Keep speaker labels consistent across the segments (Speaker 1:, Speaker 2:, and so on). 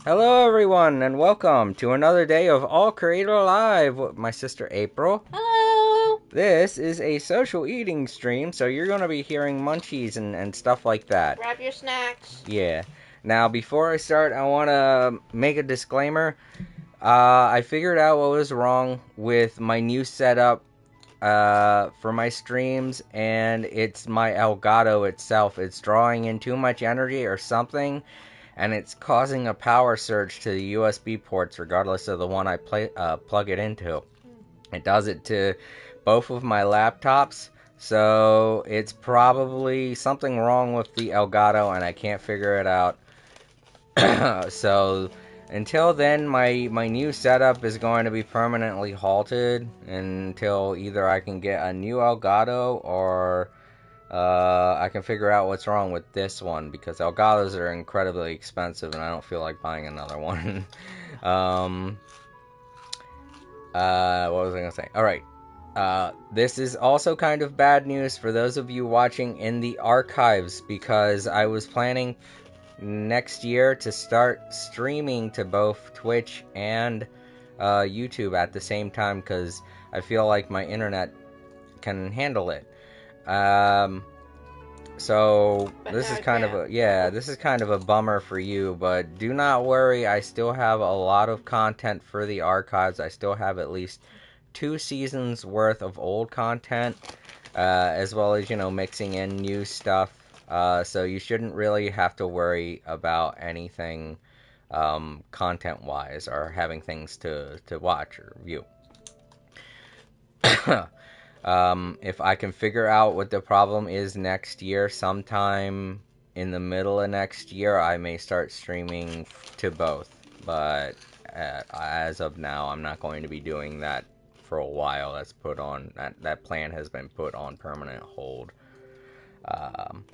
Speaker 1: Hello, everyone, and welcome to another day of All Creator Live with my sister April.
Speaker 2: Hello!
Speaker 1: This is a social eating stream, so you're going to be hearing munchies and stuff like that.
Speaker 2: Grab your snacks.
Speaker 1: Yeah. Now, before I start, I want to make a disclaimer. I figured out what was wrong with my new setup for my streams, and it's my Elgato itself. It's drawing in too much energy or something, and it's causing a power surge to the USB ports regardless of the one I plug it into. It does it to both of my laptops, so it's probably something wrong with the Elgato and I can't figure it out. So until then, my new setup is going to be permanently halted until either I can get a new Elgato or I can figure out what's wrong with this one, because Elgatos are incredibly expensive and I don't feel like buying another one. What was I gonna say? Alright. This is also kind of bad news for those of you watching in the archives, because I was planning next year to start streaming to both Twitch and YouTube at the same time, because I feel like my internet can handle it. So
Speaker 2: But
Speaker 1: this
Speaker 2: now
Speaker 1: is
Speaker 2: I
Speaker 1: kind of
Speaker 2: can't.
Speaker 1: this is kind of a bummer for you, but do not worry, I still have a lot of content for the archives. I still have at least 2 seasons worth of old content, as well as, mixing in new stuff. So you shouldn't really have to worry about anything content-wise, or having things to watch or view. If I can figure out what the problem is next year, sometime in the middle of next year, I may start streaming to both. But as of now, I'm not going to be doing that for a while. That plan has been put on permanent hold. Um,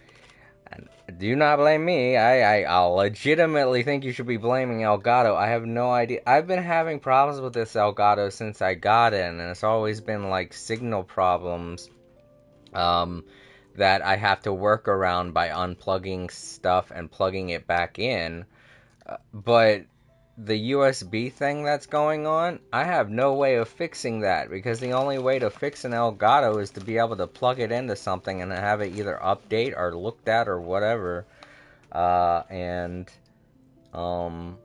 Speaker 1: and do not blame me. I legitimately think you should be blaming Elgato. I have no idea. I've been having problems with this Elgato since I got it, and it's always been like signal problems that I have to work around by unplugging stuff and plugging it back in. But the USB thing that's going on, I have no way of fixing that, because the only way to fix an Elgato is to be able to plug it into something and have it either update or looked at or whatever. And from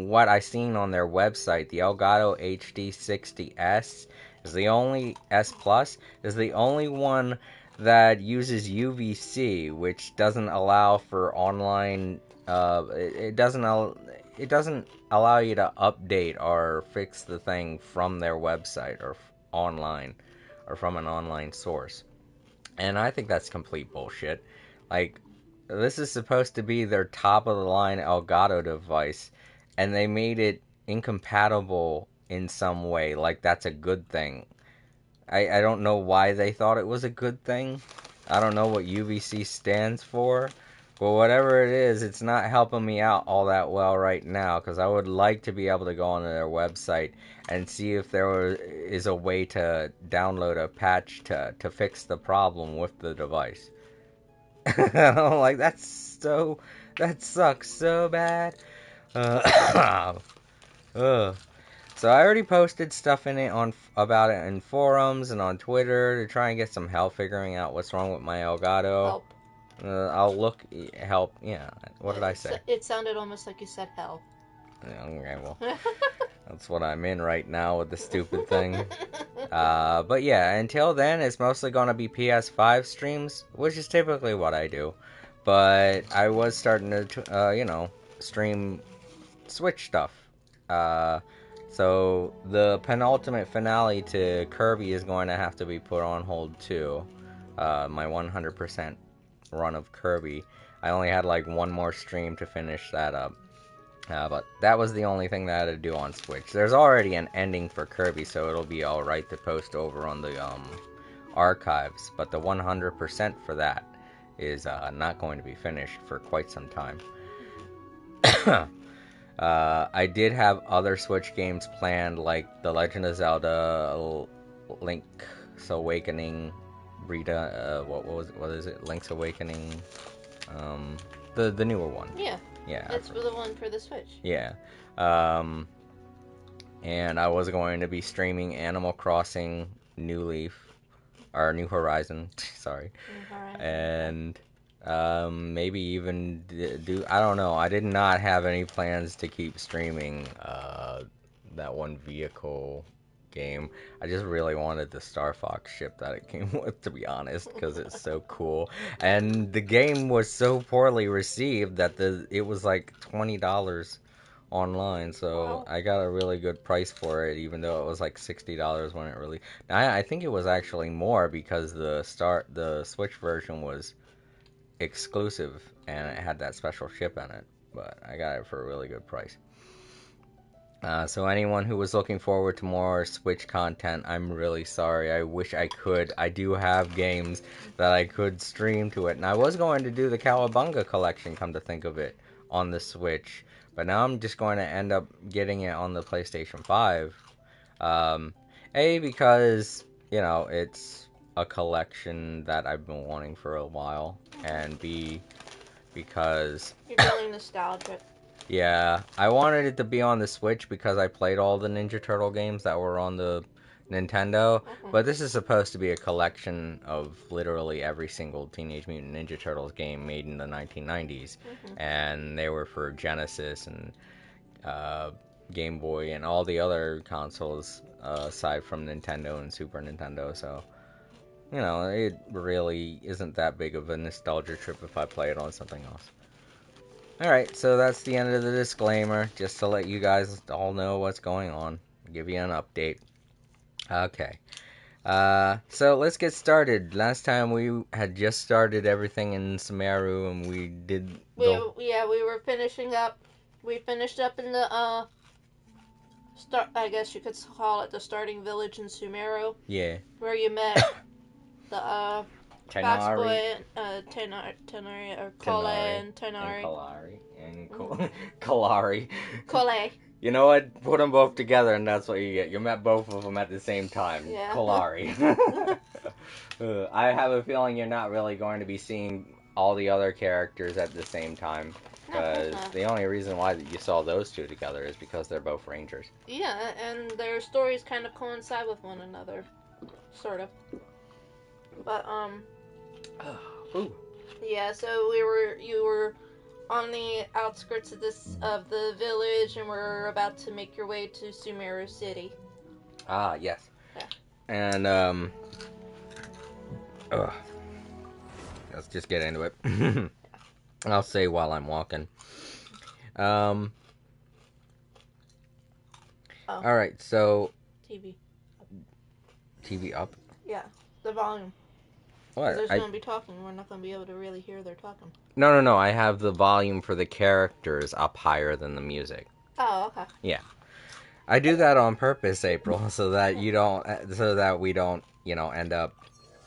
Speaker 1: what I seen on their website, the Elgato HD60S is the only S Plus is the only one that uses UVC, which doesn't allow for online. It doesn't allow you to update or fix the thing from their website or online, or from an online source. And I think that's complete bullshit. Like, this is supposed to be their top of the line Elgato device, and they made it incompatible in some way. Like, that's a good thing. I don't know why they thought it was a good thing. I don't know what UVC stands for. But whatever it is, it's not helping me out all that well right now, because I would like to be able to go onto their website and see if is a way to download a patch to fix the problem with the device. Like, that sucks so bad. Uh, ugh. So I already posted stuff in it about it in forums and on Twitter to try and get some help figuring out what's wrong with my Elgato.
Speaker 2: Help.
Speaker 1: I'll look help. Yeah. What did I say?
Speaker 2: It sounded almost like you said hell.
Speaker 1: Yeah, okay, well, that's what I'm in right now with the stupid thing. But yeah, until then, it's mostly gonna be PS5 streams, which is typically what I do. But I was starting to, stream Switch stuff. So the penultimate finale to Kirby is going to have to be put on hold too. My 100% run of Kirby. I only had like one more stream to finish that up. But that was the only thing that I had to do on Switch. There's already an ending for Kirby, so it'll be alright to post over on the archives. But the 100% for that is not going to be finished for quite some time. I did have other Switch games planned, like The Legend of Zelda, Link's Awakening, Rita, what is it? Link's Awakening, The newer one.
Speaker 2: Yeah.
Speaker 1: Yeah.
Speaker 2: It's the one for the Switch.
Speaker 1: Yeah. And I was going to be streaming Animal Crossing New Leaf, or New Horizon, sorry.
Speaker 2: New Horizon,
Speaker 1: And maybe even do, I don't know. I did not have any plans to keep streaming that one vehicle game. I just really wanted the Star Fox ship that it came with, to be honest, because it's so cool. And the game was so poorly received that it was like $20 online, so
Speaker 2: Wow.
Speaker 1: I got a really good price for it, even though it was like $60 when it released. I think it was actually more because the Switch version was exclusive and it had that special chip in it, but I got it for a really good price. So anyone who was looking forward to more Switch content, I'm really sorry. I wish I could. I do have games that I could stream to it, and I was going to do the Cowabunga collection, come to think of it, on the Switch, but now I'm just going to end up getting it on the PlayStation 5. Because, it's a collection that I've been wanting for a while, and B, because...
Speaker 2: You're feeling nostalgic.
Speaker 1: Yeah, I wanted it to be on the Switch because I played all the Ninja Turtle games that were on the Nintendo, but this is supposed to be a collection of literally every single Teenage Mutant Ninja Turtles game made in the 1990s, and they were for Genesis and Game Boy and all the other consoles aside from Nintendo and Super Nintendo, so, it really isn't that big of a nostalgia trip if I play it on something else. Alright, so that's the end of the disclaimer, just to let you guys all know what's going on, give you an update. Okay, so let's get started. Last time we had just started everything in Sumeru, and we did...
Speaker 2: we were finishing up. We finished up in the, I guess you could call it the starting village in Sumeru.
Speaker 1: Yeah.
Speaker 2: Where you met the, Fox Boy,
Speaker 1: Tenari,
Speaker 2: or Cole and Tenari.
Speaker 1: And Kalari.
Speaker 2: Cole.
Speaker 1: You know what? Put them both together and that's what you get. You met both of them at the same time.
Speaker 2: Yeah.
Speaker 1: Kalari. I have a feeling you're not really going to be seeing all the other characters at the same time. Because the only reason why you saw those two together is because they're both rangers.
Speaker 2: Yeah, and their stories kind of coincide with one another. Sort of. But,
Speaker 1: Ooh.
Speaker 2: yeah, so you were on the outskirts of the village, and we're about to make your way to Sumeru City.
Speaker 1: Ah, yes.
Speaker 2: Yeah.
Speaker 1: And, let's just get into it. I'll say while I'm walking. Alright, so... TV up?
Speaker 2: Yeah, the volume.
Speaker 1: What?
Speaker 2: There's going to be talking. We're not going to be able to really hear their talking.
Speaker 1: No. I have the volume for the characters up higher than the music.
Speaker 2: Oh, okay.
Speaker 1: Yeah. I do that on purpose, April, so that we don't, end up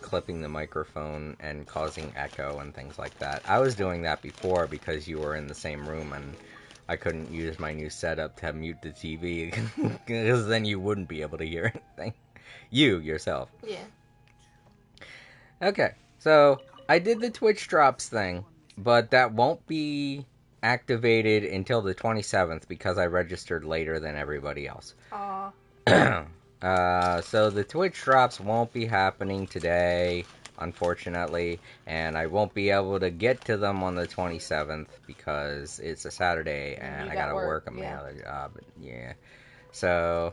Speaker 1: clipping the microphone and causing echo and things like that. I was doing that before because you were in the same room and I couldn't use my new setup to mute the TV because then you wouldn't be able to hear anything. You, yourself.
Speaker 2: Yeah.
Speaker 1: Okay, so I did the Twitch drops thing, but that won't be activated until the 27th because I registered later than everybody else. So the Twitch drops won't be happening today, unfortunately, and I won't be able to get to them on the 27th because it's a Saturday and I gotta work on my other job. Yeah, so...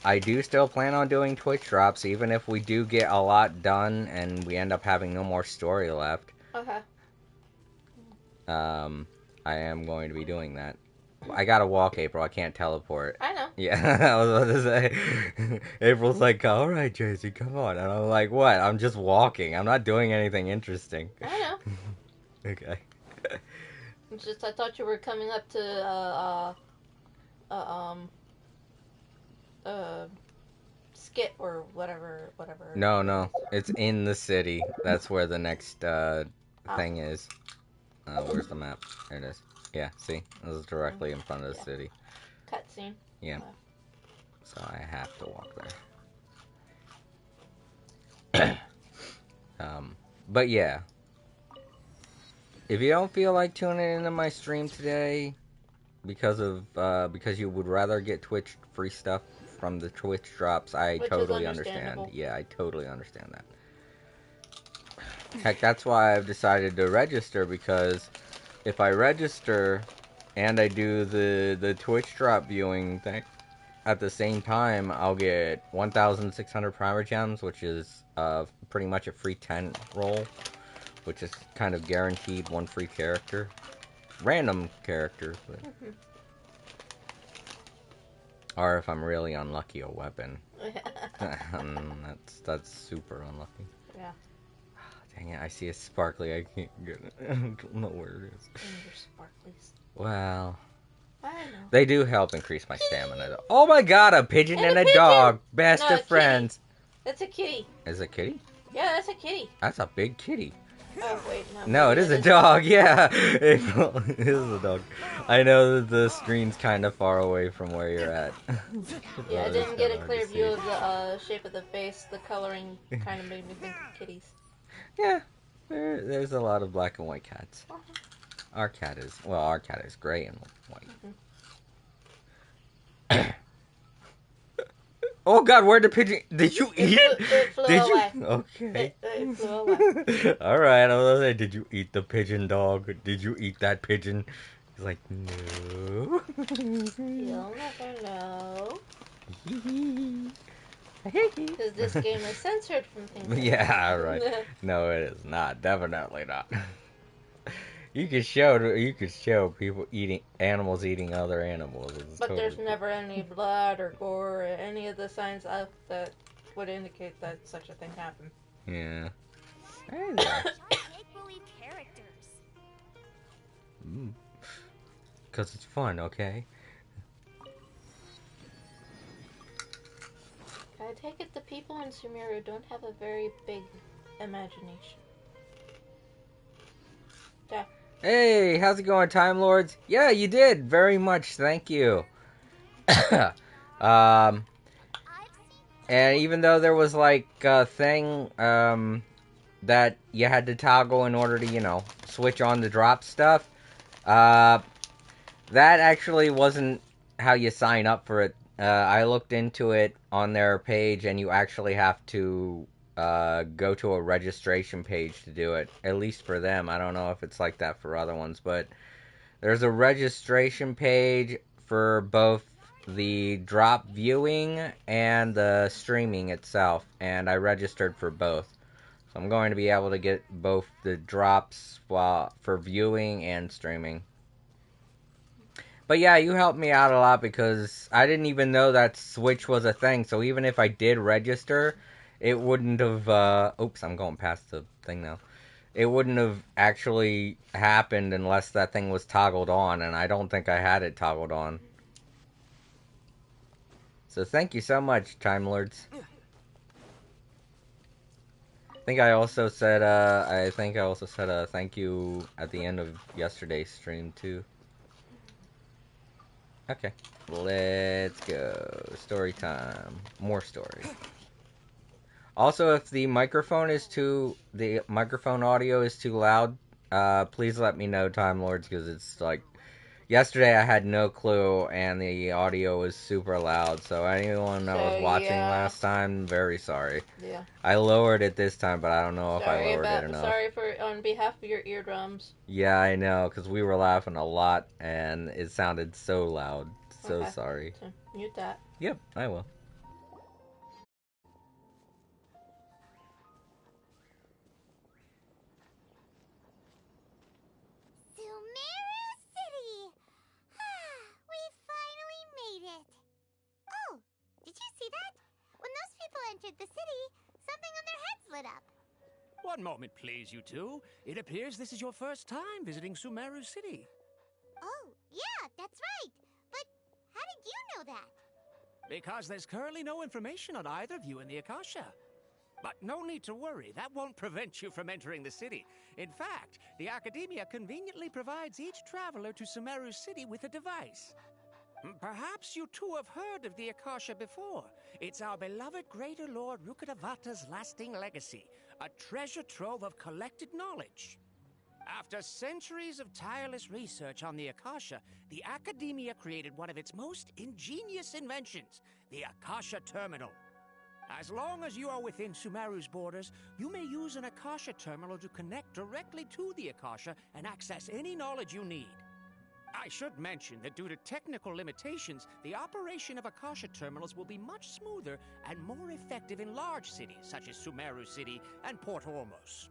Speaker 1: I do still plan on doing Twitch drops, even if we do get a lot done and we end up having no more story left.
Speaker 2: Okay.
Speaker 1: I am going to be doing that. I gotta walk, April. I can't teleport.
Speaker 2: I know.
Speaker 1: Yeah, I was about to say. April's like, alright, Tracy, come on. And I'm like, what? I'm just walking. I'm not doing anything interesting.
Speaker 2: I know.
Speaker 1: Okay.
Speaker 2: It's just, I thought you were coming up to, skit or whatever.
Speaker 1: No. It's in the city. That's where the next, thing is. Where's the map? There it is. Yeah, see? This is directly in front of the city.
Speaker 2: Cutscene.
Speaker 1: Yeah. So I have to walk there. But yeah. If you don't feel like tuning into my stream today because you would rather get Twitch free stuff from the Twitch drops, I
Speaker 2: Which
Speaker 1: totally
Speaker 2: is
Speaker 1: understand.
Speaker 2: understandable.
Speaker 1: Yeah, I totally understand that. Heck, that's why I've decided to register, because if I register and I do the Twitch drop viewing thing at the same time, I'll get 1,600 primer gems, which is pretty much a free 10 roll, which is kind of guaranteed one free character. Random character, but... Or if I'm really unlucky, a weapon. That's super unlucky.
Speaker 2: Yeah.
Speaker 1: Dang it, I see a sparkly, I can't get it. I don't know where it is.
Speaker 2: And your sparklies.
Speaker 1: Well...
Speaker 2: I know.
Speaker 1: They do help increase my stamina, though. Oh my god, a pigeon and a
Speaker 2: pigeon!
Speaker 1: dog! Best
Speaker 2: No,
Speaker 1: of friends!
Speaker 2: That's a kitty.
Speaker 1: Is it a kitty?
Speaker 2: Yeah, that's a kitty.
Speaker 1: That's a big kitty.
Speaker 2: Oh, wait, no.
Speaker 1: No, it is a dog, yeah! It is a dog. I know that the screen's kind of far away from where you're at.
Speaker 2: Yeah, I didn't get a clear view of the shape of the face. The coloring kind of made me think of kitties.
Speaker 1: Yeah, there's a lot of black and white cats. Our cat is gray and white. Oh god, where'd the pigeon... Did you eat it?
Speaker 2: It flew
Speaker 1: Did
Speaker 2: away.
Speaker 1: you? Okay.
Speaker 2: It flew away.
Speaker 1: Alright, I was gonna say, did you eat the pigeon, dog? Did you eat that pigeon? He's like, no.
Speaker 2: You'll never know. Because this game is censored from things.
Speaker 1: Yeah, right. No, it is not. Definitely not. You could show people animals eating other animals.
Speaker 2: But there's never any blood or gore or any of the signs that would indicate that such a thing happened.
Speaker 1: Yeah. Because it's fun, okay?
Speaker 2: I take it the people in Sumeru don't have a very big imagination. Yeah.
Speaker 1: Hey, how's it going, Time Lords? Yeah, you did. Very much. Thank you. And even though there was like a thing that you had to toggle in order to, switch on the drop stuff, that actually wasn't how you sign up for it. I looked into it on their page, and you actually have to go to a registration page to do it. At least for them. I don't know if it's like that for other ones, but there's a registration page for both the drop viewing and the streaming itself, and I registered for both. So I'm going to be able to get both the drops for viewing and streaming. But yeah, you helped me out a lot because I didn't even know that Switch was a thing. So even if I did register, it wouldn't have... oops, I'm going past the thing now. It wouldn't have actually happened unless that thing was toggled on, and I don't think I had it toggled on. So thank you so much, Time Lords. I think I also said thank you at the end of yesterday's stream too. Okay, let's go. Story time. More story. Also, if the microphone audio is too loud, please let me know, Time Lords, because it's like, yesterday I had no clue, and the audio was super loud, so anyone that was watching last time, very sorry.
Speaker 2: Yeah.
Speaker 1: I lowered it this time, but I don't know if I lowered it enough.
Speaker 2: Sorry on behalf of your eardrums.
Speaker 1: Yeah, I know, because we were laughing a lot, and it sounded so loud. So sorry.
Speaker 2: So mute that.
Speaker 1: Yep, I will.
Speaker 3: Entered the city, something on their heads lit up.
Speaker 4: One moment, please, you two. It appears this is your first time visiting Sumeru City.
Speaker 3: Oh, yeah, that's right. But how did you know that?
Speaker 4: Because there's currently no information on either of you in the Akasha. But no need to worry, that won't prevent you from entering the city. In fact, the Academia conveniently provides each traveler to Sumeru City with a device. Perhaps you two have heard of the Akasha before. It's our beloved Greater Lord Rukkhadevata's lasting legacy, a treasure trove of collected knowledge. After centuries of tireless research on the Akasha, the Academia created one of its most ingenious inventions, the Akasha Terminal. As long as you are within Sumeru's borders, you may use an Akasha Terminal to connect directly to the Akasha and access any knowledge you need. I should mention that due to technical limitations, the operation of Akasha Terminals will be much smoother and more effective in large cities such as Sumeru City and Port Ormos.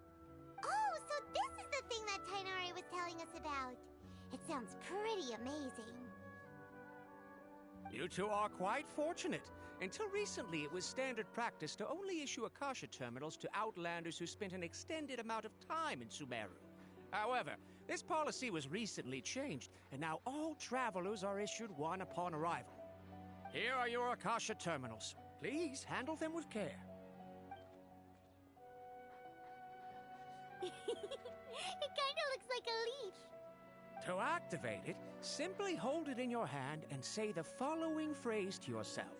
Speaker 3: Oh, so this is the thing that Tainari was telling us about. It sounds pretty amazing.
Speaker 4: You two are quite fortunate. Until recently, it was standard practice to only issue Akasha Terminals to outlanders who spent an extended amount of time in Sumeru. However, this policy was recently changed, and now all travelers are issued one upon arrival. Here are your Akasha Terminals. Please handle them with care.
Speaker 3: It kinda looks like a leaf.
Speaker 4: To activate it, simply hold it in your hand and say the following phrase to yourself.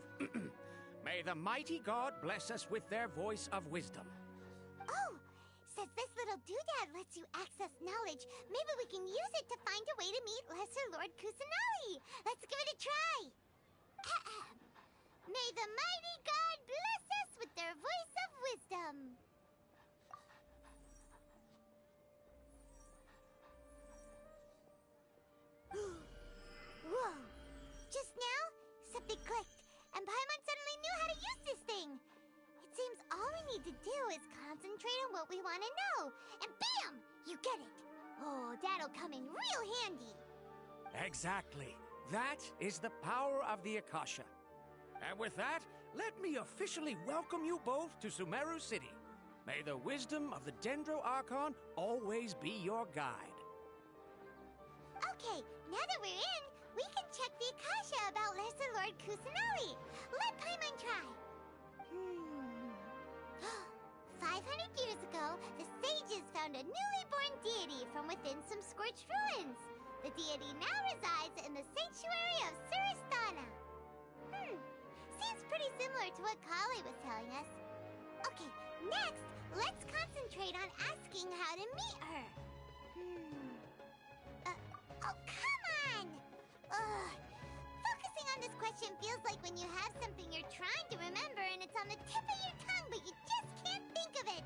Speaker 4: May the mighty God bless us with their voice of wisdom.
Speaker 3: Oh, since this little doodad lets you access knowledge, maybe we can use it to find a way to meet Lesser Lord Kusanali. Let's give it a try. May the mighty God bless us with their voice of wisdom. Whoa! Just now, something clicked, and Paimon suddenly knew how to use this thing. It seems all we need to do is concentrate on what we want to know, and bam! You get it. Oh, that'll come in real handy.
Speaker 4: Exactly. That is the power of the Akasha. And with that, let me officially welcome you both to Sumeru City. May the wisdom of the Dendro Archon always be your guide.
Speaker 3: Okay, now that we're in, we can check the Akasha about Lesser Lord Kusanali. Let Paimon try. 500 years ago, the sages found a newly born deity from within some scorched ruins. The deity now resides in the sanctuary of Suristana. Seems pretty similar to what Kali was telling us. Okay, next, let's concentrate on asking how to meet her. Oh, come on! Ugh. Focusing on this question feels like when you have something you're trying to remember and it's on the tip of your tongue, but you just can't think of it.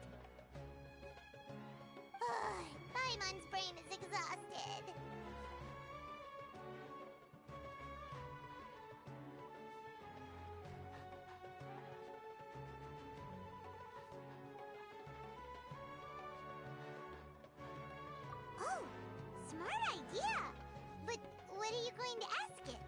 Speaker 3: Ugh, Paimon's brain is exhausted. Oh, smart idea! But what are you going to ask it?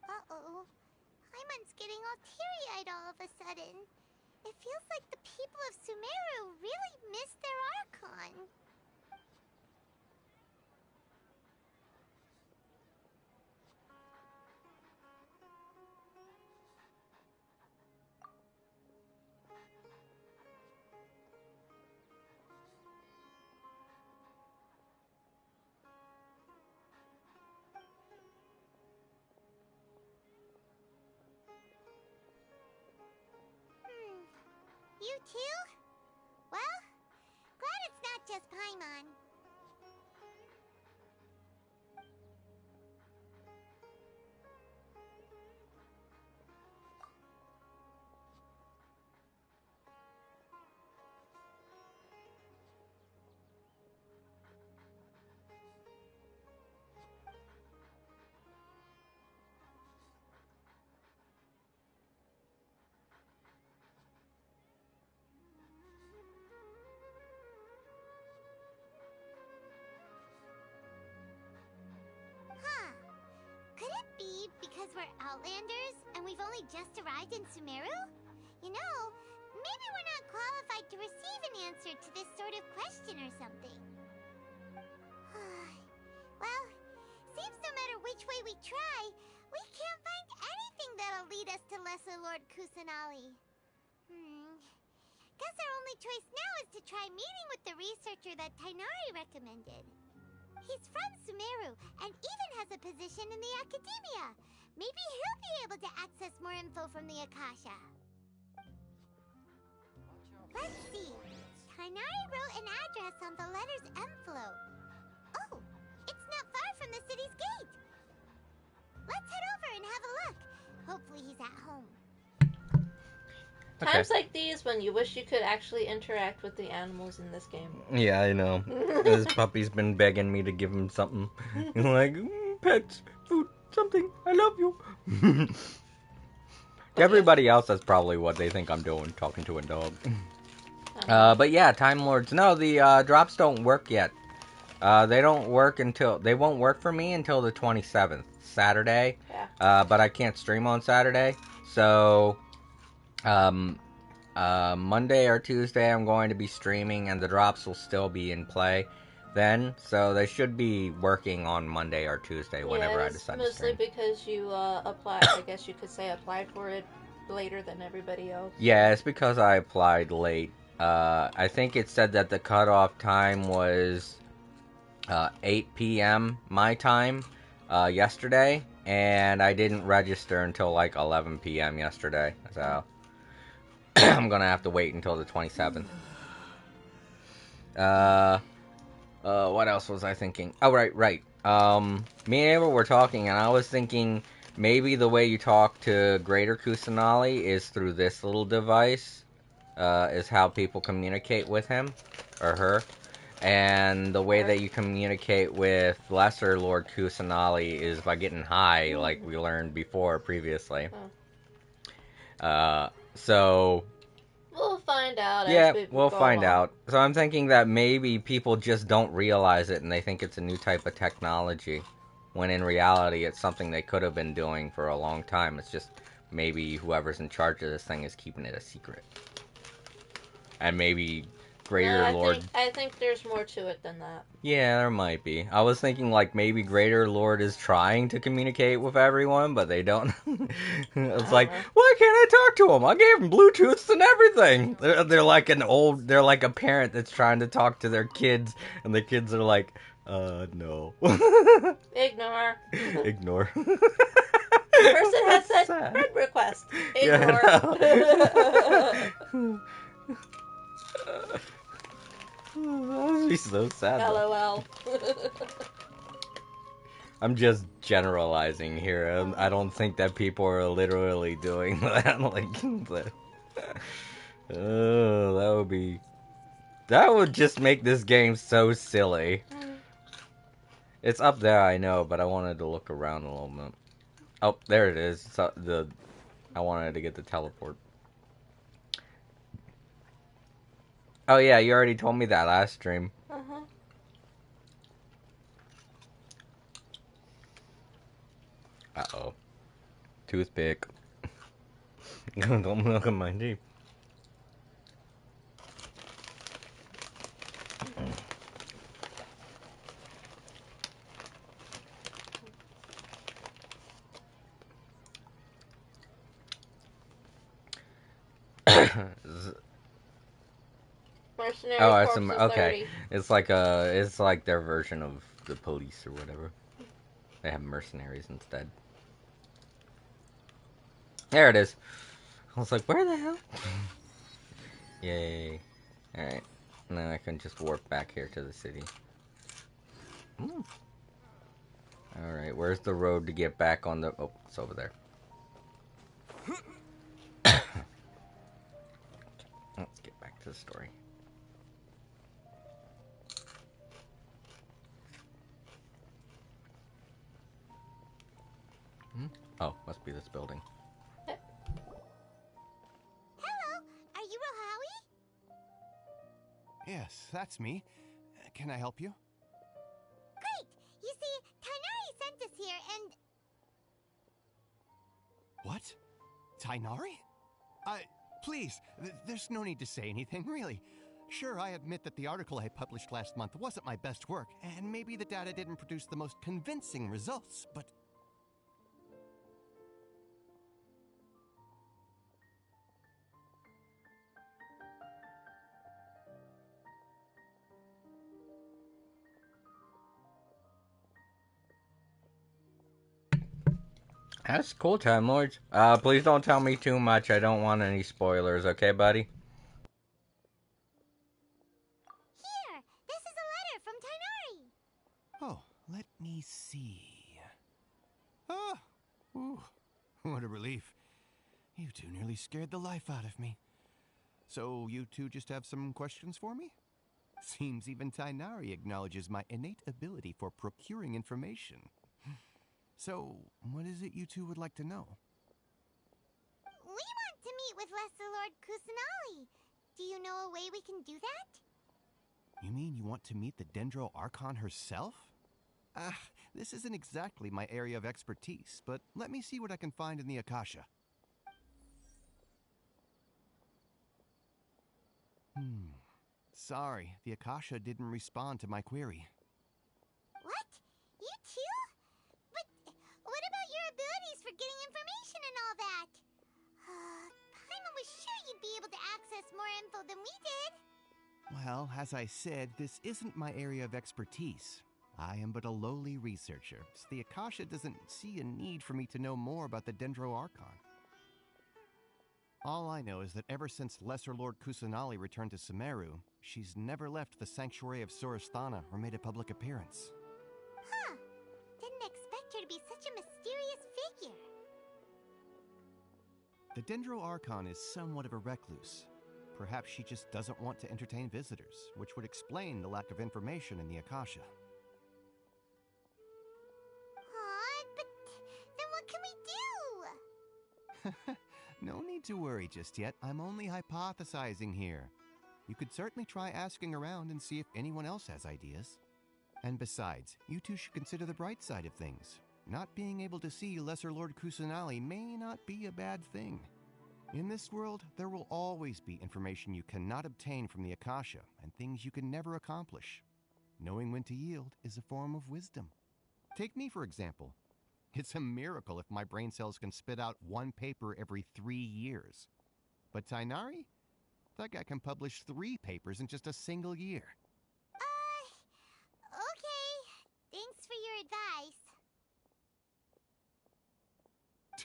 Speaker 3: Uh-oh. Paimon's getting all teary-eyed all of a sudden. It feels like the people of Sumeru really miss their Archon. You too? Well, glad it's not just Paimon. only just arrived in Sumeru? You know, maybe we're not qualified to receive an answer to this sort of question or something. Well, seems no matter which way we try, we can't find anything that'll lead us to Lesser Lord Kusanali. Guess our only choice now is to try meeting with the researcher that Tainari recommended. He's from Sumeru and even has a position in the academia. Maybe he'll be able to access more info from the Akasha. Let's see. Tainari wrote an address on the letter's envelope. Oh, it's not far from the city's gate. Let's head over and have a look. Hopefully he's at home.
Speaker 1: Okay.
Speaker 2: Times like these when you wish you could actually interact with the animals in this game.
Speaker 1: Yeah, I know. This puppy's been begging me to give him something. Like, pets, food, something. I love you. Everybody else, that's probably what they think I'm doing, talking to a dog. But yeah, Time Lords. No, the drops don't work yet. They don't work until... They won't work for me until the 27th, Saturday.
Speaker 2: Yeah.
Speaker 1: But I can't stream on Saturday. So... Monday or Tuesday I'm going to be streaming and the drops will still be in play then, so they should be working on Monday or Tuesday whenever I decide to stream.
Speaker 2: Mostly because you applied, I guess you could say applied for it later than everybody else.
Speaker 1: Yeah, it's because I applied late. I think it said that the cutoff time was 8 p.m. my time yesterday, and I didn't register until like 11 p.m. yesterday, so... I'm gonna have to wait until the 27th. What else was I thinking? Oh, right. Me and Ava were talking, and I was thinking maybe the way you talk to Greater Kusanali is through this little device, is how people communicate with him, or her. And the way that you communicate with Lesser Lord Kusanali is by getting high, like we learned previously. So...
Speaker 2: We'll find out.
Speaker 1: Yeah,
Speaker 2: as
Speaker 1: we'll
Speaker 2: go
Speaker 1: find
Speaker 2: along.
Speaker 1: out. So I'm thinking that maybe people just don't realize it and they think it's a new type of technology, when in reality it's something they could have been doing for a long time. It's just maybe whoever's in charge of this thing is keeping it a secret. And maybe Greater Lord...
Speaker 2: I think there's more to it than that.
Speaker 1: Yeah, there might be. I was thinking like maybe Greater Lord is trying to communicate with everyone, but they don't. It's like, why can't I talk to them? I gave them Bluetooths and everything. They're like they're like a parent that's trying to talk to their kids, and the kids are like, no.
Speaker 2: Ignore.
Speaker 1: Ignore.
Speaker 2: The person has said friend request. Ignore.
Speaker 1: Yeah, that would be so sad.
Speaker 2: LOL.
Speaker 1: I'm just generalizing here. I don't think that people are literally doing that. Like, that would just make this game so silly. It's up there, I know, but I wanted to look around a little bit. Oh, there it is. I wanted to get the teleport. Oh yeah, you already told me that last stream. Uh-oh. Toothpick. Don't look at my teeth.
Speaker 2: Mercenary
Speaker 1: Oh,
Speaker 2: Corps
Speaker 1: okay.
Speaker 2: Authority.
Speaker 1: It's like their version of the police or whatever. They have mercenaries instead. There it is. I was like, where the hell? Yay. Alright. Now I can just warp back here to the city. Alright, where's the road to get back on the... Oh, it's over there. Let's get back to the story. Oh, must be this building.
Speaker 3: Hello, are you Rohawi?
Speaker 5: Yes, that's me. Can I help you?
Speaker 3: Great! You see, Tainari sent us here and...
Speaker 5: What? Tainari? Please, there's no need to say anything, really. Sure, I admit that the article I published last month wasn't my best work, and maybe the data didn't produce the most convincing results, but...
Speaker 1: That's cool, Time Lords. Please don't tell me too much. I don't want any spoilers, okay, buddy?
Speaker 3: Here, this is a letter from Tainari.
Speaker 5: Oh, let me see. Ah! Ooh, what a relief. You two nearly scared the life out of me. So, you two just have some questions for me? Seems even Tainari acknowledges my innate ability for procuring information. So, what is it you two would like to know?
Speaker 3: We want to meet with Lesser Lord Kusanali. Do you know a way we can do that?
Speaker 5: You mean you want to meet the Dendro Archon herself? This isn't exactly my area of expertise, but let me see what I can find in the Akasha. Sorry, the Akasha didn't respond to my query.
Speaker 3: What? You too? But what about your abilities for getting information and all that? Paimon was sure you'd be able to access more info than we did.
Speaker 5: Well, as I said, this isn't my area of expertise. I am but a lowly researcher, so the Akasha doesn't see a need for me to know more about the Dendro Archon. All I know is that ever since Lesser Lord Kusanali returned to Sumeru, she's never left the Sanctuary of Surasthana or made a public appearance.
Speaker 3: Huh. Didn't expect her to be such a mysterious figure.
Speaker 5: The Dendro Archon is somewhat of a recluse. Perhaps she just doesn't want to entertain visitors, which would explain the lack of information in the Akasha.
Speaker 3: But then what can we do?
Speaker 5: No need to worry just yet. I'm only hypothesizing here. You could certainly try asking around and see if anyone else has ideas. And besides, you two should consider the bright side of things. Not being able to see Lesser Lord Kusanali may not be a bad thing. In this world, there will always be information you cannot obtain from the Akasha and things you can never accomplish. Knowing when to yield is a form of wisdom. Take me, for example. It's a miracle if my brain cells can spit out one paper every 3 years. But Tainari? That guy can publish 3 papers in just a single year.
Speaker 3: Okay. Thanks for your advice.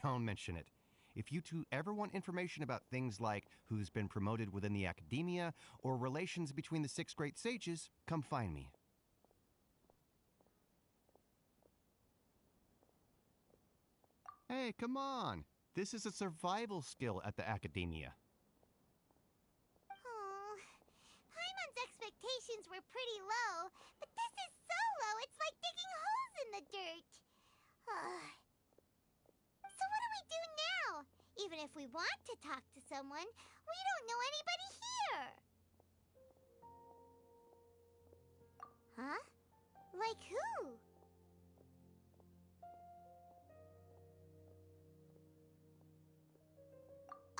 Speaker 5: Don't mention it. If you two ever want information about things like who's been promoted within the academia or relations between the 6 great sages, come find me. Hey, come on! This is a survival skill at the academia.
Speaker 3: Oh, Paimon's expectations were pretty low, but this is so low it's like digging holes in the dirt. So what do we do now? Even if we want to talk to someone, we don't know anybody here. Huh? Like who?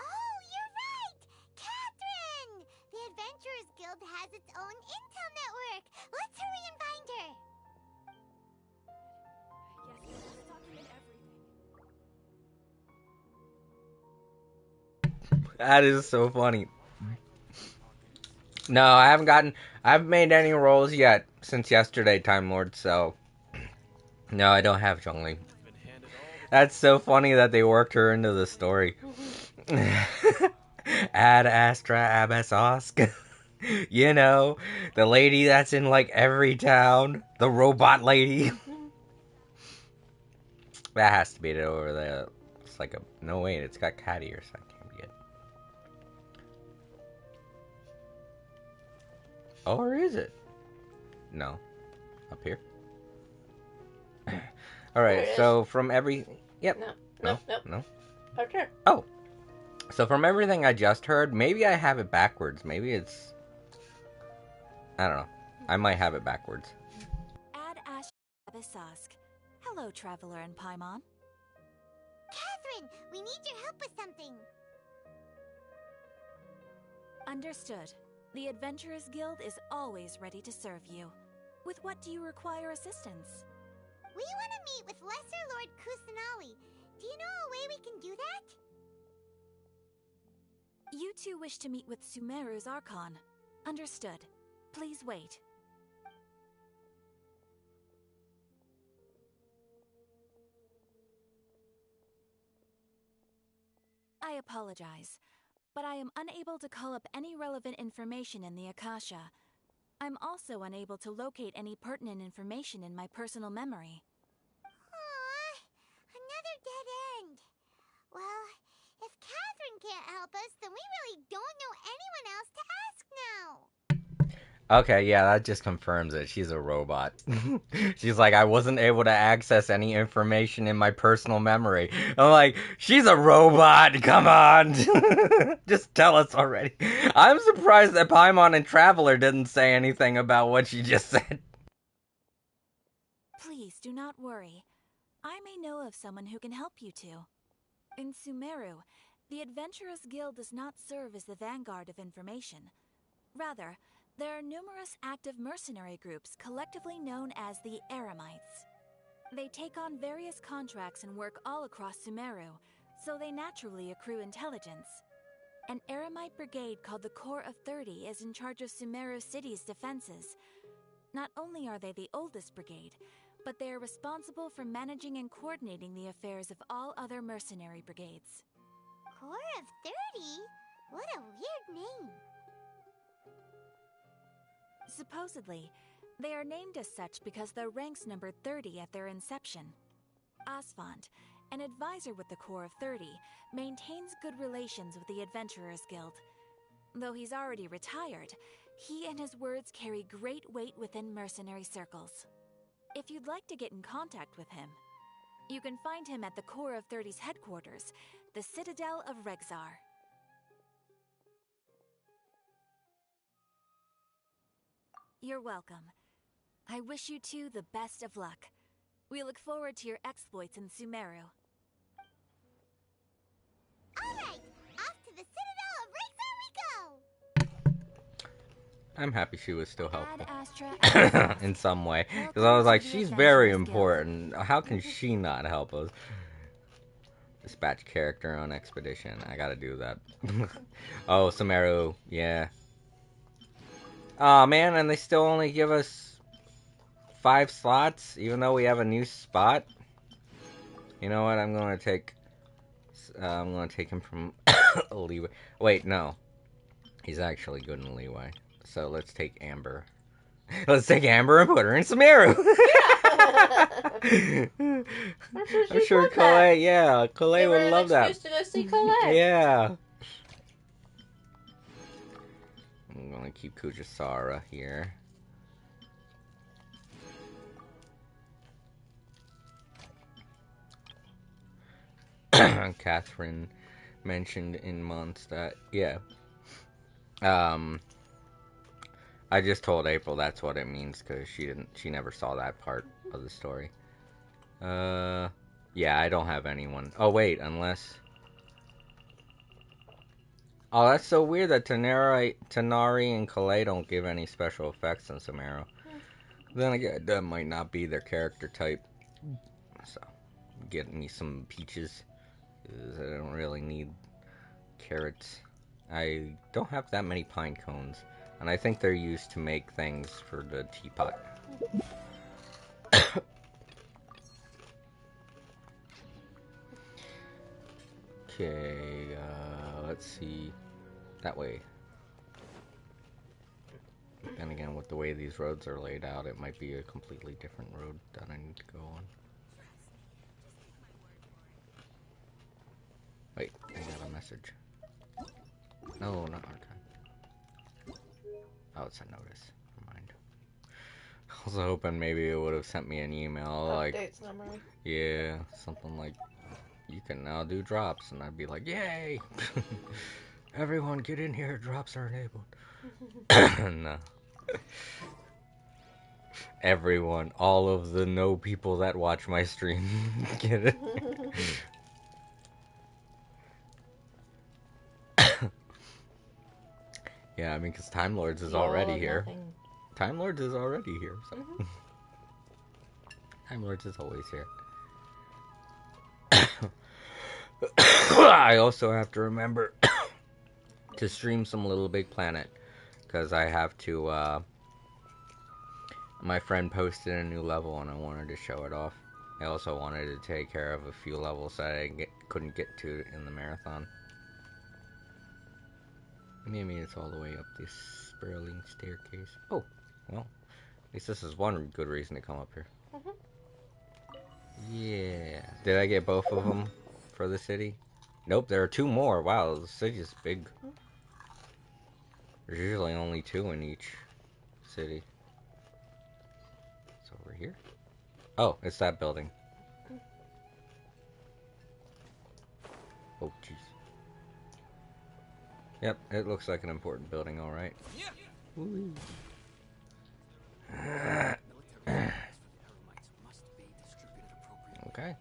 Speaker 3: Oh, you're right! Catherine! The Adventurers Guild has its own intel network. Let's hurry and find her.
Speaker 6: Yes, we must document everything.
Speaker 1: That is so funny. No, I haven't made any rolls yet since yesterday, Time Lord, so... No, I don't have Zhongli. That's so funny that they worked her into the story. Ad Astra Abasosk. You know, the lady that's in like every town. The robot lady. That has to be it over there. It's like a... No, wait, it's got cat ears. That can't be it. Oh, or is it? No. Up here? Alright, so from every... Yep.
Speaker 2: No. Okay.
Speaker 1: Oh. So from everything I just heard, maybe I have it backwards. Maybe it's... I don't know. I might have it backwards.
Speaker 6: Ad Ash Abisask. Hello, Traveler and Paimon.
Speaker 3: Catherine, we need your help with something.
Speaker 6: Understood. The Adventurers Guild is always ready to serve you. With what do you require assistance?
Speaker 3: We want to meet with Lesser Lord Kusanali. Do you know a way we can do that?
Speaker 6: You two wish to meet with Sumeru's Archon. Understood. Please wait. I apologize, but I am unable to call up any relevant information in the Akasha. I'm also unable to locate any pertinent information in my personal memory.
Speaker 3: Aww, another dead end. Well, if Catherine can't help us, then we really don't know anyone else to ask now.
Speaker 1: Okay, yeah, that just confirms it. She's a robot. She's like, I wasn't able to access any information in my personal memory. I'm like, she's a robot. Come on. Just tell us already. I'm surprised that Paimon and Traveler didn't say anything about what she just said.
Speaker 6: Please do not worry. I may know of someone who can help you two. In Sumeru, the Adventurers Guild does not serve as the vanguard of information. Rather, there are numerous active mercenary groups collectively known as the Eremites. They take on various contracts and work all across Sumeru, so they naturally accrue intelligence. An Eremite brigade called the Corps of 30 is in charge of Sumeru City's defenses. Not only are they the oldest brigade, but they are responsible for managing and coordinating the affairs of all other mercenary brigades.
Speaker 3: Corps of 30? What a weird name.
Speaker 6: Supposedly, they are named as such because their ranks numbered 30 at their inception. Asfand, an advisor with the Corps of 30, maintains good relations with the Adventurers Guild. Though he's already retired, he and his words carry great weight within mercenary circles. If you'd like to get in contact with him, you can find him at the Corps of 30's headquarters, the Citadel of Rexar. You're welcome. I wish you two the best of luck. We look forward to your exploits in Sumeru.
Speaker 3: Alright, off to the Citadel of Rexar we go!
Speaker 1: I'm happy she was still helpful.
Speaker 6: Ad Astra.
Speaker 1: In some way. Because I was like, she's very important. How can she not help us? Dispatch character on expedition. I gotta do that. Oh, Sumeru. Yeah. Oh man, and they still only give us 5 slots, even though we have a new spot. You know what? I'm gonna take him from Leeway. Wait, no. He's actually good in Leeway. So let's take Amber. Let's take Amber and put her in Sumeru. I'm sure Colette, yeah, Colette would love that.
Speaker 2: To go see Colette.
Speaker 1: Yeah. I'm gonna keep Kujasara here. Catherine mentioned in Mondstadt. Yeah. I just told April that's what it means because she never saw that part of the story. Yeah, I don't have anyone. Oh wait, unless. Oh, that's so weird that Tanari and Kalei don't give any special effects in Sumeru. Then again, that might not be their character type. So, get me some peaches. I don't really need carrots. I don't have that many pine cones. And I think they're used to make things for the teapot. Okay, let's see. That way. Then again, with the way these roads are laid out, it might be a completely different road that I need to go on. Wait, I got a message. No, not archive. Oh, it's a notice. Never mind. I was hoping maybe it would have sent me an email like,
Speaker 2: Updates summary.
Speaker 1: yeah, something like, you can now do drops, and I'd be like, yay! Everyone get in here, drops are enabled. No. Everyone, all of the no people that watch my stream, get it? Yeah, I mean, because Time Lords is
Speaker 2: The all
Speaker 1: already
Speaker 2: or
Speaker 1: here.
Speaker 2: nothing.
Speaker 1: Time Lords is already here, so.
Speaker 2: Mhm.
Speaker 1: Time Lords is always here. I also have to remember to stream some Little Big Planet, because I have to, my friend posted a new level and I wanted to show it off. I also wanted to take care of a few levels that I couldn't get to in the marathon. Maybe it's all the way up this spiraling staircase. Oh, well, at least this is one good reason to come up here.
Speaker 2: Mhm.
Speaker 1: Yeah. Did I get both of them for the city? Nope, there are two more. Wow, the city is big. There's usually only two in each city. It's over here. Oh, it's that building. Oh, jeez. Yep, it looks like an important building, alright. Woo. Okay.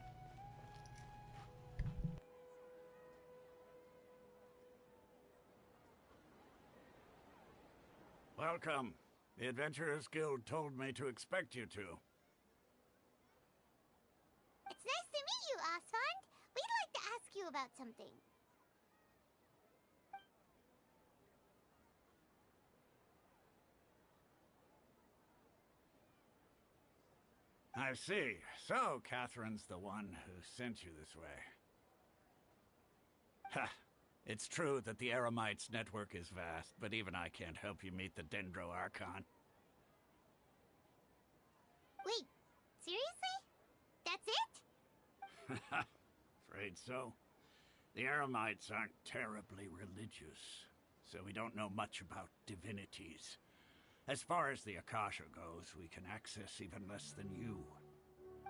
Speaker 4: Welcome. The Adventurers Guild told me to expect you to.
Speaker 3: It's nice to meet you, Osfond. We'd like to ask you about something.
Speaker 4: I see. So, Catherine's the one who sent you this way. Ha! It's true that the Eremites' network is vast, but even I can't help you meet the Dendro Archon.
Speaker 3: Wait, seriously? That's it?
Speaker 4: Afraid so. The Eremites aren't terribly religious, so we don't know much about divinities. As far as the Akasha goes, we can access even less than you.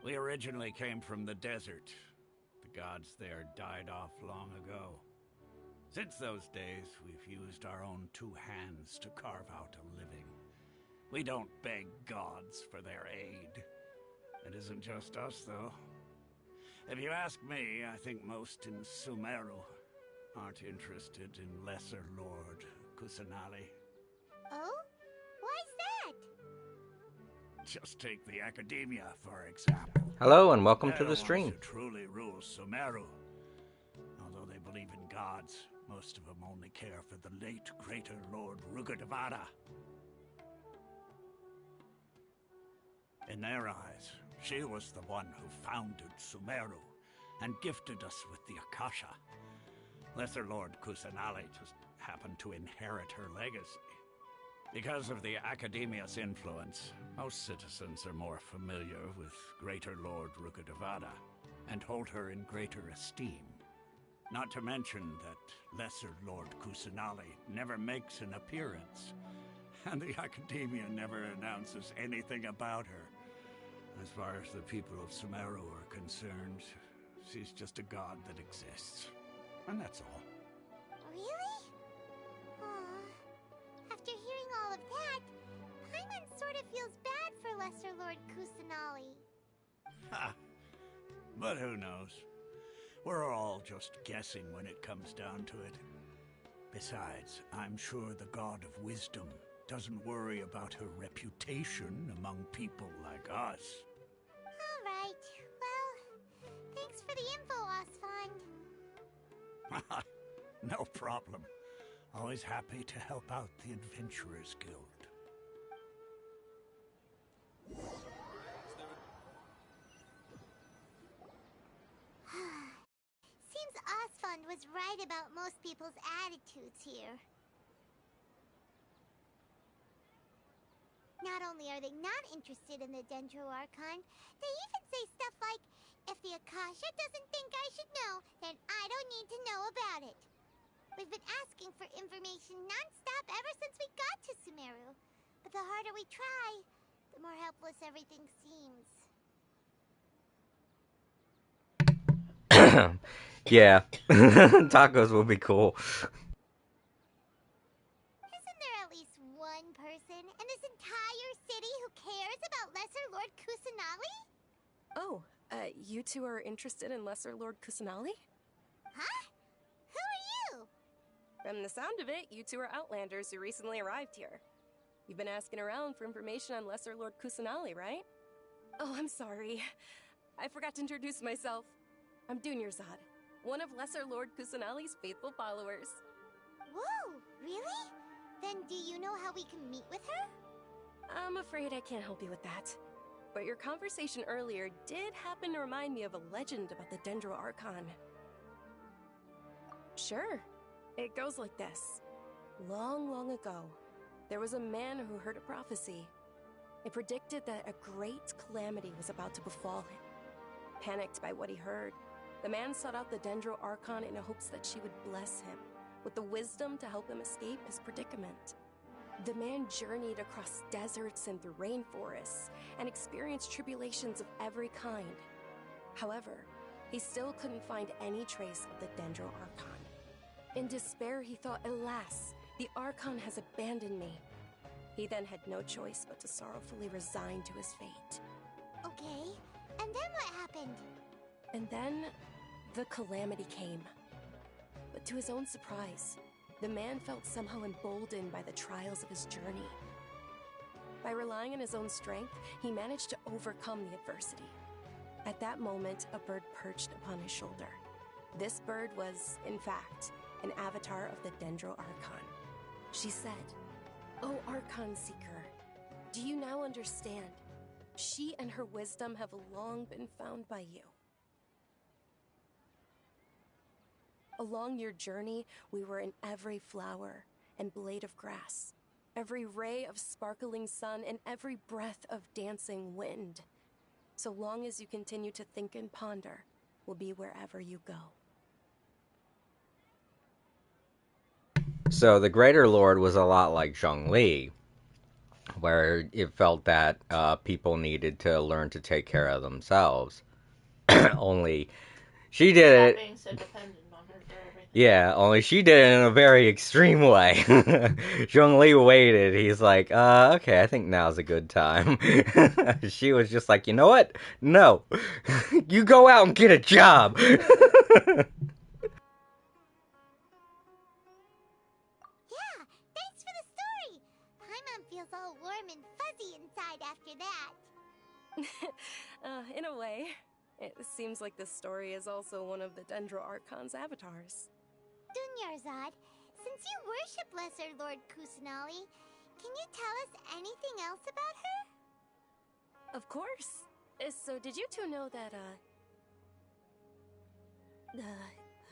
Speaker 4: We originally came from the desert. The gods there died off long ago. Since those days, we've used our own two hands to carve out a living. We don't beg gods for their aid. It isn't just us, though. If you ask me, I think most in Sumeru aren't interested in Lesser Lord Kusanali.
Speaker 3: Oh? Why's that?
Speaker 4: Just take the Academia, for example.
Speaker 1: Hello and welcome to
Speaker 4: They're
Speaker 1: the
Speaker 4: ones
Speaker 1: stream.
Speaker 4: who truly rule Sumeru. Although they believe in gods, most of them only care for the late Greater Lord Rugadavada. In their eyes, she was the one who founded Sumeru and gifted us with the Akasha. Lesser Lord Kusanali just happened to inherit her legacy. Because of the Academia's influence, most citizens are more familiar with Greater Lord Rugadavada and hold her in greater esteem. Not to mention that Lesser Lord Kusanali never makes an appearance, and the Academia never announces anything about her. As far as the people of Sumeru are concerned, she's just a god that exists. And that's all.
Speaker 3: Really? Aw. After hearing all of that, Paimon sort of feels bad for Lesser Lord Kusanali.
Speaker 4: Ha! But who knows? We're all just guessing when it comes down to it. Besides, I'm sure the God of Wisdom doesn't worry about her reputation among people like us.
Speaker 3: Alright, well, thanks for the info, Osfond.
Speaker 4: No problem. Always happy to help out the Adventurers Guild.
Speaker 3: Seems Osfond was right about most people's attitudes here. Not only are they not interested in the Dendro Archon, they even say stuff like, if the Akasha doesn't think I should know, then I don't need to know about it. We've been asking for information non-stop ever since we got to Sumeru. But the harder we try, the more helpless everything seems.
Speaker 1: Yeah. Tacos would be cool.
Speaker 3: Isn't there at least one person in this entire city who cares about Lesser Lord Kusanali?
Speaker 7: Oh, you two are interested in Lesser Lord Kusanali?
Speaker 3: Huh? Who are you?
Speaker 7: From the sound of it, you two are Outlanders who recently arrived here. You've been asking around for information on Lesser Lord Kusanali, right? Oh, I'm sorry. I forgot to introduce myself. I'm Dunyarzad, one of Lesser Lord Kusanali's faithful followers.
Speaker 3: Whoa, really? Then do you know how we can meet with her?
Speaker 7: I'm afraid I can't help you with that. But your conversation earlier did happen to remind me of a legend about the Dendro Archon. Sure. It goes like this. Long, long ago, there was a man who heard a prophecy. It predicted that a great calamity was about to befall him. Panicked by what he heard, the man sought out the Dendro Archon in hopes that she would bless him with the wisdom to help him escape his predicament. The man journeyed across deserts and through rainforests and experienced tribulations of every kind. However, he still couldn't find any trace of the Dendro Archon. In despair, he thought, alas, the Archon has abandoned me. He then had no choice but to sorrowfully resign to his fate.
Speaker 3: Okay, and then what happened?
Speaker 7: And then, the calamity came. But to his own surprise, the man felt somehow emboldened by the trials of his journey. By relying on his own strength, he managed to overcome the adversity. At that moment, a bird perched upon his shoulder. This bird was, in fact, an avatar of the Dendro Archon. She said, "O Archon Seeker, do you now understand? She and her wisdom have long been found by you. Along your journey, we were in every flower and blade of grass, every ray of sparkling sun, and every breath of dancing wind. So long as you continue to think and ponder, we'll be wherever you go."
Speaker 1: So the Greater Lord was a lot like Zhongli, where it felt that people needed to learn to take care of themselves. Only she did
Speaker 2: Stop
Speaker 1: it.
Speaker 2: being so dependent on her for everything.
Speaker 1: Yeah, only she did it in a very extreme way. Zhongli waited. He's like, okay, I think now's a good time. She was just like, you know what? No. You go out and get a job.
Speaker 3: Yeah, thanks for the story. Paimon feels all warm and fuzzy inside after that.
Speaker 7: In a way, it seems like this story is also one of the Dendro Archon's avatars.
Speaker 3: Dunyarzad, since you worship Lesser Lord Kusanali, can you tell us anything else about her?
Speaker 7: Of course. So did you two know that,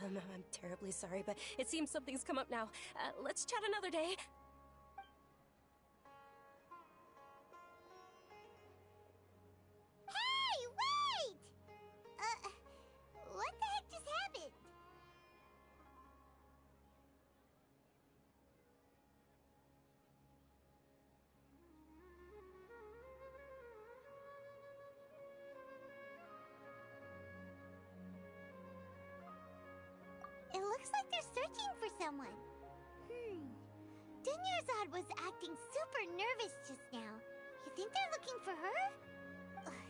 Speaker 7: I'm terribly sorry, but it seems something's come up now. Let's chat another day.
Speaker 3: Hey, wait! What the heck just happened? It looks like they're searching for someone. Dunyarzad was acting super nervous just now. You think they're looking for her? Ugh,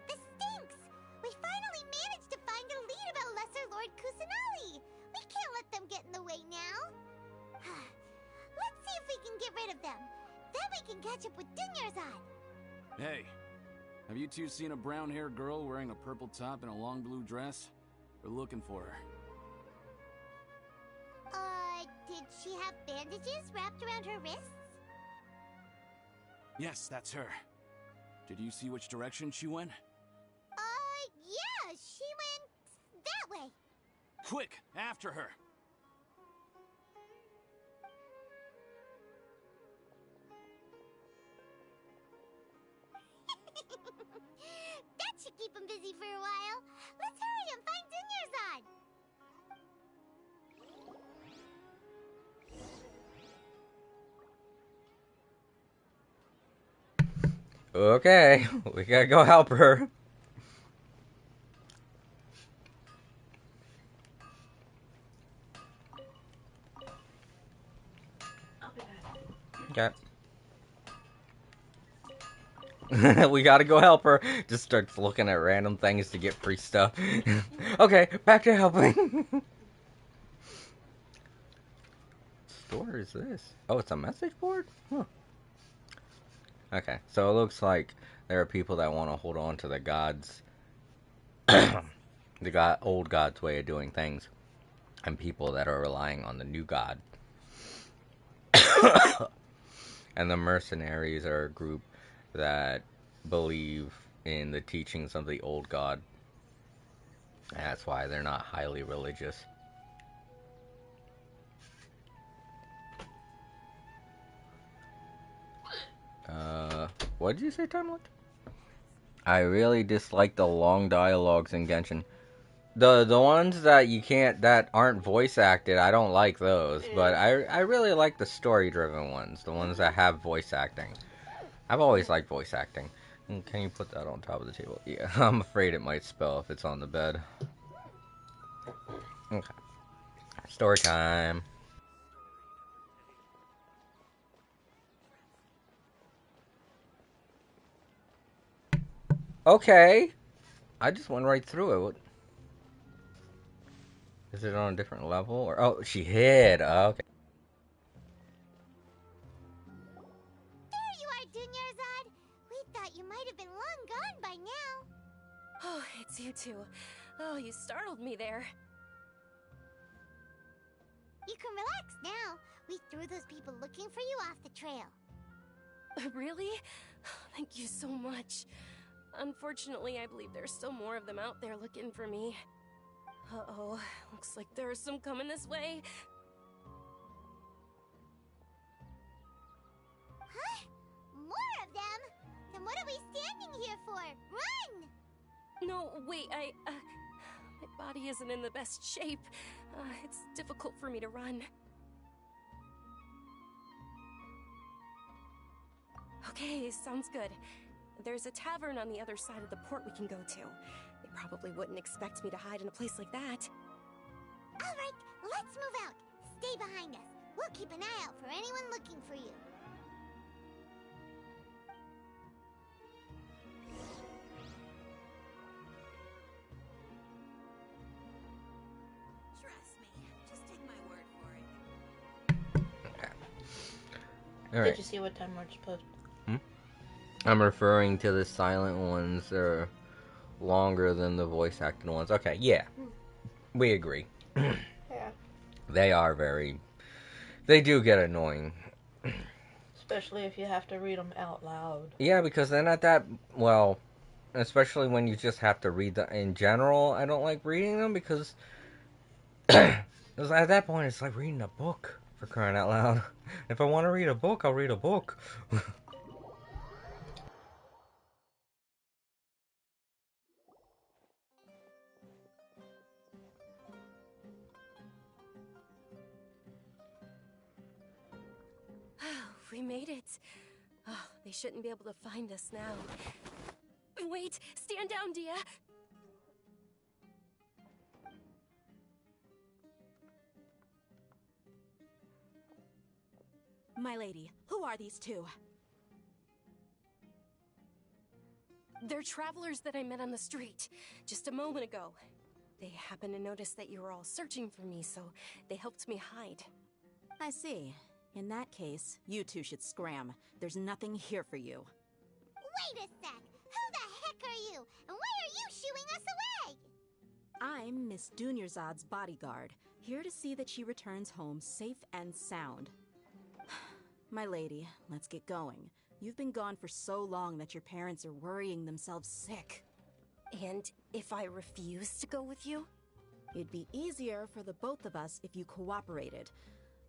Speaker 3: this stinks! We finally managed to find a lead about Lesser Lord Kusanali! We can't let them get in the way now! Let's see if we can get rid of them. Then we can catch up with Dunyarzad!
Speaker 8: Hey, have you two seen a brown-haired girl wearing a purple top and a long blue dress? We're looking for her.
Speaker 3: Did she have bandages wrapped around her wrists?
Speaker 8: Yes, that's her. Did you see which direction she went?
Speaker 3: Yeah, she went that way.
Speaker 8: Quick, after her!
Speaker 3: That should keep him busy for a while. Let's hurry and find Dunyarzad.
Speaker 1: Okay, we gotta go help her.
Speaker 2: I'll be back.
Speaker 1: Okay. We gotta go help her. Just starts looking at random things to get free stuff. Okay, back to helping. door is this? Oh, it's a message board? Huh. Okay, so it looks like there are people that want to hold on to the gods, old god's way of doing things, and people that are relying on the new god. And the mercenaries are a group that believe in the teachings of the old god. And that's why they're not highly religious. What did you say, Timeline? I really dislike the long dialogues in Genshin. The ones that you can't, that aren't voice acted, I don't like those.
Speaker 2: Yeah.
Speaker 1: But I really like the story driven ones, the ones that have voice acting. I've always liked voice acting. Can you put that on top of the table? Yeah, I'm afraid it might spill if it's on the bed. Okay. Story time. Okay. I just went right through it. What? Is it on a different level? Or oh, she hid. Oh, okay.
Speaker 3: There you are, Dunyarzad. We thought you might have been long gone by now.
Speaker 7: Oh, it's you two. Oh, you startled me there.
Speaker 3: You can relax now. We threw those people looking for you off the trail.
Speaker 7: Really? Thank you so much. Unfortunately, I believe there's still more of them out there looking for me. Uh-oh, looks like there's some coming this way.
Speaker 3: Huh? More of them? Then what are we standing here for? Run!
Speaker 7: No, wait, my body isn't in the best shape. It's difficult for me to run. Okay, sounds good. There's a tavern on the other side of the port we can go to. They probably wouldn't expect me to hide in a place like that.
Speaker 3: All right, let's move out. Stay behind us. We'll keep an eye out for anyone looking for you.
Speaker 6: Trust me. Just take my word for it.
Speaker 1: All right.
Speaker 2: Did you see what time we're supposed?
Speaker 1: I'm referring to the silent ones. They're longer than the voice acted ones. Okay, yeah. We agree.
Speaker 2: Yeah.
Speaker 1: They are very... They do get annoying.
Speaker 2: Especially if you have to read them out loud.
Speaker 1: Yeah, because they're not that... Well, especially when you just have to read them. In general, I don't like reading them because... at that point, it's like reading a book, for crying out loud. If I want to read a book, I'll read a book.
Speaker 7: We made it. Oh, they shouldn't be able to find us now. Wait, stand down, Dia.
Speaker 6: My lady, who are these two?
Speaker 7: They're travelers that I met on the street just a moment ago. They happened to notice that you were all searching for me, so they helped me hide.
Speaker 6: I see. In that case, you two should scram. There's nothing here for you.
Speaker 3: Wait a sec. Who the heck are you? And why are you shooing us away?
Speaker 6: I'm Miss Dunyarzad's bodyguard, here to see that she returns home safe and sound. My lady, let's get going. You've been gone for so long that your parents are worrying themselves sick.
Speaker 7: And if I refuse to go with you?
Speaker 6: It'd be easier for the both of us if you cooperated.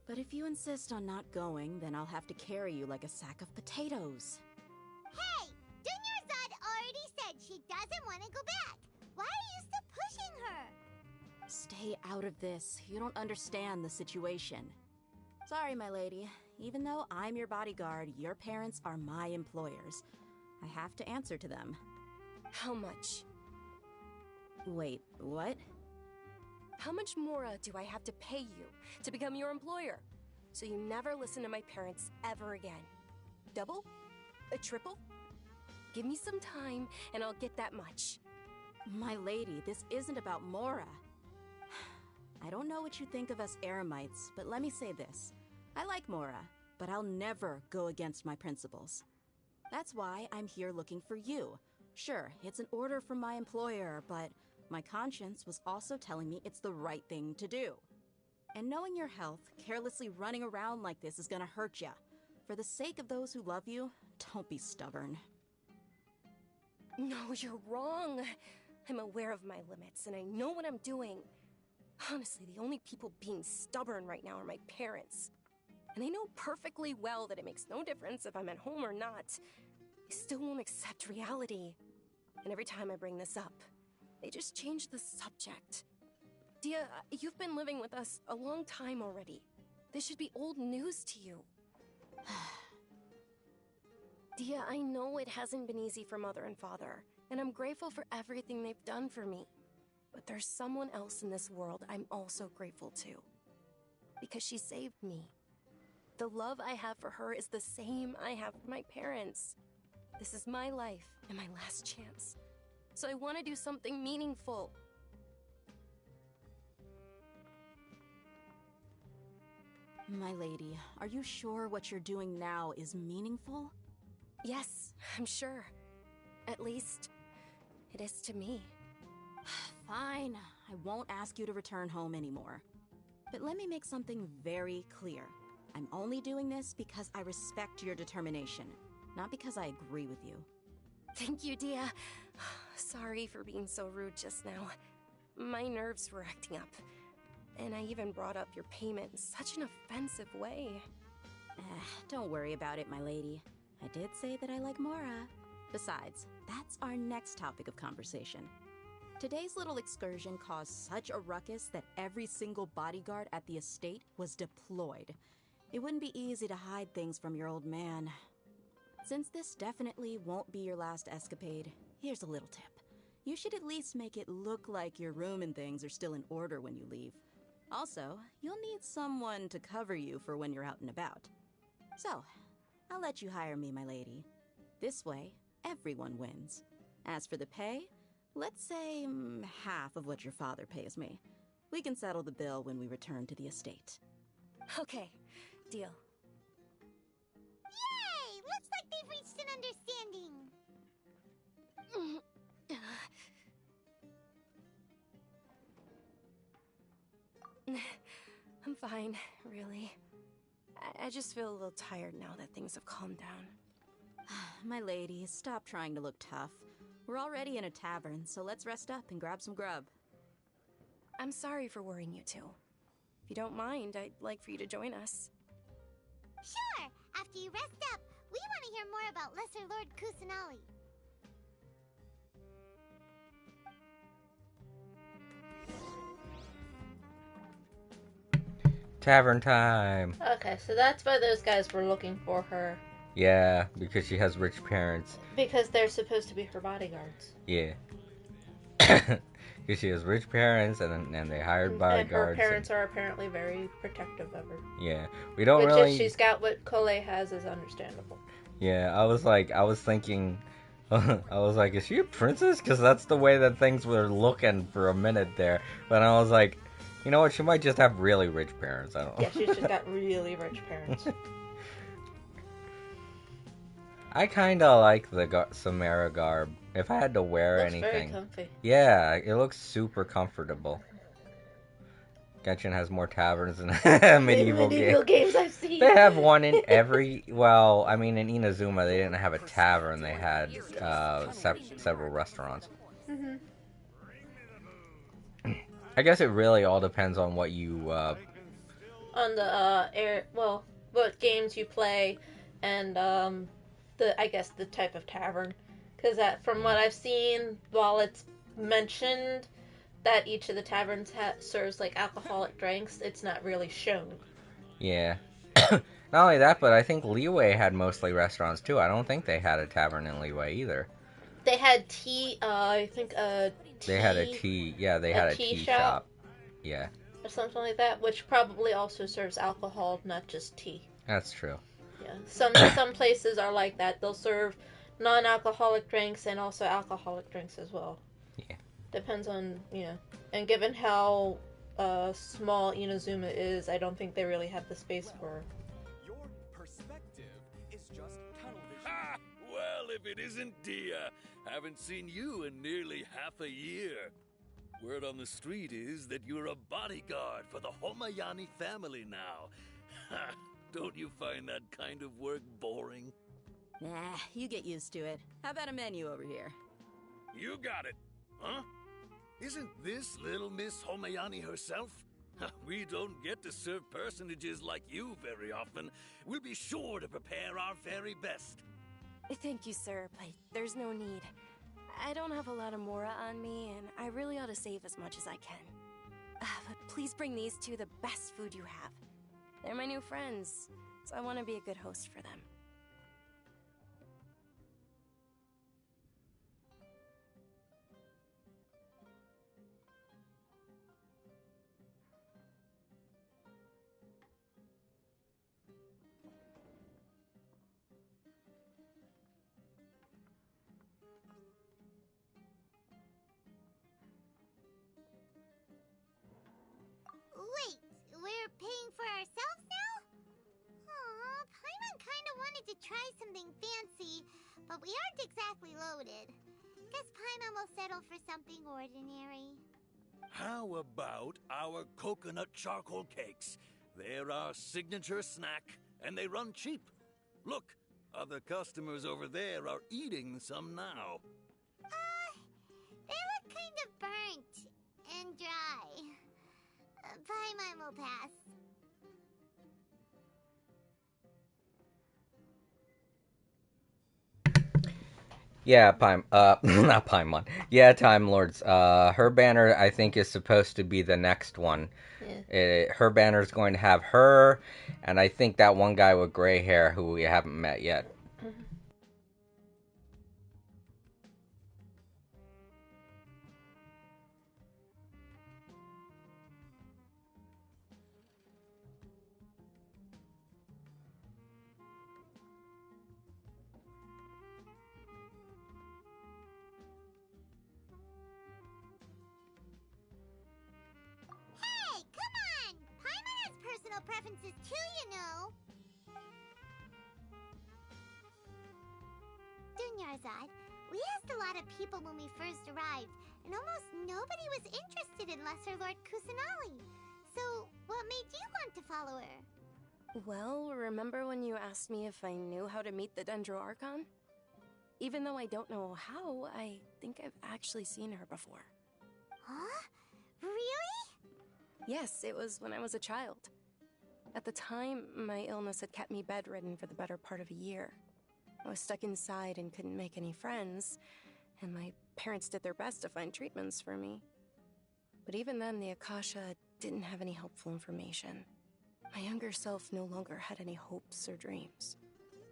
Speaker 6: But if you insist on not going, then I'll have to carry you like a sack of potatoes.
Speaker 3: Hey! Dunyarzad already said she doesn't want to go back. Why are you still pushing her?
Speaker 6: Stay out of this. You don't understand the situation. Sorry, my lady. Even though I'm your bodyguard, your parents are my employers. I have to answer to them.
Speaker 7: How much?
Speaker 6: Wait, what?
Speaker 7: How much more do I have to pay you to become your employer? So you never listen to my parents ever again. Double? A triple? Give me some time and I'll get that much.
Speaker 6: My lady, this isn't about Mora. I don't know what you think of us Eremites, but let me say this.
Speaker 9: I like Mora, but I'll never go against my principles. That's why I'm here looking for you. Sure, it's an order from my employer, but my conscience was also telling me it's the right thing to do. And knowing your health, carelessly running around like this is gonna hurt ya. For the sake of those who love you, don't be stubborn.
Speaker 7: No, you're wrong. I'm aware of my limits, and I know what I'm doing. Honestly, the only people being stubborn right now are my parents. And they know perfectly well that it makes no difference if I'm at home or not. They still won't accept reality. And every time I bring this up, they just change the subject. Dia, you've been living with us a long time already. This should be old news to you. Dia, I know it hasn't been easy for Mother and Father, and I'm grateful for everything they've done for me. But there's someone else in this world I'm also grateful to. Because she saved me. The love I have for her is the same I have for my parents. This is my life and my last chance. So I want to do something meaningful.
Speaker 9: My lady, are you sure what you're doing now is meaningful?
Speaker 7: Yes, I'm sure. At least, it is to me.
Speaker 9: Fine, I won't ask you to return home anymore. But let me make something very clear. I'm only doing this because I respect your determination, not because I agree with you.
Speaker 7: Thank you, Dia. Sorry for being so rude just now. My nerves were acting up. And I even brought up your payment in such an offensive way.
Speaker 9: Don't worry about it, my lady. I did say that I like Mora. Besides, that's our next topic of conversation. Today's little excursion caused such a ruckus that every single bodyguard at the estate was deployed. It wouldn't be easy to hide things from your old man. Since this definitely won't be your last escapade, here's a little tip. You should at least make it look like your room and things are still in order when you leave. Also, you'll need someone to cover you for when you're out and about. So, I'll let you hire me, my lady. This way, everyone wins. As for the pay, let's say half of what your father pays me. We can settle the bill when we return to the estate.
Speaker 7: Okay, deal.
Speaker 3: Yay! Looks like they've reached an understanding.
Speaker 7: I'm fine, really. I just feel a little tired now that things have calmed down.
Speaker 9: My lady, stop trying to look tough. We're already in a tavern, so let's rest up and grab some grub.
Speaker 7: I'm sorry for worrying you two. If you don't mind, I'd like for you to join us.
Speaker 3: Sure! After you rest up, we want to hear more about Lesser Lord Kusanali.
Speaker 1: Tavern time.
Speaker 2: Okay, so that's why those guys were looking for her.
Speaker 1: Yeah, because she has rich parents.
Speaker 2: Because they're supposed to be her bodyguards.
Speaker 1: Yeah. Because she has rich parents, and they hired bodyguards.
Speaker 2: And her parents are apparently very protective of her.
Speaker 1: Yeah, we don't
Speaker 2: Which,
Speaker 1: really.
Speaker 2: if she's got what Kole has, is understandable.
Speaker 1: Yeah, I was thinking, I was like, is she a princess? Because that's the way that things were looking for a minute there. But I was like, you know what? She might just have really rich parents. I don't know.
Speaker 2: Yeah, she's just got really rich parents.
Speaker 1: I kind of like the Samara garb. If I had to wear
Speaker 2: Looks
Speaker 1: anything,
Speaker 2: very comfy.
Speaker 1: yeah, it looks super comfortable. Genshin has more taverns than medieval
Speaker 2: games I've seen.
Speaker 1: They have one in every. Well, I mean, in Inazuma, they didn't have a tavern. They had several restaurants.
Speaker 2: Mm-hmm.
Speaker 1: I guess it really all depends on what you.
Speaker 2: On the what games you play, and I guess the type of tavern, because from what I've seen, while it's mentioned that each of the taverns serves like alcoholic drinks, it's not really shown.
Speaker 1: Yeah. Not only that, but I think Liyue had mostly restaurants too. I don't think they had a tavern in Liyue either.
Speaker 2: They had tea. I think
Speaker 1: They had a tea. Yeah, they had a tea shop. Yeah.
Speaker 2: Or something like that, which probably also serves alcohol, not just tea.
Speaker 1: That's true.
Speaker 2: Yeah. Some places are like that. They'll serve non-alcoholic drinks and also alcoholic drinks as well.
Speaker 1: Yeah.
Speaker 2: Depends on, and given how small Inazuma is, I don't think they really have the space for
Speaker 10: Well, if it isn't Dia. Haven't seen you in nearly half a year. Word on the street is that you're a bodyguard for the Homayani family now. Ha! Don't you find that kind of work boring?
Speaker 9: Nah, you get used to it. How about a menu over here?
Speaker 10: You got it. Huh? Isn't this little Miss Homayani herself? We don't get to serve personages like you very often. We'll be sure to prepare our very best.
Speaker 7: Thank you, sir, but there's no need. I don't have a lot of Mora on me, and I really ought to save as much as I can. But please bring these two the best food you have. They're my new friends, so I want to be a good host for them.
Speaker 3: Wait, we're paying for ourselves now? Aw, Paimon kinda wanted to try something fancy, but we aren't exactly loaded. Guess Paimon will settle for something ordinary.
Speaker 10: How about our coconut charcoal cakes? They're our signature snack, and they run cheap. Look, other customers over there are eating some now.
Speaker 3: They look kind of burnt and dry. Paimon will pass.
Speaker 1: Yeah, not Paimon. Yeah, Time Lords. Her banner, I think, is supposed to be the next one.
Speaker 2: Yeah.
Speaker 1: Her banner is going to have her, and I think that one guy with gray hair who we haven't met yet.
Speaker 3: Hey, come on! Paimon has personal preferences too, you know. Dunyarzad, we asked a lot of people when we first arrived, and almost nobody was interested in Lesser Lord Kusanali. So, what made you want to follow her?
Speaker 7: Well, remember when you asked me if I knew how to meet the Dendro Archon? Even though I don't know how, I think I've actually seen her before.
Speaker 3: Huh? Really?
Speaker 7: Yes, it was when I was a child. At the time, my illness had kept me bedridden for the better part of a year. I was stuck inside and couldn't make any friends, and my parents did their best to find treatments for me. But even then, the Akasha didn't have any helpful information. My younger self no longer had any hopes or dreams.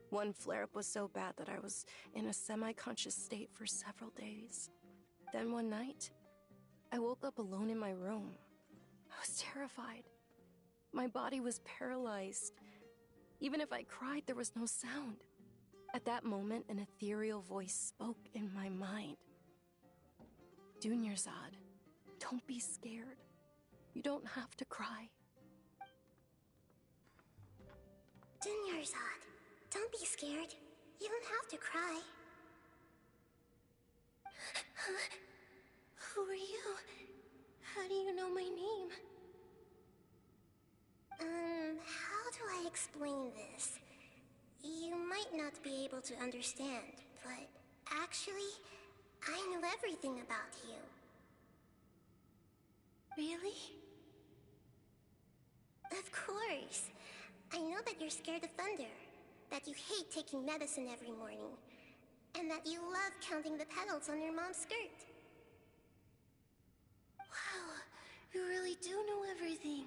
Speaker 7: One flare-up was so bad that I was in a semi-conscious state for several days. Then one night, I woke up alone in my room. I was terrified. My body was paralyzed. Even if I cried, there was no sound. At that moment, an ethereal voice spoke in my mind. Dunyarzad, don't be scared. You don't have to cry.
Speaker 3: Dunyarzad, don't be scared. You don't have to cry.
Speaker 7: Who are you? How do you know my name?
Speaker 3: How do I explain this? You might not be able to understand, but actually, I know everything about you.
Speaker 7: Really?
Speaker 3: Of course. I know that you're scared of thunder, that you hate taking medicine every morning, and that you love counting the petals on your mom's skirt.
Speaker 7: Wow, you really do know everything.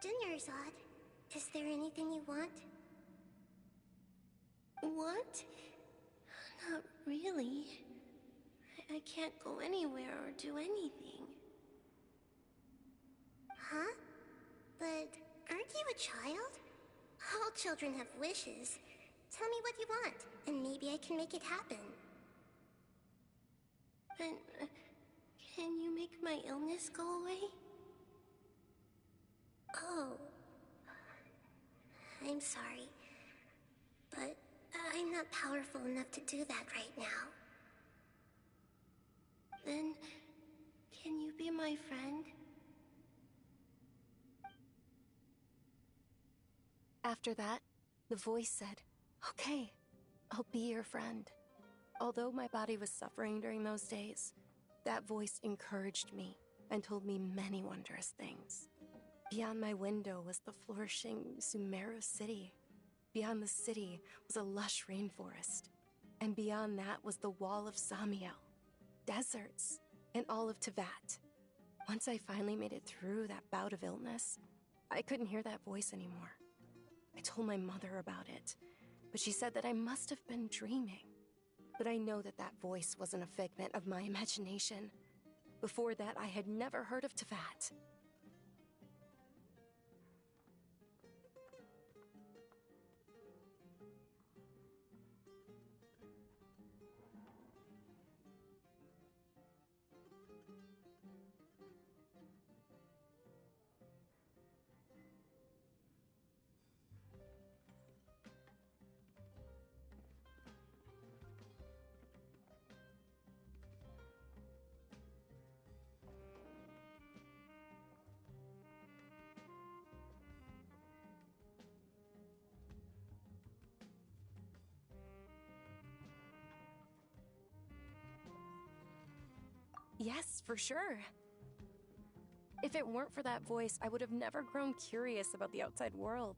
Speaker 3: Dunyarzad, is there anything you want?
Speaker 7: What? Not really. I can't go anywhere or do anything.
Speaker 3: Huh? But aren't you a child? All children have wishes. Tell me what you want, and maybe I can make it happen.
Speaker 7: And can you make my illness go away?
Speaker 3: Oh. I'm sorry. But I'm not powerful enough to do that right now. Then, can you be my friend?
Speaker 7: After that, the voice said, "Okay, I'll be your friend." Although my body was suffering during those days, that voice encouraged me and told me many wondrous things. Beyond my window was the flourishing Sumeru city. Beyond the city was a lush rainforest. And beyond that was the wall of Samiel, deserts, and all of Tevat. Once I finally made it through that bout of illness, I couldn't hear that voice anymore. I told my mother about it, but she said that I must have been dreaming. But I know that that voice wasn't a figment of my imagination. Before that, I had never heard of Tevat. Yes, for sure. If it weren't for that voice, I would have never grown curious about the outside world,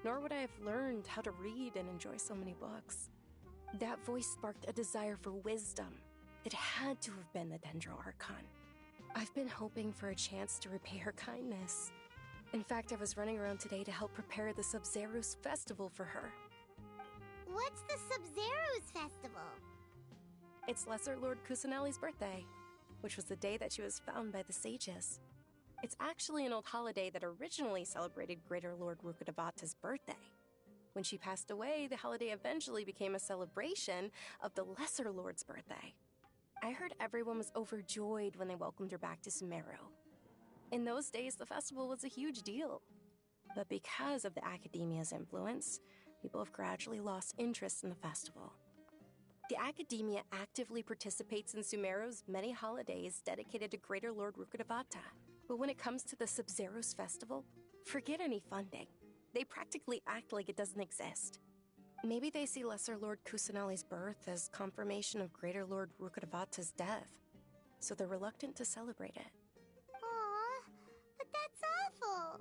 Speaker 7: nor would I have learned how to read and enjoy so many books. That voice sparked a desire for wisdom. It had to have been the Dendro Archon. I've been hoping for a chance to repay her kindness. In fact, I was running around today to help prepare the Sub-Zerus festival for her.
Speaker 3: What's the Sub-Zerus festival?
Speaker 7: It's Lesser Lord Kusanali's birthday, which was the day that she was found by the sages. It's actually an old holiday that originally celebrated Greater Lord Rukkhadevata's birthday. When she passed away, the holiday eventually became a celebration of the Lesser Lord's birthday. I heard everyone was overjoyed when they welcomed her back to Sumeru. In those days, the festival was a huge deal. But because of the Academia's influence, people have gradually lost interest in the festival. The Academia actively participates in Sumeru's many holidays dedicated to Greater Lord Rukkhadevata. But when it comes to the Sub-Zerus festival, forget any funding. They practically act like it doesn't exist. Maybe they see Lesser Lord Kusanali's birth as confirmation of Greater Lord Rukkhadevata's death, so they're reluctant to celebrate it.
Speaker 3: Aw, but that's awful.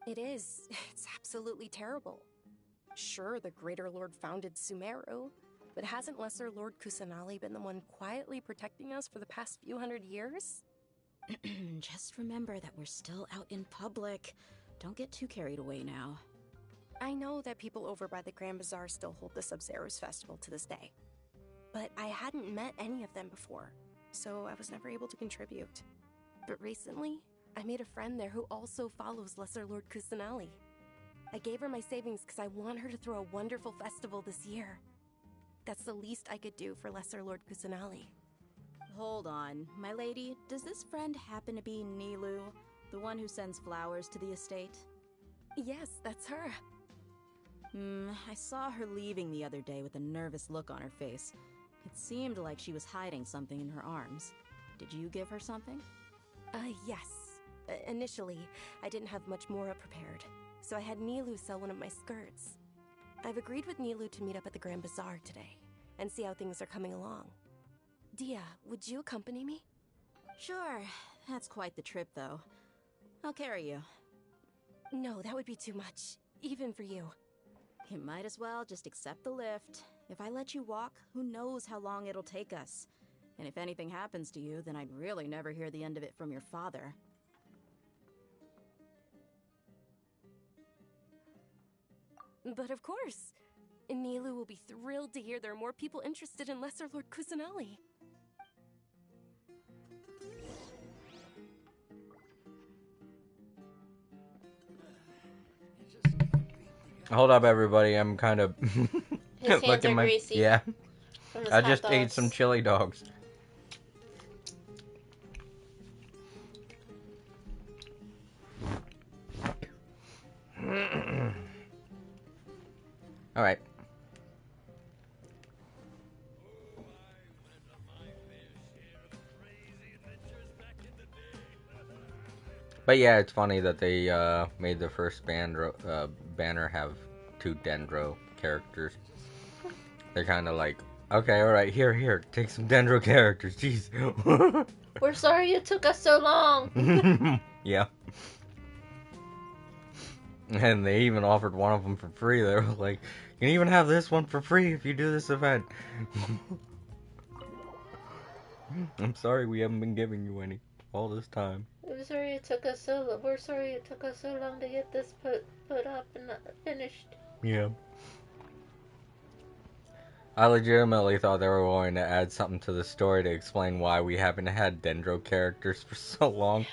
Speaker 7: It is. It's absolutely terrible. Sure, the Greater Lord founded Sumeru, but hasn't Lesser Lord Kusanali been the one quietly protecting us for the past few hundred years?
Speaker 9: Just remember that we're still out in public. Don't get too carried away now.
Speaker 7: I know that people over by the Grand Bazaar still hold the Sub-Zerus festival to this day, but I hadn't met any of them before, so I was never able to contribute. But recently, I made a friend there who also follows Lesser Lord Kusanali. I gave her my savings because I want her to throw a wonderful festival this year. That's the least I could do for Lesser Lord Kusanali.
Speaker 9: Hold on, my lady, does this friend happen to be Nilu, the one who sends flowers to the estate?
Speaker 7: Yes, that's her.
Speaker 9: I saw her leaving the other day with a nervous look on her face. It seemed like she was hiding something in her arms. Did you give her something?
Speaker 7: Yes. Initially, I didn't have much Mora prepared, so I had Nilu sell one of my skirts. I've agreed with Nilu to meet up at the Grand Bazaar today, and see how things are coming along. Dia, would you accompany me?
Speaker 9: Sure. That's quite the trip, though. I'll carry you.
Speaker 7: No, that would be too much, even for you.
Speaker 9: You might as well just accept the lift. If I let you walk, who knows how long it'll take us. And if anything happens to you, then I'd really never hear the end of it from your father.
Speaker 7: But of course! Nilu will be thrilled to hear there are more people interested in Lesser Lord Kusanali.
Speaker 1: Hold up, everybody. I'm kind of
Speaker 2: His hands are greasy.
Speaker 1: Yeah,
Speaker 2: From his
Speaker 1: I
Speaker 2: hot
Speaker 1: just ate
Speaker 2: dogs.
Speaker 1: some chili dogs. All right. But yeah, it's funny that they made the first banner have 2 Dendro characters. They're kind of like, okay, alright, here, take some Dendro characters, jeez.
Speaker 2: We're sorry it took us so long.
Speaker 1: Yeah. And they even offered one of them for free. They were like, you can even have this one for free if you do this event. I'm sorry we haven't been giving you any all this time.
Speaker 2: We're sorry it took us so long to get this put up and finished.
Speaker 1: Yeah. I legitimately thought they were going to add something to the story to explain why we haven't had Dendro characters for so long.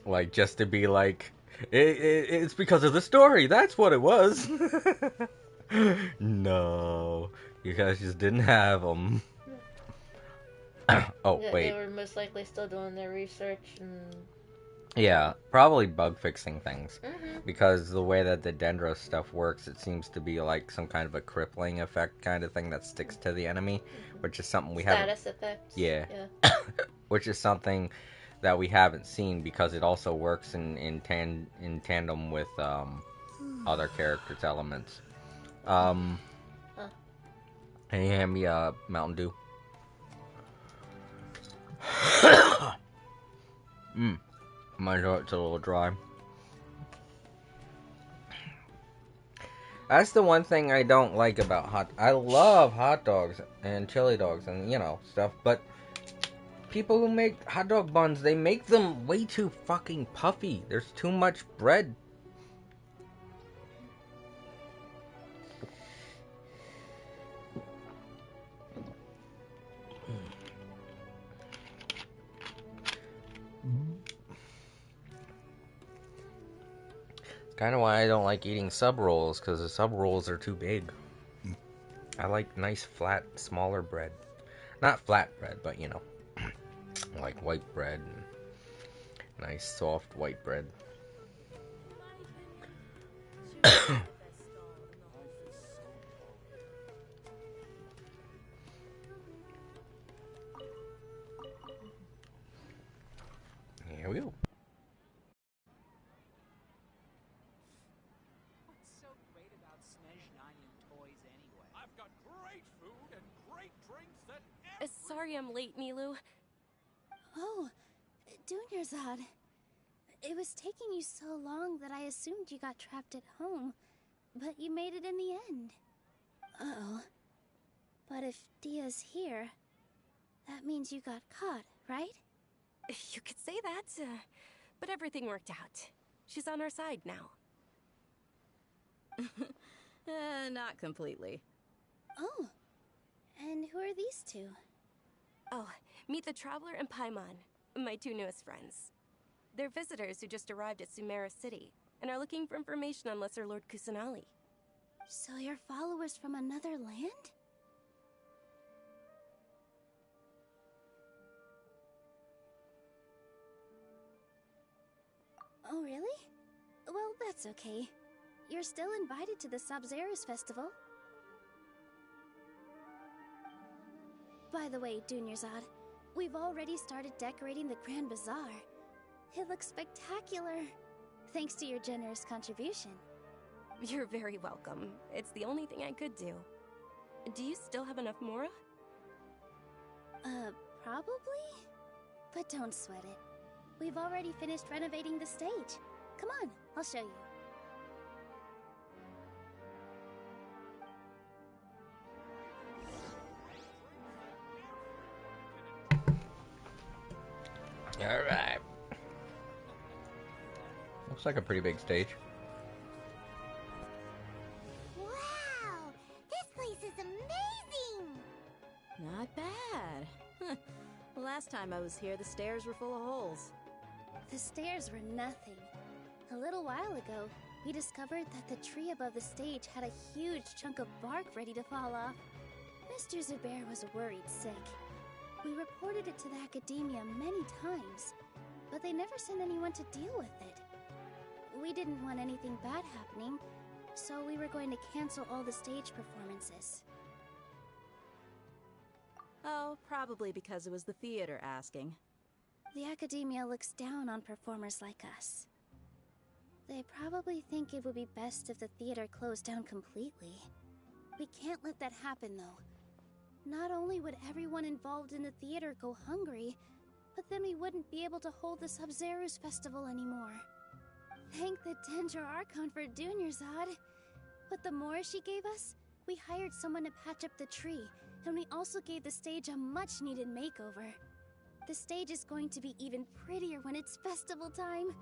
Speaker 1: Like, just to be like, it's because of the story. That's what it was. No. You guys just didn't have them. Oh, wait.
Speaker 2: They were most likely still doing their research and...
Speaker 1: Yeah, probably bug fixing things.
Speaker 2: Mm-hmm.
Speaker 1: Because the way that the Dendro stuff works, it seems to be like some kind of a crippling effect kind of thing that sticks to the enemy, which is something we haven't...
Speaker 2: Status effects.
Speaker 1: Yeah. Which is something that we haven't seen because it also works in tandem with other characters' elements. Can you hand me a Mountain Dew? My throat's a little dry. That's the one thing I don't like about I love hot dogs and chili dogs and, you know, stuff, but people who make hot dog buns, they make them way too fucking puffy. There's too much bread. Kind of why I don't like eating sub rolls, because the sub rolls are too big. I like nice, flat, smaller bread. Not flat bread, but you know, like white bread. And nice, soft white bread. Here we go.
Speaker 7: Sorry I'm late, Milu.
Speaker 11: Oh, Dunyarzad. It was taking you so long that I assumed you got trapped at home, but you made it in the end. Uh-oh. But if Dia's here, that means you got caught, right?
Speaker 7: You could say that, but everything worked out. She's on our side now.
Speaker 9: Not completely.
Speaker 11: Oh, and who are these two?
Speaker 7: Oh, meet the Traveler and Paimon, my 2 newest friends. They're visitors who just arrived at Sumeru City and are looking for information on Lesser Lord Kusanali.
Speaker 11: So you're followers from another land? Oh, really? Well, that's okay. You're still invited to the Sabzerus Festival. By the way, Dunyarzad, we've already started decorating the Grand Bazaar. It looks spectacular, thanks to your generous contribution.
Speaker 7: You're very welcome. It's the only thing I could do. Do you still have enough Mora?
Speaker 11: Probably? But don't sweat it. We've already finished renovating the stage. Come on, I'll show you.
Speaker 1: Alright. Looks like a pretty big stage.
Speaker 3: Wow! This place is amazing!
Speaker 9: Not bad. Last time I was here, the stairs were full of holes.
Speaker 11: The stairs were nothing. A little while ago, we discovered that the tree above the stage had a huge chunk of bark ready to fall off. Mr. Zubair was worried sick. We reported it to the academia many times, but they never sent anyone to deal with it. We didn't want anything bad happening, so we were going to cancel all the stage performances.
Speaker 9: Oh, probably because it was the theater asking.
Speaker 11: The Academia looks down on performers like us. They probably think it would be best if the theater closed down completely. We can't let that happen, though. Not only would everyone involved in the theater go hungry, but then we wouldn't be able to hold the Sub-Zero's festival anymore. Thank the Dendro Archon for Dunyarzad. With the Mora she gave us, we hired someone to patch up the tree, and we also gave the stage a much-needed makeover. The stage is going to be even prettier when it's festival time.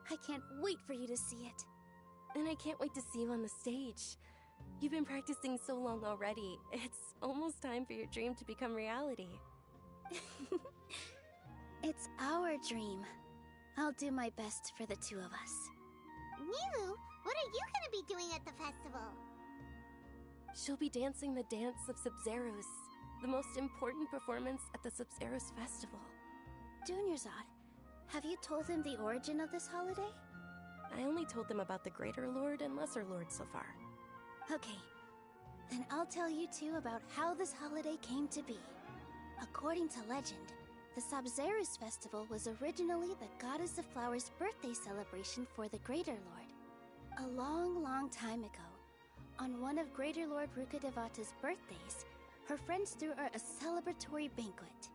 Speaker 11: I can't wait for you to see it.
Speaker 7: And I can't wait to see you on the stage. You've been practicing so long already. It's almost time for your dream to become reality.
Speaker 11: It's our dream. I'll do my best for the two of us.
Speaker 3: Nilu, what are you gonna be doing at the festival?
Speaker 7: She'll be dancing the dance of Sub-Zeros, the most important performance at the Sub-Zeros festival.
Speaker 11: Dunyarzad, have you told him the origin of this holiday?
Speaker 7: I only told them about the Greater Lord and Lesser Lord so far.
Speaker 11: Okay, then I'll tell you two about how this holiday came to be. According to legend, the Sub-Zeros festival was originally the Goddess of Flowers' birthday celebration for the Greater Lord. A long, long time ago, on one of Greater Lord Rukkhadevata's birthdays, her friends threw her a celebratory banquet.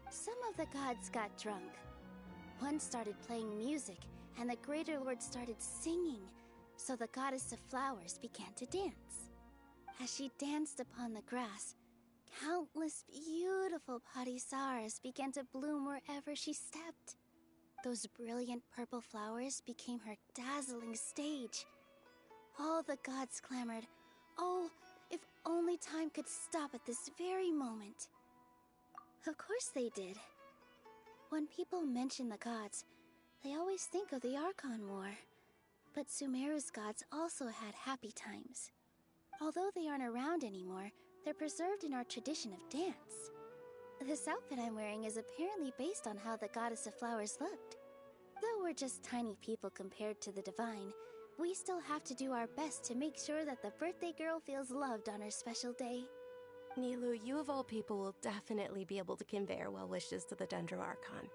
Speaker 11: Some of the gods got drunk. One started playing music, and the Greater Lord started singing, so the Goddess of Flowers began to dance. As she danced upon the grass, countless beautiful Padisaras began to bloom wherever she stepped. Those brilliant purple flowers became her dazzling stage. All the gods clamored, "Oh, if only time could stop at this very moment." Of course they did. When people mention the gods, they always think of the Archon War. But Sumeru's gods also had happy times. Although they aren't around anymore, they're preserved in our tradition of dance. This outfit I'm wearing is apparently based on how the Goddess of Flowers looked. Though we're just tiny people compared to the Divine, we still have to do our best to make sure that the birthday girl feels loved on her special day.
Speaker 7: Nilu, you of all people will definitely be able to convey our well wishes to the Dendro Archon.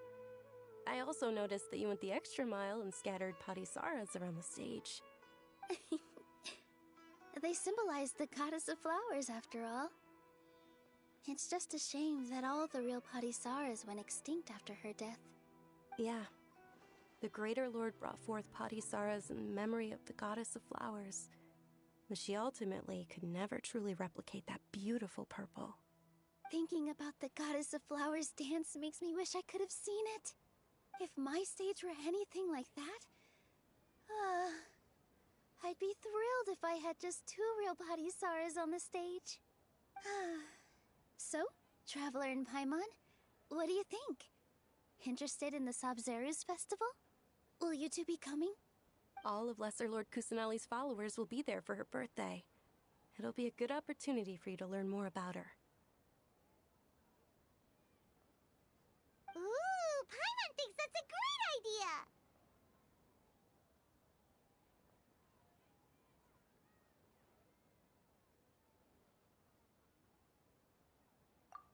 Speaker 7: I also noticed that you went the extra mile and scattered Padisaras around the stage.
Speaker 11: They symbolize the Goddess of Flowers, after all. It's just a shame that all the real Padisaras went extinct after her death.
Speaker 7: Yeah. The Greater Lord brought forth Padisaras in memory of the Goddess of Flowers, but she ultimately could never truly replicate that beautiful purple.
Speaker 11: Thinking about the Goddess of Flowers dance makes me wish I could have seen it. If my stage were anything like that, I'd be thrilled if I had just two real Padisaras on the stage. So, Traveler and Paimon, what do you think? Interested in the Sub-Zeros festival? Will you two be coming?
Speaker 7: All of Lesser Lord Kusanali's followers will be there for her birthday. It'll be a good opportunity for you to learn more about her.
Speaker 3: Ooh, Paimon thinks that's a great idea!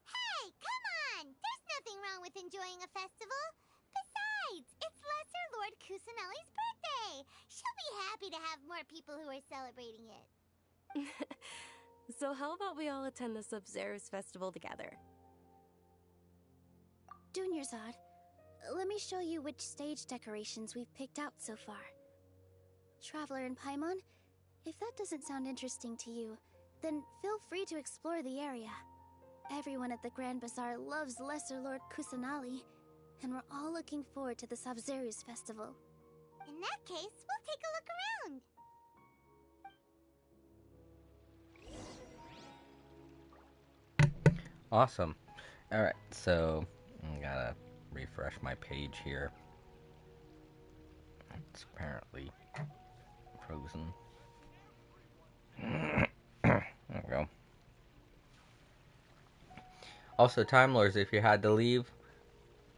Speaker 3: Hey, come on! There's nothing wrong with enjoying a festival. Besides, it's Lesser Lord Kusanali's birthday. She'll be happy to have more people who are celebrating it.
Speaker 7: So how about we all attend the Sub-Zeros festival together?
Speaker 11: Dunyarzad, let me show you which stage decorations we've picked out so far. Traveler and Paimon, if that doesn't sound interesting to you, then feel free to explore the area. Everyone at the Grand Bazaar loves Lesser Lord Kusanali, and we're all looking forward to the Sub-Zeros festival.
Speaker 3: In that case, we'll take a look around.
Speaker 1: Awesome. Alright, so I gotta refresh my page here. It's apparently frozen. There we go. Also, Time Lords, if you had to leave,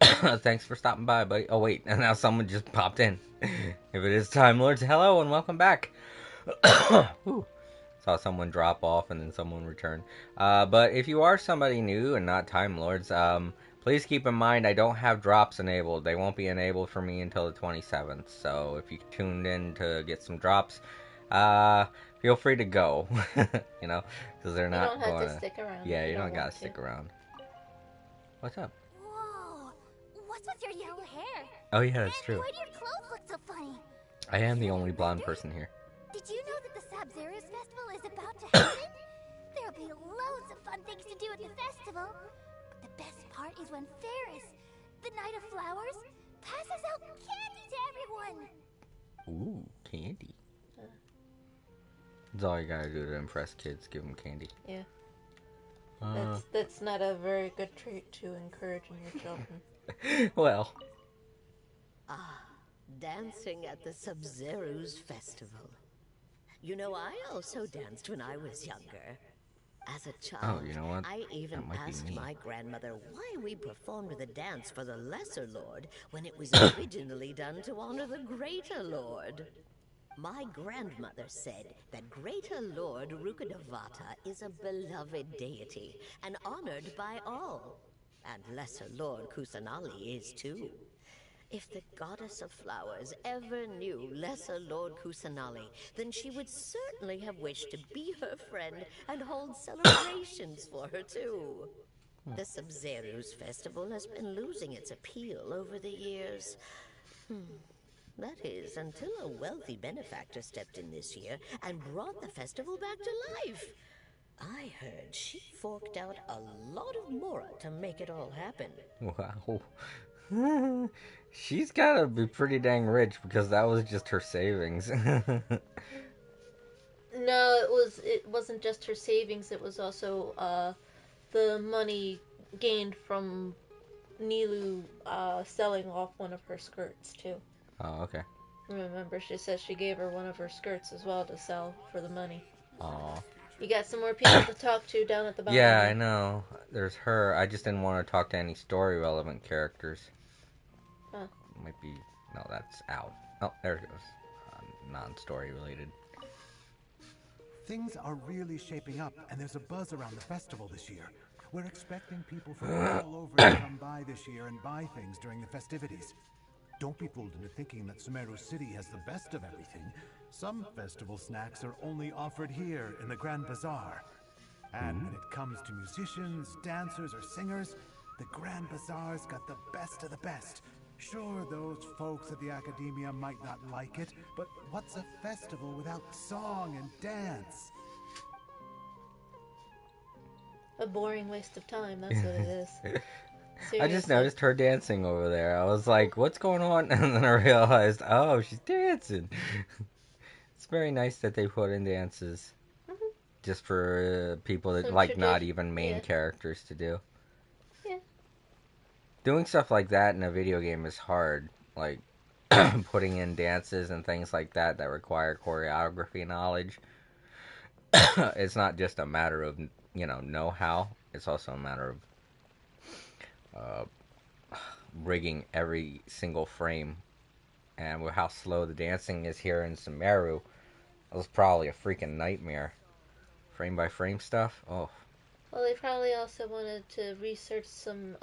Speaker 1: thanks for stopping by, buddy. Oh, wait, and now someone just popped in. If it is Time Lords, hello and welcome back. Ooh. Saw someone drop off and then someone return. But if you are somebody new and not Time Lords, Please keep in mind I don't have drops enabled. They won't be enabled for me until the 27th. So if you tuned in to get some drops, feel free to go. You know, because they're not
Speaker 2: You don't have
Speaker 1: going
Speaker 2: to stick around.
Speaker 1: Yeah,
Speaker 2: if
Speaker 1: you don't
Speaker 2: want
Speaker 1: gotta
Speaker 2: to.
Speaker 1: stick around. What's up?
Speaker 3: Whoa! What's with your yellow hair?
Speaker 1: Oh yeah, that's
Speaker 3: And
Speaker 1: true.
Speaker 3: why do your clothes look so funny?
Speaker 1: I am the only blonde person here.
Speaker 3: Did you know that the Sabzeruz festival is about to happen? There'll be loads of fun things to do at the festival. But the best part is when Ferris, the Knight of Flowers, passes out candy to everyone.
Speaker 1: Ooh, candy. That's all you gotta do to impress kids. Give them candy.
Speaker 2: Yeah. That's not a very good trait to encourage in your children.
Speaker 1: Well.
Speaker 12: Ah, dancing at the Sabzeruz festival. You know, I also danced when I was younger. As a child,
Speaker 1: Oh, you know what?
Speaker 12: I even
Speaker 1: That might be
Speaker 12: asked
Speaker 1: me.
Speaker 12: my grandmother why we performed the dance for the Lesser Lord when it was originally done to honor the Greater Lord. My grandmother said that Greater Lord Rukkhadevata is a beloved deity and honored by all. And Lesser Lord Kusanali is too. If the goddess of flowers ever knew Lesser Lord Kusanali, then she would certainly have wished to be her friend and hold celebrations for her too. The Sabzeruz festival has been losing its appeal over the years. That is, until a wealthy benefactor stepped in this year and brought the festival back to life. I heard she forked out a lot of mora to make it all happen.
Speaker 1: Wow. She's gotta be pretty dang rich because that was just her savings.
Speaker 2: No, it wasn't just her savings. It was also the money gained from Nilu selling off one of her skirts too.
Speaker 1: Oh, okay.
Speaker 2: Remember, she said she gave her one of her skirts as well to sell for the money.
Speaker 1: Aw.
Speaker 2: You got some more people to talk to down at the bottom.
Speaker 1: Yeah, I know. There's her. I just didn't want to talk to any story relevant characters.
Speaker 2: Huh.
Speaker 1: Might be. No, that's out. Oh, there it goes. Non-story related.
Speaker 13: Things are really shaping up, and there's a buzz around the festival this year. We're expecting people from all over to come by this year and buy things during the festivities. Don't be fooled into thinking that Sumeru City has the best of everything. Some festival snacks are only offered here in the Grand Bazaar. And when it comes to musicians, dancers, or singers, the Grand Bazaar's got the best of the best. Sure, those folks at the Academia might not like it, but what's a festival without song and dance?
Speaker 2: A boring waste of time, that's what it is.
Speaker 1: I just noticed her dancing over there. I was like, what's going on? And then I realized, oh, she's dancing. It's very nice that they put in dances. Just for people that, like, not even main characters to do.
Speaker 2: Yeah.
Speaker 1: Doing stuff like that in a video game is hard. Like, putting in dances and things like that that require choreography knowledge. It's not just a matter of, know-how. It's also a matter of rigging every single frame. And with how slow the dancing is here in Sumeru, it was probably a freaking nightmare. Frame by frame stuff? Oh.
Speaker 2: Well, they probably also wanted to research some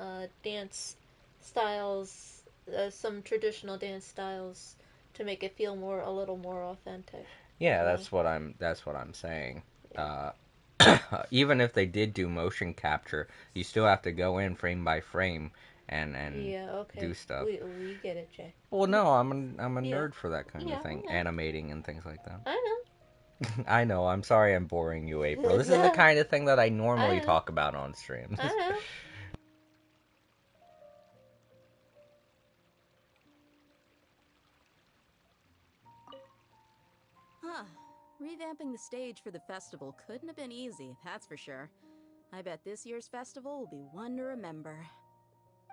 Speaker 2: dance styles, some traditional dance styles, to make it feel a little more authentic.
Speaker 1: Yeah, that's what I'm saying. Yeah. Even if they did do motion capture, you still have to go in frame by frame and do stuff.
Speaker 2: We get it, Jay.
Speaker 1: Well, no, I'm a nerd for that kind of thing, animating and things like that.
Speaker 2: I know.
Speaker 1: I know. I'm sorry I'm boring you, April. This is the kind of thing that I normally talk about on streams.
Speaker 2: I know.
Speaker 9: Huh. Revamping the stage for the festival couldn't have been easy, that's for sure. I bet this year's festival will be one to remember.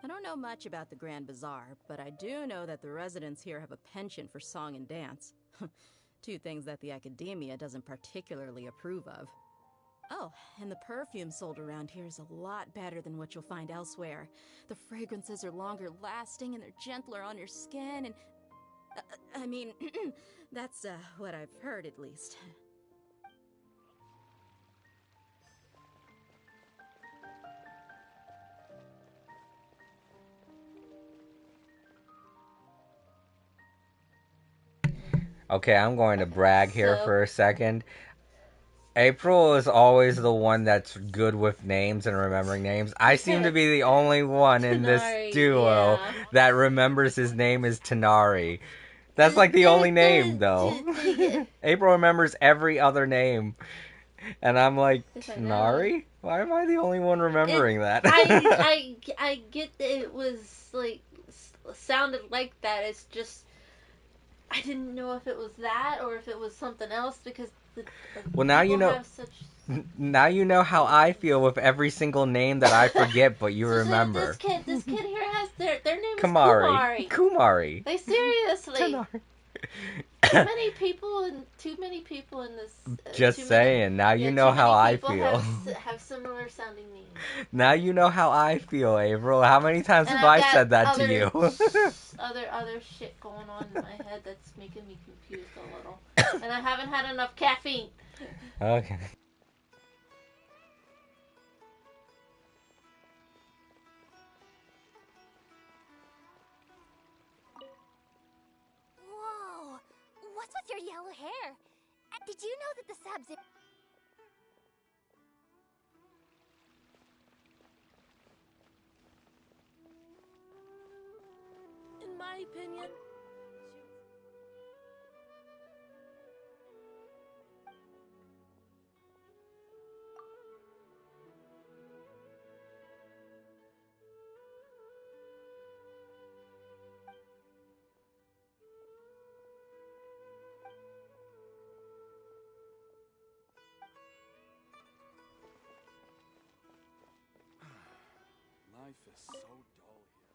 Speaker 9: I don't know much about the Grand Bazaar, but I do know that the residents here have a penchant for song and dance. Two things that the Academia doesn't particularly approve of. Oh, and the perfume sold around here is a lot better than what you'll find elsewhere. The fragrances are longer lasting and they're gentler on your skin and... I mean, that's what I've heard at least.
Speaker 1: Okay, I'm going to brag here
Speaker 2: So-
Speaker 1: for a second. April is always the one that's good with names and remembering names. I seem to be the only one in this
Speaker 2: Tanari,
Speaker 1: duo
Speaker 2: yeah.
Speaker 1: that remembers his name is Tanari. That's like the only name, though. April remembers every other name. And I'm like, Tanari? Why am I the only one remembering that?
Speaker 2: I get that it was like sounded like that. It's just I didn't know if it was that or if it was something else because
Speaker 1: Well, now you know.
Speaker 2: have such...
Speaker 1: Now you know how I feel with every single name that I forget, but you remember.
Speaker 2: This kid here has their name
Speaker 1: Kumari.
Speaker 2: is Kumari.
Speaker 1: Kumari.
Speaker 2: Like seriously. Too many people in this.
Speaker 1: Just saying. Now you know how I feel.
Speaker 2: Have similar sounding names.
Speaker 1: Now you know how I feel, April. How many times have I said that to you?
Speaker 2: other shit going on in my head that's making me confused a little, and I haven't had enough caffeine.
Speaker 1: Okay.
Speaker 3: Whoa! What's with your yellow hair? Did you know that the Sub-Zero...
Speaker 7: In my opinion,
Speaker 8: Life is so dull here.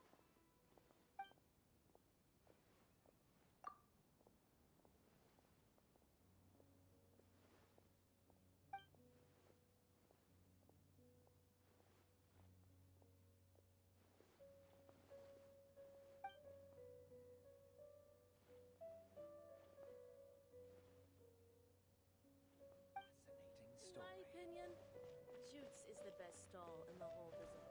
Speaker 7: in my opinion, Jutes is the best stall in the whole bazaar.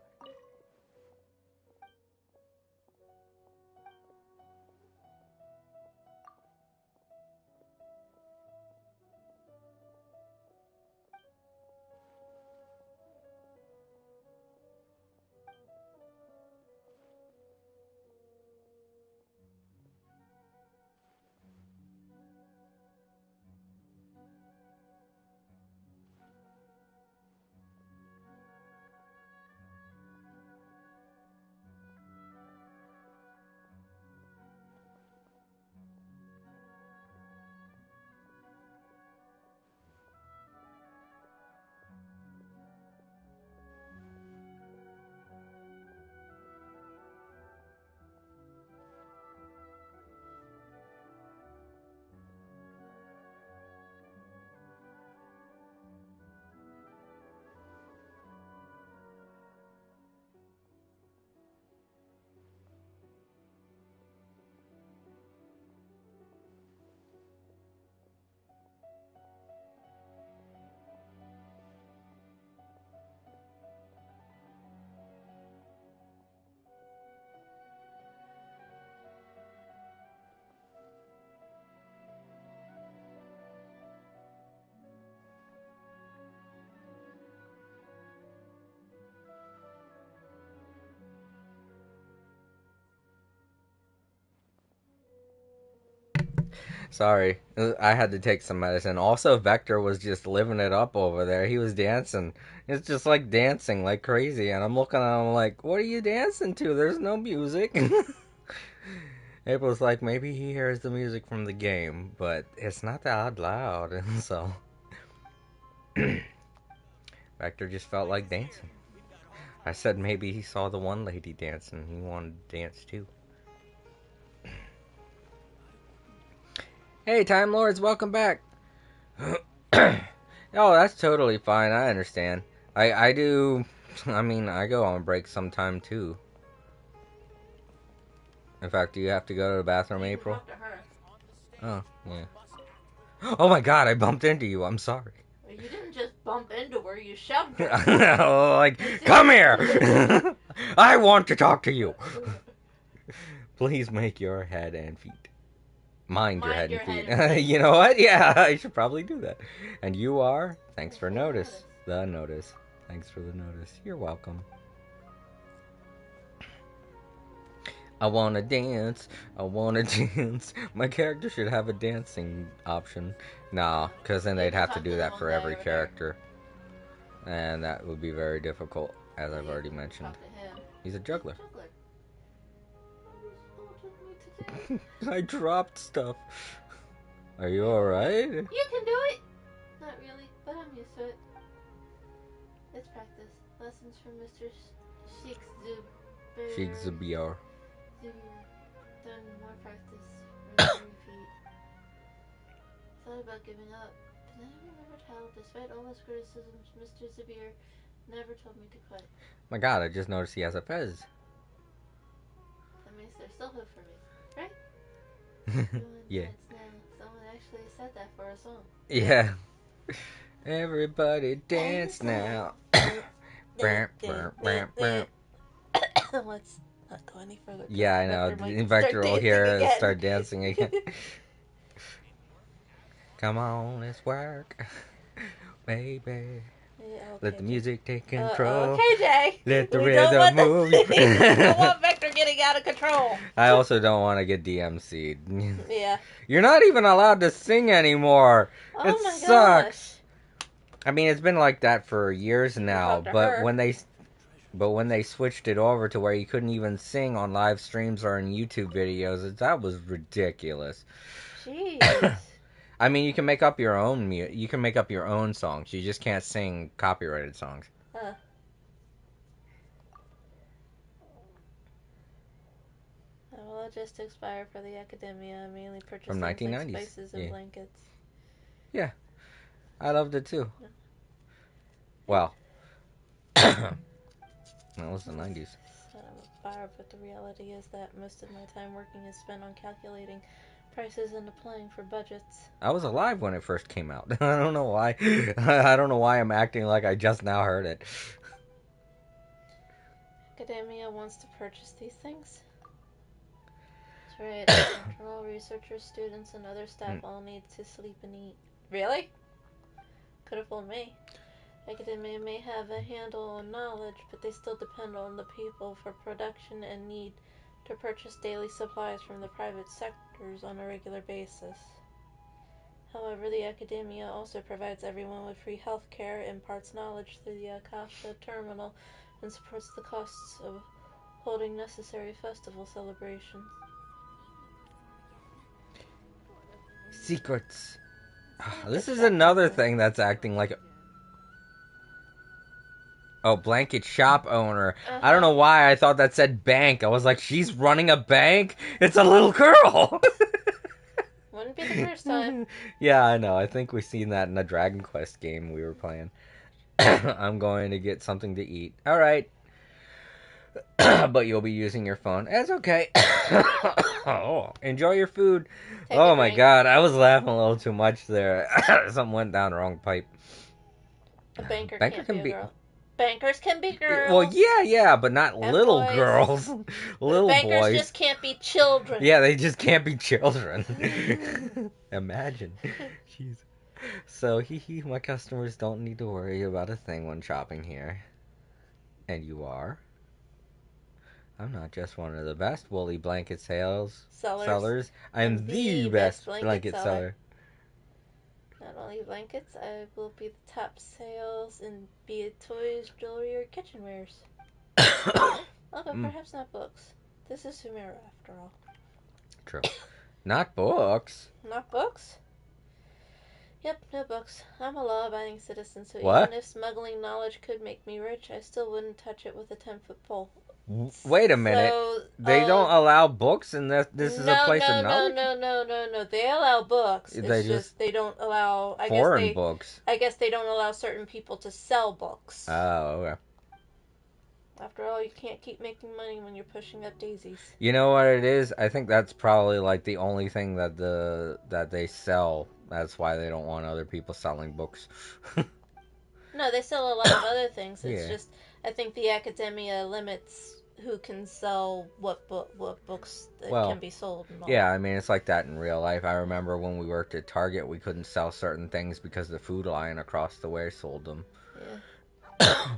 Speaker 1: Sorry, I had to take some medicine. Also, Vector was just living it up over there. He was dancing. It's just like dancing like crazy. And I'm looking at him like, what are you dancing to? There's no music. April's like, maybe he hears the music from the game, but it's not that loud. And so, Vector just felt like dancing. I said maybe he saw the one lady dancing. He wanted to dance too. Hey, Time Lords, welcome back. Oh, that's totally fine. I understand. I do. I mean, I go on break sometime too. In fact, do you have to go to the bathroom, April? Oh, yeah. Oh my God, I bumped into you. I'm sorry.
Speaker 2: You didn't just bump into her. You shoved her.
Speaker 1: Like, come here. I want to talk to you. Please make your head and feet. Mind your head
Speaker 2: Mind
Speaker 1: and
Speaker 2: your
Speaker 1: feet.
Speaker 2: head and feet.
Speaker 1: You know what? Yeah, I should probably do that. And you are? Thanks for
Speaker 2: notice.
Speaker 1: notice. The notice. Thanks for the notice. You're welcome. I wanna dance. I wanna dance. My character should have a dancing option. Nah, because then
Speaker 2: You
Speaker 1: they'd
Speaker 2: can
Speaker 1: have to
Speaker 2: talk
Speaker 1: do
Speaker 2: to the
Speaker 1: that
Speaker 2: one
Speaker 1: for
Speaker 2: guy
Speaker 1: every
Speaker 2: over there.
Speaker 1: character. And that would be very difficult, as I've already mentioned.
Speaker 2: Talk to him.
Speaker 1: He's a juggler.
Speaker 2: Juggler. You
Speaker 1: I dropped stuff. Are you alright?
Speaker 2: can do it. Not really, but I'm used to it. It's practice. Lessons from Mr. Sheikh Zubair.
Speaker 1: Sheikh Zubiar.
Speaker 2: Done more practice for 3 feet. Thought about giving up, but then I remembered how, despite all his criticisms, Mr. Zubair never told me to quit.
Speaker 1: My god, I just noticed he has a fez.
Speaker 2: That means there's still hope for me, right?
Speaker 1: Yeah.
Speaker 2: Someone actually said that for a song.
Speaker 1: Yeah. Everybody dance now.
Speaker 2: Let's not go any further.
Speaker 1: Yeah, I know. Vector will hear it start dancing again. Come on, let's work. Baby.
Speaker 2: Yeah, okay,
Speaker 1: Let the music take control.
Speaker 2: Okay, Jay.
Speaker 1: Let the
Speaker 2: We
Speaker 1: rhythm move.
Speaker 2: we don't want Vector getting out of control.
Speaker 1: I also don't want to get DMC'd.
Speaker 2: Yeah.
Speaker 1: You're not even allowed to sing anymore.
Speaker 2: Oh
Speaker 1: It
Speaker 2: my
Speaker 1: sucks.
Speaker 2: gosh.
Speaker 1: I mean, it's been like that for years now,
Speaker 2: talk to
Speaker 1: but
Speaker 2: her.
Speaker 1: when they switched it over to where you couldn't even sing on live streams or in YouTube videos, that was ridiculous.
Speaker 2: Jeez.
Speaker 1: I mean, you can make up your own you can make up your own songs. You just can't sing copyrighted songs.
Speaker 2: Well, it just expired for the academia, mainly purchasing
Speaker 1: From 1990s.
Speaker 2: spices and blankets.
Speaker 1: Yeah, I loved it too. Well, that was the 90s.
Speaker 2: But the reality is that most of my time working is spent on calculating prices and applying for budgets.
Speaker 1: I was alive when it first came out. I don't know why. I don't know why I'm acting like I just now heard it.
Speaker 2: Academia wants to purchase these things. That's right. After all, researchers, students, and other staff all need to sleep and eat. Really? Could have fooled me. Academia may have a handle on knowledge, but they still depend on the people for production and need to purchase daily supplies from the private sectors on a regular basis. However, the academia also provides everyone with free health care, imparts knowledge through the Akasha terminal, and supports the costs of holding necessary festival celebrations.
Speaker 1: Secrets. This is another thing that's acting like Oh, blanket shop owner. I don't know why I thought that said bank. I was like, she's running a bank? It's a little girl.
Speaker 2: Wouldn't be the first time.
Speaker 1: Yeah, I know. I think we've seen that in a Dragon Quest game we were playing. I'm going to get something to eat. All right. But you'll be using your phone. That's okay. Oh, enjoy your food. Oh my god, I was laughing a little too much there. Something went down the wrong pipe.
Speaker 2: A banker can't be a girl. Bankers can be girls.
Speaker 1: Well, yeah, but not
Speaker 2: and
Speaker 1: little
Speaker 2: boys.
Speaker 1: Girls. Little
Speaker 2: bankers
Speaker 1: boys.
Speaker 2: just can't be children.
Speaker 1: Yeah, they just can't be children. Imagine. Jeez. So, my customers don't need to worry about a thing when shopping here. And you are? I'm not just one of the best woolly blanket sellers. I'm the best blanket seller.
Speaker 2: Not only blankets, I will be the top sales in be it toys, jewelry, or kitchenwares. Although perhaps not books. This is Sumeru after all.
Speaker 1: True. Not books.
Speaker 2: Not books? Yep, no books. I'm a law-abiding citizen, so
Speaker 1: What?
Speaker 2: even if smuggling knowledge could make me rich, I still wouldn't touch it with a 10-foot pole.
Speaker 1: Wait a minute.
Speaker 2: So,
Speaker 1: they don't allow books, and this is a place of knowledge?
Speaker 2: No. They allow books. They don't allow
Speaker 1: foreign books.
Speaker 2: I guess they don't allow certain people to sell books.
Speaker 1: Oh, okay.
Speaker 2: After all, you can't keep making money when you're pushing up daisies.
Speaker 1: You know what it is? I think that's probably like the only thing that they sell. That's why they don't want other people selling books.
Speaker 2: No, they sell a lot of other things. It's
Speaker 1: Yeah.
Speaker 2: just I think the academia limits who can sell what books that
Speaker 1: Well,
Speaker 2: can be sold and all.
Speaker 1: yeah, I mean, it's like that in real life. I remember when we worked at Target, we couldn't sell certain things because the Food Lion across the way sold them.
Speaker 2: Yeah.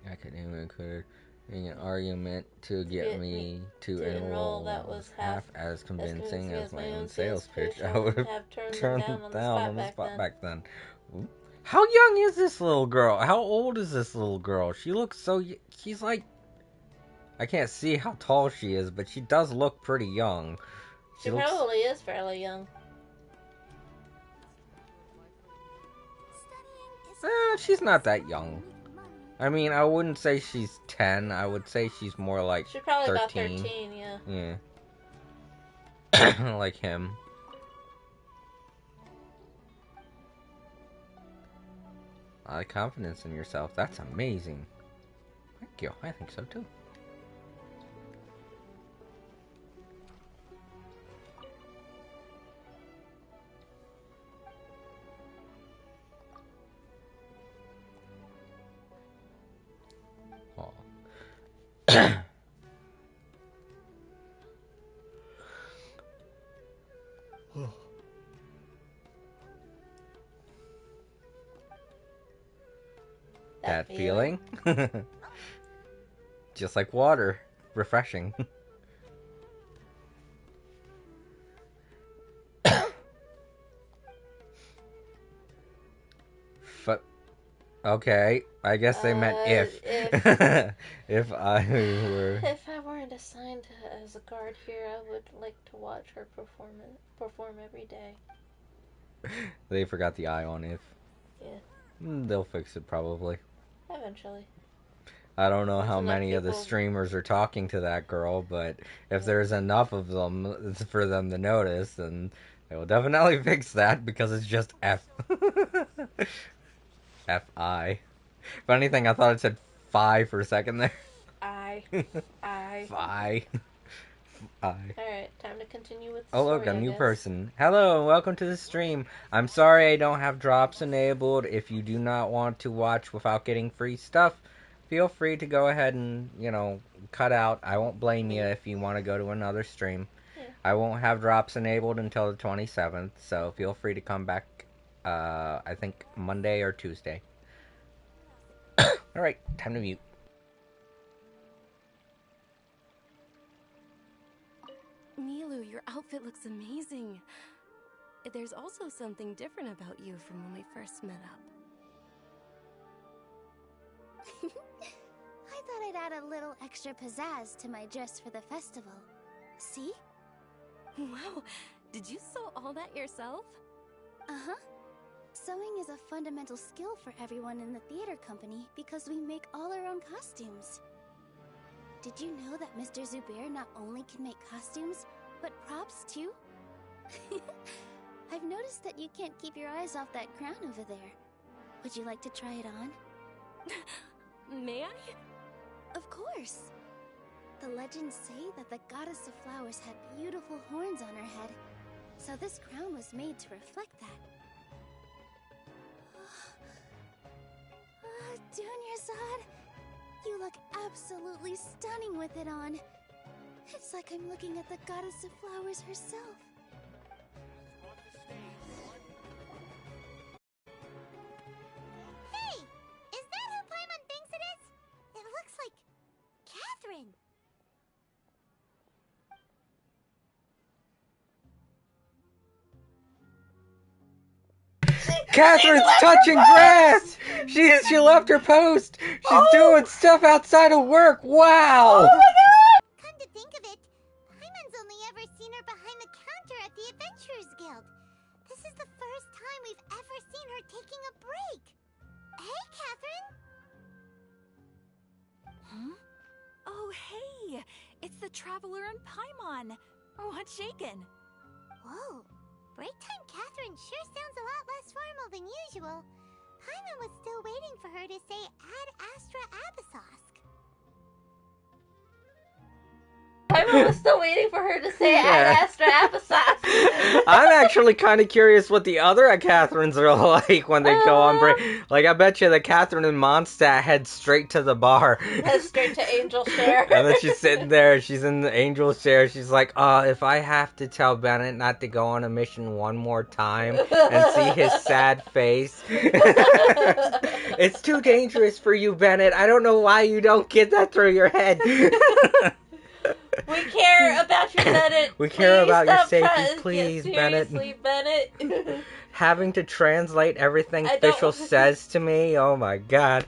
Speaker 1: Academia could an argument to get me to enroll
Speaker 2: that was
Speaker 1: half as convincing as my own sales pitch.
Speaker 2: I
Speaker 1: I would have
Speaker 2: turned
Speaker 1: turned
Speaker 2: them
Speaker 1: down on the
Speaker 2: back
Speaker 1: spot
Speaker 2: then.
Speaker 1: back then. Ooh. How young is this little girl? How old is this little girl? She looks so... She's like... I can't see how tall she is, but she does look pretty young.
Speaker 2: She
Speaker 1: looks...
Speaker 2: probably is fairly young.
Speaker 1: She's not that young. I mean, I wouldn't say she's 10. I would say she's more like
Speaker 2: She's probably
Speaker 1: 13.
Speaker 2: about 13, yeah.
Speaker 1: Yeah. Like him. A lot of confidence in yourself. That's amazing. Thank you. I think so too. That feeling? Just like water. Refreshing. Okay, I guess they meant if. If I were...
Speaker 2: If I weren't assigned as a guard here, I would like to watch her perform every day.
Speaker 1: They forgot the I on if.
Speaker 2: Yeah.
Speaker 1: They'll fix it probably.
Speaker 2: Eventually.
Speaker 1: I don't know how many of the streamers are talking to that girl, but if there's enough of them for them to notice, then they will definitely fix that because it's just F. F-I. If anything, I thought it said Fi for a second there.
Speaker 2: I.
Speaker 1: Fi.
Speaker 2: Alright, time to continue with the
Speaker 1: Oh,
Speaker 2: story,
Speaker 1: look, a new
Speaker 2: guess.
Speaker 1: person. Hello, welcome to the stream. I'm sorry I don't have drops enabled. If you do not want to watch without getting free stuff, feel free to go ahead and, cut out. I won't blame you if you want to go to another stream.
Speaker 2: Yeah.
Speaker 1: I won't have drops enabled until the 27th, so feel free to come back, I think, Monday or Tuesday. Alright, time to mute.
Speaker 7: Milu, your outfit looks amazing. There's also something different about you from when we first met up.
Speaker 11: I thought I'd add a little extra pizzazz to my dress for the festival. See?
Speaker 7: Wow, did you sew all that yourself?
Speaker 11: Uh-huh. Sewing is a fundamental skill for everyone in the theater company because we make all our own costumes. Did you know that Mr. Zubair not only can make costumes, but props too? I've noticed that you can't keep your eyes off that crown over there. Would you like to try it on?
Speaker 7: May I?
Speaker 11: Of course. The legends say that the goddess of flowers had beautiful horns on her head, so this crown was made to reflect that. Dunyazad, you look absolutely stunning with it on. It's like I'm looking at the goddess of flowers herself.
Speaker 3: Hey! Is that who Paimon thinks it is? It looks like Catherine.
Speaker 1: Catherine's touching grass! She left her post! She's doing stuff outside of work! Wow!
Speaker 3: Oh my god! Come to think of it, Paimon's only ever seen her behind the counter at the Adventurers Guild. This is the first time we've ever seen her taking a break. Hey, Catherine!
Speaker 6: Huh? Oh, hey! It's the Traveler and Paimon! What's shaken?
Speaker 3: Whoa. Break time Catherine sure sounds a lot less formal than usual. Paimon was still waiting for her to say Ad Astra Abyssosque.
Speaker 2: Everyone's still waiting for her to say Ad Astra Applesauce.
Speaker 1: I'm actually kind of curious what the other Catherines are like when they go on break. Like, I bet you the Catherine in Mondstadt heads straight to the bar.
Speaker 2: Heads straight to Angel's Share.
Speaker 1: And then she's sitting there, she's in the Angel's Share, she's like, if I have to tell Bennett not to go on a mission one more time and see his sad face. It's too dangerous for you, Bennett. I don't know why you don't get that through your head.
Speaker 2: We care about you, Bennett.
Speaker 1: We care about your safety,
Speaker 2: trying.
Speaker 1: please,
Speaker 2: Seriously,
Speaker 1: Bennett.
Speaker 2: Bennett.
Speaker 1: Having to translate everything Fischl says to me, oh my god.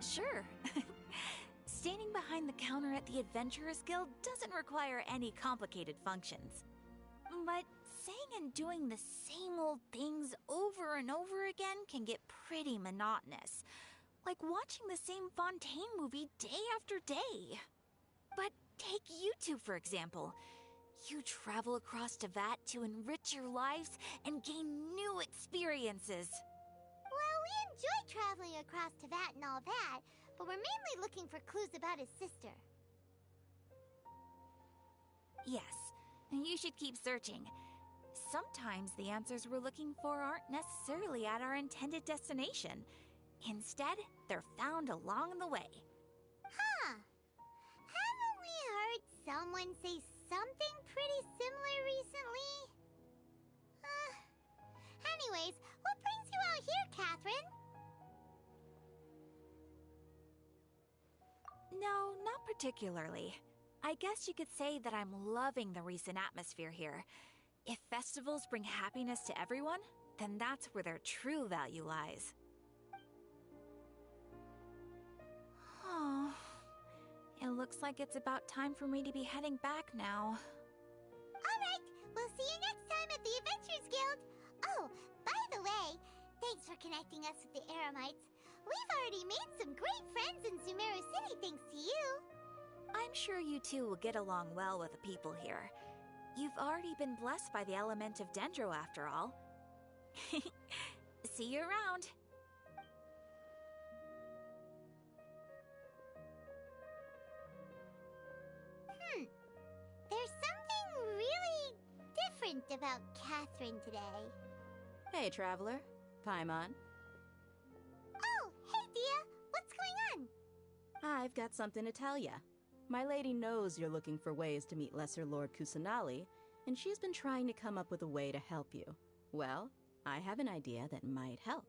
Speaker 6: Sure. Standing behind the counter at the Adventurers Guild doesn't require any complicated functions. But saying and doing the same old things over and over again can get pretty monotonous. Like watching the same Fontaine movie day after day. But take you two, for example. You travel across Teyvat to enrich your lives and gain new experiences.
Speaker 3: Well, we enjoy traveling across Teyvat and all that, but we're mainly looking for clues about his sister.
Speaker 6: Yes, you should keep searching. Sometimes the answers we're looking for aren't necessarily at our intended destination. Instead, they're found along the way.
Speaker 3: Huh. Haven't we heard someone say something pretty similar recently? Anyways, what brings you out here, Catherine?
Speaker 6: No, not particularly. I guess you could say that I'm loving the recent atmosphere here. If festivals bring happiness to everyone, then that's where their true value lies. Oh, it looks like it's about time for me to be heading back now.
Speaker 3: Alright, we'll see you next time at the Adventurers Guild. Oh, by the way, thanks for connecting us with the Eremites. We've already made some great friends in Sumeru City thanks to you.
Speaker 6: I'm sure you two will get along well with the people here. You've already been blessed by the element of Dendro after all. See you around.
Speaker 3: There's something really different about Catherine today.
Speaker 9: Hey, traveler. Paimon.
Speaker 3: Oh, hey, Dia. What's going on?
Speaker 9: I've got something to tell ya. My lady knows you're looking for ways to meet Lesser Lord Kusanali, and she's been trying to come up with a way to help you. Well, I have an idea that might help.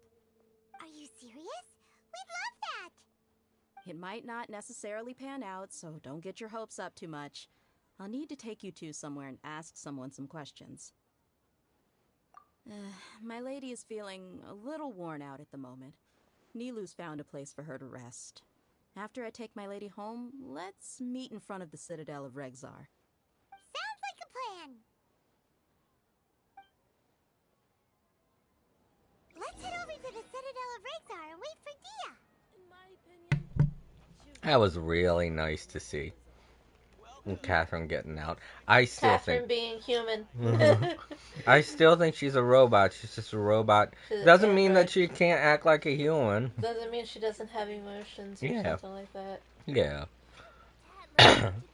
Speaker 3: Are you serious? We'd love that!
Speaker 9: It might not necessarily pan out, so don't get your hopes up too much. I'll need to take you two somewhere and ask someone some questions. My lady is feeling a little worn out at the moment. Nilu's found a place for her to rest. After I take my lady home, let's meet in front of the Citadel of Regzar.
Speaker 3: Sounds like a plan! Let's head over to the Citadel of Regzar and wait for Dia!
Speaker 2: In my opinion,
Speaker 1: That was really nice to see. And Catherine getting out. I still
Speaker 2: Catherine
Speaker 1: think
Speaker 2: being human.
Speaker 1: I still think she's a robot. She's just a robot. Doesn't mean that she can't act like a human.
Speaker 2: Doesn't mean she doesn't have emotions or something like that.
Speaker 1: Yeah.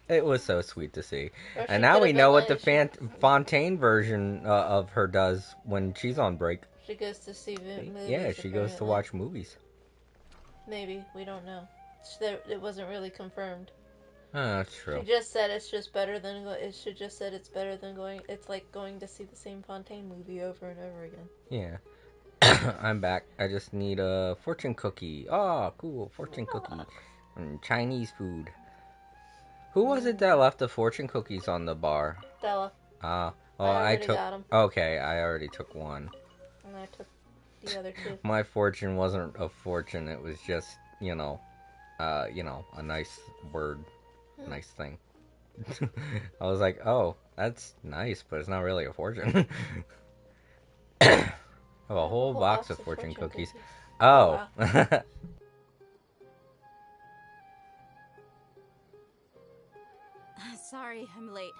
Speaker 1: It was so sweet to see.
Speaker 2: Or
Speaker 1: And
Speaker 2: she
Speaker 1: now
Speaker 2: could've
Speaker 1: we know
Speaker 2: been
Speaker 1: what the Fontaine version of her does when she's on break.
Speaker 2: She goes to see movies.
Speaker 1: Yeah, she goes to watch movies.
Speaker 2: Maybe. We don't know. It wasn't really confirmed.
Speaker 1: That's true.
Speaker 2: She just said it's just better than she just said it's better than going. It's like going to see the same Fontaine movie over and over again.
Speaker 1: Yeah. I'm back. I just need a fortune cookie. Oh, cool. Fortune cookie. And Chinese food. Who was it that left the fortune cookies on the bar?
Speaker 2: Stella.
Speaker 1: Ah.
Speaker 2: I already got 'em.
Speaker 1: Okay, I already took one.
Speaker 2: And I took the other two.
Speaker 1: My fortune wasn't a fortune. It was just, a nice word. Nice thing. I was like, oh, that's nice, but it's not really a fortune. I have a whole box of fortune cookies. Oh. Wow.
Speaker 9: Sorry, I'm late.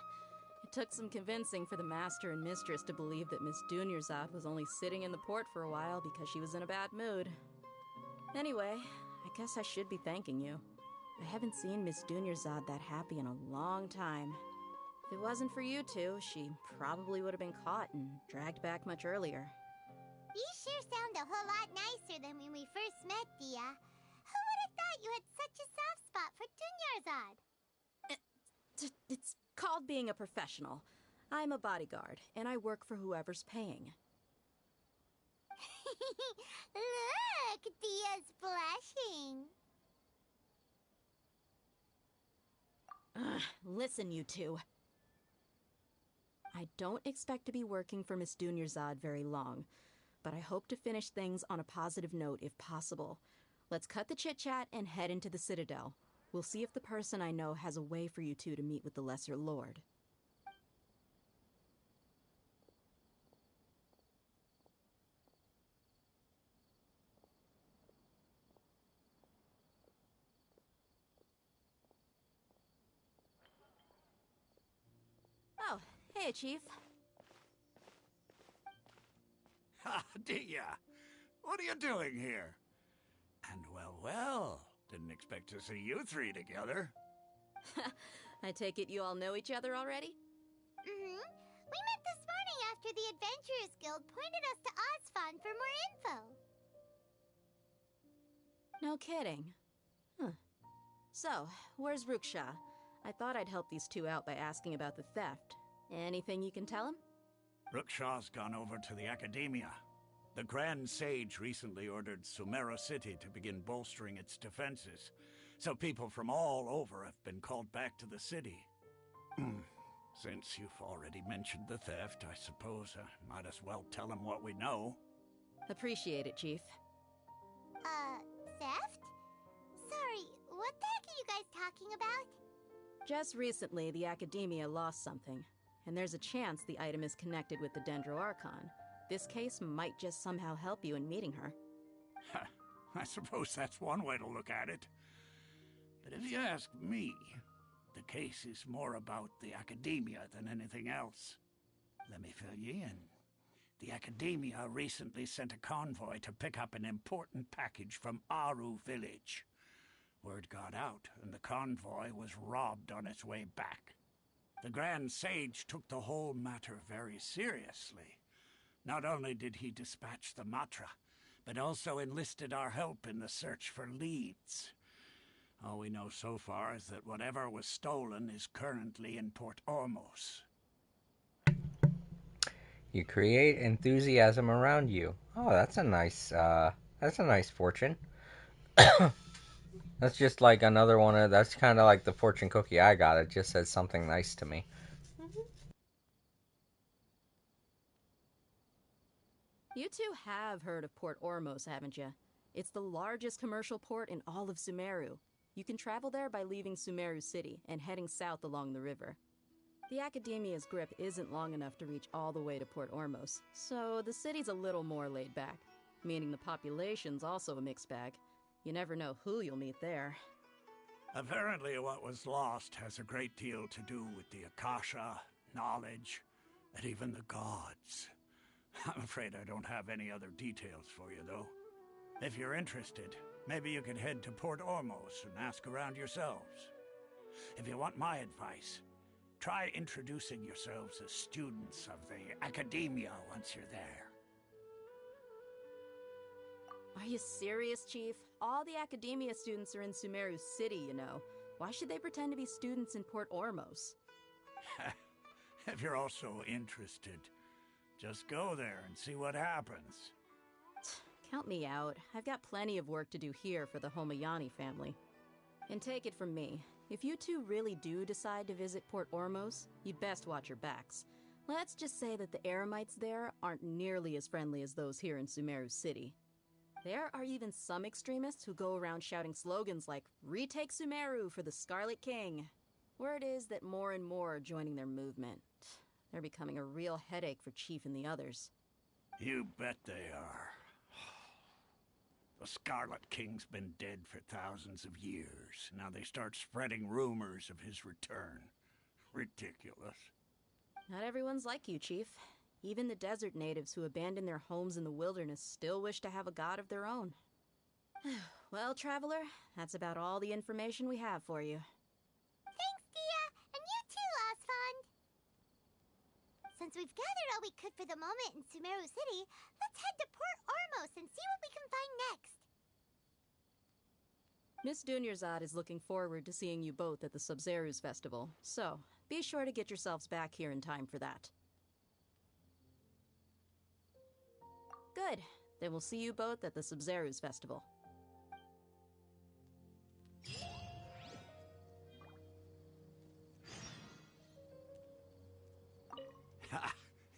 Speaker 9: It took some convincing for the master and mistress to believe that Miss Dunyarzad was only sitting in the port for a while because she was in a bad mood. Anyway, I I guess I should be thanking you. I haven't seen Miss Dunyarzad that happy in a long time. If it wasn't for you two, she probably would have been caught and dragged back much earlier.
Speaker 3: You sure sound a whole lot nicer than when we first met, Dia. Who would have thought you had such a soft spot for Dunyarzad?
Speaker 9: It's called being a professional. I'm a bodyguard, and I work for whoever's paying.
Speaker 3: Look, Dia's blushing.
Speaker 9: Listen, you two. I don't expect to be working for Miss Dunyarzad very long, but I hope to finish things on a positive note if possible. Let's cut the chit-chat and head into the Citadel. We'll see if the person I know has a way for you two to meet with the Lesser Lord. Oh, hey, Chief.
Speaker 4: Ha, Dia! What are you doing here? And well, didn't expect to see you three together.
Speaker 9: I take it you all know each other already?
Speaker 3: Mm-hmm. We met this morning after the Adventurers Guild pointed us to Ozfon for more info.
Speaker 9: No kidding. Huh. So, where's Ruksha? I thought I'd help these two out by asking about the theft. Anything you can tell him?
Speaker 4: Ruksha's gone over to the Academia. The Grand Sage recently ordered Sumeru City to begin bolstering its defenses, so people from all over have been called back to the city. Since you've already mentioned the theft, I suppose I might as well tell him what we know.
Speaker 9: Appreciate it, Chief.
Speaker 3: Theft? Sorry, what the heck are you guys talking about?
Speaker 9: Just recently, the Academia lost something, and there's a chance the item is connected with the Dendro Archon. This case might just somehow help you in meeting her.
Speaker 4: I suppose that's one way to look at it. But if you ask me, the case is more about the Academia than anything else. Let me fill you in. The Academia recently sent a convoy to pick up an important package from Aru village. Word got out, and the convoy was robbed on its way back. The Grand Sage took the whole matter very seriously. Not only did he dispatch the Matra, but also enlisted our help in the search for leads. All we know so far is that whatever was stolen is currently in Port Ormos.
Speaker 1: You create enthusiasm around you. Oh, that's a nice fortune. That's just like another one of, that's kind of like the fortune cookie I got. It just said something nice to me.
Speaker 9: You two have heard of Port Ormos, haven't you? It's the largest commercial port in all of Sumeru. You can travel there by leaving Sumeru City and heading south along the river. The Academia's grip isn't long enough to reach all the way to Port Ormos, so the city's a little more laid back, meaning the population's also a mixed bag. You never know who you'll meet there.
Speaker 4: Apparently what was lost has a great deal to do with the Akasha, knowledge, and even the gods. I'm afraid I don't have any other details for you, though. If you're interested, maybe you can head to Port Ormos and ask around yourselves. If you want my advice, try introducing yourselves as students of the Academia once you're there.
Speaker 9: Are you serious, Chief? All the Academia students are in Sumeru City, you know. Why should they pretend to be students in Port Ormos?
Speaker 4: If you're also interested, just go there and see what happens.
Speaker 9: Count me out. I've got plenty of work to do here for the Homayani family. And take it from me, if you two really do decide to visit Port Ormos, you'd best watch your backs. Let's just say that the Eremites there aren't nearly as friendly as those here in Sumeru City. There are even some extremists who go around shouting slogans like, "Retake Sumeru for the Scarlet King." Word is that more and more are joining their movement. They're becoming a real headache for Chief and the others.
Speaker 4: You bet they are. The Scarlet King's been dead for thousands of years. Now they start spreading rumors of his return. Ridiculous.
Speaker 9: Not everyone's like you, Chief. Even the desert natives who abandoned their homes in the wilderness still wish to have a god of their own. Well, Traveler, that's about all the information we have for you.
Speaker 3: Thanks, Dia, and you too, Osfond. Since we've gathered all we could for the moment in Sumeru City, let's head to Port Ormos and see what we can find next.
Speaker 9: Miss Dunyarzad is looking forward to seeing you both at the Sub-Zerus Festival, so be sure to get yourselves back here in time for that. Good. Then we'll see you both at the Sub-Zerus Festival.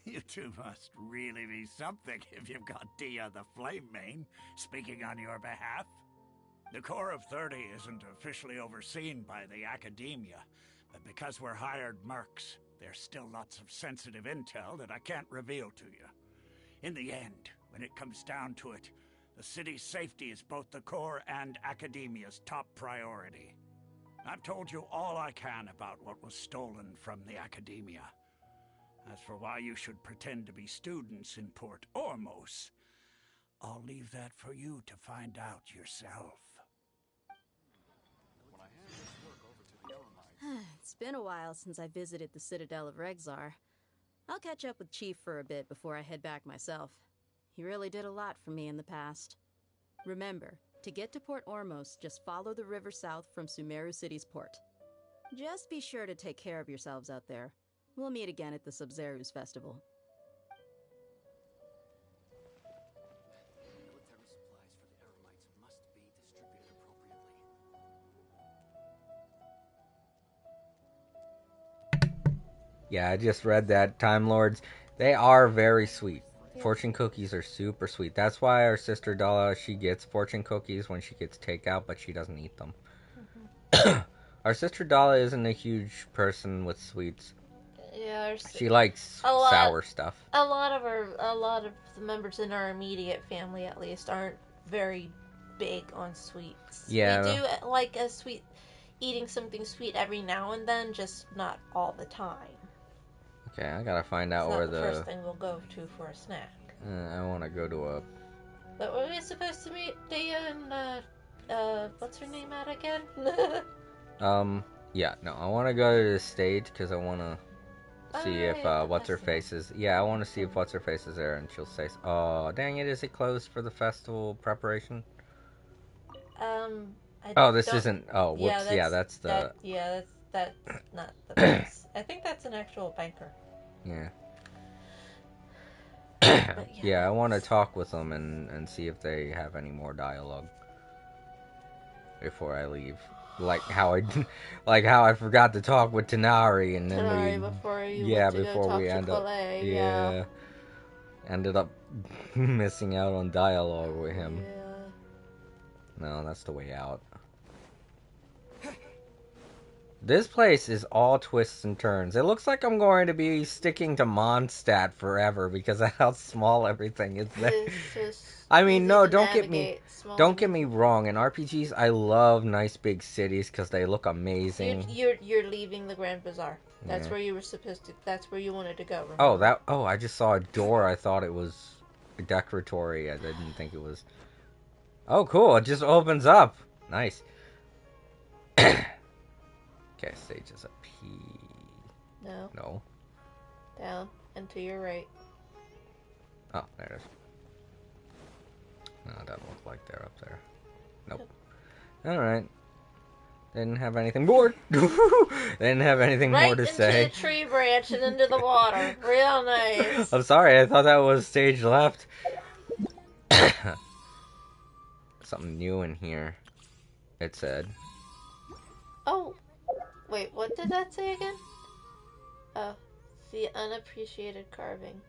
Speaker 4: You two must really be something if you've got Dia the Flame Mane speaking on your behalf. The Corps of 30 isn't officially overseen by the Academia, but because we're hired mercs, there's still lots of sensitive intel that I can't reveal to you. In the end, when it comes down to it, the city's safety is both the Corps and Academia's top priority. I've told you all I can about what was stolen from the Academia. As for why you should pretend to be students in Port Ormos, I'll leave that for you to find out yourself.
Speaker 9: It's been a while since I visited the Citadel of Rexar. I'll catch up with Chief for a bit before I head back myself. He really did a lot for me in the past. Remember, to get to Port Ormos, just follow the river south from Sumeru City's port. Just be sure to take care of yourselves out there. We'll meet again at the Sub-Zerus Festival.
Speaker 8: Military supplies for the Eremites must be distributed appropriately.
Speaker 1: Yeah, I just read that. Time Lords, they are very sweet. Fortune cookies are super sweet. That's why our sister Dala, she gets fortune cookies when she gets takeout, but she doesn't eat them. Our sister Dala isn't a huge person with sweets.
Speaker 2: Yeah,
Speaker 1: she likes sour stuff.
Speaker 2: A lot of the members in our immediate family, at least, aren't very big on sweets.
Speaker 1: Yeah,
Speaker 2: we do like eating something sweet every now and then, just not all the time.
Speaker 1: Okay, I gotta find out
Speaker 2: it's
Speaker 1: where
Speaker 2: not the first thing we'll go to for a snack.
Speaker 1: I want to go to a.
Speaker 2: But were we supposed to meet Dea and what's her name at again?
Speaker 1: Yeah, no, I want to go to the stage because I want to see if what's her face is. Yeah, I want to see if what's her face is there, and she'll say, "Oh, dang it, is it closed for the festival preparation?" This isn't. Oh, whoops. Yeah, that's the.
Speaker 2: That's not the place. I think that's an actual banker.
Speaker 1: Yeah. Yeah, I want to talk with them and see if they have any more dialogue before I leave. Like how I forgot to talk with Tanari and then
Speaker 2: before
Speaker 1: we ended up missing out on dialogue with him.
Speaker 2: Yeah.
Speaker 1: No, that's the way out. This place is all twists and turns. It looks like I'm going to be sticking to Mondstadt forever because of how small everything is there. I mean, no, don't get me wrong. In RPGs, I love nice big cities because they look amazing.
Speaker 2: So you're leaving the Grand Bazaar. That's where you were supposed to. That's where you wanted to go.
Speaker 1: Remember? I just saw a door. I thought it was decoratory. I didn't think it was. Oh, cool! It just opens up. Nice. Okay, stage is a P.
Speaker 2: No.
Speaker 1: No.
Speaker 2: Down and to your right.
Speaker 1: Oh, there it is. No, it doesn't look like they're up there. Nope. Alright. Didn't have anything more. Didn't have anything more to say.
Speaker 2: Right into the tree branch and into the water. Real nice.
Speaker 1: I'm sorry, I thought that was stage left. Something new in here. It said.
Speaker 2: Oh. Wait, what did that say again? Oh, the unappreciated carving.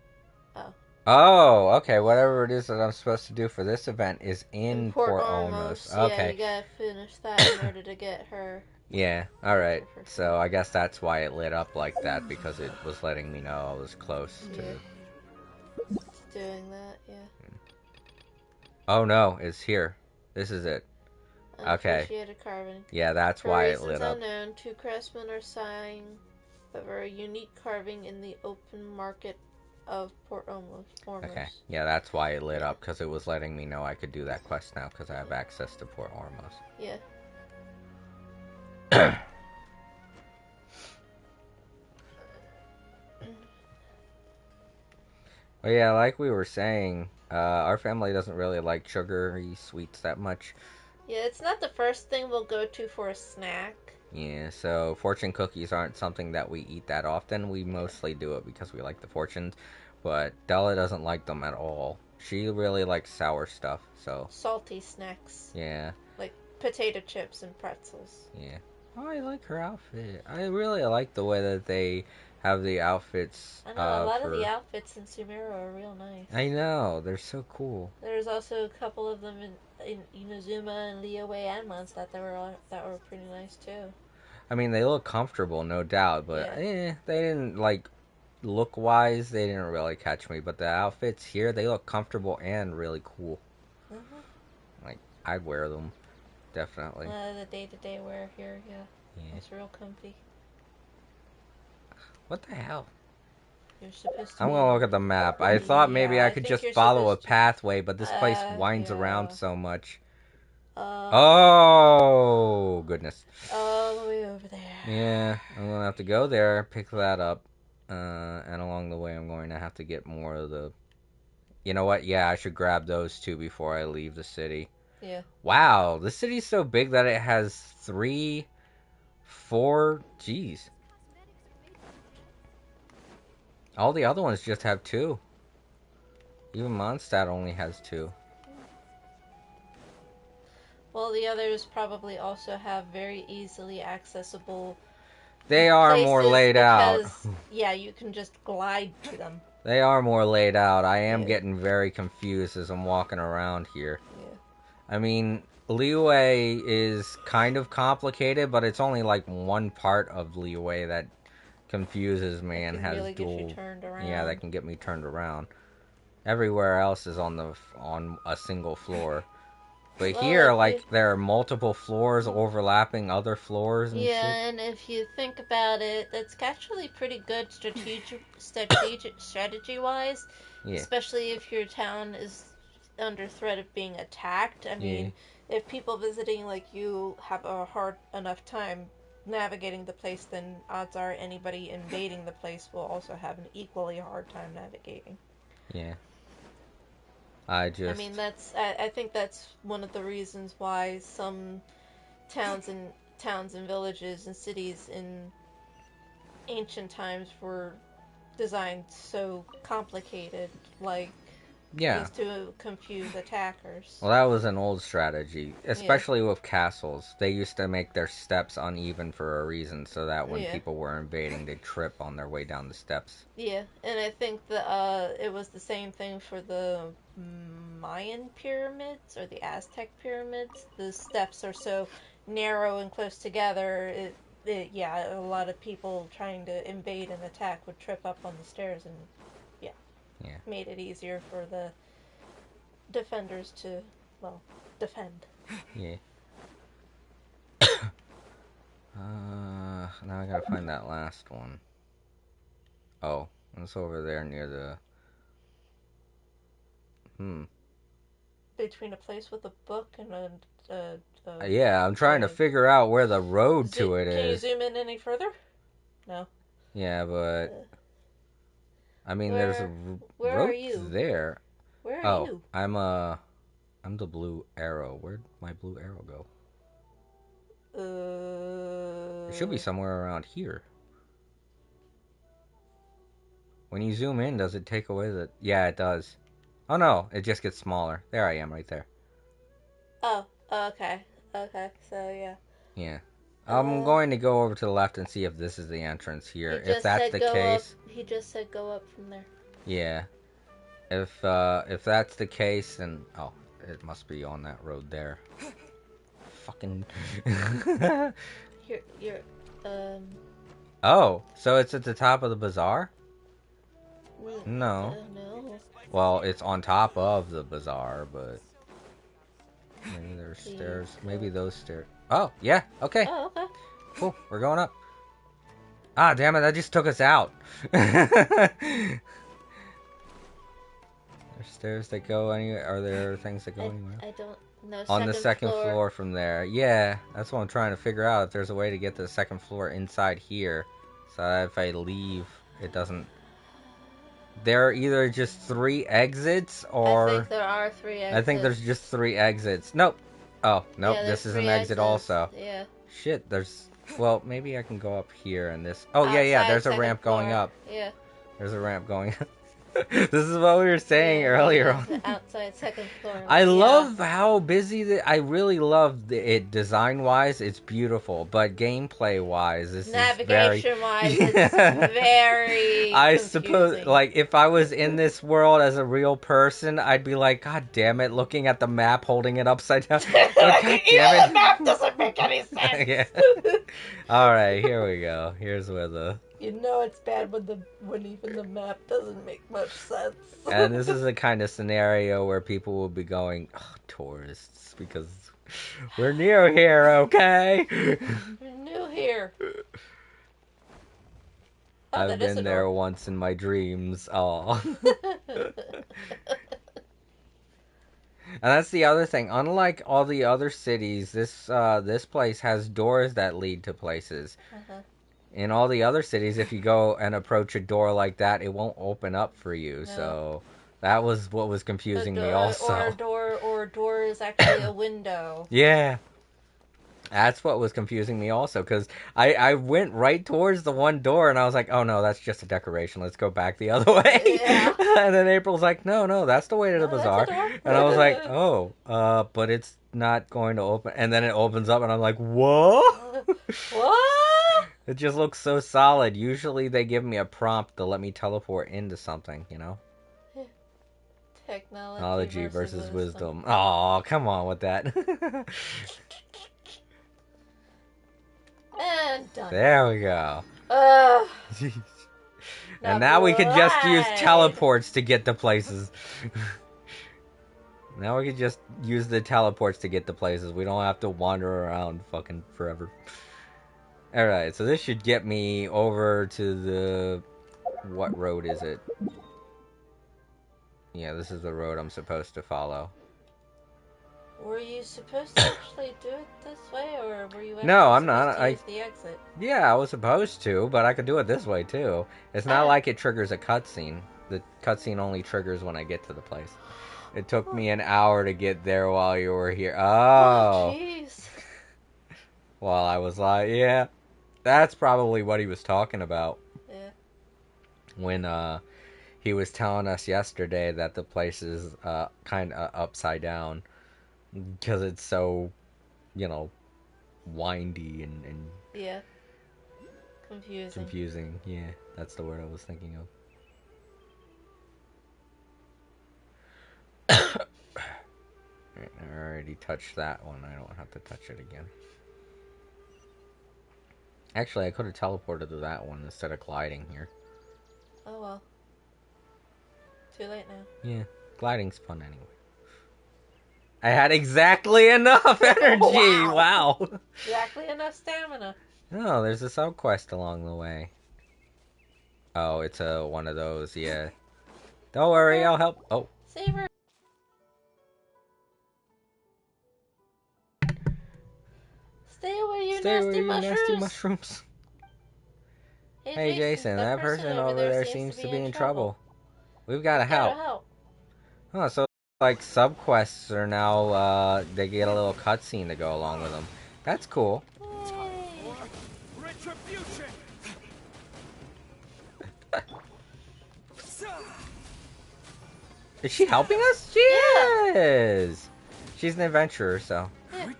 Speaker 2: Oh.
Speaker 1: Oh, okay. Whatever it is that I'm supposed to do for this event is in Port Ormos. Okay.
Speaker 2: Yeah, you gotta finish that in order to get her.
Speaker 1: Yeah, alright. So I guess that's why it lit up like that, because it was letting me know I was close to...
Speaker 2: It's doing that, yeah.
Speaker 1: Oh no, it's here. This is it. Okay.
Speaker 2: Carving.
Speaker 1: Yeah, that's why it lit up.
Speaker 2: Unknown, 2 craftsmen are sighing over a unique carving in the open market of Port Ormos.
Speaker 1: Okay, yeah, that's why it lit up, because it was letting me know I could do that quest now, because I have access to Port Ormos.
Speaker 2: Yeah.
Speaker 1: But yeah, like we were saying, our family doesn't really like sugary sweets that much.
Speaker 2: Yeah, it's not the first thing we'll go to for a snack.
Speaker 1: Yeah, so fortune cookies aren't something that we eat that often. We mostly do it because we like the fortunes, but Della doesn't like them at all. She really likes sour stuff, so...
Speaker 2: Salty snacks.
Speaker 1: Yeah.
Speaker 2: Like potato chips and pretzels.
Speaker 1: Yeah. Oh, I like her outfit. I really like the way that they have the outfits.
Speaker 2: I know, a lot of the outfits in Sumeru are real nice.
Speaker 1: I know, they're so cool.
Speaker 2: There's also a couple of them in Inazuma and Liyue and Mondstadt that were pretty nice too.
Speaker 1: I mean, they look comfortable, no doubt, but they didn't, like, look-wise, they didn't really catch me. But the outfits here, they look comfortable and really cool. Like, I'd wear them, definitely.
Speaker 2: The day-to-day wear here, yeah. It's real comfy.
Speaker 1: What the hell?
Speaker 2: You're supposed to
Speaker 1: I'm gonna look at the map. I thought maybe I could just follow a pathway, but this place winds around so much. Oh, goodness.
Speaker 2: All the way over there.
Speaker 1: Yeah, I'm gonna have to go there, pick that up, and along the way I'm going to have to get more of the... You know what? Yeah, I should grab those two before I leave the city.
Speaker 2: Yeah.
Speaker 1: Wow, the city's so big that it has 3, 4... Jeez. All the other ones just have 2. Even Mondstadt only has 2.
Speaker 2: Well, the others probably also have very easily accessible...
Speaker 1: They are more laid out.
Speaker 2: Yeah, you can just glide to them.
Speaker 1: They are more laid out. I am getting very confused as I'm walking around here.
Speaker 2: Yeah.
Speaker 1: I mean, Liyue is kind of complicated, but it's only like one part of Liyue that confuses me and has
Speaker 2: really
Speaker 1: dual...
Speaker 2: Get you turned around.
Speaker 1: Yeah, that can get me turned around. Everywhere else is on a single floor. But here, like, there are multiple floors overlapping other floors and shit.
Speaker 2: And if you think about it, that's actually pretty good strategy-wise. Yeah. Especially if your town is under threat of being attacked. I mean, if people visiting like you have a hard enough time navigating the place, then odds are anybody invading the place will also have an equally hard time navigating.
Speaker 1: Yeah.
Speaker 2: I mean, I think that's one of the reasons why some towns and villages and cities in ancient times were designed so complicated, like just to confuse attackers.
Speaker 1: Well, that was an old strategy, especially with castles. They used to make their steps uneven for a reason, so that when people were invading, they'd trip on their way down the steps.
Speaker 2: Yeah, and I think that it was the same thing for the Mayan pyramids or the Aztec pyramids. The steps are so narrow and close together. A lot of people trying to invade and attack would trip up on the stairs, and made it easier for the defenders to, defend.
Speaker 1: Yeah. Now I gotta find that last one. Oh, it's over there near the...
Speaker 2: Between a place with a book and a
Speaker 1: yeah, I'm trying to figure out where the road to it is.
Speaker 2: Can you zoom in any further? No.
Speaker 1: Yeah, but... I mean, there's a road there.
Speaker 2: Where are you?
Speaker 1: I'm the blue arrow. Where'd my blue arrow go? It should be somewhere around here. When you zoom in, does it take away the... Yeah, it does. Oh no, it just gets smaller. There I am, right there.
Speaker 2: Oh, okay. Okay, so yeah.
Speaker 1: Yeah. I'm going to go over to the left and see if this is the entrance here. If that's the case...
Speaker 2: He just said go up from there.
Speaker 1: Yeah. If that's the case, then... Oh, it must be on that road there. Fucking...
Speaker 2: You're,
Speaker 1: Oh, so it's at the top of the bazaar? No.
Speaker 2: No.
Speaker 1: Well, it's on top of the bazaar, but... Maybe there's stairs. Maybe those stairs... Oh, yeah, okay.
Speaker 2: Oh, okay.
Speaker 1: Cool, we're going up. Ah, damn it, that just took us out. There's stairs that go anywhere. Are there things that go anywhere?
Speaker 2: I don't know.
Speaker 1: On the second floor from there. Yeah, that's what I'm trying to figure out. If there's a way to get to the second floor inside here. So that if I leave, it doesn't... There are either just 3 exits, or...
Speaker 2: I think there are 3 exits.
Speaker 1: I think there's just 3 exits. Nope. Oh, nope,
Speaker 2: Yeah,
Speaker 1: this is an
Speaker 2: exits
Speaker 1: exit also.
Speaker 2: Yeah.
Speaker 1: Shit, there's... Well, maybe I can go up here and this... Oh, yeah, there's a ramp going up.
Speaker 2: Yeah.
Speaker 1: There's a ramp going up. This is what we were saying earlier on.
Speaker 2: The outside second floor.
Speaker 1: I love how busy I really love it design-wise. It's beautiful, but gameplay-wise, this
Speaker 2: navigation-wise, it's very
Speaker 1: I
Speaker 2: confusing.
Speaker 1: suppose, like, if I was in this world as a real person, I'd be like, God damn it, looking at the map, holding it upside down. God damn it.
Speaker 2: The map doesn't make any sense.
Speaker 1: Yeah. All right, here we go. Here's where the...
Speaker 2: You know it's bad when even the map doesn't make much sense.
Speaker 1: And this is the kind of scenario where people will be going, oh, tourists, because we're new here, okay?
Speaker 2: We're new here.
Speaker 1: I've been there once in my dreams. Oh. And that's the other thing. Unlike all the other cities, this place has doors that lead to places. In all the other cities, if you go and approach a door like that, it won't open up for you. No. So that was what was confusing me also.
Speaker 2: Or a door is actually a window.
Speaker 1: Yeah. That's what was confusing me also, because I went right towards the one door, and I was like, oh no, that's just a decoration. Let's go back the other way. Yeah. And then April's like, no, that's the way to the bazaar. And I was like, oh, but it's not going to open. And then it opens up, and I'm like, what?
Speaker 2: What?
Speaker 1: It just looks so solid. Usually they give me a prompt to let me teleport into something, you know?
Speaker 2: Technology
Speaker 1: versus wisdom. Oh, come on with that.
Speaker 2: And done.
Speaker 1: There we go. And now we can just use teleports to get to places. Now we can just use the teleports to get to places. We don't have to wander around fucking forever. Alright, so this should get me over to the... What road is it? Yeah, this is the road I'm supposed to follow.
Speaker 2: Were you supposed to actually do it this way, or were you
Speaker 1: No, I'm not.
Speaker 2: To use the exit?
Speaker 1: Yeah, I was supposed to, but I could do it this way too. It's not like it triggers a cutscene. The cutscene only triggers when I get to the place. It took me an hour to get there while you were here. Oh,
Speaker 2: jeez.
Speaker 1: Well, I was like, yeah. That's probably what he was talking about.
Speaker 2: Yeah.
Speaker 1: When he was telling us yesterday that the place is kind of upside down because it's so, you know, windy and
Speaker 2: yeah, confusing.
Speaker 1: Yeah, that's the word I was thinking of. Right, I already touched that one. I don't have to touch it again. Actually, I could have teleported to that one instead of gliding here.
Speaker 2: Oh well. Too late now.
Speaker 1: Yeah, gliding's fun anyway. I had exactly enough energy! Wow!
Speaker 2: Exactly enough stamina.
Speaker 1: Oh, there's a sub quest along the way. Oh, it's one of those, yeah. Don't worry, I'll help. Oh.
Speaker 2: Save her. Stay away, you nasty mushrooms.
Speaker 1: Hey, Jason, that person over there seems to be in trouble. We've got to help. Oh, so like subquests are now, they get a little cutscene to go along with them. That's cool.
Speaker 4: Retribution.
Speaker 1: Is she helping us? She is! She's an adventurer, so.
Speaker 2: Yeah.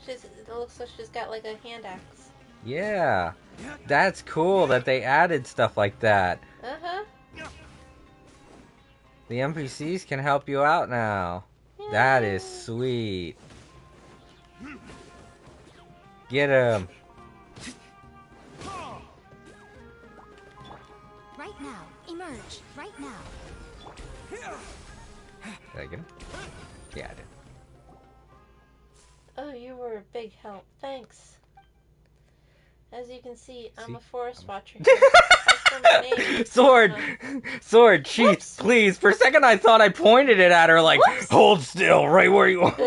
Speaker 2: It looks like she's got like a hand axe.
Speaker 1: Yeah. That's cool that they added stuff like that.
Speaker 2: Uh-huh.
Speaker 1: The NPCs can help you out now. Yay. That is sweet. Get him.
Speaker 6: Right now. Emerge. Right now.
Speaker 1: Did I get him? Yeah, I did.
Speaker 2: Oh, you were a big help. Thanks. As you can see, I'm a forest watcher. I for my name.
Speaker 1: Sword! Sword, sheath,
Speaker 2: Whoops.
Speaker 1: please. For a second I thought I pointed it at her like,
Speaker 2: Whoops.
Speaker 1: hold still, right where you are.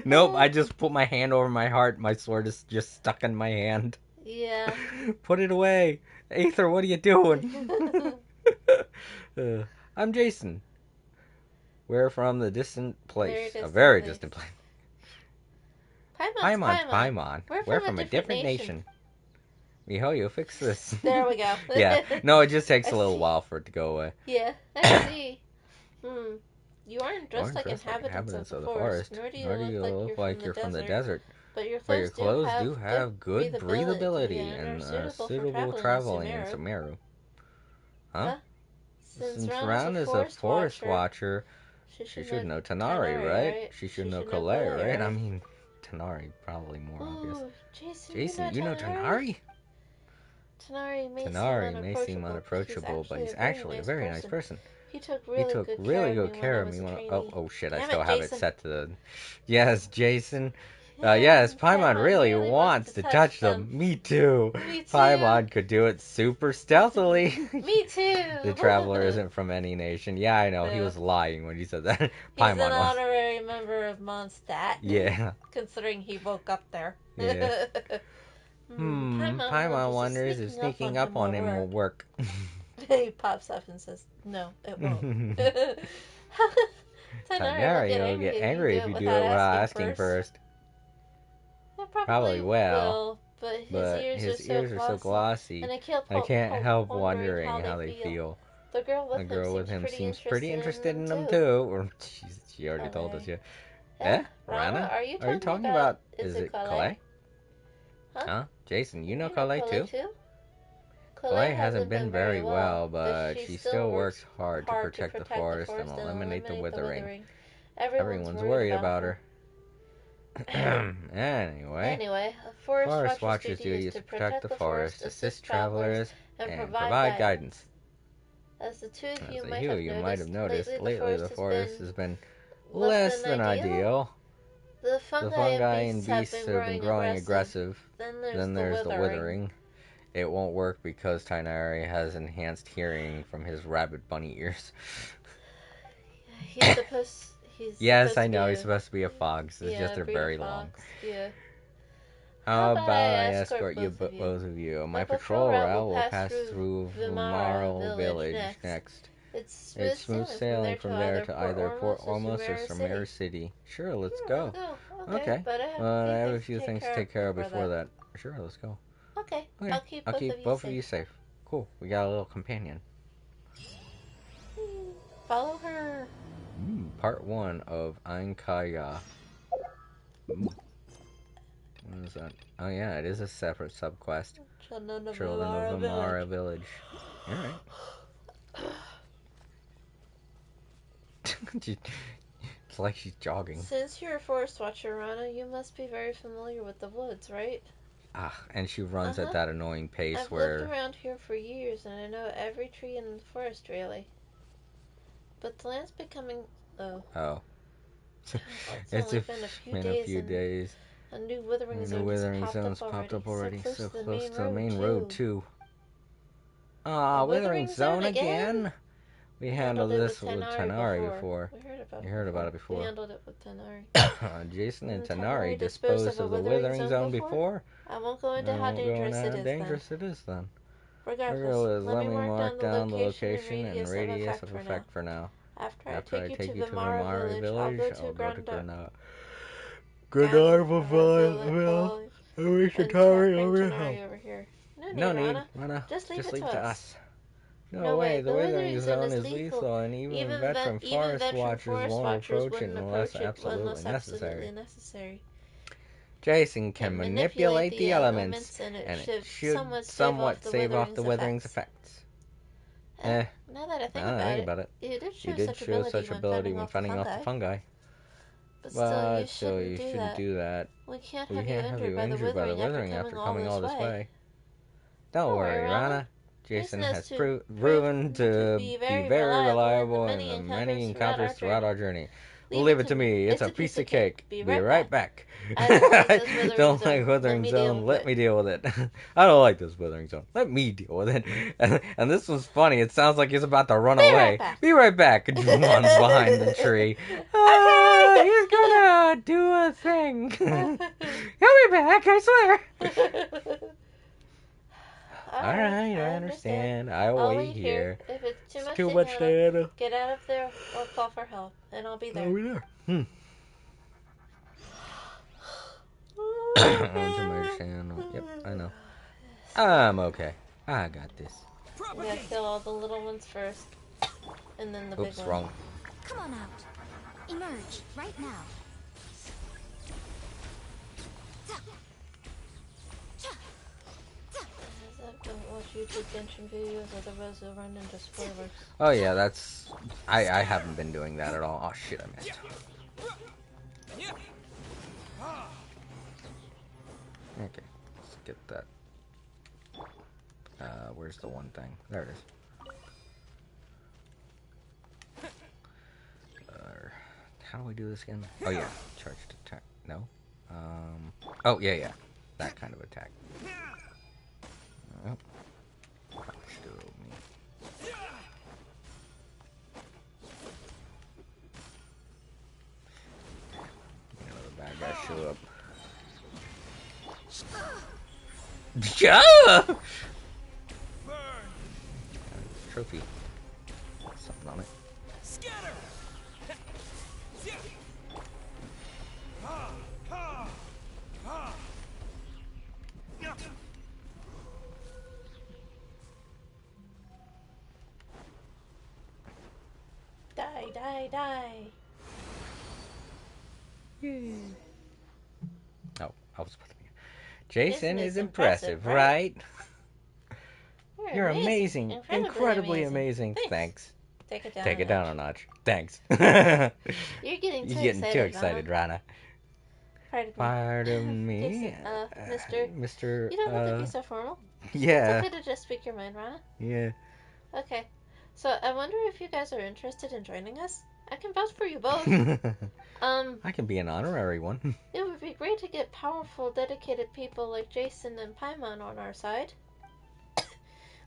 Speaker 1: Nope, I just put my hand over my heart. My sword is just stuck in my hand.
Speaker 2: Yeah.
Speaker 1: Put it away. Aether, what are you doing? I'm Jason. We're from the distant place. A very distant place. Paimon. We're from a different nation. Mihoyo, fix this.
Speaker 2: There we go.
Speaker 1: Yeah. No, it just takes a little while for it to go away.
Speaker 2: Yeah, I see. You aren't dressed like inhabitants of the forest, nor do you look like you're from the desert. But your clothes do have good breathability and are suitable traveling in Sumeru.
Speaker 1: Huh? Since Ran is a forest watcher, she should know Tanari, right? She should know Kalei, right? I mean, Tanari probably more obvious. Jason, you know Tanari?
Speaker 2: Tanari may seem unapproachable, but he's actually a very nice person. He took really good care of me when I was a trainee.
Speaker 1: Oh shit, I still have it set to the... Yes, Jason. Yes, Paimon really wants to touch them. Me too. Paimon could do it super stealthily.
Speaker 2: Me too.
Speaker 1: The traveler isn't from any nation. Yeah, I know. No. He was lying when he said that.
Speaker 2: Paimon He's an honorary member of Mondstadt.
Speaker 1: Yeah.
Speaker 2: Considering he woke up there.
Speaker 1: Yeah. Paimon wonders if sneaking up on him will work.
Speaker 2: He pops up and says, "No, it won't."
Speaker 1: Tanari will get angry if you do it without asking first. Probably will, but his ears are so glossy, and I can't help wondering how they feel.
Speaker 2: The girl with him seems pretty interested in them too.
Speaker 1: Or she already told us, yeah. Rana? Are you talking about? Is it Kalei? Huh? Jason, you know Kalei too? Kalei hasn't been very well, but she still works hard to protect the forest and eliminate the withering. Everyone's worried about her. Anyway, a forest watcher's duty is to protect the forest, assist travelers, and provide guidance.
Speaker 2: As the two of you
Speaker 1: might have noticed, lately the forest has been less than ideal.
Speaker 2: The fungi and beasts have been growing aggressive.
Speaker 1: Then there's the withering. It won't work because Tainari has enhanced hearing from his rabbit bunny ears. Yes, I know. He's supposed to be a fox. It's just they're very long.
Speaker 2: Yeah.
Speaker 1: How about I escort you both of you? My patrol route will pass through Vumaro Village next.
Speaker 2: It's
Speaker 1: smooth sailing from there to either Port Ormos or Sumeru City. Sure, let's go. Okay. But I have a few things to take care of before that. Sure, let's go.
Speaker 2: Okay.
Speaker 1: I'll keep both of you safe. Cool. We got a little companion.
Speaker 2: Follow her.
Speaker 1: Part 1 of Ainkaya. What is that? Oh yeah, it is a separate subquest. Children of Vumara Village. Alright. It's like she's jogging.
Speaker 2: Since you're a forest watcher, Rana, you must be very familiar with the woods, right?
Speaker 1: And she runs at that annoying pace
Speaker 2: I've lived around here for years, and I know every tree in the forest, really. But the land's becoming...
Speaker 1: Oh.
Speaker 2: It's been a few days. A new withering zone's popped up already.
Speaker 1: So close to the main road, too. Withering zone again? We handled this with Tanari before. You heard about it before.
Speaker 2: We handled it with Tanari.
Speaker 1: Jason and Tanari disposed of the withering zone before?
Speaker 2: I won't go into how dangerous it is then. Regardless,
Speaker 1: let me mark down the location and radius of effect for now.
Speaker 2: After I take you to Vumara Village, I'll go to
Speaker 1: Granarva Village. And we should hurry over
Speaker 2: here.
Speaker 1: No need, Rana. Just leave it to us. No way, the withering zone is lethal, and even veteran forest watchers won't approach it unless absolutely necessary. Jason can manipulate the elements, and it should somewhat save off the withering's effects.
Speaker 2: Now that I think about it,
Speaker 1: you did show such ability when fending off the fungi.
Speaker 2: But still, you shouldn't do that.
Speaker 1: We can't have you injured by the withering after coming all this way. Don't worry, Rana. Jason has proven to be very reliable in many encounters throughout our journey. Leave it to me. It's a piece of cake. Be right back.
Speaker 2: I don't like this withering
Speaker 1: Don't
Speaker 2: zone.
Speaker 1: like withering zone. Let
Speaker 2: it.
Speaker 1: me deal with it. I don't like this withering zone. Let me deal with it. And this was funny. It sounds like he's about to run away.
Speaker 2: Right back.
Speaker 1: Be right back. And runs behind the tree. He's gonna do a thing. He'll be back, I swear. Alright, I understand. I'll wait here.
Speaker 2: If it's
Speaker 1: It's
Speaker 2: too much,
Speaker 1: Diana.
Speaker 2: get out of there or call for help, and I'll be there.
Speaker 1: I'll be there. Yep, I know. I'm okay. I got this.
Speaker 2: We gotta kill all the little ones first, and then the big
Speaker 1: Oops,
Speaker 2: ones.
Speaker 1: wrong.
Speaker 6: Come on out. Emerge right now.
Speaker 2: I don't watch YouTube Genshin videos, otherwise you'll run into spoilers.
Speaker 1: Oh yeah, that's... I haven't been doing that at all. Oh shit, I missed. Okay, let's get that. Where's the one thing? There it is. How do we do this again? Oh yeah, charged attack. No. Oh yeah. That kind of attack. Oh. Still me. Another bad guy show up. Yeah! Trophy. Something on it.
Speaker 2: Die.
Speaker 1: Yay. Oh, I was supposed to be. Jason is impressive, right? You're amazing. Incredibly amazing. Thanks.
Speaker 2: Take it down.
Speaker 1: Take it down a notch. Thanks.
Speaker 2: You're getting
Speaker 1: too excited, Rana. Pardon me.
Speaker 2: Mister. You don't have to be so formal.
Speaker 1: Yeah.
Speaker 2: It's okay to just speak your mind, Rana.
Speaker 1: Yeah.
Speaker 2: Okay. So I wonder if you guys are interested in joining us. I can vouch for you both.
Speaker 1: I can be an honorary one.
Speaker 2: It would be great to get powerful, dedicated people like Jason and Paimon on our side.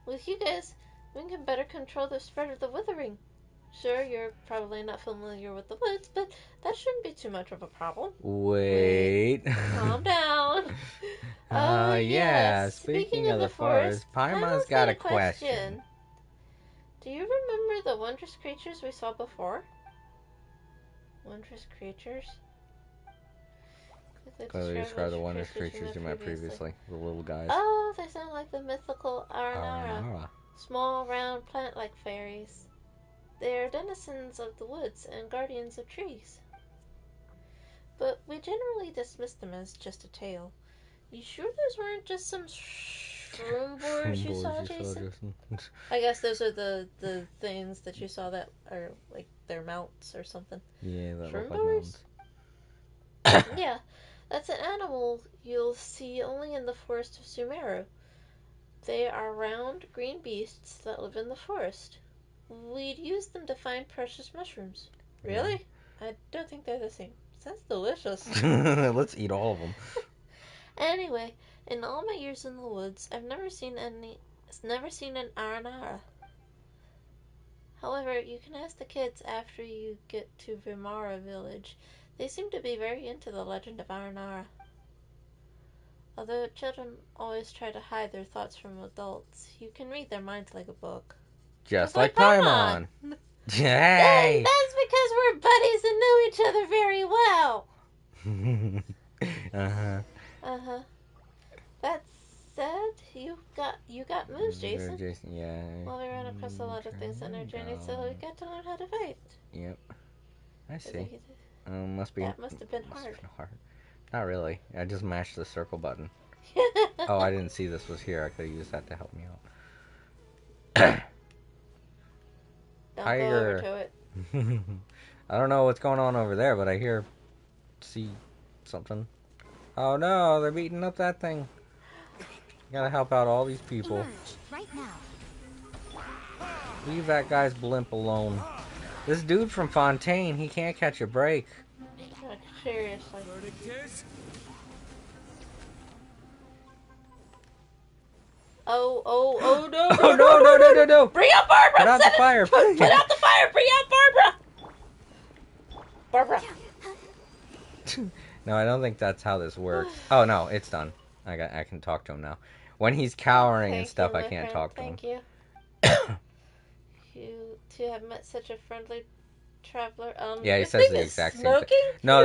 Speaker 2: With you guys, we can better control the spread of the withering. Sure, you're probably not familiar with the woods, but that shouldn't be too much of a problem.
Speaker 1: Wait.
Speaker 2: Calm down.
Speaker 1: Yeah. Speaking of the forest, Paimon's got a question.
Speaker 2: Do you remember the wondrous creatures we saw before? Wondrous creatures?
Speaker 1: Clearly describe the wondrous creatures you met previously. The little guys.
Speaker 2: Oh, they sound like the mythical Aranara. Small, round, plant-like fairies. They are denizens of the woods and guardians of trees. But we generally dismiss them as just a tale. You sure those weren't just some shroom boars you saw, Jason? I guess those are the things that you saw that are like their mounts or something.
Speaker 1: Yeah, that
Speaker 2: shroom
Speaker 1: look like
Speaker 2: boars?
Speaker 1: mounts.
Speaker 2: Yeah, that's an animal you'll see only in the forest of Sumeru. They are round, green beasts that live in the forest. We'd use them to find precious mushrooms. Really? I don't think they're the same. Sounds delicious.
Speaker 1: Let's eat all of them.
Speaker 2: Anyway, in all my years in the woods, I've never seen an Aranara. However, you can ask the kids after you get to Vimara village. They seem to be very into the legend of Aranara. Although children always try to hide their thoughts from adults, you can read their minds like a book.
Speaker 1: Just like Paimon. Yay!
Speaker 2: That's because we're buddies and know each other very well.
Speaker 1: Uh-huh.
Speaker 2: That said, you got moves, Jason.
Speaker 1: Yeah.
Speaker 2: Well, we ran across a lot of things on our journey, so we got to learn how to fight.
Speaker 1: Yep. I see. Must be.
Speaker 2: That must have been hard.
Speaker 1: Not really. I just mashed the circle button. Oh, I didn't see this was here. I could have used that to help me out.
Speaker 2: Don't go over to it.
Speaker 1: I don't know what's going on over there, but I see something. Oh no, they're beating up that thing. Gotta help out all these people.
Speaker 6: Emerge right now.
Speaker 1: Leave that guy's blimp alone. This dude from Fontaine, he can't catch a break.
Speaker 2: Like, seriously.
Speaker 8: Verdict is?
Speaker 2: Oh, no,
Speaker 1: Oh, no.
Speaker 2: Bring out Barbara!
Speaker 1: Put out the fire.
Speaker 2: Put out the fire! Bring out Barbara! Barbara!
Speaker 1: No, I don't think that's how this works. Oh, no, it's done. I can talk to him now. When he's cowering and stuff, I can't talk to him.
Speaker 2: Thank you. You two have met such a friendly traveler.
Speaker 1: Yeah, he
Speaker 2: your
Speaker 1: says
Speaker 2: thing
Speaker 1: the
Speaker 2: is
Speaker 1: exact same
Speaker 2: smoking?
Speaker 1: thing. No,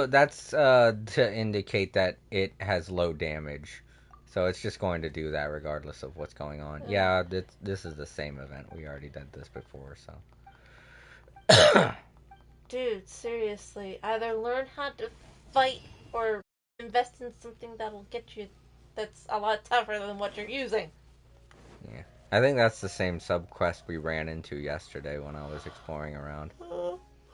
Speaker 1: that's to indicate that it has low damage. So it's just going to do that regardless of what's going on. Yeah, this is the same event. We already did this before, so.
Speaker 2: Dude, seriously. Either learn how to fight or invest in something that'll get you that's a lot tougher than what you're using.
Speaker 1: Yeah. I think that's the same sub-quest we ran into yesterday when I was exploring around.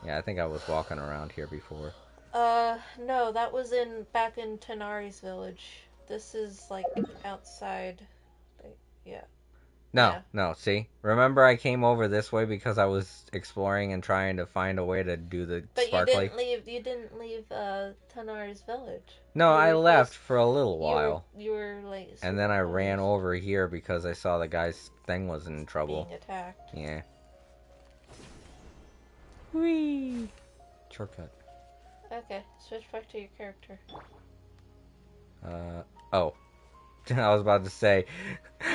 Speaker 1: Yeah, I think I was walking around here before.
Speaker 2: No, that was back in Tanari's village. This is, like, outside. Yeah.
Speaker 1: No, see? Remember I came over this way because I was exploring and trying to find a way to do the sparkly?
Speaker 2: But you didn't leave Tanari's village.
Speaker 1: No, I left for a little while.
Speaker 2: You were like...
Speaker 1: And then I ran over here because I saw the guy's thing was in trouble.
Speaker 2: Being attacked.
Speaker 1: Yeah. Whee! Shortcut.
Speaker 2: Okay, switch back to your character.
Speaker 1: Oh. I was about to say,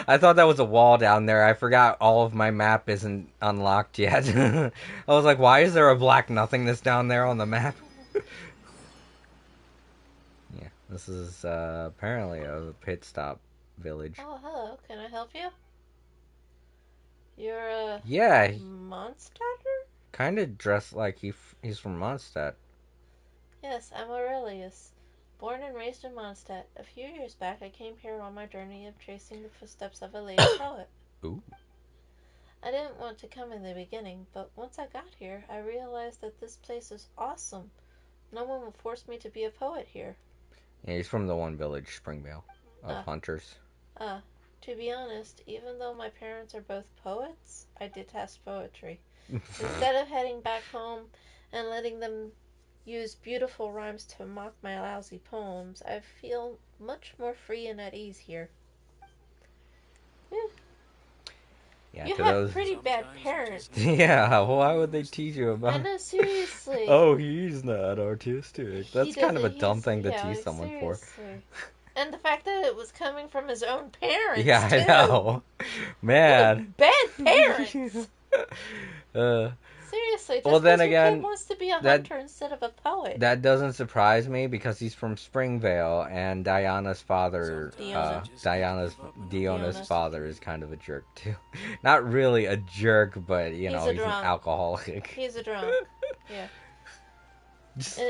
Speaker 1: I thought that was a wall down there. I forgot all of my map isn't unlocked yet. I was like, why is there a black nothingness down there on the map? Yeah, this is apparently a pit stop village.
Speaker 2: Oh, hello. Can I help you? You're a...
Speaker 1: Yeah.
Speaker 2: Mondstadter?
Speaker 1: Kind of dressed like he's from Mondstadt.
Speaker 2: Yes, I'm Aurelius. Born and raised in Mondstadt, a few years back I came here on my journey of tracing the footsteps of a lady poet.
Speaker 1: Ooh.
Speaker 2: I didn't want to come in the beginning, but once I got here, I realized that this place is awesome. No one will force me to be a poet here.
Speaker 1: Yeah, he's from the one village, Springvale, of hunters.
Speaker 2: To be honest, even though my parents are both poets, I detest poetry. Instead of heading back home and letting them use beautiful rhymes to mock my lousy poems, I feel much more free and at ease here.
Speaker 1: Yeah,
Speaker 2: you have pretty bad parents.
Speaker 1: Yeah, why would they teach you about...
Speaker 2: I know, seriously.
Speaker 1: Oh, he's not artistic. That's kind of a dumb thing to tease someone for.
Speaker 2: And the fact that it was coming from his own parents,
Speaker 1: yeah,
Speaker 2: too.
Speaker 1: I know. Man.
Speaker 2: Bad parents. Seriously, just
Speaker 1: well, then
Speaker 2: your
Speaker 1: again,
Speaker 2: kid wants to be a hunter instead of a poet.
Speaker 1: That doesn't surprise me because he's from Springvale, and Diana's father, Diona's father is kind of a jerk too. Not really a jerk, but you know, he's an alcoholic.
Speaker 2: He's a drunk. Yeah.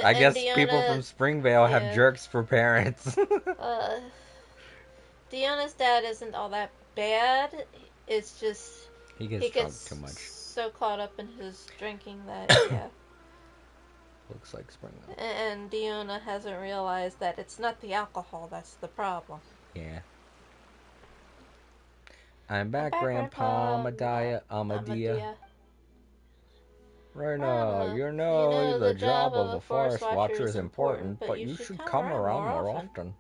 Speaker 1: I guess people from Springvale have jerks for parents.
Speaker 2: Diona's dad isn't all that bad. It's just
Speaker 1: he gets drunk too much.
Speaker 2: So caught up in his drinking that
Speaker 1: looks like Springvale.
Speaker 2: And Diona hasn't realized that it's not the alcohol that's the problem.
Speaker 1: Yeah. I'm back, Grandpa Amadea. Right now, you know the job of a forest watcher is important, but you should come around more often.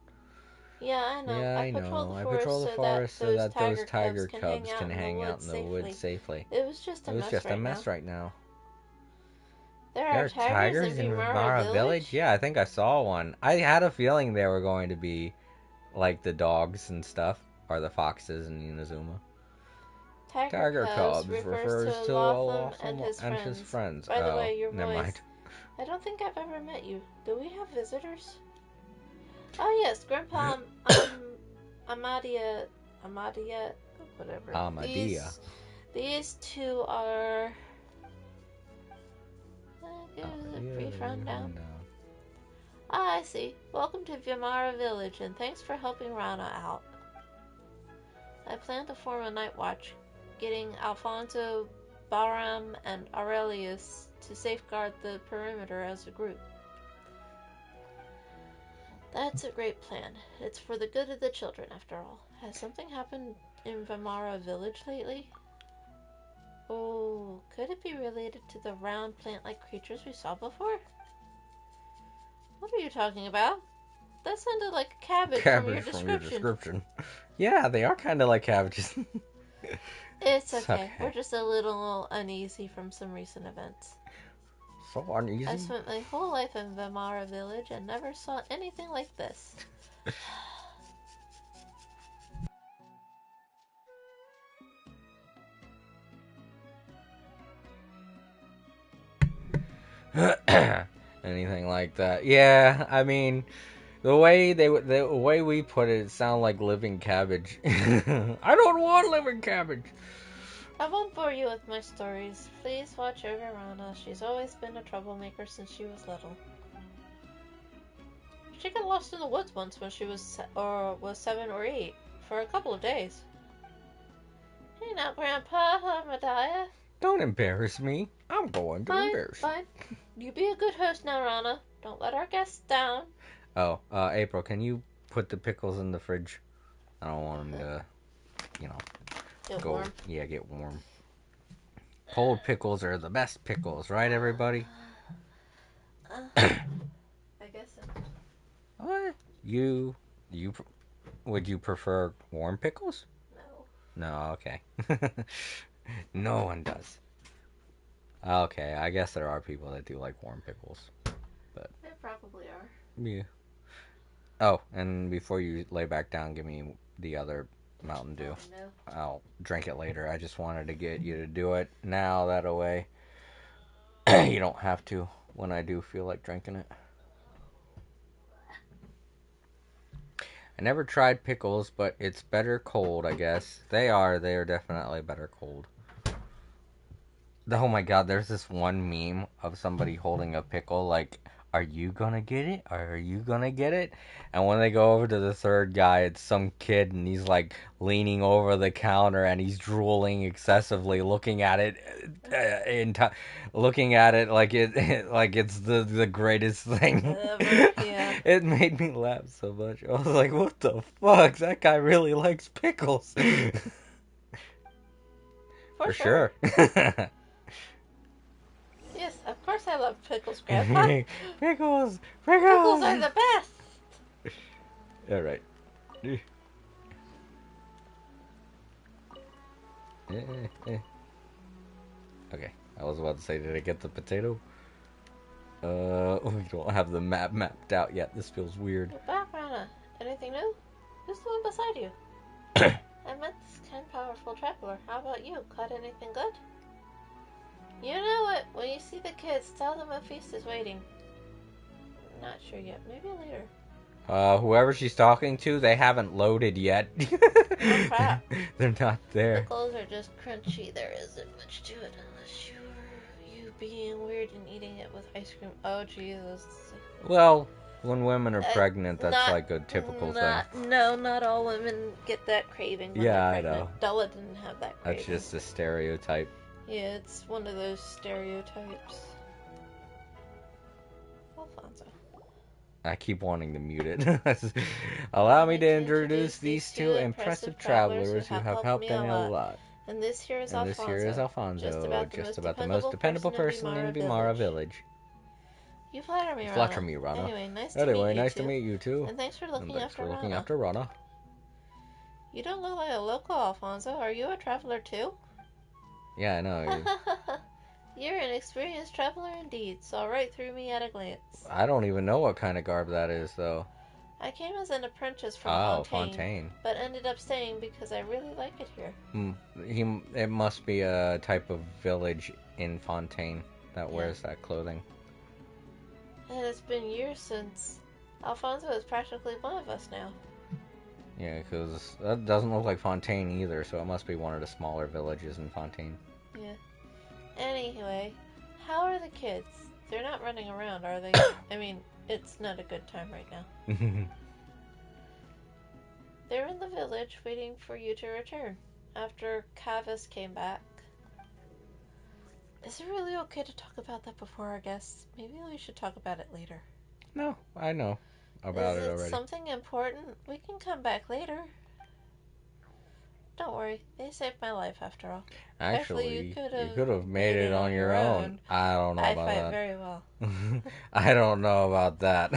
Speaker 2: Yeah, I know.
Speaker 1: Yeah, I know. I patrol the forest so that those tiger cubs can hang out in the woods safely.
Speaker 2: It was just a
Speaker 1: mess right now.
Speaker 2: There are tigers in Vimara Village?
Speaker 1: Yeah, I think I saw one. I had a feeling they were going to be like the dogs and stuff, or the foxes in Inazuma.
Speaker 2: Tiger cubs refers to Lotham and his friends. By the way, your voice. I don't think I've ever met you. Do we have visitors? Oh yes, Grandpa Amadea, whatever.
Speaker 1: Amadea.
Speaker 2: These two are... Give us a brief rundown. Ah, I see. Welcome to Vimara Village, and thanks for helping Rana out. I plan to form a night watch, getting Alfonso, Bahram, and Aurelius to safeguard the perimeter as a group. That's a great plan. It's for the good of the children, after all. Has something happened in Vimara Village lately? Oh, could it be related to the round plant-like creatures we saw before? What are you talking about? That sounded like a cabbage from your description.
Speaker 1: Yeah, they are kind of like cabbages.
Speaker 2: It's okay. We're just a little uneasy from some recent events.
Speaker 1: So uneasy?
Speaker 2: I spent my whole life in Vimara village and never saw anything like this.
Speaker 1: Anything like that? Yeah, I mean, the way we put it, it sounded like living cabbage. I don't want living cabbage.
Speaker 2: I won't bore you with my stories. Please watch over Rana. She's always been a troublemaker since she was little. She got lost in the woods once when she was 7 or 8 for a couple of days. Hey now, Grandpa, Medaya.
Speaker 1: Don't embarrass me. I'm going to embarrass you.
Speaker 2: Fine. You be a good host now, Rana. Don't let our guests down.
Speaker 1: Oh, April, can you put the pickles in the fridge? I don't want them to,
Speaker 2: Get warm.
Speaker 1: Yeah, get warm. Cold pickles are the best pickles, right, everybody?
Speaker 2: I guess so.
Speaker 1: What? Would you prefer warm pickles?
Speaker 2: No.
Speaker 1: No, okay. No one does. Okay, I guess there are people that do like warm pickles, but
Speaker 2: There probably are.
Speaker 1: yeah. Oh, and before you lay back down, give me the other Mountain Dew.
Speaker 2: Oh, no.
Speaker 1: I'll drink it later. I just wanted to get you to do it now. That way, you don't have to when I do feel like drinking it. I never tried pickles, but it's better cold, I guess. They are definitely better cold. Oh my god, there's this one meme of somebody holding a pickle like, are you gonna get it? Are you gonna get it? And when they go over to the third guy, it's some kid and he's like leaning over the counter and he's drooling excessively, looking at it looking at it like like it's the greatest thing
Speaker 2: ever. Yeah.
Speaker 1: It made me laugh so much. I was like, what the fuck? That guy really likes pickles. For sure.
Speaker 2: Yes, of course I love pickles, Grandpa.
Speaker 1: Pickles!
Speaker 2: Pickles are the best!
Speaker 1: Alright. Okay, I was about to say, did I get the potato? We don't have the map mapped out yet. This feels weird.
Speaker 2: You're back, Rana. Anything new? Who's the one beside you? I met this kind, powerful traveler. How about you? Caught anything good? You know what? When you see the kids, tell them a feast is waiting. Not sure yet. Maybe later.
Speaker 1: Whoever she's talking to, they haven't loaded yet.
Speaker 2: Oh, crap.
Speaker 1: They're not there.
Speaker 2: Pickles are just crunchy. There isn't much to it unless you being weird and eating it with ice cream. Oh, Jesus.
Speaker 1: Well, when women are pregnant, that's like a typical thing.
Speaker 2: No, not all women get that craving when
Speaker 1: Yeah,
Speaker 2: they're pregnant.
Speaker 1: I know.
Speaker 2: Della didn't have that craving.
Speaker 1: That's just a stereotype.
Speaker 2: Yeah, it's one of those stereotypes. Alfonso.
Speaker 1: I keep wanting to mute it. Allow me to introduce these two impressive travelers who have helped me a lot.
Speaker 2: And this here is Alfonso.
Speaker 1: Just about the most dependable person in Bimara village.
Speaker 2: You flatter me, Rana.
Speaker 1: Flatter me, Rana.
Speaker 2: Anyway, nice
Speaker 1: to meet you too.
Speaker 2: And thanks for looking after
Speaker 1: Rana.
Speaker 2: You don't look like a local, Alfonso. Are you a traveler too?
Speaker 1: Yeah, I know.
Speaker 2: You're an experienced traveler indeed. Saw right through me at a glance.
Speaker 1: I don't even know what kind of garb that is, though.
Speaker 2: I came as an apprentice from
Speaker 1: Fontaine.
Speaker 2: But ended up staying because I really like it here.
Speaker 1: It must be a type of village in Fontaine that wears that clothing.
Speaker 2: And it's been years since Alfonso is practically one of us now.
Speaker 1: Yeah, because that doesn't look like Fontaine either, so it must be one of the smaller villages in Fontaine.
Speaker 2: Yeah. Anyway, how are the kids? They're not running around, are they? I mean, it's not a good time right now. They're in the village waiting for you to return after Kavis came back. Is it really okay to talk about that before our guests? Maybe we should talk about it later.
Speaker 1: No, I know about it already.
Speaker 2: Is it something important? We can come back later. Don't worry, they saved my life after all.
Speaker 1: Actually,
Speaker 2: you
Speaker 1: you could have made it on your own. I don't know
Speaker 2: I
Speaker 1: about
Speaker 2: fight
Speaker 1: that.
Speaker 2: very well.
Speaker 1: I don't know about that.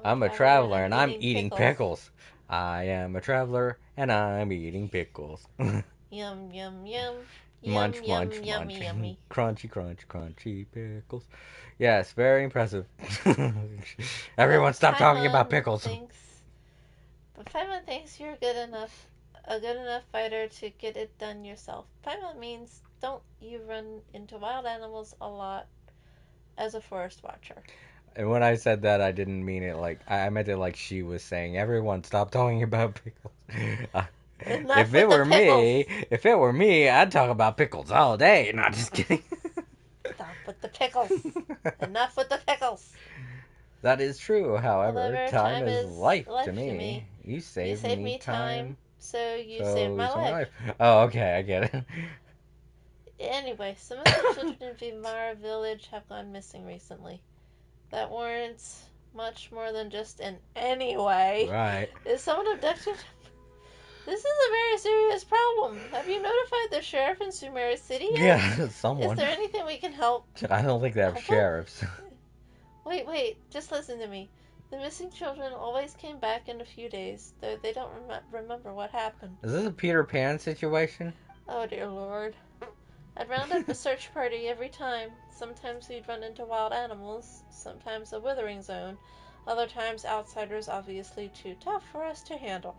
Speaker 1: I'm a traveler and I'm eating pickles. I am a traveler and I'm eating pickles.
Speaker 2: Yum, yum, yum.
Speaker 1: Munch,
Speaker 2: Yum,
Speaker 1: munch,
Speaker 2: yum,
Speaker 1: munch.
Speaker 2: yummy, yummy.
Speaker 1: Crunchy, crunch, crunchy pickles. Yes, very impressive. Everyone stop talking about pickles.
Speaker 2: But Paimon thinks you're a good enough fighter to get it done yourself. Paimon means don't you run into wild animals a lot as a forest watcher.
Speaker 1: And when I said that, I didn't mean it like I meant it like she was saying, "Everyone, stop talking about pickles." If it were me, I'd talk about pickles all day. Not just kidding.
Speaker 2: Stop with the pickles. Enough with the pickles.
Speaker 1: That is true. However, time is life to me. You
Speaker 2: saved
Speaker 1: me time,
Speaker 2: so you
Speaker 1: so
Speaker 2: saved my life.
Speaker 1: Oh, okay, I get it.
Speaker 2: Anyway, some of the children in Vimara village have gone missing recently. That warrants much more than just an anyway.
Speaker 1: Right.
Speaker 2: Is someone abducted? This is a very serious problem. Have you notified the sheriff in Sumeru City yet?
Speaker 1: Yeah, someone.
Speaker 2: Is there anything we can help?
Speaker 1: I don't think they have sheriffs.
Speaker 2: Wait, just listen to me. The missing children always came back in a few days, though they don't remember what happened.
Speaker 1: Is this a Peter Pan situation?
Speaker 2: Oh, dear Lord. I'd round up a search party every time. Sometimes we'd run into wild animals, sometimes a withering zone, other times outsiders obviously too tough for us to handle.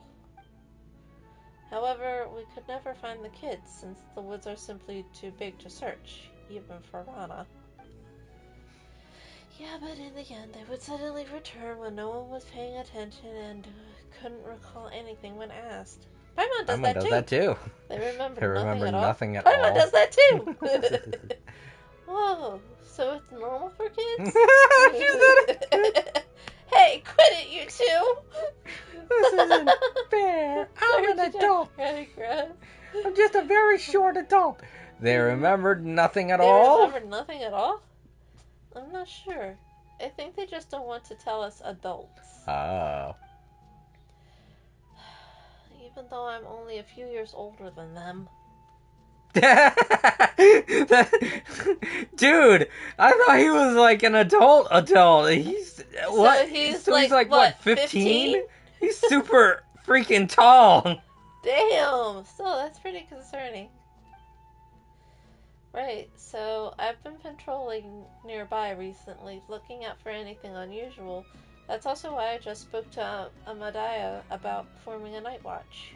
Speaker 2: However, we could never find the kids, since the woods are simply too big to search, even for Rana. Yeah, but in the end, they would suddenly return when no one was paying attention and couldn't recall anything when asked. Paimon does that too. They remember
Speaker 1: nothing at
Speaker 2: Paimon
Speaker 1: all.
Speaker 2: does that too. Whoa, so it's normal for kids? Hey, quit it, you two!
Speaker 1: This isn't fair. I'm an adult. I'm just a very short adult. They remembered nothing at all?
Speaker 2: They remembered nothing at all? I'm not sure. I think they just don't want to tell us adults.
Speaker 1: Oh.
Speaker 2: Even though I'm only a few years older than them.
Speaker 1: Dude, I thought he was like an adult. He's what?
Speaker 2: So he's
Speaker 1: like what, 15? He's super freaking tall.
Speaker 2: Damn. Still, that's pretty concerning. Right, so I've been patrolling nearby recently, looking out for anything unusual. That's also why I just spoke to Amadaya about forming a night watch.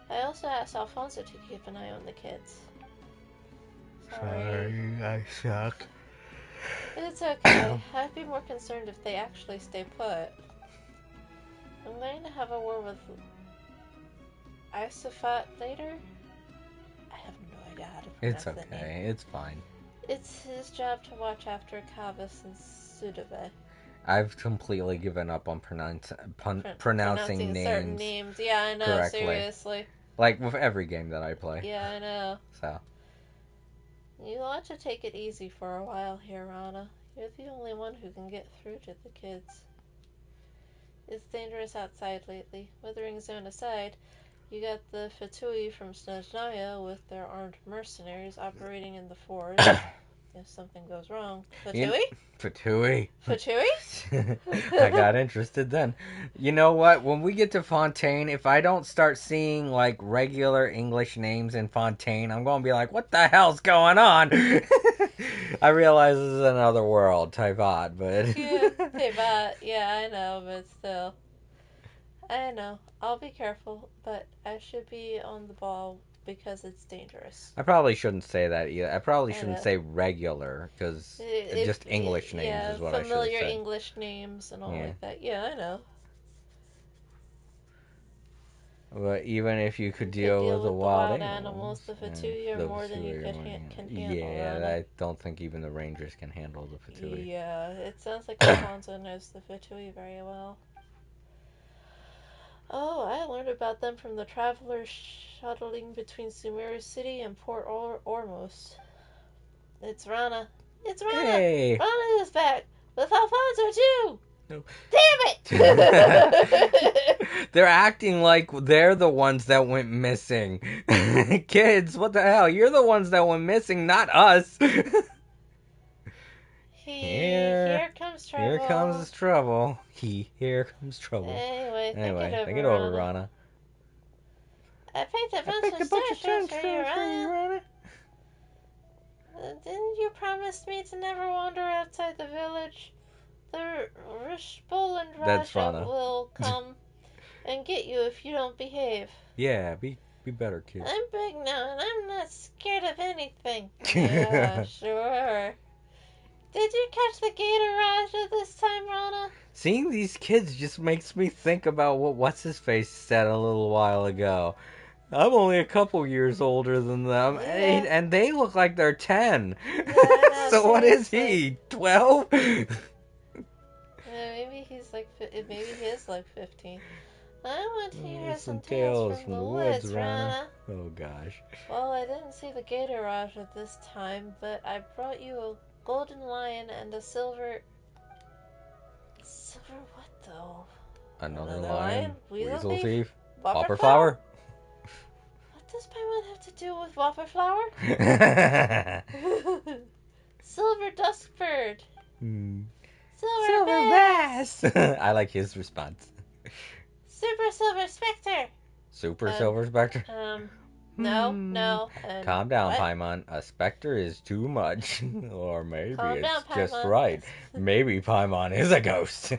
Speaker 2: I also asked Alfonso to keep an eye on the kids.
Speaker 1: Sorry, I suck.
Speaker 2: It's okay. I'd be more concerned if they actually stay put. I'm going to have a word with Isafat later. I have no idea how to pronounce that name.
Speaker 1: It's okay. It's fine.
Speaker 2: It's his job to watch after Kavas and Sudave.
Speaker 1: I've completely given up on pronouncing names.
Speaker 2: Certain names. Yeah, I know.
Speaker 1: Correctly.
Speaker 2: Seriously.
Speaker 1: Like with every game that I play.
Speaker 2: Yeah, I know.
Speaker 1: So.
Speaker 2: You ought to take it easy for a while here, Rana. You're the only one who can get through to the kids. It's dangerous outside lately. Withering Zone aside, you got the Fatui from Snezhnaya with their armed mercenaries operating in the forest. If something goes wrong. Fatui?
Speaker 1: Fatui.
Speaker 2: Fatui?
Speaker 1: I got interested then. You know what? When we get to Fontaine, if I don't start seeing like regular English names in Fontaine, I'm going to be like, what the hell's going on? I realize this is another world, Teyvat, but...
Speaker 2: Yeah, Teyvat. Yeah, I know, but still. I know. I'll be careful, but I should be on the ball because it's dangerous.
Speaker 1: I probably shouldn't say that either. I probably shouldn't say regular, because just English names is what I should have said.
Speaker 2: Familiar English names and all like that. Yeah, I know.
Speaker 1: But even if you could deal with the wild
Speaker 2: animals, the Fatui are more than you can handle.
Speaker 1: Yeah, I don't think even the Rangers can handle the Fatui.
Speaker 2: Yeah, it sounds like Alfonso knows the Fatui very well. Oh, I learned about them from the travelers shuttling between Sumeru City and Port Ormos. It's Rana. It's Rana!
Speaker 1: Hey!
Speaker 2: Rana is back! With Alfonso, too!
Speaker 1: No.
Speaker 2: Damn it!
Speaker 1: They're acting like they're the ones that went missing. Kids, what the hell? You're the ones that went missing, not us.
Speaker 2: Here comes trouble.
Speaker 1: Here comes trouble. Here comes trouble.
Speaker 2: Anyway,
Speaker 1: think it over, Rana.
Speaker 2: I picked a bunch of starstrucks for you, Rana. Didn't you promise me to never wander outside the village? The Rishboland
Speaker 1: That's
Speaker 2: Raja
Speaker 1: Rana.
Speaker 2: will come and get you if you don't behave.
Speaker 1: Yeah, be better, kids.
Speaker 2: I'm big now, and I'm not scared of anything. Yeah, sure. Did you catch the Gator Raja this time, Rana?
Speaker 1: Seeing these kids just makes me think about what What's-His-Face said a little while ago. I'm only a couple years older than them, and they look like they're 10.
Speaker 2: Yeah,
Speaker 1: so what is he, 12?
Speaker 2: Maybe he is like 15. I want to hear some tales from the woods, Rana.
Speaker 1: Oh gosh.
Speaker 2: Well, I didn't see the Gator Raja this time, but I brought you a golden lion and a silver... Silver what, though?
Speaker 1: Another lion? Weasel
Speaker 2: thief?
Speaker 1: thief?
Speaker 2: Whopper
Speaker 1: Whopper flower?
Speaker 2: What does Paimon have to do with Whopper flower? Silver duskbird. Silver bass.
Speaker 1: I like his response.
Speaker 2: Super silver specter.
Speaker 1: Super silver specter?
Speaker 2: No.
Speaker 1: Calm down,
Speaker 2: what?
Speaker 1: Paimon. A specter is too much. Or maybe
Speaker 2: Calm
Speaker 1: it's
Speaker 2: down,
Speaker 1: just
Speaker 2: Paimon.
Speaker 1: right. Maybe Paimon is a ghost.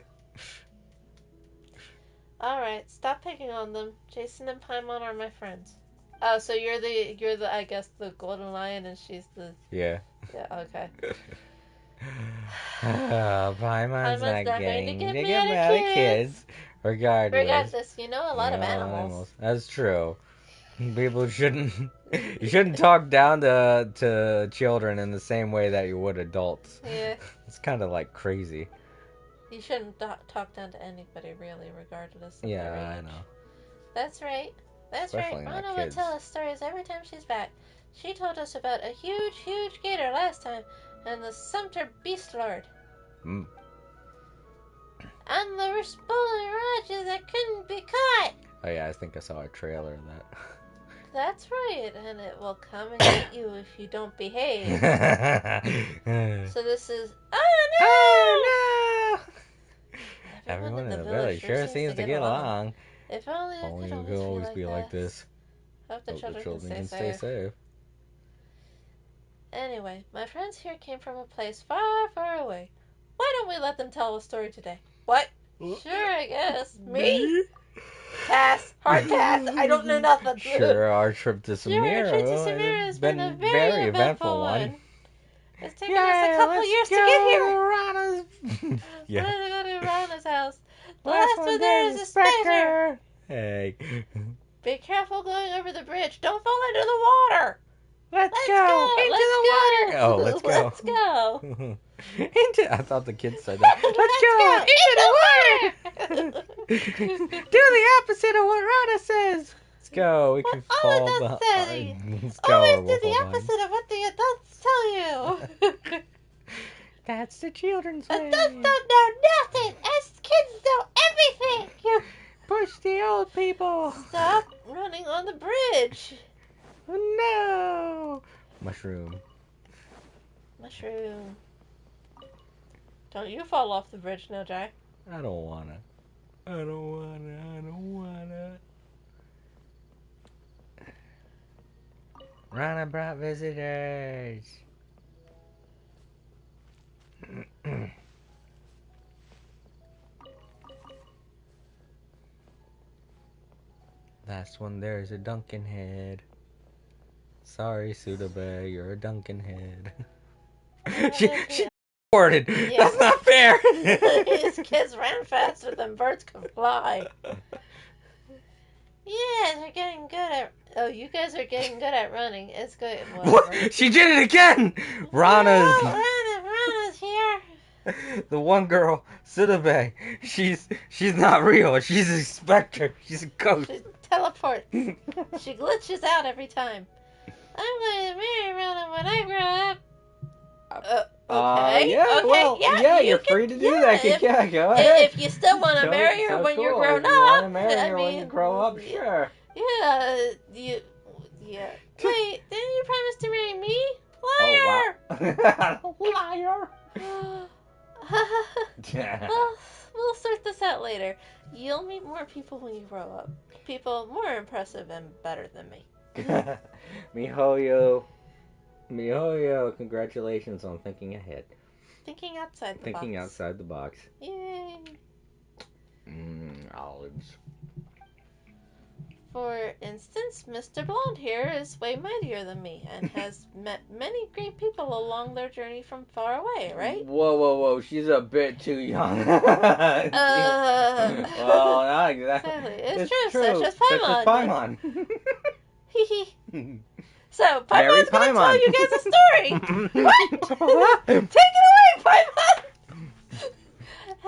Speaker 2: Alright, stop picking on them. Jason and Paimon are my friends. Oh, so you're the I guess the golden lion and she's the...
Speaker 1: Yeah.
Speaker 2: Yeah, okay.
Speaker 1: Paimon's not
Speaker 2: going
Speaker 1: going
Speaker 2: to get
Speaker 1: mad
Speaker 2: mad
Speaker 1: at
Speaker 2: at
Speaker 1: kids. Regardless.
Speaker 2: You know a lot of animals.
Speaker 1: That's true. People shouldn't... You shouldn't talk down to children in the same way that you would adults.
Speaker 2: Yeah.
Speaker 1: It's kind of like crazy.
Speaker 2: You shouldn't talk down to anybody, really, regardless of their age.
Speaker 1: I know.
Speaker 2: That's right.
Speaker 1: Especially not
Speaker 2: Rana would
Speaker 1: kids.
Speaker 2: tell us stories every time she's back. She told us about a huge, huge gator last time, and the Sumter Beast Lord. And the Rishboland Raja that couldn't be caught.
Speaker 1: Oh yeah, I think I saw a trailer of that.
Speaker 2: That's right, and it will come and get you if you don't behave. So this is... Oh no!
Speaker 1: Everyone in the village sure seems to get along.
Speaker 2: If only it could always be like
Speaker 1: this.
Speaker 2: Hope the children
Speaker 1: can
Speaker 2: stay safe. Anyway, my friends here came from a place far, far away. Why don't we let them tell a story today? What? Sure, I guess. Me? Pass. Hard pass. I don't know nothing.
Speaker 1: Sure, our trip to Sumeru
Speaker 2: has been a very eventful one. It's taken us a couple years to get here. We're gonna go to Rana's house. The last one there is a specter.
Speaker 1: Hey.
Speaker 2: Be careful going over the bridge. Don't fall into the water.
Speaker 1: Let's go into the water. Oh, let's go.
Speaker 2: Let's go.
Speaker 1: I thought the kids said that. Let's go into the water. Do the opposite of what Rana says. Let's go. We can fall behind. Let's go.
Speaker 2: Always do the opposite of what the adults tell you.
Speaker 1: That's the children's way.
Speaker 2: Adults don't know nothing. Us kids know everything. You
Speaker 1: push the old people.
Speaker 2: Stop running on the bridge.
Speaker 1: No. Mushroom.
Speaker 2: Don't you fall off the bridge now, Jai.
Speaker 1: I don't wanna. Rana brought visitors. Last one there's a Duncan head. Sorry, Sudabe, you're a Duncan head. she reported. Yeah. That's not fair.
Speaker 2: These kids ran faster than birds can fly. Yeah, they're getting good at... Oh, you guys are getting good at running. It's good.
Speaker 1: What? She did it again! Rana's
Speaker 2: here.
Speaker 1: The one girl, Sudabe, she's not real. She's a specter. She's a ghost.
Speaker 2: She teleports. She glitches out every time. I'm going to marry Rana when I grow up. Okay.
Speaker 1: Yeah,
Speaker 2: okay.
Speaker 1: well,
Speaker 2: yeah,
Speaker 1: you're free to do that.
Speaker 2: If,
Speaker 1: Yeah, go ahead.
Speaker 2: if you still want to marry her
Speaker 1: So
Speaker 2: when you're
Speaker 1: cool.
Speaker 2: grown
Speaker 1: If you want to
Speaker 2: up,
Speaker 1: marry
Speaker 2: I
Speaker 1: her when you
Speaker 2: mean,
Speaker 1: grow up, sure.
Speaker 2: Yeah, you. Yeah. Wait, didn't you promise to marry me?
Speaker 1: Oh, wow.
Speaker 2: Liar!
Speaker 1: Liar.
Speaker 2: well, we'll sort this out later. You'll meet more people when you grow up. People more impressive and better than me.
Speaker 1: Mihoyo. Mihoyo, congratulations on thinking ahead.
Speaker 2: Thinking outside the box.
Speaker 1: Thinking outside the box.
Speaker 2: Yay.
Speaker 1: Olives.
Speaker 2: For instance, Mr. Blonde here is way mightier than me and has met many great people along their journey from far away, right?
Speaker 1: Whoa. She's a bit too young. Well, not exactly.
Speaker 2: It's true. Such as Paimon. So, Paimon's going to tell you guys a story. What? Take it away, Paimon!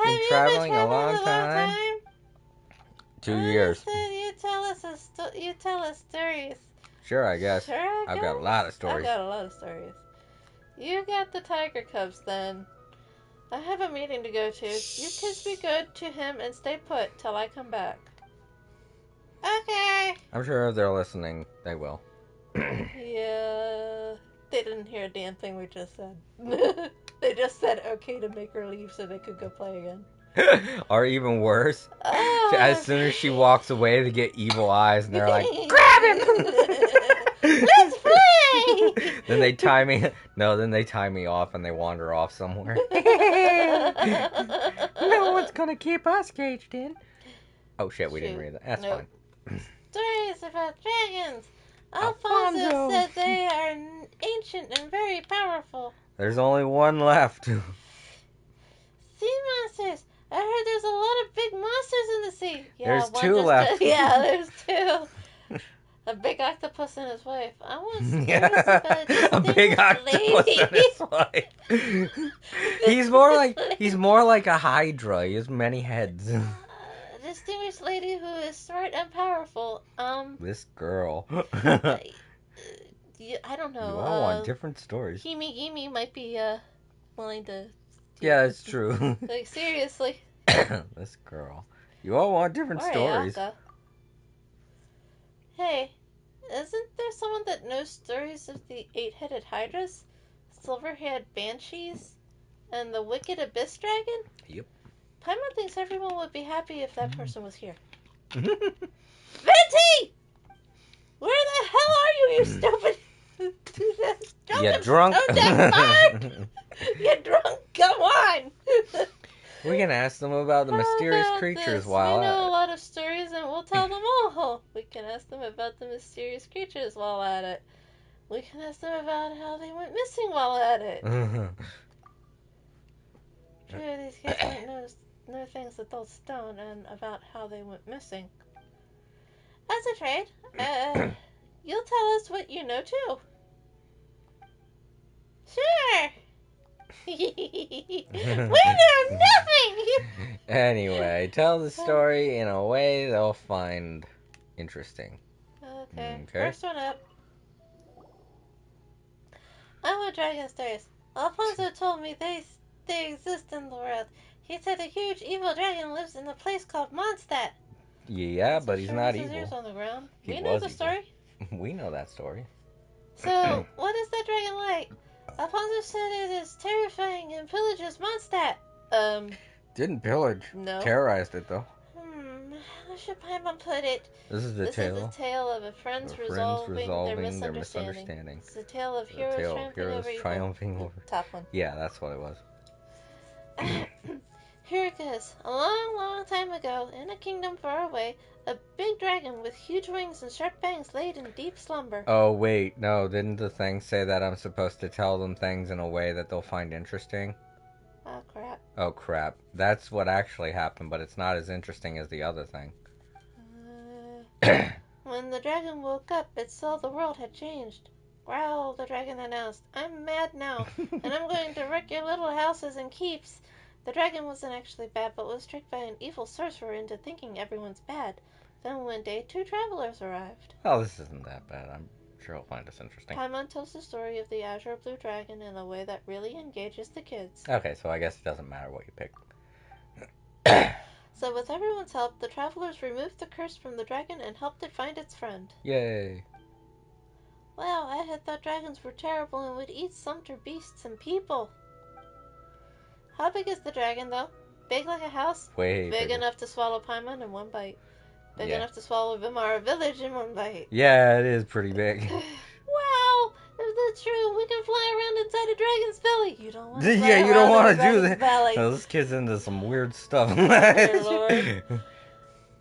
Speaker 1: Been traveling a long time? 2 years.
Speaker 2: You tell us stories.
Speaker 1: Sure, I guess.
Speaker 2: Sure,
Speaker 1: I've got a lot of stories.
Speaker 2: I've got a lot of stories. You got the tiger cubs then. I have a meeting to go to. You kids be good to him and stay put till I come back. Okay.
Speaker 1: I'm sure if they're listening, they will.
Speaker 2: Yeah. They didn't hear a damn thing we just said. They just said okay to make her leave so they could go play again.
Speaker 1: Or even worse, as soon as she walks away, they get evil eyes and they're like, grab him!
Speaker 2: Let's play!
Speaker 1: Then they tie me. No, then they tie me off and they wander off somewhere. No one's gonna keep us caged in. Oh shit, we didn't read that. That's fine.
Speaker 2: Stories about dragons. Alfonso said they are ancient and very powerful.
Speaker 1: There's only one left.
Speaker 2: Sea monsters. I heard there's a lot of big monsters in the sea. Yeah,
Speaker 1: there's two left.
Speaker 2: There's two. A big octopus and his wife. I want stories about
Speaker 1: a big octopus and his wife. He's more like a hydra. He has many heads.
Speaker 2: Distinguished lady who is smart and powerful.
Speaker 1: This girl.
Speaker 2: I don't know.
Speaker 1: You all want different stories.
Speaker 2: Himi Gimi might be willing to.
Speaker 1: Yeah, it's true.
Speaker 2: Like seriously.
Speaker 1: This girl. You all want different stories.
Speaker 2: Hey, isn't there someone that knows stories of the 8-headed hydras, silver-haired banshees, and the wicked abyss dragon?
Speaker 1: Yep.
Speaker 2: Paimon thinks everyone would be happy if that person was here. Venti! Where the hell are you, you stupid?
Speaker 1: You drunk?
Speaker 2: You drunk? Come on!
Speaker 1: We can ask them about the mysterious creatures while
Speaker 2: we
Speaker 1: at
Speaker 2: know
Speaker 1: it.
Speaker 2: a lot of stories and we'll tell them all. We can ask them about the mysterious creatures while at it. We can ask them about how they went missing while at it. True, these kids might know things adults don't and about how they went missing. As a trade, you'll tell us what you know too. Sure. We know nothing!
Speaker 1: Anyway, tell the story in a way they'll find interesting.
Speaker 2: Okay. First one up. I want dragon stories. Alfonso told me they exist in the world. He said a huge evil dragon lives in a place called Mondstadt.
Speaker 1: Yeah, but he's not evil.
Speaker 2: Ears on the ground.
Speaker 1: He
Speaker 2: we know the
Speaker 1: evil.
Speaker 2: story.
Speaker 1: We know that story.
Speaker 2: So, what is that dragon like? Alfonso said it is terrifying and pillages Mondstadt.
Speaker 1: Didn't pillage.
Speaker 2: No.
Speaker 1: Terrorized it, though.
Speaker 2: How should Paimon put it?
Speaker 1: This is the
Speaker 2: tale of a friends resolving their misunderstanding. It's a tale of heroes triumphing over evil. Top one.
Speaker 1: Yeah, that's what it was.
Speaker 2: Here it goes. A long, long time ago, in a kingdom far away, a big dragon with huge wings and sharp fangs laid in deep slumber.
Speaker 1: Oh, wait. No, didn't the thing say that I'm supposed to tell them things in a way that they'll find interesting?
Speaker 2: Oh, crap.
Speaker 1: Oh, crap. That's what actually happened, but it's not as interesting as the other thing.
Speaker 2: When the dragon woke up, it saw the world had changed. Growl, the dragon announced. I'm mad now, and I'm going to wreck your little houses and keeps. The dragon wasn't actually bad, but was tricked by an evil sorcerer into thinking everyone's bad. Then one day, 2 travelers arrived.
Speaker 1: Oh, this isn't that bad. sure he'll find us interesting.
Speaker 2: Paimon tells the story of the Azure Blue Dragon in a way that really engages the kids.
Speaker 1: Okay, so I guess it doesn't matter what you pick.
Speaker 2: So with everyone's help, the travelers removed the curse from the dragon and helped it find its friend.
Speaker 1: Yay!
Speaker 2: Wow, I had thought dragons were terrible and would eat sumpter beasts and people. How big is the dragon, though? Big like a house?
Speaker 1: Way
Speaker 2: Big
Speaker 1: bigger.
Speaker 2: enough to swallow Paimon in one bite. Big
Speaker 1: Yeah.
Speaker 2: enough to swallow Vimara Village in one bite.
Speaker 1: Yeah, it is pretty big.
Speaker 2: Wow! If that's true, we can fly around inside a dragon's belly. You don't want to fly
Speaker 1: Yeah, you don't
Speaker 2: want
Speaker 1: want
Speaker 2: to
Speaker 1: do that.
Speaker 2: Belly.
Speaker 1: Oh, this kid's into some weird stuff.
Speaker 2: Dear Lord.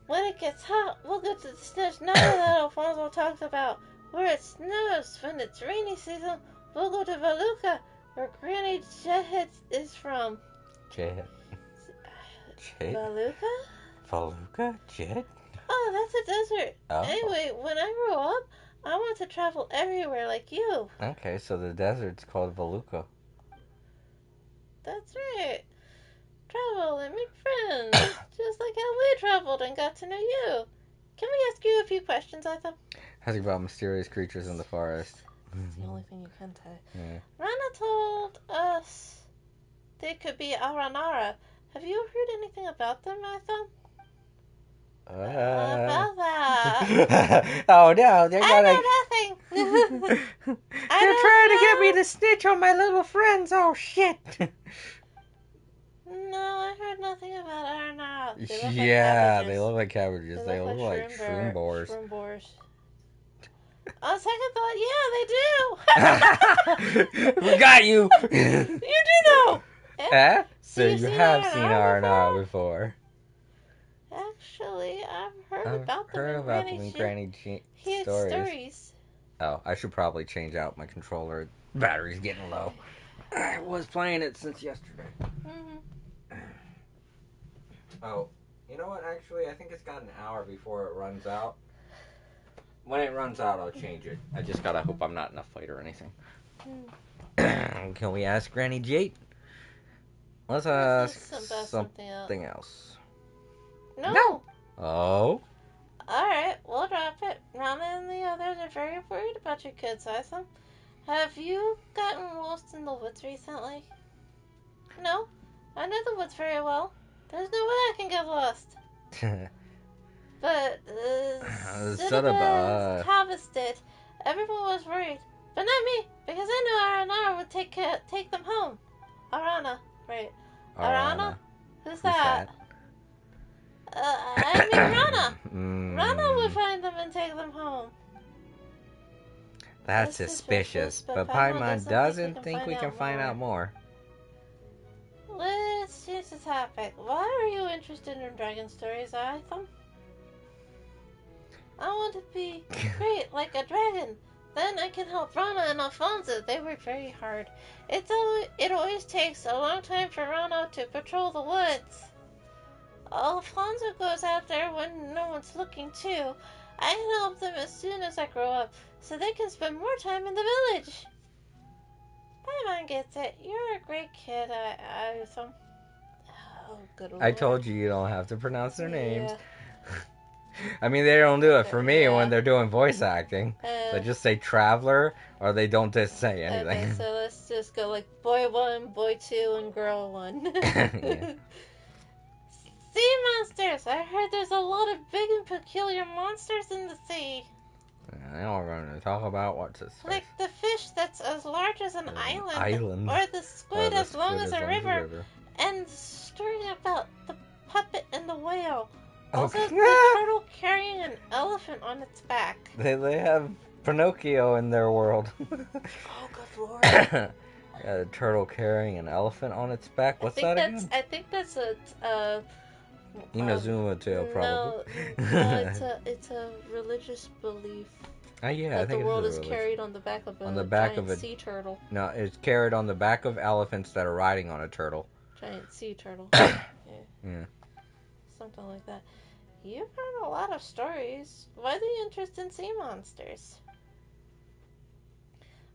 Speaker 2: When it gets hot, we'll go to the snow that Alfonso talked about. Where it snows when it's rainy season, we'll go to Valuka, where Granny Jet is from.
Speaker 1: Jet.
Speaker 2: Valuka?
Speaker 1: Valuka? Jet?
Speaker 2: Oh, that's a desert.
Speaker 1: Oh.
Speaker 2: Anyway, when I grow up, I want to travel everywhere like you.
Speaker 1: Okay, so the desert's called Valuka.
Speaker 2: That's right. Travel and make friends, just like how we traveled and got to know you. Can we ask you a few questions, Arthur?
Speaker 1: Asking about mysterious creatures in the forest.
Speaker 2: That's the only thing you can say.
Speaker 1: Yeah.
Speaker 2: Rana told us they could be Aranara. Have you heard anything about them, Arthur? About that.
Speaker 1: Oh no, they're
Speaker 2: I
Speaker 1: gonna.
Speaker 2: know nothing.
Speaker 1: They're trying to get me to snitch on my little friends. Oh shit.
Speaker 2: No, I heard nothing about Aranara. They look like
Speaker 1: Yeah,
Speaker 2: cabbages.
Speaker 1: they look like cabbages. They look like shroom boars.
Speaker 2: Shroom boars. On second thought, yeah, they do.
Speaker 1: We got you.
Speaker 2: You do know.
Speaker 1: Huh? So
Speaker 2: you've
Speaker 1: you
Speaker 2: seen
Speaker 1: have seen
Speaker 2: Aranara
Speaker 1: R&R before.
Speaker 2: Actually, I've heard
Speaker 1: I've
Speaker 2: about them
Speaker 1: heard
Speaker 2: in
Speaker 1: about
Speaker 2: Granny
Speaker 1: them in
Speaker 2: G.
Speaker 1: Granny G stories. Oh, I should probably change out my controller. Battery's getting low. I was playing it since yesterday. Oh, you know what? Actually, I think it's got an hour before it runs out. When it runs out, I'll change it. I just gotta hope I'm not in a fight or anything. Can we ask Granny Jade? Let's ask something else.
Speaker 2: No.
Speaker 1: Oh?
Speaker 2: Alright, we'll drop it. Rana and the others are very worried about your kids, Isam. Have you gotten lost in the woods recently? No. I know the woods very well. There's no way I can get lost. But Zinabas harvested. Everyone was worried. But not me, because I knew Arana would take them home. Arana, right. Arana? Who's that? I mean Rana. Rana would find them and take them home.
Speaker 1: That's suspicious, but Paimon doesn't think we can find out more.
Speaker 2: Let's change the topic. Why are you interested in dragon stories, Arthur? I want to be great, like a dragon. Then I can help Rana and Alfonso. They work very hard. It always takes a long time for Rana to patrol the woods. Alfonso goes out there when no one's looking too. I can help them as soon as I grow up, so they can spend more time in the village. Paimon gets it. You're a great kid, Arthur. Oh, good Lord.
Speaker 1: I told you don't have to pronounce their names. I mean, they don't do it for me when they're doing voice acting. They just say Traveler, or they don't just say anything.
Speaker 2: Okay, so let's just go like boy 1, boy 2, and girl 1.
Speaker 1: Yeah.
Speaker 2: Sea monsters! I heard there's a lot of big and peculiar monsters in the sea.
Speaker 1: Now we're going to talk about what's this.
Speaker 2: Like the fish that's as large as an island.
Speaker 1: Island.
Speaker 2: Or the squid as long as a river. And the story about the puppet and the whale. Also, the turtle carrying an elephant on its back.
Speaker 1: They have Pinocchio in their world.
Speaker 2: Oh, good Lord.
Speaker 1: A turtle carrying an elephant on its back. What's that again?
Speaker 2: I think that's a
Speaker 1: Inazuma Tale, probably.
Speaker 2: No, it's a religious belief.
Speaker 1: Yeah,
Speaker 2: that
Speaker 1: I think
Speaker 2: the world
Speaker 1: is
Speaker 2: carried on the back of a sea turtle.
Speaker 1: No, it's carried on the back of elephants that are riding on a turtle.
Speaker 2: Giant sea turtle.
Speaker 1: Yeah.
Speaker 2: Something like that. You've heard a lot of stories. Why the interest in sea monsters?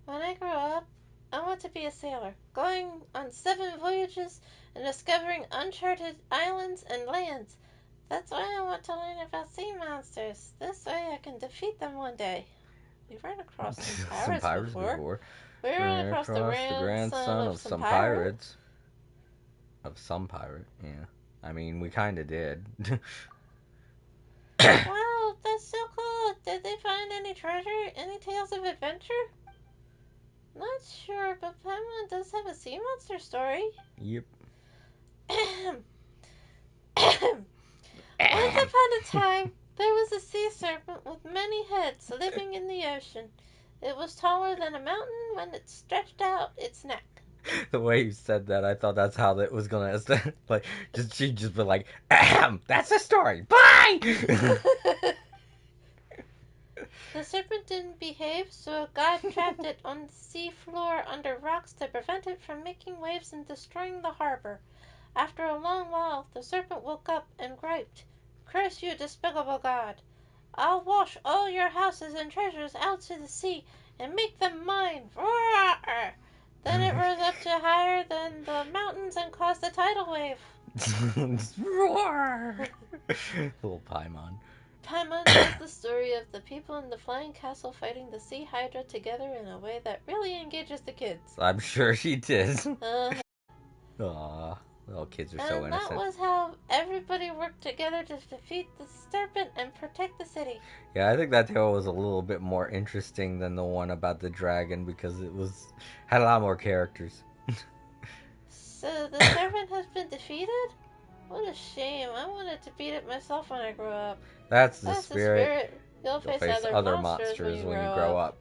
Speaker 2: When I grow up, I want to be a sailor, going on 7 voyages and discovering uncharted islands and lands. That's why I want to learn about sea monsters. This way I can defeat them one day. We've run across some
Speaker 1: Some
Speaker 2: pirates
Speaker 1: pirates
Speaker 2: before.
Speaker 1: before.
Speaker 2: We ran across the
Speaker 1: The
Speaker 2: grandson of some pirate.
Speaker 1: pirates. Of some pirate, yeah. I mean, we kind of did.
Speaker 2: Wow, that's so cool. Did they find any treasure? Any tales of adventure? Not sure, but Paimon does have a sea monster story.
Speaker 1: Yep.
Speaker 2: Once upon a time, there was a sea serpent with many heads living in the ocean. It was taller than a mountain when it stretched out its neck.
Speaker 1: The way you said that, I thought that's how that was gonna like. She'd just be like, "Ahem, that's the story. Bye."
Speaker 2: The serpent didn't behave, so God trapped it on the sea floor under rocks to prevent it from making waves and destroying the harbor. After a long while, the serpent woke up and griped, "Curse you, despicable God! I'll wash all your houses and treasures out to the sea and make them mine!" Roar! Then it rose up to higher than the mountains and caused a tidal wave.
Speaker 1: Roar! Little Paimon.
Speaker 2: Paimon tells the story of the people in the flying castle fighting the sea hydra together in a way that really engages the kids.
Speaker 1: I'm sure she did.
Speaker 2: Uh,
Speaker 1: Aw, little kids are so
Speaker 2: and
Speaker 1: innocent.
Speaker 2: that was how everybody worked together to defeat the serpent and protect the city.
Speaker 1: Yeah, I think that tale was a little bit more interesting than the one about the dragon because had a lot more characters.
Speaker 2: So the serpent has been defeated? What a shame. I wanted to beat it myself when I grow up.
Speaker 1: That's the spirit.
Speaker 2: You'll face other monsters when you grow
Speaker 1: up.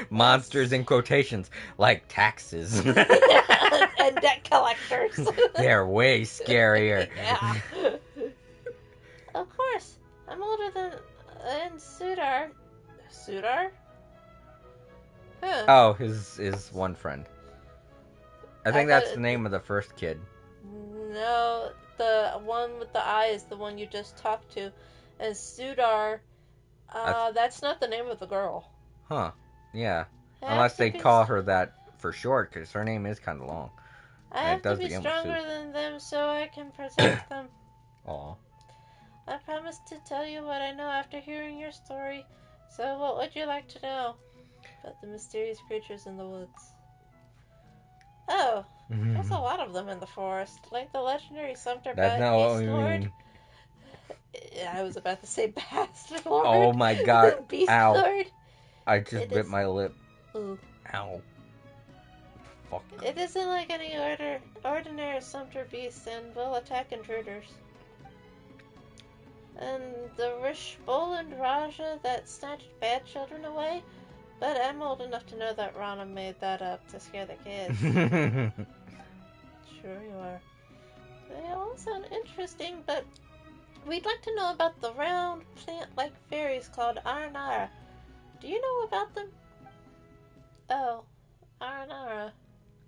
Speaker 1: Monsters in quotations, like taxes.
Speaker 2: And debt collectors.
Speaker 1: They're way scarier.
Speaker 2: Yeah. Of course. I'm older than Sudar. Sudar? Huh.
Speaker 1: Oh, his one friend. I think that's the name of the first kid.
Speaker 2: No, the one with the eye is the one you just talked to. And Sudar, that's not the name of the girl.
Speaker 1: Huh. Yeah. Unless they call her that for short, because her name is kind of long.
Speaker 2: I have to be stronger than them so I can protect them.
Speaker 1: Aw.
Speaker 2: I promise to tell you what I know after hearing your story. So what would you like to know about the mysterious creatures in the woods? Oh, there's a lot of them in the forest, like the legendary Sumter
Speaker 1: That's not what we
Speaker 2: Lord.
Speaker 1: mean.
Speaker 2: I was about to say Bastard Lord.
Speaker 1: Oh my god.
Speaker 2: Beast
Speaker 1: Ow.
Speaker 2: Lord.
Speaker 1: I just bit my lip.
Speaker 2: Ooh.
Speaker 1: Ow. Fuck.
Speaker 2: It isn't like any ordinary Sumter beast and will attack intruders. And the Rishboland Raja that snatched bad children away, but I'm old enough to know that Rana made that up to scare the kids. Sure you are. They all sound interesting, but we'd like to know about the round plant-like fairies called Aranara. Do you know about them? Oh, Aranara.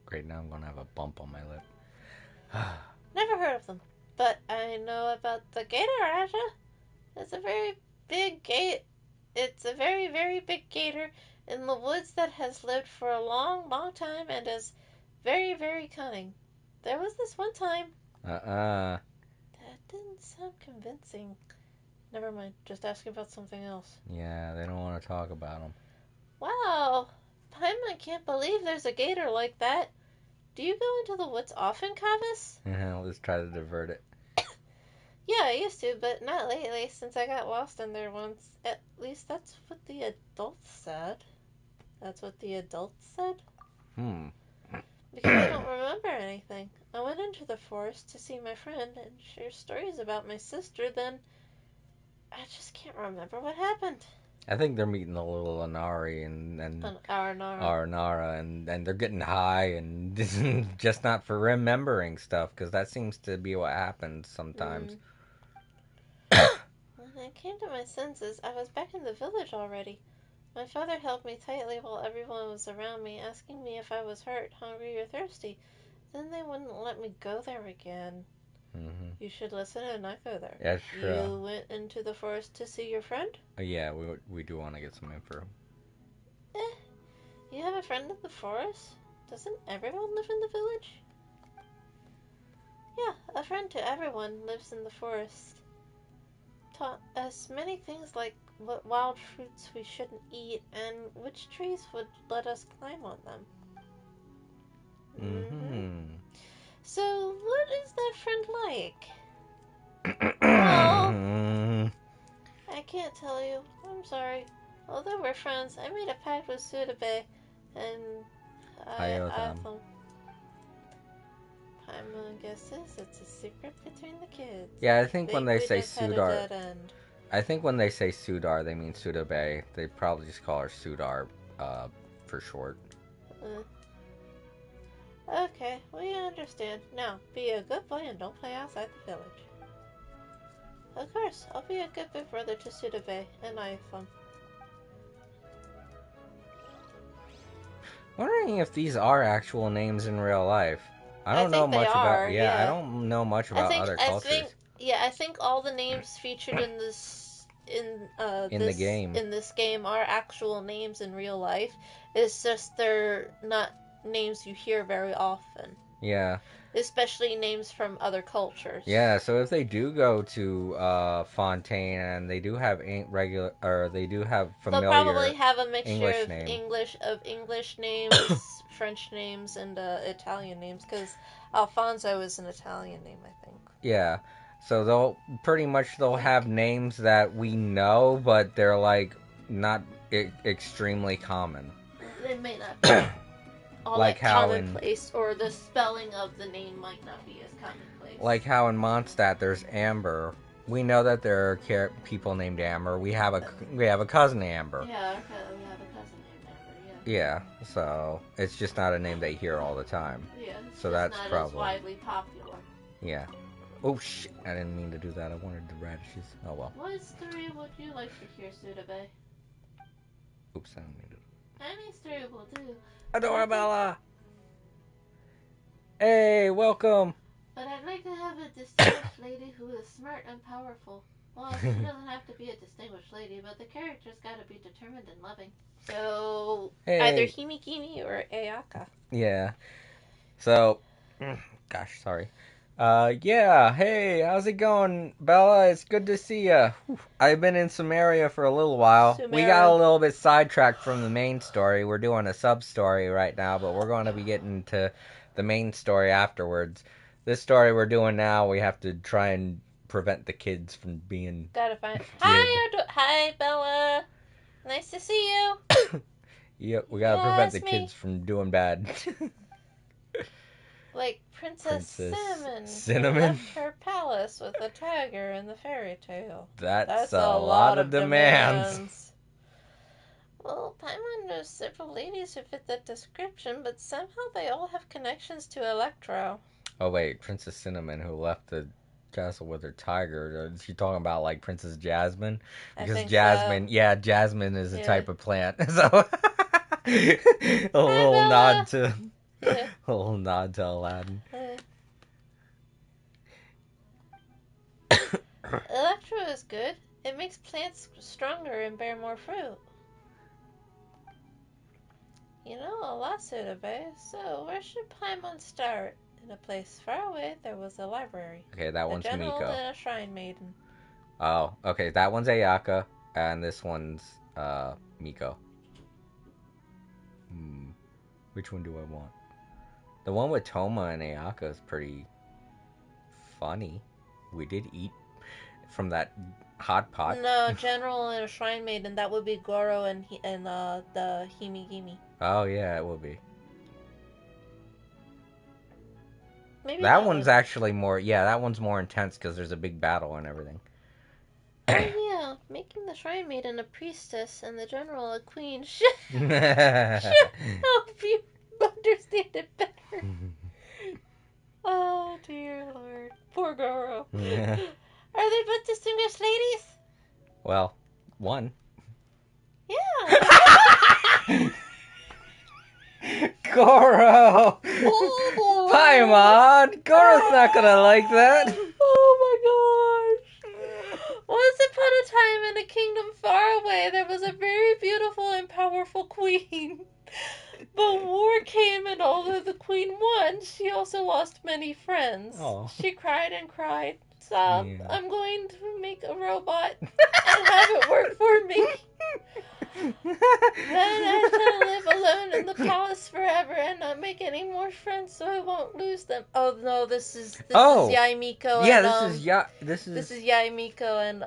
Speaker 1: Great, now I'm gonna have a bump on my lip.
Speaker 2: Never heard of them, but I know about the Gator Raja. It's a very big It's a very, very big gator in the woods that has lived for a long, long time and is very, very cunning. There was this one time. That didn't sound convincing. Never mind. Just asking about something else.
Speaker 1: Yeah, they don't want to talk about them.
Speaker 2: Wow. I can't believe there's a gator like that. Do you go into the woods often, Kavis?
Speaker 1: Let's try to divert it.
Speaker 2: Yeah, I used to, but not lately since I got lost in there once. At least that's what the adults said. That's what the adults said? Because I don't remember anything. I went into the forest to see my friend and share stories about my sister, then I just can't remember what happened.
Speaker 1: I think they're meeting the little Anari and Aranara, and they're getting high and just not for remembering stuff, because that seems to be what happens sometimes.
Speaker 2: When I came to my senses, I was back in the village already. My father held me tightly while everyone was around me, asking me if I was hurt, hungry, or thirsty. Then they wouldn't let me go there again. You should listen and not go there.
Speaker 1: Yeah, sure.
Speaker 2: You went into the forest to see your friend?
Speaker 1: Yeah, we do want to get some info.
Speaker 2: You have a friend in the forest? Doesn't everyone live in the village? Yeah, a friend to everyone lives in the forest. Taught us many things like what wild fruits we shouldn't eat, and which trees would let us climb on them.
Speaker 1: Mm-hmm.
Speaker 2: So, what is that friend like? Well, I can't tell you. I'm sorry. Although we're friends, I made a pact with Sudabe, and I thought Paimon guesses it's a secret between the kids.
Speaker 1: Yeah, I think when they say
Speaker 2: Sudar,
Speaker 1: I think when they say Sudar, they mean Sudabe. They probably just call her Sudar, for short.
Speaker 2: Okay, we understand. Now, be a good boy and don't play outside the village. Of course, I'll be a good big brother to Sudabe and Ifum.
Speaker 1: Wondering if these are actual names in real life. I don't know much about. Yeah, I don't know much about other cultures.
Speaker 2: I think all the names featured in this game are actual names in real life. It's just they're not names you hear very often.
Speaker 1: Yeah.
Speaker 2: Especially names from other cultures.
Speaker 1: Yeah, so if they do go to Fontaine and they do have familiar
Speaker 2: they'll probably have a mixture
Speaker 1: English
Speaker 2: of English names, French names, and Italian names, because Alfonso is an Italian name, I think.
Speaker 1: Yeah, so they'll have names that we know, but they're like not extremely common.
Speaker 2: They may not be all like commonplace, or the spelling of the name might not be as commonplace.
Speaker 1: Like how in Mondstadt there's Amber. We know that there are people named Amber. We have a cousin Amber.
Speaker 2: Yeah, we have a cousin named Amber.
Speaker 1: Yeah, so it's just not a name they hear all the time.
Speaker 2: Yeah,
Speaker 1: so that's
Speaker 2: not
Speaker 1: probably
Speaker 2: as widely popular.
Speaker 1: Yeah. Oh shit! I didn't mean to do that. I wanted the radishes. Oh well.
Speaker 2: What story would you like to hear, Sudabe?
Speaker 1: Oops, I didn't mean to.
Speaker 2: Any story will do.
Speaker 1: Adorabella! Hey, welcome!
Speaker 2: But I'd like to have a distinguished lady who is smart and powerful. Well, she doesn't have to be a distinguished lady, but the character's gotta be determined and loving. So, either Himikimi or Ayaka.
Speaker 1: Yeah. So, gosh, sorry. Yeah, hey, how's it going, Bella? It's good to see ya. I've been in Sumeria for a little while. We got a little bit sidetracked from the main story. We're doing a sub-story right now, but we're going to be getting to the main story afterwards. This story we're doing now, we have to try and prevent the kids from being...
Speaker 2: Gotta find... Hi, Bella! Nice to see you!
Speaker 1: Yep, we gotta prevent the kids from doing bad.
Speaker 2: Like Princess Cinnamon.
Speaker 1: Cinnamon?
Speaker 2: Left her palace with a tiger in the fairy tale.
Speaker 1: That's a lot of demands.
Speaker 2: Well, Paimon knows several ladies who fit that description, but somehow they all have connections to Electro.
Speaker 1: Oh wait, Princess Cinnamon who left the castle with her tiger. Is she talking about like Princess Jasmine? Because Jasmine, Jasmine is a type of plant. So a little nod to... A little nod to Aladdin.
Speaker 2: Electro is good. It makes plants stronger and bear more fruit. You know a lot, Sudabe. So where should Paimon start? In a place far away, there was a library.
Speaker 1: Okay, that one's
Speaker 2: Miko.
Speaker 1: And
Speaker 2: a shrine maiden.
Speaker 1: Oh, okay, that one's Ayaka, and this one's Miko. Which one do I want? The one with Toma and Ayaka is pretty funny. We did eat from that hot pot.
Speaker 2: No, General and a Shrine Maiden. That would be Goro and the Himigimi.
Speaker 1: Oh yeah, it will be.
Speaker 2: Maybe
Speaker 1: that one's actually more. Yeah, that one's more intense because there's a big battle and everything.
Speaker 2: Oh yeah, making the Shrine Maiden a priestess and the General a queen should help you understand it better. Oh dear Lord, poor Goro. Are they both distinguished ladies?
Speaker 1: Well, one.
Speaker 2: Yeah.
Speaker 1: Goro!
Speaker 2: Oh,
Speaker 1: Paimon! Goro's not gonna like that!
Speaker 2: Oh my gosh! Once upon a time in a kingdom far away, there was a very beautiful and powerful queen. But war came, and although the queen won, she also lost many friends.
Speaker 1: Oh.
Speaker 2: She cried and cried, Stop.
Speaker 1: Yeah.
Speaker 2: I'm going to make a robot and have it work for me. Then I shall live alone in the palace forever and not make any more friends, so I won't lose them. Oh no, this is Yai Miko
Speaker 1: yeah,
Speaker 2: and
Speaker 1: this is
Speaker 2: Yai Miko and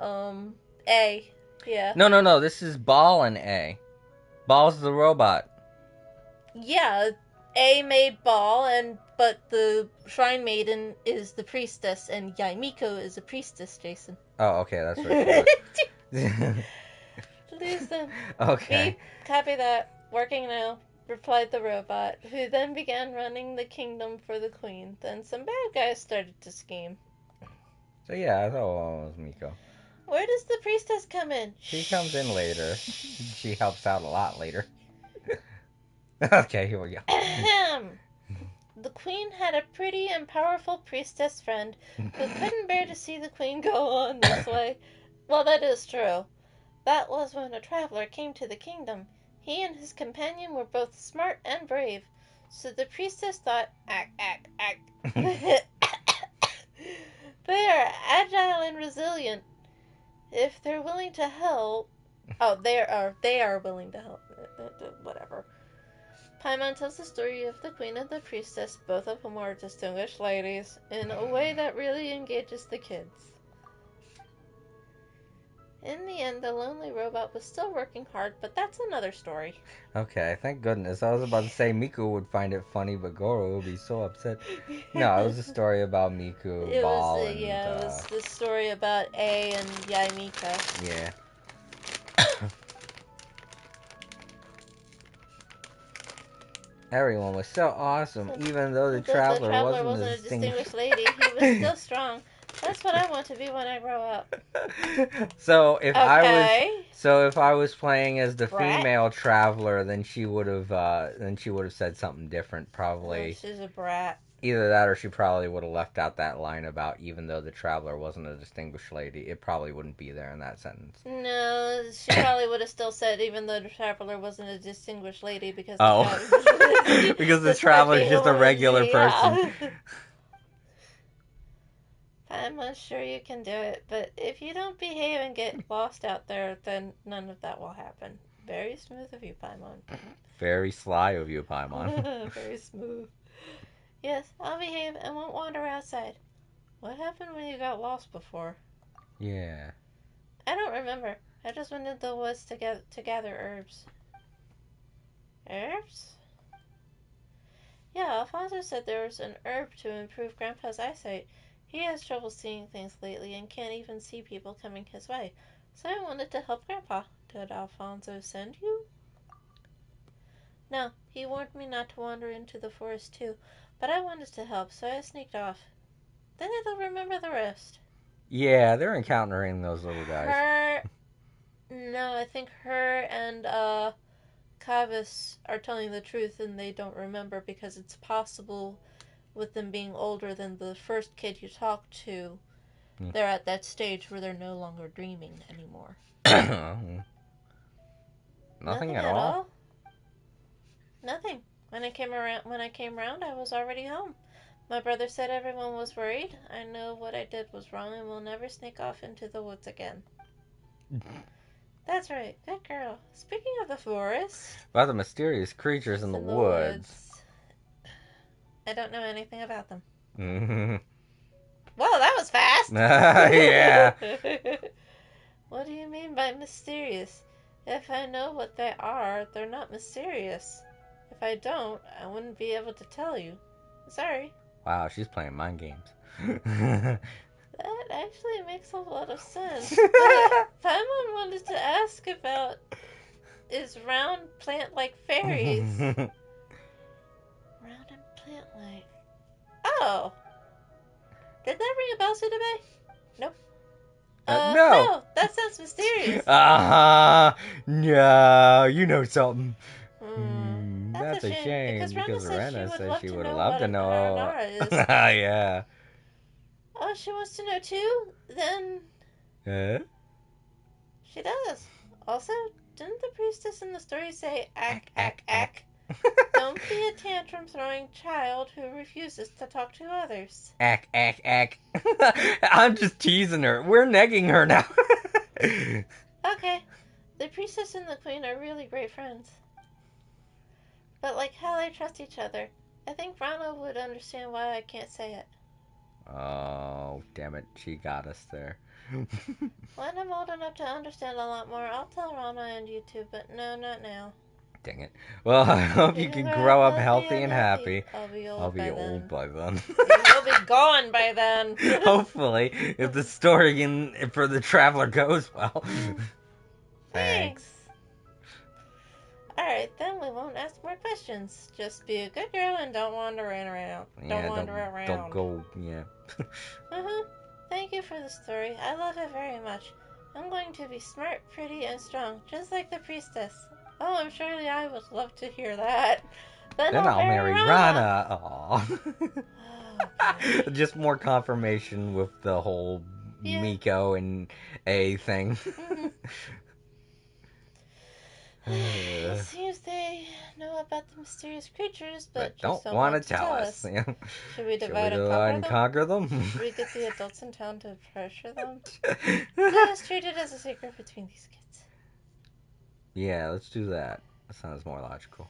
Speaker 2: A. Yeah.
Speaker 1: No, this is Ball and A. Ball's the robot.
Speaker 2: Yeah, A made Ball, but the Shrine Maiden is the priestess, and Yai Miko is a priestess, Jason.
Speaker 1: Oh, okay, that's right.
Speaker 2: Lose them.
Speaker 1: Okay.
Speaker 2: Beep, copy that. Working now, replied the robot, who then began running the kingdom for the queen. Then some bad guys started to scheme.
Speaker 1: So yeah, I thought it was Miko.
Speaker 2: Where does the priestess come in?
Speaker 1: She comes in later. She helps out a lot later. Okay, here we go.
Speaker 2: Ahem. The queen had a pretty and powerful priestess friend who couldn't bear to see the queen go on this way. Well, that is true. That was when a traveler came to the kingdom. He and his companion were both smart and brave. So the priestess thought, act. They are agile and resilient. If they're willing to help... Oh, they are willing to help. Whatever. Paimon tells the story of the queen and the priestess, both of whom are distinguished ladies, in a way that really engages the kids. In the end, the lonely robot was still working hard, but that's another story.
Speaker 1: Okay, thank goodness. I was about to say Miku would find it funny, but Goro would be so upset. No, it was a story about Miku, Ball, and...
Speaker 2: it was the story about A and Yai Miko.
Speaker 1: Yeah. Everyone was so awesome, even though the traveler wasn't a
Speaker 2: distinguished lady. He was still strong. That's what I want to be when I grow up.
Speaker 1: So if I was playing as the female traveler, then she would have said something different, probably.
Speaker 2: Oh, she's a brat.
Speaker 1: Either that, or she probably would have left out that line about even though the traveler wasn't a distinguished lady. It probably wouldn't be there in that sentence.
Speaker 2: No, she probably would have still said even though the traveler wasn't a distinguished lady because
Speaker 1: because the traveler's just a regular person.
Speaker 2: I'm not sure you can do it, but if you don't behave and get lost out there, then none of that will happen. Very smooth of you, Paimon.
Speaker 1: Very sly of you, Paimon.
Speaker 2: Very smooth. Yes, I'll behave and won't wander outside. What happened when you got lost before?
Speaker 1: Yeah.
Speaker 2: I don't remember. I just went into the woods to gather herbs. Herbs? Yeah, Alfonso said there was an herb to improve Grandpa's eyesight. He has trouble seeing things lately and can't even see people coming his way. So I wanted to help Grandpa. Did Alfonso send you? No, he warned me not to wander into the forest too, but I wanted to help, so I sneaked off. Then it'll remember the rest.
Speaker 1: Yeah, they're encountering those little guys.
Speaker 2: No, I think her and Kavis are telling the truth and they don't remember because it's possible with them being older than the first kid you talked to, they're at that stage where they're no longer dreaming anymore.
Speaker 1: Nothing at all?
Speaker 2: Nothing. When I came around, I was already home. My brother said everyone was worried. I know what I did was wrong and will never sneak off into the woods again. That's right. Good girl. Speaking of the forest...
Speaker 1: About the mysterious creatures in the woods.
Speaker 2: I don't know anything about them.
Speaker 1: Mm-hmm.
Speaker 2: Well, that was fast!
Speaker 1: Yeah.
Speaker 2: What do you mean by mysterious? If I know what they are, they're not mysterious. If I don't, I wouldn't be able to tell you. Sorry.
Speaker 1: Wow, she's playing mind games.
Speaker 2: That actually makes a lot of sense. But Paimon wanted to ask about is round plant-like fairies. Round and plant-like. Oh! Did that ring a bell, Sudabe? Nope. No, that sounds mysterious.
Speaker 1: No, you know something.
Speaker 2: That's
Speaker 1: a shame because Rena said she would have loved to know. Yeah.
Speaker 2: Oh, she wants to know too? Then... She does. Also, didn't the priestess in the story say, ack? Don't be a tantrum-throwing child who refuses to talk to others.
Speaker 1: Ack. I'm just teasing her. We're negging her now.
Speaker 2: Okay, the priestess and the queen are really great friends. But like how they trust each other, I think Rana would understand why I can't say it.
Speaker 1: Oh, damn it. She got us there.
Speaker 2: When I'm old enough to understand a lot more, I'll tell Rana and you two, but no, not now.
Speaker 1: Dang it. Well, I hope you can grow up healthy and
Speaker 2: healthy.
Speaker 1: happy.
Speaker 2: I'll be old
Speaker 1: I'll be
Speaker 2: by
Speaker 1: old by then.
Speaker 2: You'll be gone by then.
Speaker 1: Hopefully, if the story for the traveler goes well. Thanks.
Speaker 2: Alright, then we won't ask more questions. Just be a good girl and don't wander around.
Speaker 1: Don't go, yeah.
Speaker 2: Thank you for the story. I love it very much. I'm going to be smart, pretty, and strong, just like the priestess. Oh, I'm sure the eye would love to hear that. Then I'll marry Rana.
Speaker 1: Aww. Just more confirmation with the whole Miko and A thing.
Speaker 2: It seems they know about the mysterious creatures, but
Speaker 1: don't
Speaker 2: just don't
Speaker 1: want
Speaker 2: want
Speaker 1: to tell us.
Speaker 2: Should we divide and
Speaker 1: conquer them?
Speaker 2: Should we get the adults in town to pressure them? Let us treat it as a secret between these kids.
Speaker 1: Yeah, let's do that. That sounds more logical.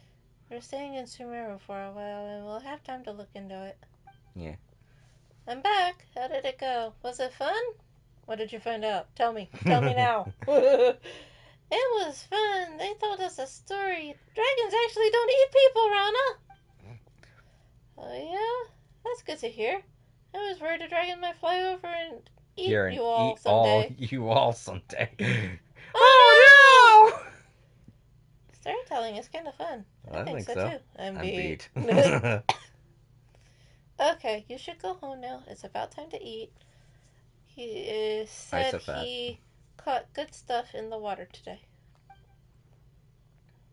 Speaker 2: We're staying in Sumeru for a while, and we'll have time to look into it.
Speaker 1: Yeah.
Speaker 2: I'm back. How did it go? Was it fun? What did you find out? Tell me. Tell me now. It was fun. They told us a story. Dragons actually don't eat people, Rana. Oh, yeah? That's good to hear. I was worried a dragon might fly over and eat you all someday. Oh, no! Storytelling is kind of fun. I think so, too. I'm beat. Okay, you should go home now. It's about time to eat. He said he caught good stuff in the water today.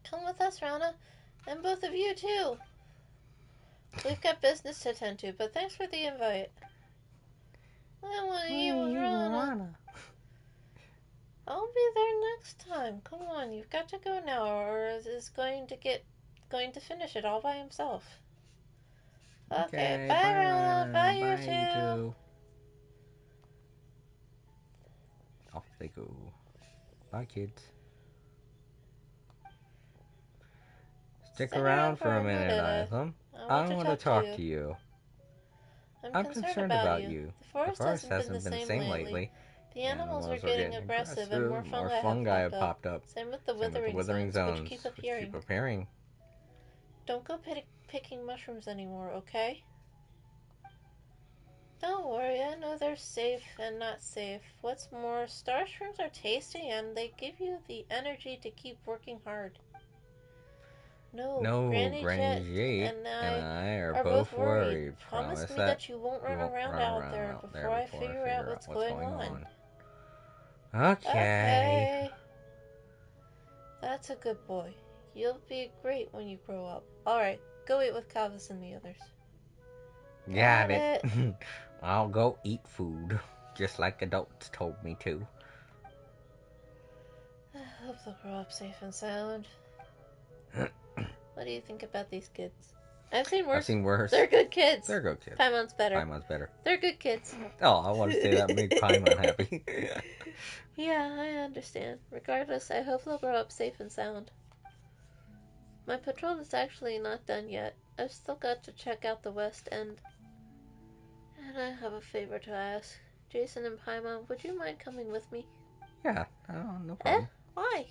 Speaker 2: Come with us, Rana. And both of you, too. We've got business to attend to, but thanks for the invite. I want to eat with Rana. I'll be there next time. Come on, you've got to go now, or is going to finish it all by himself. Okay, bye, Rana. Bye, you two.
Speaker 1: Off they go. Bye, kids. Stick around for a minute, Itham. I want to talk to you. I'm concerned about you. The forest hasn't been the same lately.
Speaker 2: The animals are getting aggressive and more fungi have popped up. Same with the withering zones, which keep appearing. Don't go picking mushrooms anymore, okay? Don't worry, I know they're safe and not safe. What's more, star shrooms are tasty and they give you the energy to keep working hard. No, Granny Jet and I are both worried. Promise me that you won't run around out there before I figure out what's going on.
Speaker 1: Okay.
Speaker 2: That's a good boy. You'll be great when you grow up. Alright, go eat with Calvis and the others.
Speaker 1: Got it. I'll go eat food, just like adults told me to.
Speaker 2: I hope they'll grow up safe and sound. What do you think about these kids? I've seen worse. They're good kids. Paimon's better. They're good kids.
Speaker 1: Oh, I want to say that made Paimon happy.
Speaker 2: Yeah, I understand. Regardless, I hope they'll grow up safe and sound. My patrol is actually not done yet. I've still got to check out the West End. And I have a favor to ask. Jason and Paimon, would you mind coming with me?
Speaker 1: Yeah, no problem.
Speaker 2: Why?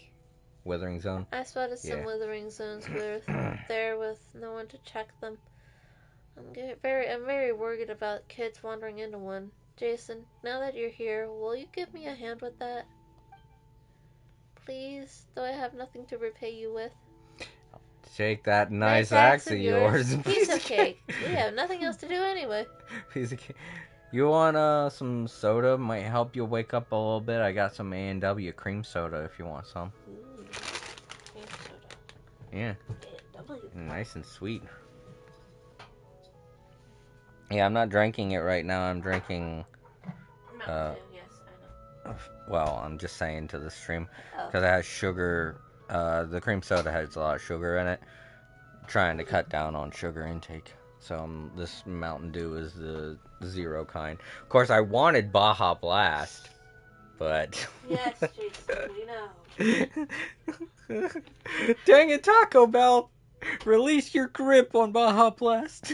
Speaker 1: Withering zone?
Speaker 2: I spotted some withering zones there with no one to check them. I'm very worried about kids wandering into one. Jason, now that you're here, will you give me a hand with that? Please, though I have nothing to repay you with.
Speaker 1: Shake that nice axe of yours.
Speaker 2: Piece of cake. We have nothing else to do anyway.
Speaker 1: Piece of cake. You want some soda? Might help you wake up a little bit. I got some A&W cream soda if you want some.
Speaker 2: Ooh, cream soda.
Speaker 1: Yeah.
Speaker 2: A&W.
Speaker 1: Nice and sweet. Yeah, I'm not drinking it right now. I'm drinking...
Speaker 2: yes, I know.
Speaker 1: Well, I'm just saying to the stream. Because it has sugar. The cream soda has a lot of sugar in it. trying to cut down on sugar intake. So this Mountain Dew is the zero kind. Of course, I wanted Baja Blast, but
Speaker 2: Yes, Jason, we know.
Speaker 1: Dang it, Taco Bell! Release your grip on Baja Blast.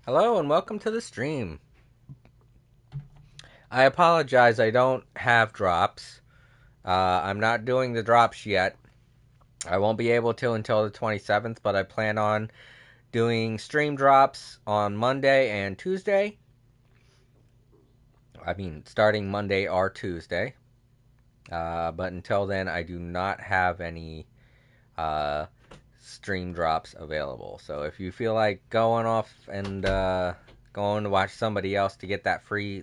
Speaker 1: Hello and welcome to the stream. I apologize, I don't have drops. I'm not doing the drops yet. I won't be able to until the 27th, but I plan on doing stream drops on Monday and Tuesday. I mean, starting Monday or Tuesday. But until then, I do not have any stream drops available. So if you feel like going off and going to watch somebody else to get that free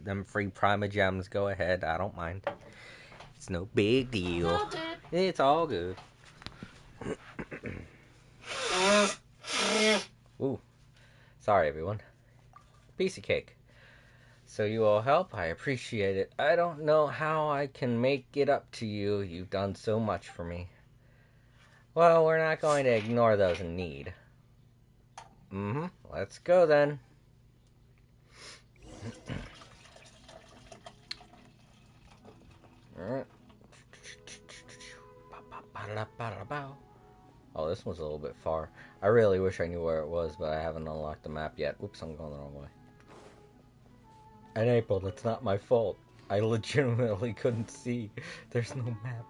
Speaker 1: Prima Gems, go ahead. I don't mind. It's no big deal. It's all good. Ooh. Sorry, everyone. Piece of cake. So you all help? I appreciate it. I don't know how I can make it up to you. You've done so much for me. Well, we're not going to ignore those in need. Let's go then. Alright. Oh, this one's a little bit far. I really wish I knew where it was, but I haven't unlocked the map yet. Oops, I'm going the wrong way. And April, that's not my fault. I legitimately couldn't see. There's no map.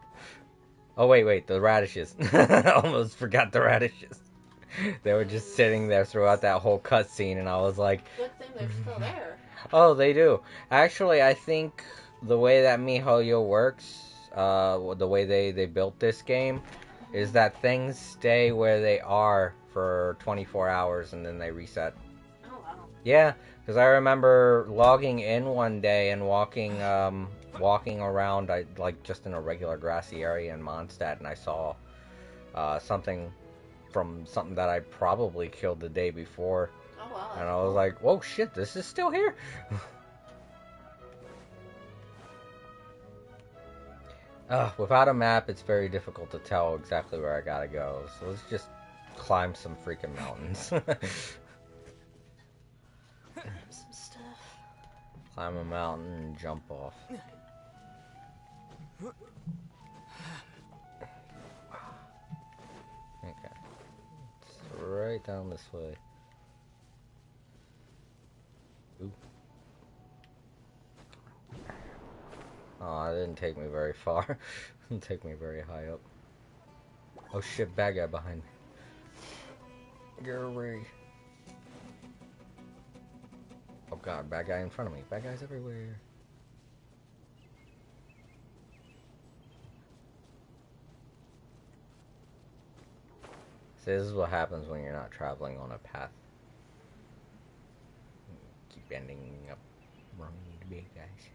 Speaker 1: Oh, wait, the radishes. I almost forgot the radishes. They were just sitting there throughout that whole cutscene, and I was like...
Speaker 2: Good thing they're still there.
Speaker 1: Oh, they do. Actually, I think the way that MiHoYo works, the way they built this game, is that things stay where they are for 24 hours, and then they reset.
Speaker 2: Oh, wow.
Speaker 1: Yeah, because I remember logging in one day and walking around, like just in a regular grassy area in Mondstadt, and I saw something from something that I probably killed the day before.
Speaker 2: Oh, wow.
Speaker 1: And I was like, whoa, shit, this is still here? Without a map, it's very difficult to tell exactly where I gotta go. So let's just climb some freaking mountains.
Speaker 2: Some stuff.
Speaker 1: Climb a mountain and jump off. Okay. It's right down this way. Ooh. Oh, it didn't take me very far. It didn't take me very high up. Oh shit, bad guy behind me. Get away. Oh god, bad guy in front of me. Bad guys everywhere. See, this is what happens when you're not traveling on a path. Keep ending up running into big guys.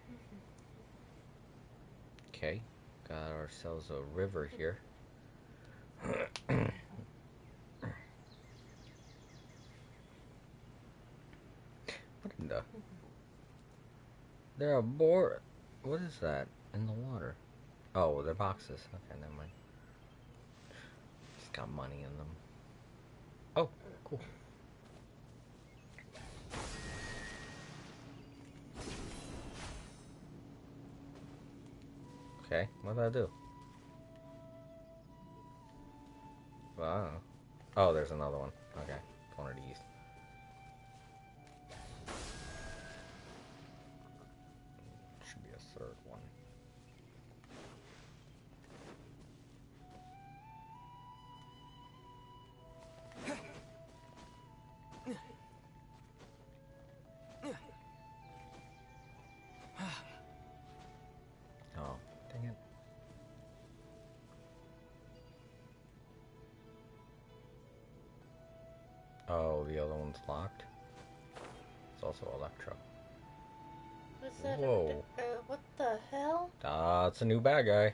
Speaker 1: Okay, got ourselves a river here. What in the? There are boar. What is that in the water? Oh, they're boxes. Okay, never mind. It's got money in them. Oh, cool. Okay, what did I do? Wow. Oh, there's another one. Okay, one of these. Should be a third one. Oh, dang it. Oh, the other one's locked. It's also Electro.
Speaker 2: What's that?
Speaker 1: Whoa.
Speaker 2: What the hell?
Speaker 1: It's a new bad guy.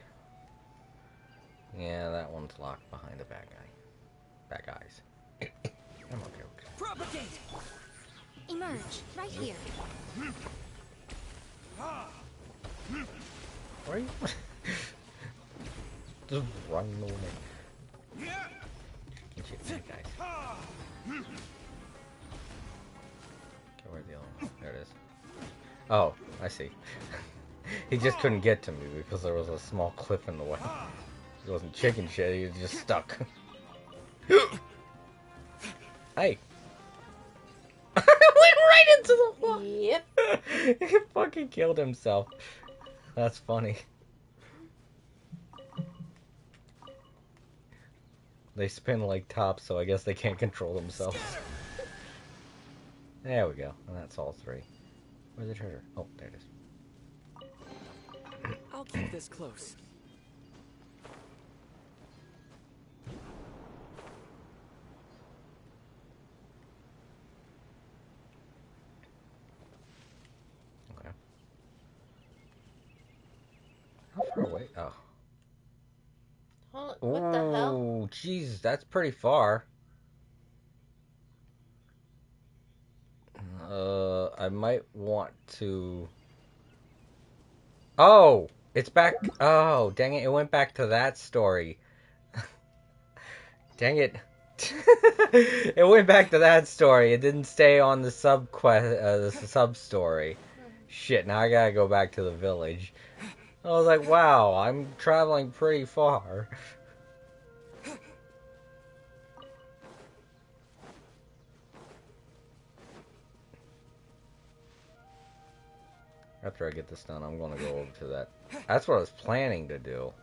Speaker 1: Yeah, that one's locked behind a bad guy. Bad guys. I'm okay with that.
Speaker 4: Propagate!
Speaker 6: Emerge, right here.
Speaker 1: Where are you? Just running away. Get you, guys. Okay, where's the other one? There it is. Oh, I see. He just couldn't get to me because there was a small cliff in the way. He wasn't chicken shit, he was just stuck. Hey! Went right into the wall!
Speaker 2: Yep.
Speaker 1: He fucking killed himself. That's funny. They spin like tops, so I guess they can't control themselves. There we go. And that's all three. Where's the treasure? Oh, there it is.
Speaker 4: I'll keep this close.
Speaker 1: Okay. How far away? Oh.
Speaker 2: What the hell?
Speaker 1: Oh, jeez, that's pretty far. I might want to... Oh! It's back... Oh, dang it, it went back to that story. Dang it. It went back to that story. It didn't stay on the sub-story. Shit, now I gotta go back to the village. I was like, wow, I'm traveling pretty far. After I get this done, I'm going to go over to that. That's what I was planning to do.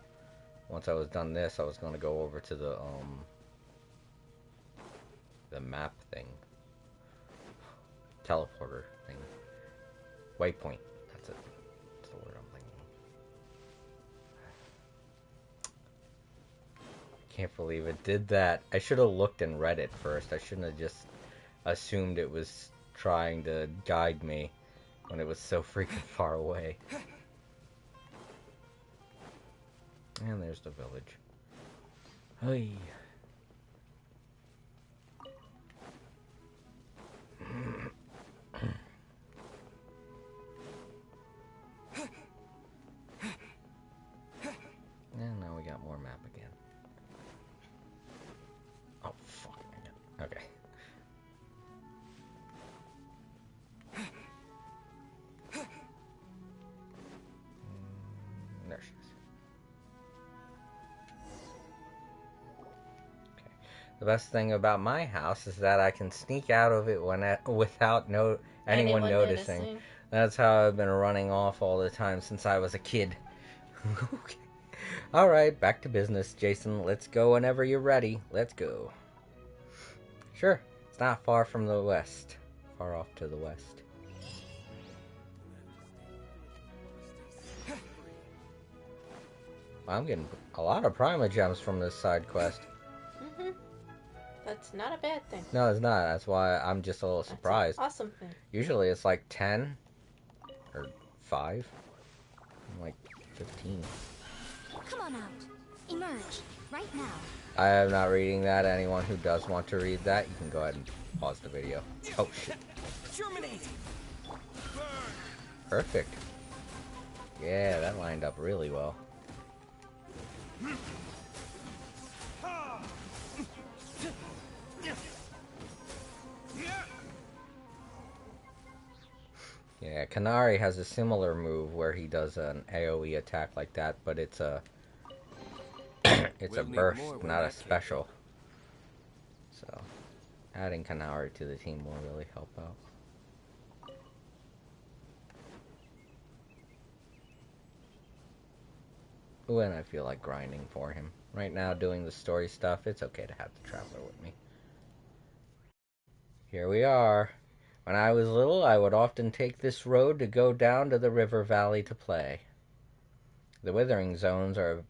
Speaker 1: Once I was done this, I was going to go over to the map thing. Teleporter thing. Waypoint. That's it. That's the word I'm thinking. Can't believe it did that. I should have looked and read it first. I shouldn't have just assumed it was trying to guide me when it was so freaking far away. And there's the village. Hey. And now we got more map again. Oh, fuck. Okay. There she is. Okay. The best thing about my house is that I can sneak out of it without anyone noticing. That's how I've been running off all the time since I was a kid. Okay. Alright, back to business, Jason. Let's go whenever you're ready. Let's go. Sure, it's not far from the west. Far off to the west. I'm getting a lot of Prima gems from this side quest.
Speaker 2: Mm-hmm. That's not a bad thing.
Speaker 1: No, it's not. That's why I'm just a little surprised.
Speaker 2: That's an awesome thing.
Speaker 1: Usually it's like 10 or 5. I'm like 15.
Speaker 6: Come on out. Emerge, right now.
Speaker 1: I am not reading that. Anyone who does want to read that, you can go ahead and pause the video. Oh, shit.
Speaker 4: Germinate.
Speaker 1: Perfect. Yeah, that lined up really well. Yeah, Kanari has a similar move where he does an AoE attack like that, but it's a it's a burst, not a special. So, adding Kanari to the team will really help out. Ooh, and I feel like grinding for him. Right now, doing the story stuff, it's okay to have the Traveler with me. Here we are. When I was little, I would often take this road to go down to the river valley to play. The withering zones are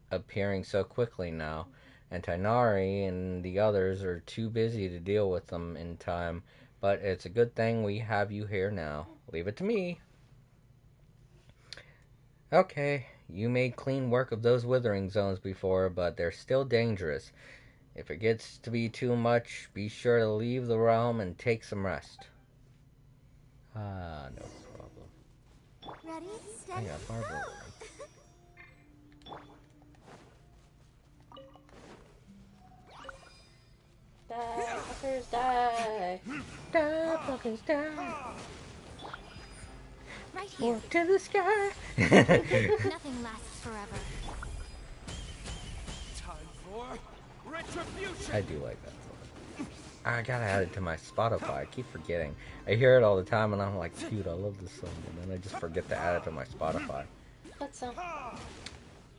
Speaker 1: appearing so quickly now, and Tainari and the others are too busy to deal with them in time, but it's a good thing we have you here now. Leave it to me. Okay, you made clean work of those withering zones before, but they're still dangerous. If it gets to be too much, be sure to leave the realm and take some rest. Ah, no problem.
Speaker 3: Ready,
Speaker 1: I
Speaker 3: steady,
Speaker 1: got Barbara.
Speaker 3: go!
Speaker 2: Die, fuckers, die!
Speaker 1: Die, fuckers, die!
Speaker 3: Right here.
Speaker 1: Or to the sky!
Speaker 3: Nothing lasts forever.
Speaker 4: Time for retribution.
Speaker 1: I do like that song. I gotta add it to my Spotify. I keep forgetting. I hear it all the time, and I'm like, dude, I love this song, and then I just forget to add it to my Spotify.
Speaker 2: What song?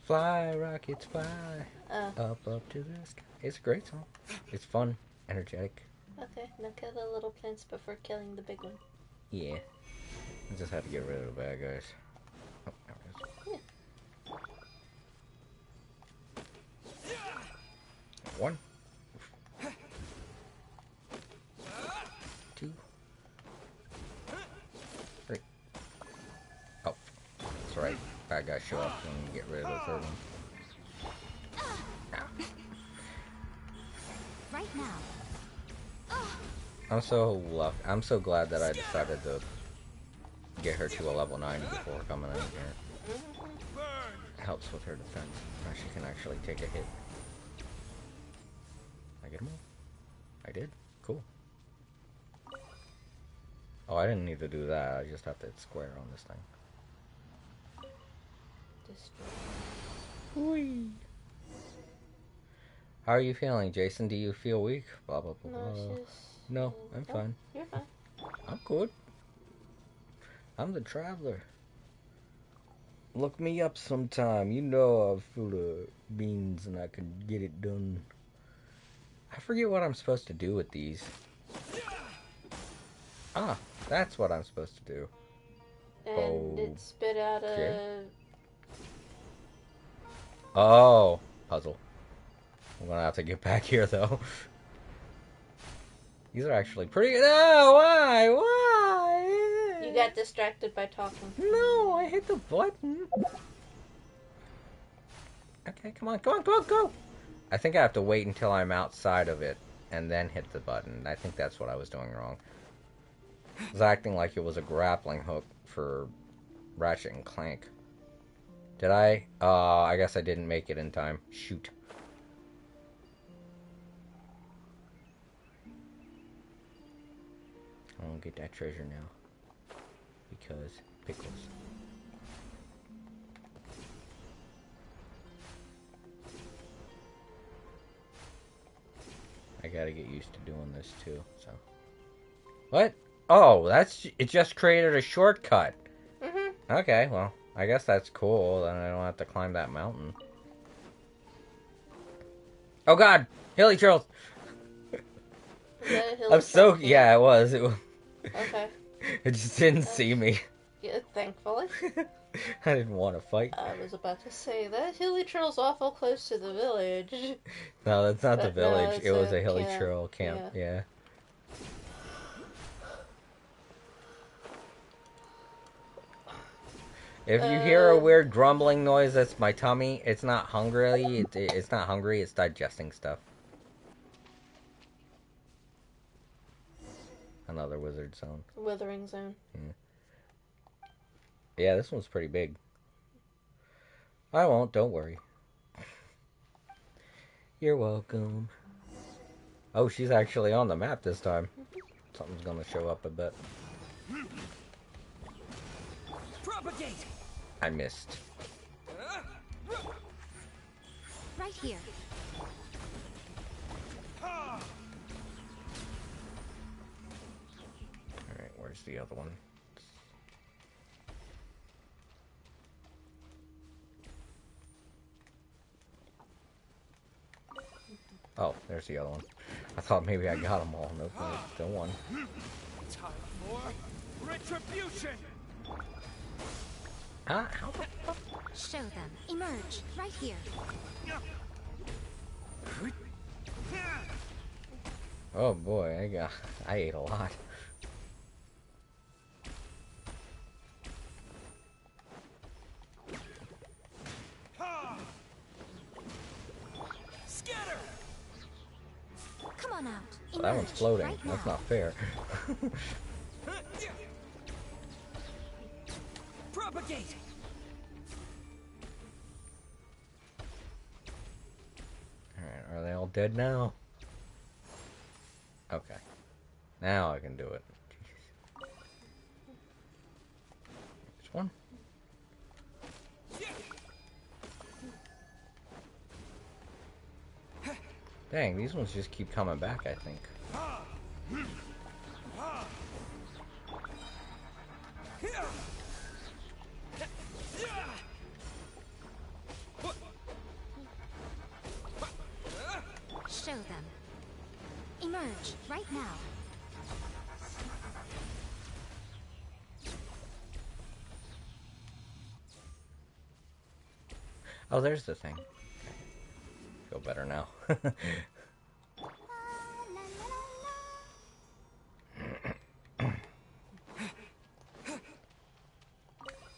Speaker 1: Fly, rockets, fly, up to the sky. It's a great song. It's fun, energetic.
Speaker 2: Okay, now kill the little plants before killing the big one.
Speaker 1: Yeah. I just had to get rid of the bad guys. Oh, there it is.
Speaker 2: Yeah.
Speaker 1: 1. 2. 3. Oh, that's right. Bad guys show up and you get rid of the third one.
Speaker 3: Right now.
Speaker 1: I'm so glad that I decided to get her to a level 90 before coming in here. It helps with her defense. Now she can actually take a hit. I get them all? I did? Cool. Oh, I didn't need to do that. I just have to hit square on this thing. Whee! How are you feeling, Jason? Do you feel weak? Blah, blah, blah, blah. No, I'm fine.
Speaker 2: You're fine.
Speaker 1: I'm good. I'm the traveler. Look me up sometime. You know I'm full of beans and I can get it done. I forget what I'm supposed to do with these. Ah, that's what I'm supposed to do.
Speaker 2: And it spit out a...
Speaker 1: Oh, puzzle. I'm gonna have to get back here though. These are actually pretty good. Oh, why? Why?
Speaker 2: You got distracted by talking.
Speaker 1: No, I hit the button. Okay, come on, go! I think I have to wait until I'm outside of it and then hit the button. I think that's what I was doing wrong. I was acting like it was a grappling hook for Ratchet and Clank. Did I? I guess I didn't make it in time. Shoot. I won't get that treasure now. Because pickles. I gotta get used to doing this too, so. What? Oh, it just created a shortcut. Okay, well, I guess that's cool. Then I don't have to climb that mountain. Oh god! Hilly Trails! I'm so... Yeah, it was.
Speaker 2: Okay.
Speaker 1: It just didn't see me.
Speaker 2: Yeah, thankfully.
Speaker 1: I didn't want to fight.
Speaker 2: I was about to say, that hilly trail's awful close to the village.
Speaker 1: No, that's not the village.
Speaker 2: No,
Speaker 1: it was a hilly
Speaker 2: camp.
Speaker 1: trail camp. Yeah. If you hear a weird grumbling noise, that's my tummy. It's not hungry. It's not hungry. It's digesting stuff. Another wizard zone.
Speaker 2: Withering zone.
Speaker 1: Yeah, this one's pretty big. I won't. Don't worry. You're welcome. Oh, she's actually on the map this time. Something's gonna show up, I bet.
Speaker 4: Propagate.
Speaker 1: I missed.
Speaker 3: Right here.
Speaker 1: Alright, where's the other one? Oh, there's the other one. I thought maybe I got them all. Nope, there's still one.
Speaker 4: Time for retribution.
Speaker 1: How?
Speaker 3: Show them. Emerge. Right here.
Speaker 1: Oh boy, I ate a lot.
Speaker 4: Scatter.
Speaker 3: Come on out.
Speaker 1: So that one's floating.
Speaker 3: Right
Speaker 1: That's
Speaker 3: now.
Speaker 1: not fair.
Speaker 4: Propagate!
Speaker 1: Alright, are they all dead now? Okay. Now I can do it. Jeez. Which one? Dang, these ones just keep coming back, I think.
Speaker 3: Show them. Emerge right now.
Speaker 1: Oh, there's the thing. Feel better now.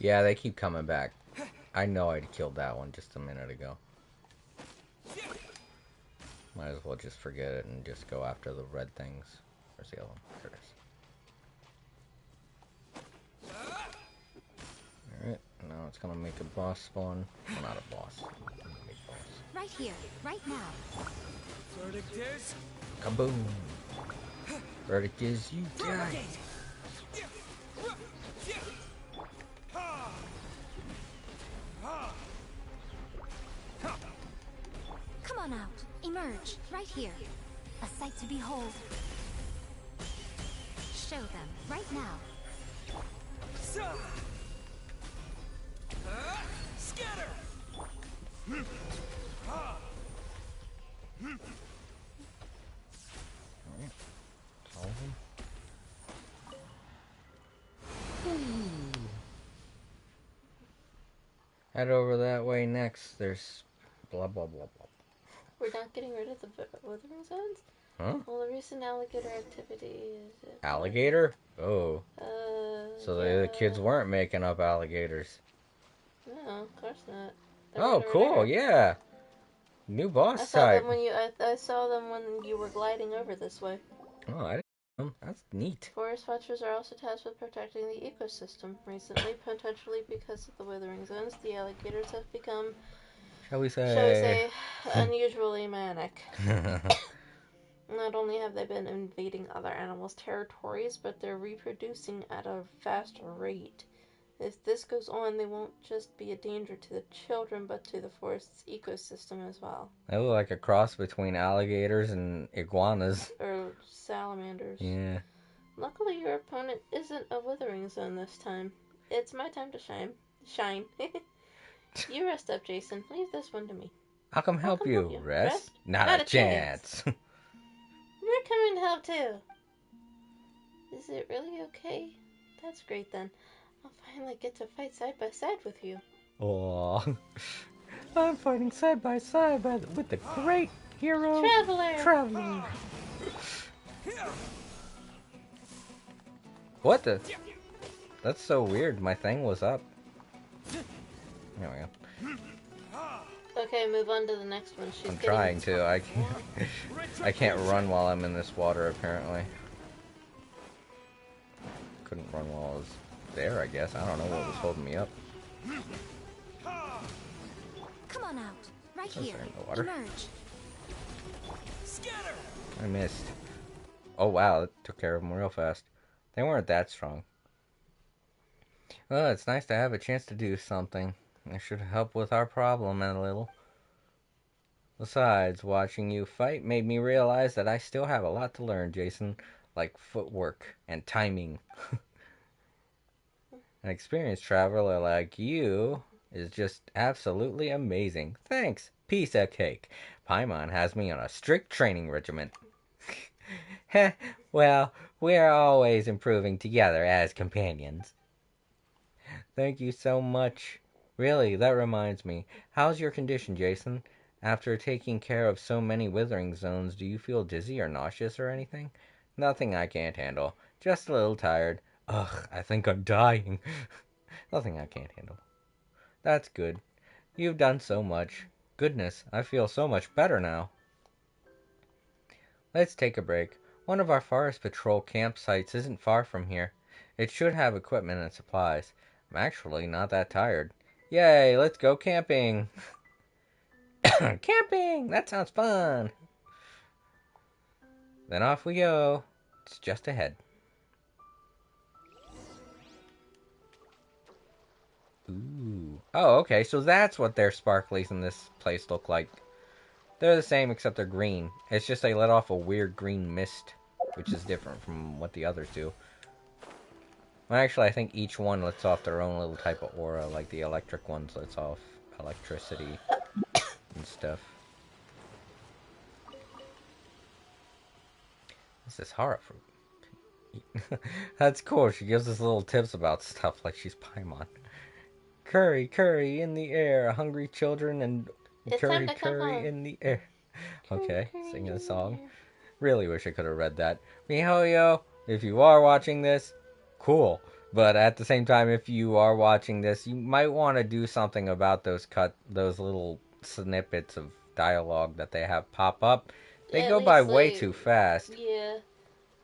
Speaker 1: Yeah, they keep coming back. I know I'd killed that one just a minute ago. Might as well just forget it and just go after the red things. Where's the other one? There it is. Alright, now it's gonna make a boss spawn. Well, not a boss. A big boss.
Speaker 3: Right here, right now.
Speaker 4: Verdict is...
Speaker 1: Kaboom! Verdict is you die!
Speaker 3: Come on out. Emerge right here. A sight to behold. Show them right now.
Speaker 4: Scatter!
Speaker 1: Alright. Solve them. Head over that way next. There's blah blah blah blah.
Speaker 2: We're not getting rid of the withering zones?
Speaker 1: Huh?
Speaker 2: Well, the recent alligator activity is...
Speaker 1: Alligator? Oh. So
Speaker 2: yeah.
Speaker 1: the kids weren't making up alligators.
Speaker 2: No, of course not. They're
Speaker 1: Oh,
Speaker 2: right over
Speaker 1: cool,
Speaker 2: there.
Speaker 1: yeah. New boss
Speaker 2: I saw
Speaker 1: type.
Speaker 2: them when I saw them when you were gliding over this way.
Speaker 1: Oh, I didn't know. That's neat.
Speaker 2: Forest watchers are also tasked with protecting the ecosystem. Recently, potentially because of the withering zones, the alligators have become,
Speaker 1: Shall we say,
Speaker 2: unusually manic. Not only have they been invading other animals' territories, but they're reproducing at a faster rate. If this goes on, they won't just be a danger to the children, but to the forest's ecosystem as well.
Speaker 1: They look like a cross between alligators and iguanas.
Speaker 2: Or salamanders.
Speaker 1: Yeah.
Speaker 2: Luckily, your opponent isn't a withering zone this time. It's my time to shine. You rest up, Jason. Leave this one to me.
Speaker 1: I'll come help you. Rest? Not a chance.
Speaker 2: We're coming to help too. Is it really okay? That's great then. I'll finally get to fight side by side with you.
Speaker 1: Aww. I'm fighting side by side with the great hero Traveler. What the? That's so weird. My thing was up. There we go.
Speaker 2: Okay, move on to the next one.
Speaker 1: I'm trying to. I can't run while I'm in this water, apparently. Couldn't run while I was there, I guess. I don't know what was holding me up.
Speaker 3: Come on out. Right here.
Speaker 1: In the water.
Speaker 3: Emerge.
Speaker 4: Scatter!
Speaker 1: I missed. Oh wow, that took care of them real fast. They weren't that strong. Well, it's nice to have a chance to do something. It should help with our problem a little. Besides, watching you fight made me realize that I still have a lot to learn, Jason. Like footwork and timing. An experienced traveler like you is just absolutely amazing. Thanks. Piece of cake. Paimon has me on a strict training regimen. Heh, well, we're always improving together as companions. Thank you so much. Really, that reminds me. How's your condition, Jason? After taking care of so many withering zones, do you feel dizzy or nauseous or anything? Nothing I can't handle. Just a little tired. Ugh, I think I'm dying. Nothing I can't handle. That's good. You've done so much. Goodness, I feel so much better now. Let's take a break. One of our forest patrol campsites isn't far from here. It should have equipment and supplies. I'm actually not that tired. Yay, let's go camping. Camping! That sounds fun. Then off we go. It's just ahead. Ooh. Oh, okay, so that's what their sparklies in this place look like. They're the same except they're green. It's just they let off a weird green mist, which is different from what the others do. Well, actually, I think each one lets off their own little type of aura, like the electric ones lets off electricity and stuff. What's this horror fruit? That's cool. She gives us little tips about stuff like she's Paimon. Curry, curry in the air, hungry children and
Speaker 2: It's
Speaker 1: curry,
Speaker 2: time to come
Speaker 1: curry
Speaker 2: home.
Speaker 1: in the air. Okay,
Speaker 2: Curry
Speaker 1: singing
Speaker 2: in
Speaker 1: a
Speaker 2: the
Speaker 1: song.
Speaker 2: air.
Speaker 1: Really wish I could have read that. MiHoYo, if you are watching this, cool. But at the same time, if you are watching this, you might want to do something about those little snippets of dialogue that they have pop up. They
Speaker 2: At
Speaker 1: go by
Speaker 2: least,
Speaker 1: way
Speaker 2: like,
Speaker 1: too fast.
Speaker 2: yeah,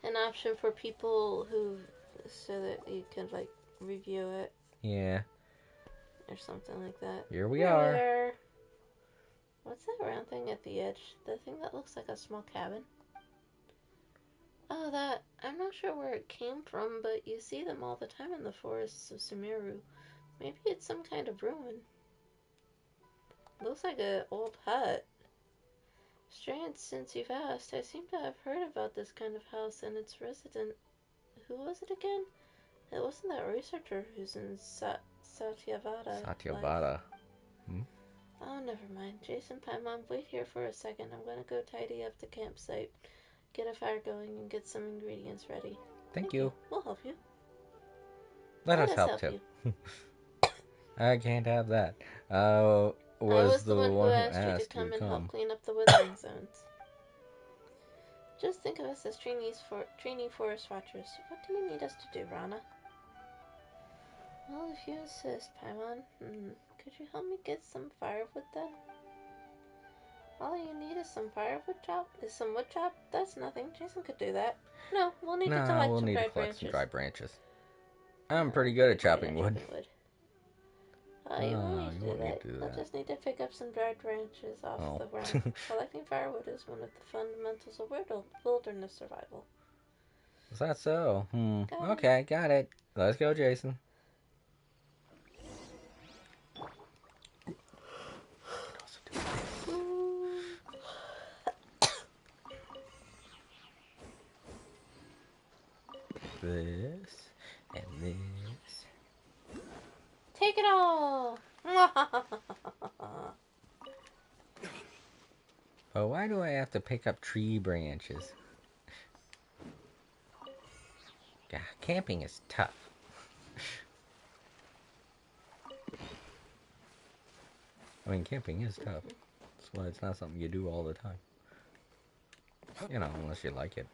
Speaker 2: an option for people who, so that you can, like, review it.
Speaker 1: Yeah.
Speaker 2: Or something like that.
Speaker 1: Here we are.
Speaker 2: What's that round thing at the edge? The thing that looks like a small cabin? Oh, that. I'm not sure where it came from, but you see them all the time in the forests of Sumeru. Maybe it's some kind of ruin. Looks like an old hut. Strange since you've asked. I seem to have heard about this kind of house and its resident. Who was it again? It wasn't that researcher who's in Satyavada.
Speaker 1: Satyavada.
Speaker 2: Oh, never mind. Jason, Paimon, wait here for a second. I'm gonna go tidy up the campsite, get a fire going, and get some ingredients ready.
Speaker 1: Thank you.
Speaker 2: We'll help you.
Speaker 1: Let us help too. I can't have that.
Speaker 2: I was
Speaker 1: the
Speaker 2: one who asked you to come and help clean up the withering zones. Just think of us as trainee forest watchers. What do you need us to do, Rana? Well, if you insist, Paimon. Could you help me get some firewood then? All you need is some firewood chop? Is some wood chop? That's nothing. Jason could do that. No, we'll need to collect some dry branches.
Speaker 1: I'm pretty good at chopping wood.
Speaker 2: Oh, you won't need to do that. You'll just need to pick up some dried branches off the ground. Collecting firewood is one of the fundamentals of wilderness survival.
Speaker 1: Is that so? Okay, got it. Let's go, Jason. This and this.
Speaker 2: Take it all!
Speaker 1: Oh, why do I have to pick up tree branches? Yeah, camping is tough. I mean, camping is tough. That's why it's not something you do all the time. You know, unless you like it.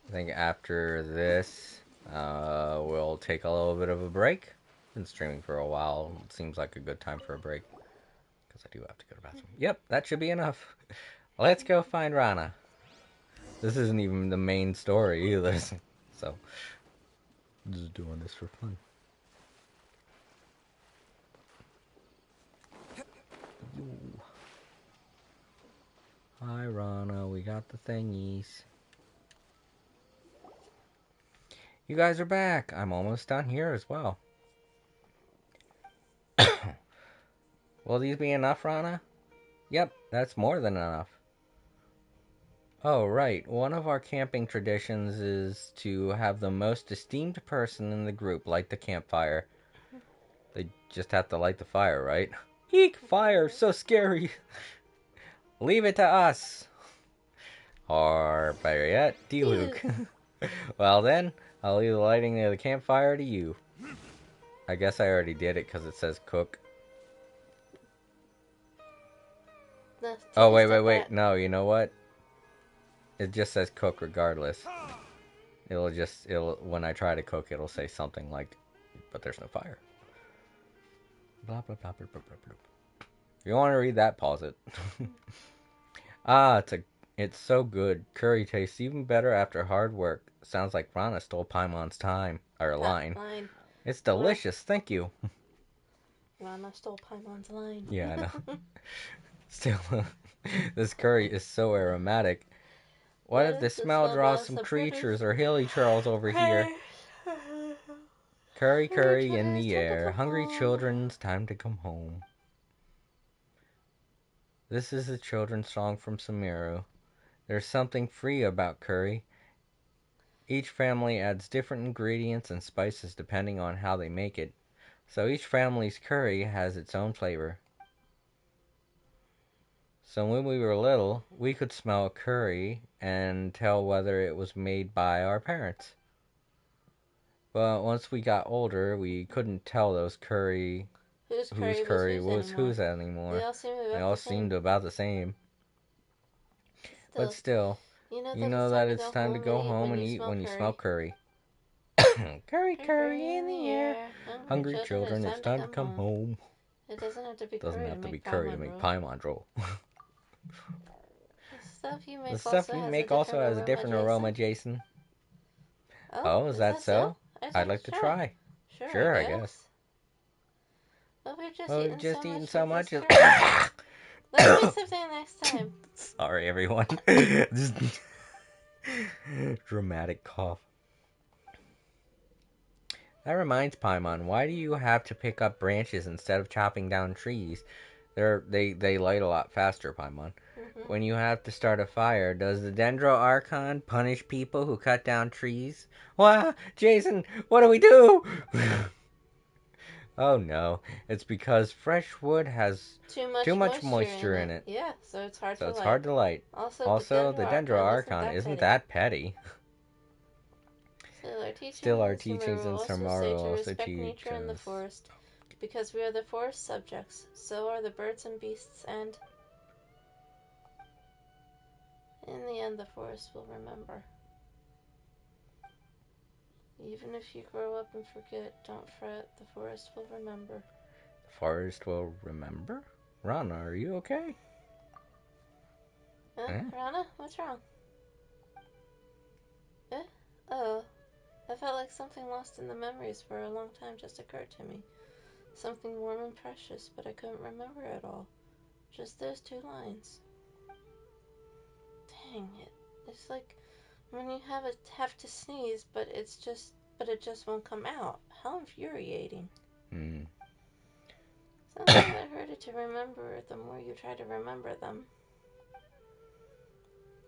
Speaker 1: I think after this, we'll take a little bit of a break. Been streaming for a while. It seems like a good time for a break. Because I do have to go to the bathroom. Yep, that should be enough. Let's go find Rana. This isn't even the main story either. So, just doing this for fun. Hi, Rana. We got the thingies. You guys are back. I'm almost done here as well. Will these be enough, Rana? Yep, that's more than enough. Oh, right. One of our camping traditions is to have the most esteemed person in the group light the campfire. They just have to light the fire, right? Eek, fire, so scary. Leave it to us. Or, better yet, D-Luke. Well then, I'll leave the lighting of the campfire to you. I guess I already did it because it says cook. Oh, wait. No, you know what? It just says cook regardless. When I try to cook, it'll say something like, but there's no fire. Blah, blah, blah, blah, blah, blah, blah. If you want to read that, pause it. It's so good. Curry tastes even better after hard work. Sounds like Rana stole Paimon's line.
Speaker 2: Line.
Speaker 1: It's delicious, thank you.
Speaker 2: Rana stole Paimon's line.
Speaker 1: Yeah, I know. Still, this curry is so aromatic. What if the smell draws some creatures or hilly trolls over here? Curry, curry in the air. Hungry children's time to come home. This is a children's song from Sumeru. There's something free about curry. Each family adds different ingredients and spices depending on how they make it. So each family's curry has its own flavor. So when we were little, we could smell curry and tell whether it was made by our parents. But once we got older, we couldn't tell whose curry was whose anymore. They all seemed about the same. But still, you know that it's time to go home and eat when you smell curry. Curry, curry in the air. Hungry children, it's time to come home.
Speaker 2: It doesn't have to be
Speaker 1: Doesn't
Speaker 2: curry
Speaker 1: have to be
Speaker 2: to
Speaker 1: curry to
Speaker 2: make
Speaker 1: make Paimon roll.
Speaker 2: The stuff you make also has a different aroma,
Speaker 1: Jason.
Speaker 2: Oh,
Speaker 1: Is that so? I'd like to try.
Speaker 2: Sure,
Speaker 1: I guess.
Speaker 2: Well, we've
Speaker 1: just eaten so much.
Speaker 2: Let's make something next time.
Speaker 1: Sorry, everyone. Just dramatic cough. That reminds Paimon, why do you have to pick up branches instead of chopping down trees? They light a lot faster, Paimon. When you have to start a fire, does the Dendro Archon punish people who cut down trees? Wah! Jason, what do we do? Oh no, it's because fresh wood has too much moisture in it.
Speaker 2: Yeah, so it's hard
Speaker 1: to light. Also, the Dendro Archon isn't that petty.
Speaker 2: Still, our teachings in Sumeru also teach nature in the forest. Because we are the forest subjects, so are the birds and beasts, and in the end, the forest will remember. Even if you grow up and forget, don't fret, the forest will remember.
Speaker 1: The forest will remember? Rana, are you okay?
Speaker 2: Rana, what's wrong? Oh, I felt like something lost in the memories for a long time just occurred to me. Something warm and precious, but I couldn't remember it all. Just those 2 lines. Dang it. It's like when you have to sneeze, but it just won't come out. How infuriating. Something that harder to remember the more you try to remember them.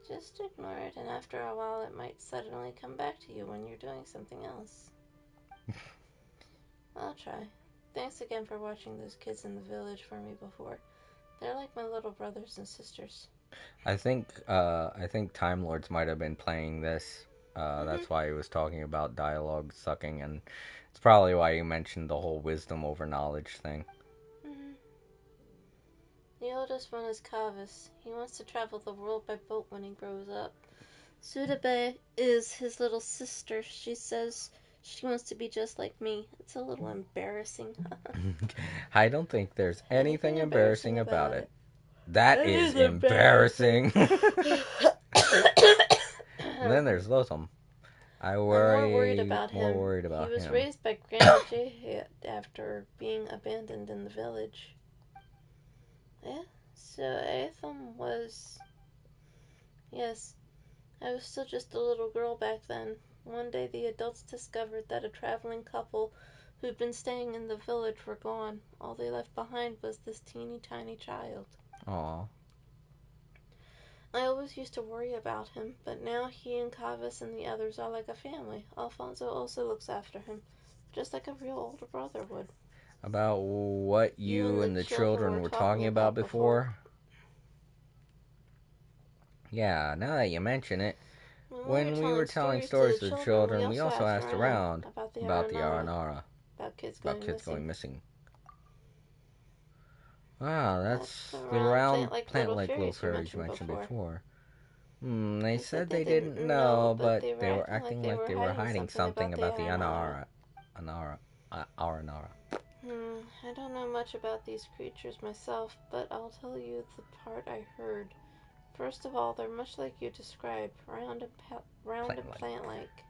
Speaker 2: Just ignore it, and after a while it might suddenly come back to you when you're doing something else. I'll try. Thanks again for watching those kids in the village for me before. They're like my little brothers and sisters.
Speaker 1: I think Time Lords might have been playing this. That's why he was talking about dialogue sucking, and it's probably why he mentioned the whole wisdom over knowledge thing.
Speaker 2: The oldest one is Kavis. He wants to travel the world by boat when he grows up. Sudebe is his little sister. She says she wants to be just like me. It's a little embarrassing.
Speaker 1: I don't think there's anything embarrassing about it. That is embarrassing. And then there's Lotham. I'm more worried about him.
Speaker 2: He was raised by Granny J after being abandoned in the village. Yeah, so Aetham was... Yes, I was still just a little girl back then. One day the adults discovered that a traveling couple who'd been staying in the village were gone. All they left behind was this teeny tiny child.
Speaker 1: Aww.
Speaker 2: I always used to worry about him, but now he and Kavis and the others are like a family. Alfonso also looks after him, just like a real older brother would.
Speaker 1: About what you and the children were talking about before? Yeah, now that you mention it, when we were telling stories to the children, we also asked around about the Aranara,
Speaker 2: about kids
Speaker 1: going missing. Wow, that's the round plant-like little fairies you mentioned before. They said they didn't know, but they were acting like they were hiding something about the Aranara.
Speaker 2: I don't know much about these creatures myself, but I'll tell you the part I heard. First of all, they're much like you described, round and plant-like.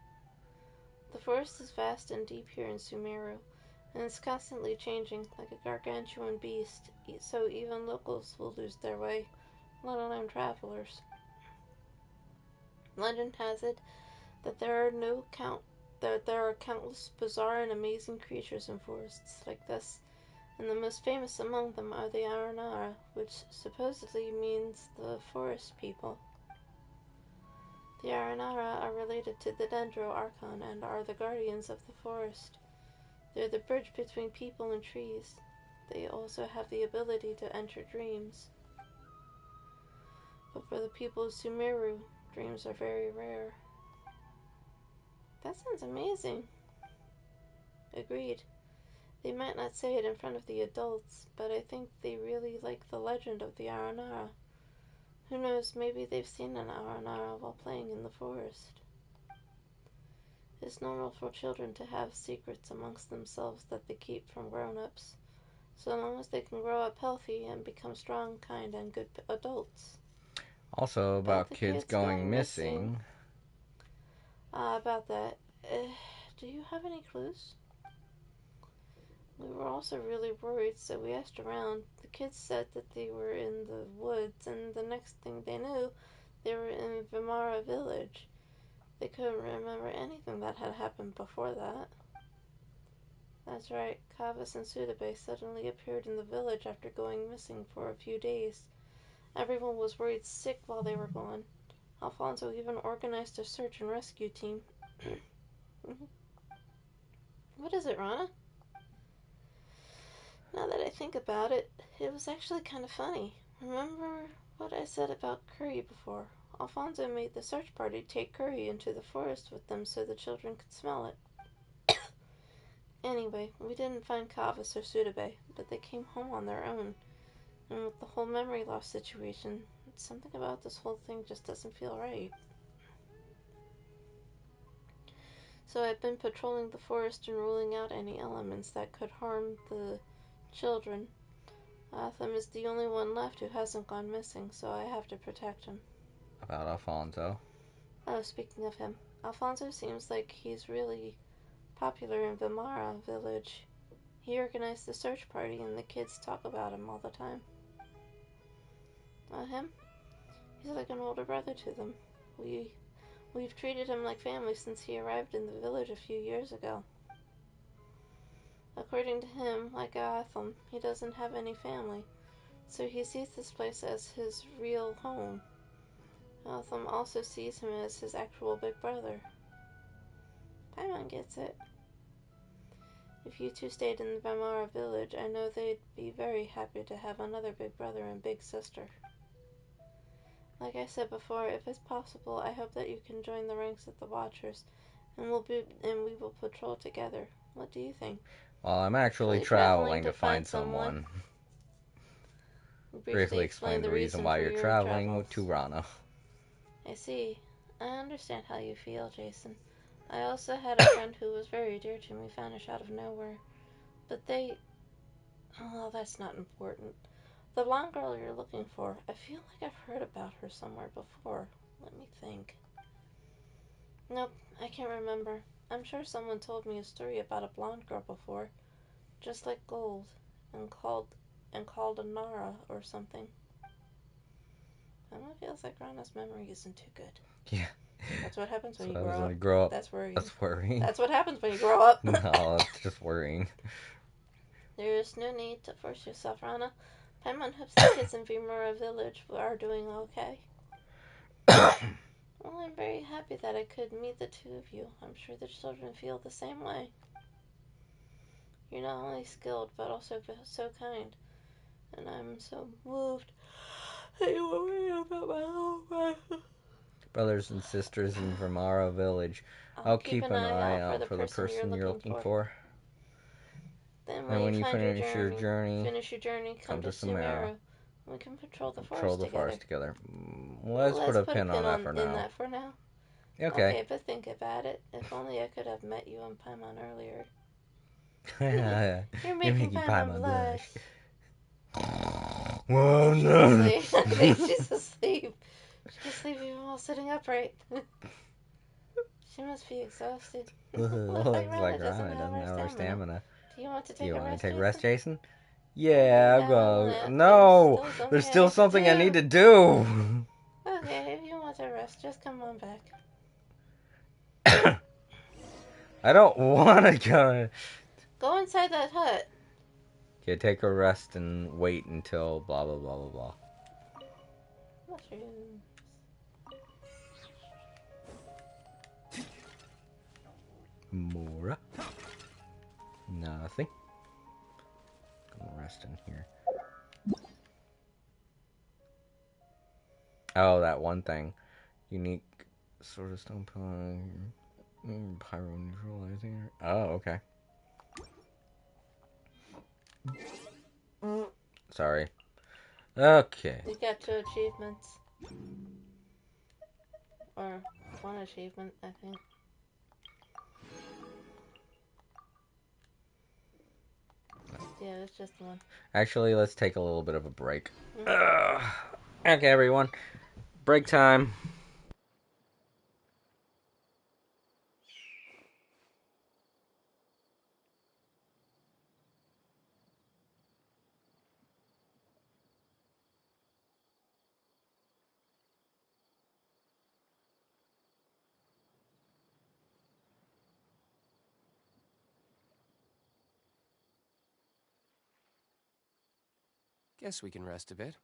Speaker 2: The forest is vast and deep here in Sumeru, and it's constantly changing, like a gargantuan beast, so even locals will lose their way, let alone travelers. Legend has it that there are countless bizarre and amazing creatures in forests like this, and the most famous among them are the Aranara, which supposedly means the forest people. The Aranara are related to the Dendro Archon and are the guardians of the forest. They're the bridge between people and trees. They also have the ability to enter dreams. But for the people of Sumeru, dreams are very rare. That sounds amazing. Agreed. They might not say it in front of the adults, but I think they really like the legend of the Aranara. Who knows, maybe they've seen an Aranara while playing in the forest. It's normal for children to have secrets amongst themselves that they keep from grown-ups, so long as they can grow up healthy and become strong, kind, and good adults.
Speaker 1: Also, about kids going missing.
Speaker 2: About that, do you have any clues? We were also really worried, so we asked around. The kids said that they were in the woods, and the next thing they knew, they were in Vimara village. They couldn't remember anything that had happened before that. That's right, Kavas and Sudebe suddenly appeared in the village after going missing for a few days. Everyone was worried sick while they were gone. Alfonso even organized a search and rescue team. What is it, Rana? Now that I think about it, it was actually kind of funny. Remember what I said about curry before? Alfonso made the search party take curry into the forest with them so the children could smell it. Anyway, we didn't find Kavas or Sudebe, but they came home on their own. And with the whole memory loss situation, something about this whole thing just doesn't feel right. So I've been patrolling the forest and ruling out any elements that could harm the children. Atham is the only one left who hasn't gone missing, so I have to protect him.
Speaker 1: About Alfonso.
Speaker 2: Oh, speaking of him, Alfonso seems like he's really popular in Vimara village. He organized the search party and the kids talk about him all the time. Him? He's like an older brother to them. We've treated him like family since he arrived in the village a few years ago. According to him, like Atham, he doesn't have any family, so he sees this place as his real home. Atham also sees him as his actual big brother. Paimon gets it. If you two stayed in the Vimara village, I know they'd be very happy to have another big brother and big sister. Like I said before, if it's possible, I hope that you can join the ranks of the Watchers, and we will patrol together. What do you think?
Speaker 1: Well, I'm actually traveling to find someone. Briefly explain the reason why you're traveling to Rana.
Speaker 2: I see. I understand how you feel, Jason. I also had a friend who was very dear to me vanish out of nowhere. But they... Oh, that's not important. The blonde girl you're looking for, I feel like I've heard about her somewhere before. Let me think. Nope, I can't remember. I'm sure someone told me a story about a blonde girl before. Just like gold. And called a Nara or something. It feels like Rana's memory isn't too good.
Speaker 1: Yeah.
Speaker 2: That's what happens when you
Speaker 1: grow up.
Speaker 2: That's worrying.
Speaker 1: That's worrying.
Speaker 2: That's what happens when you grow up.
Speaker 1: No, it's just worrying.
Speaker 2: There is no need to force yourself, Rana. Paimon hopes the kids in Vimura village are doing okay. Well, I'm very happy that I could meet the two of you. I'm sure the children feel the same way. You're not only skilled, but also so kind. And I'm so moved that you worry about my whole
Speaker 1: Brothers and sisters in Vimara village. I'll keep an eye out for the person you're looking for.
Speaker 2: Then
Speaker 1: when you
Speaker 2: finish
Speaker 1: your journey,
Speaker 2: come to Sumeru. We can patrol the forest
Speaker 1: together. Let's put a pin on that for now. Okay,
Speaker 2: but think about it. If only I could have met you and Paimon earlier. You're making Paimon blush.
Speaker 1: Well, no.
Speaker 2: She's asleep. asleep even while sitting upright. She must be exhausted.
Speaker 1: Looks like Rana doesn't have our stamina.
Speaker 2: Do you want to
Speaker 1: Do
Speaker 2: take
Speaker 1: you
Speaker 2: a
Speaker 1: want
Speaker 2: rest,
Speaker 1: to take a
Speaker 2: Jason?
Speaker 1: rest, Jason? Yeah, I'm
Speaker 2: Owlette,
Speaker 1: going. No! There's still something I need to do!
Speaker 2: Okay, if you want to rest, just come on back.
Speaker 1: I don't want to go.
Speaker 2: Go inside that hut.
Speaker 1: Okay, take a rest and wait until blah blah blah blah blah.
Speaker 2: Mushrooms.
Speaker 1: Mora. Nothing. Gonna rest in here. Oh, that one thing. Unique sort of stone pillar. Pyro neutralizing. Oh, okay. Sorry. Okay.
Speaker 2: You got 2 achievements. Or 1 achievement, I think. Yeah, it's just 1.
Speaker 1: Actually, let's take a little bit of a break. Okay, everyone. Break time.
Speaker 14: Guess we can rest a bit.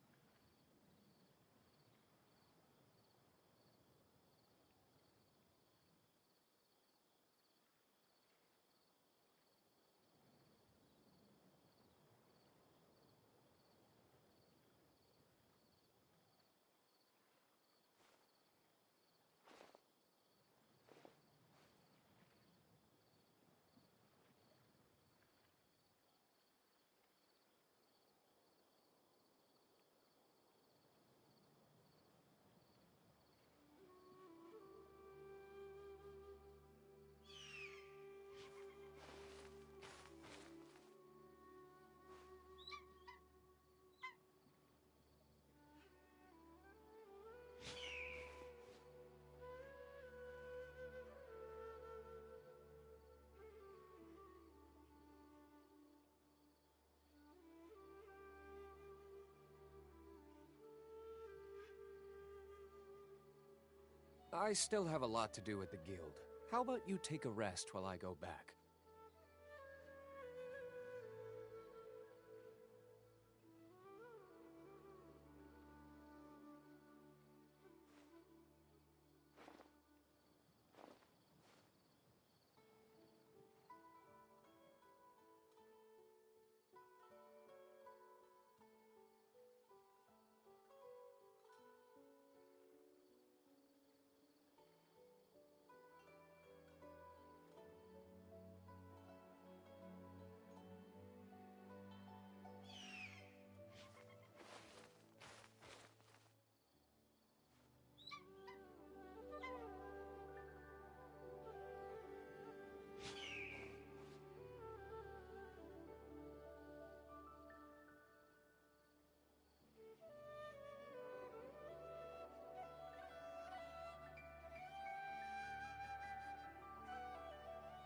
Speaker 14: I still have a lot to do at the guild. How about you take a rest while I go back?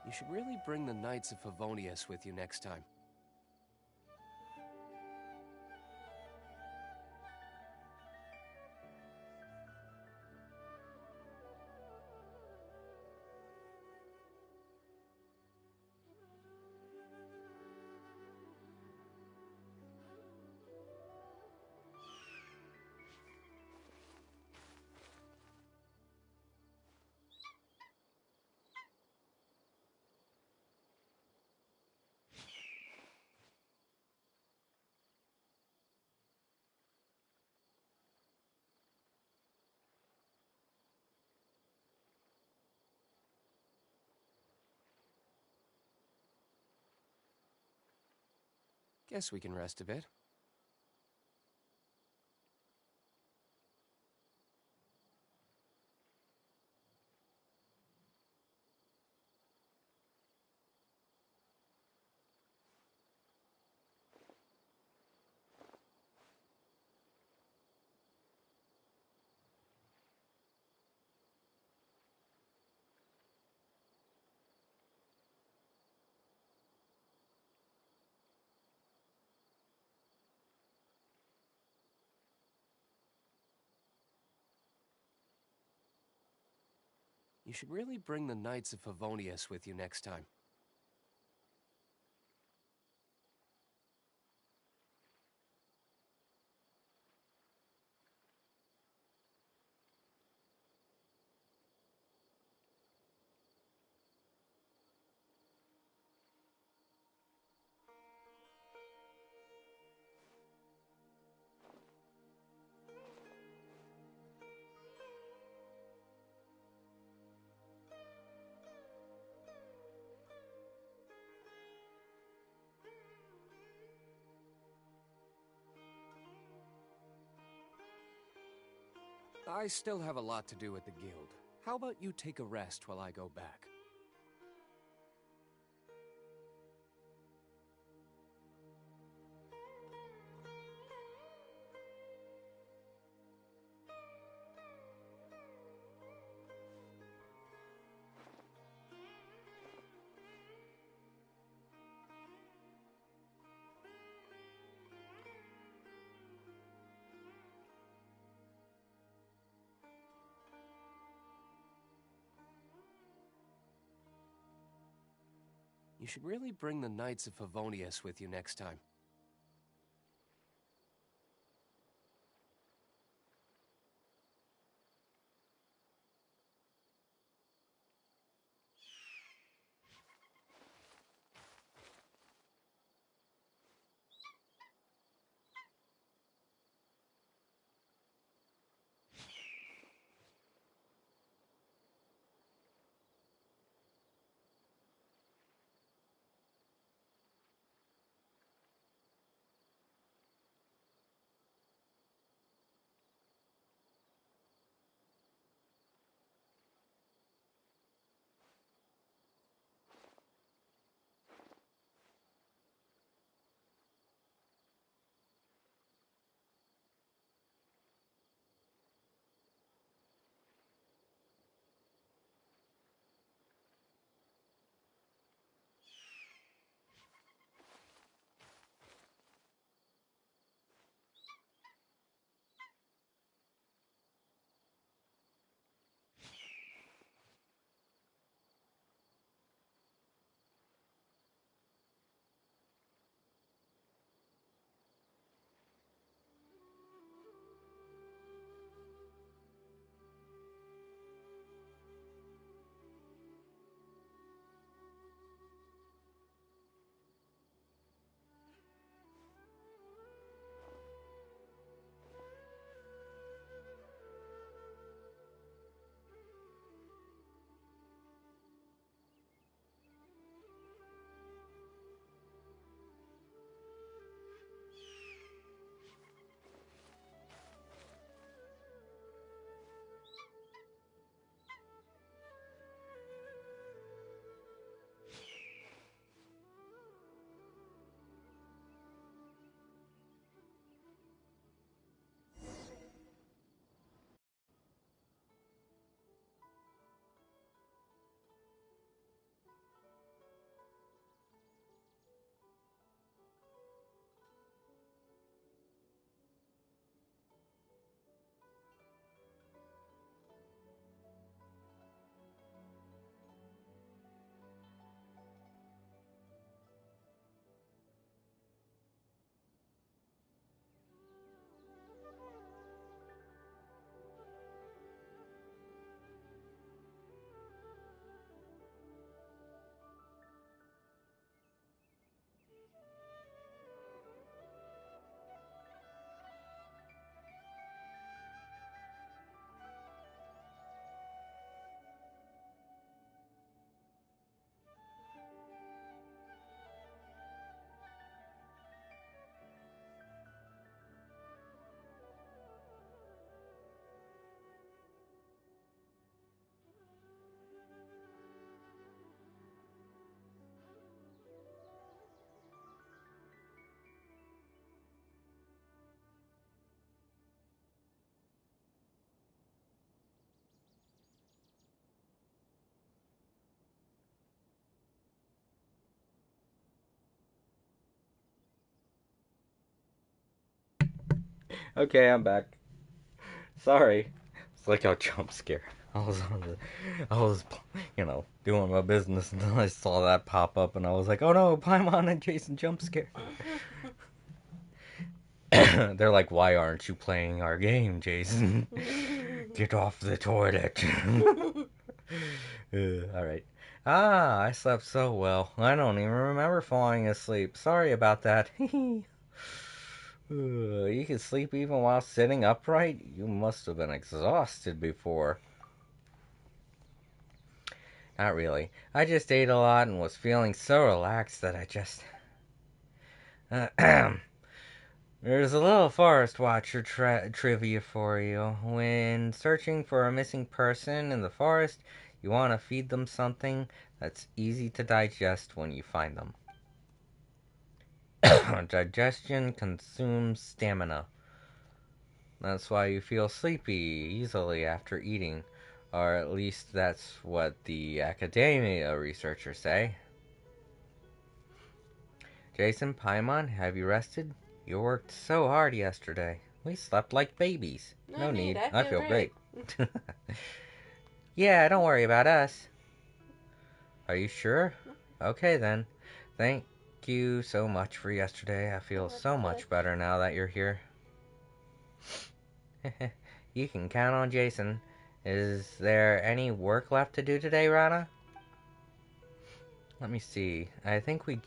Speaker 14: You should really bring the Knights of Favonius with you next time. Guess we can rest a bit. You should really bring the Knights of Favonius with you next time. I still have a lot to do at the guild. How about you take a rest while I go back? You should really bring the Knights of Favonius with you next time.
Speaker 1: Okay, I'm back. Sorry. It's like a jump scare. I was, doing my business, and then I saw that pop up, and I was like, oh no, Paimon and Jason jump scare. They're like, why aren't you playing our game, Jason? Get off the toilet. Alright. Ah, I slept so well. I don't even remember falling asleep. Sorry about that. You can sleep even while sitting upright? You must have been exhausted before. Not really. I just ate a lot and was feeling so relaxed that I just... There's a little Forest Watcher trivia for you. When searching for a missing person in the forest, you want to feed them something that's easy to digest when you find them. Digestion consumes stamina. That's why you feel sleepy easily after eating. Or at least that's what the academia researchers say. Jason, Paimon, have you rested? You worked so hard yesterday. We slept like babies. No need. I feel great. Yeah, don't worry about us. Are you sure? Okay then. Thank you so much for yesterday. I feel so much better now that you're here. You can count on Jason. Is there any work left to do today, Rana? Let me see. I think we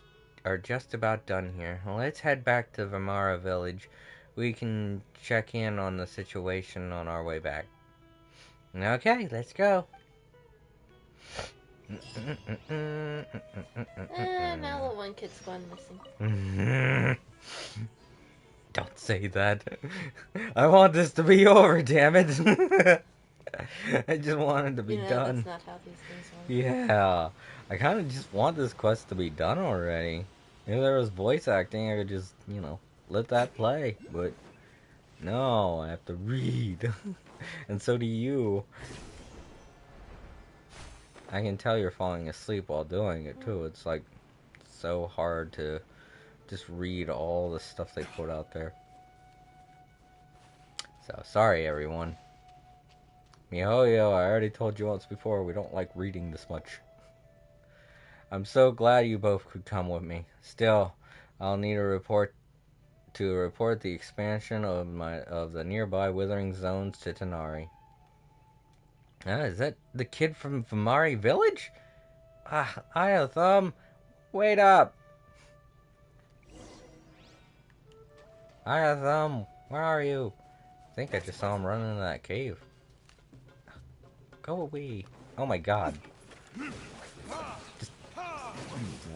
Speaker 1: are just about done here. Let's head back to Vimara Village. We can check in on the situation on our way back. Okay, let's go.
Speaker 2: Now the one kid's gone missing.
Speaker 1: Don't say that. I want this to be over, damn it. I just want it to be done.
Speaker 2: That's not how these things work.
Speaker 1: Yeah. I kind of just want this quest to be done already. If there was voice acting, I could just, let that play. But no, I have to read. And so do you. I can tell you're falling asleep while doing it, too. It's like so hard to just read all the stuff they put out there. So, sorry, everyone. MiHoYo, I already told you once before, we don't like reading this much. I'm so glad you both could come with me. Still, I'll need a report the expansion of the nearby Withering Zones to Tanari. Is that the kid from Vimari Village? Hiya, Thumb. Wait up. Hiya, Thumb. Where are you? I think I just saw him running into that cave. Go away. Oh my god. Just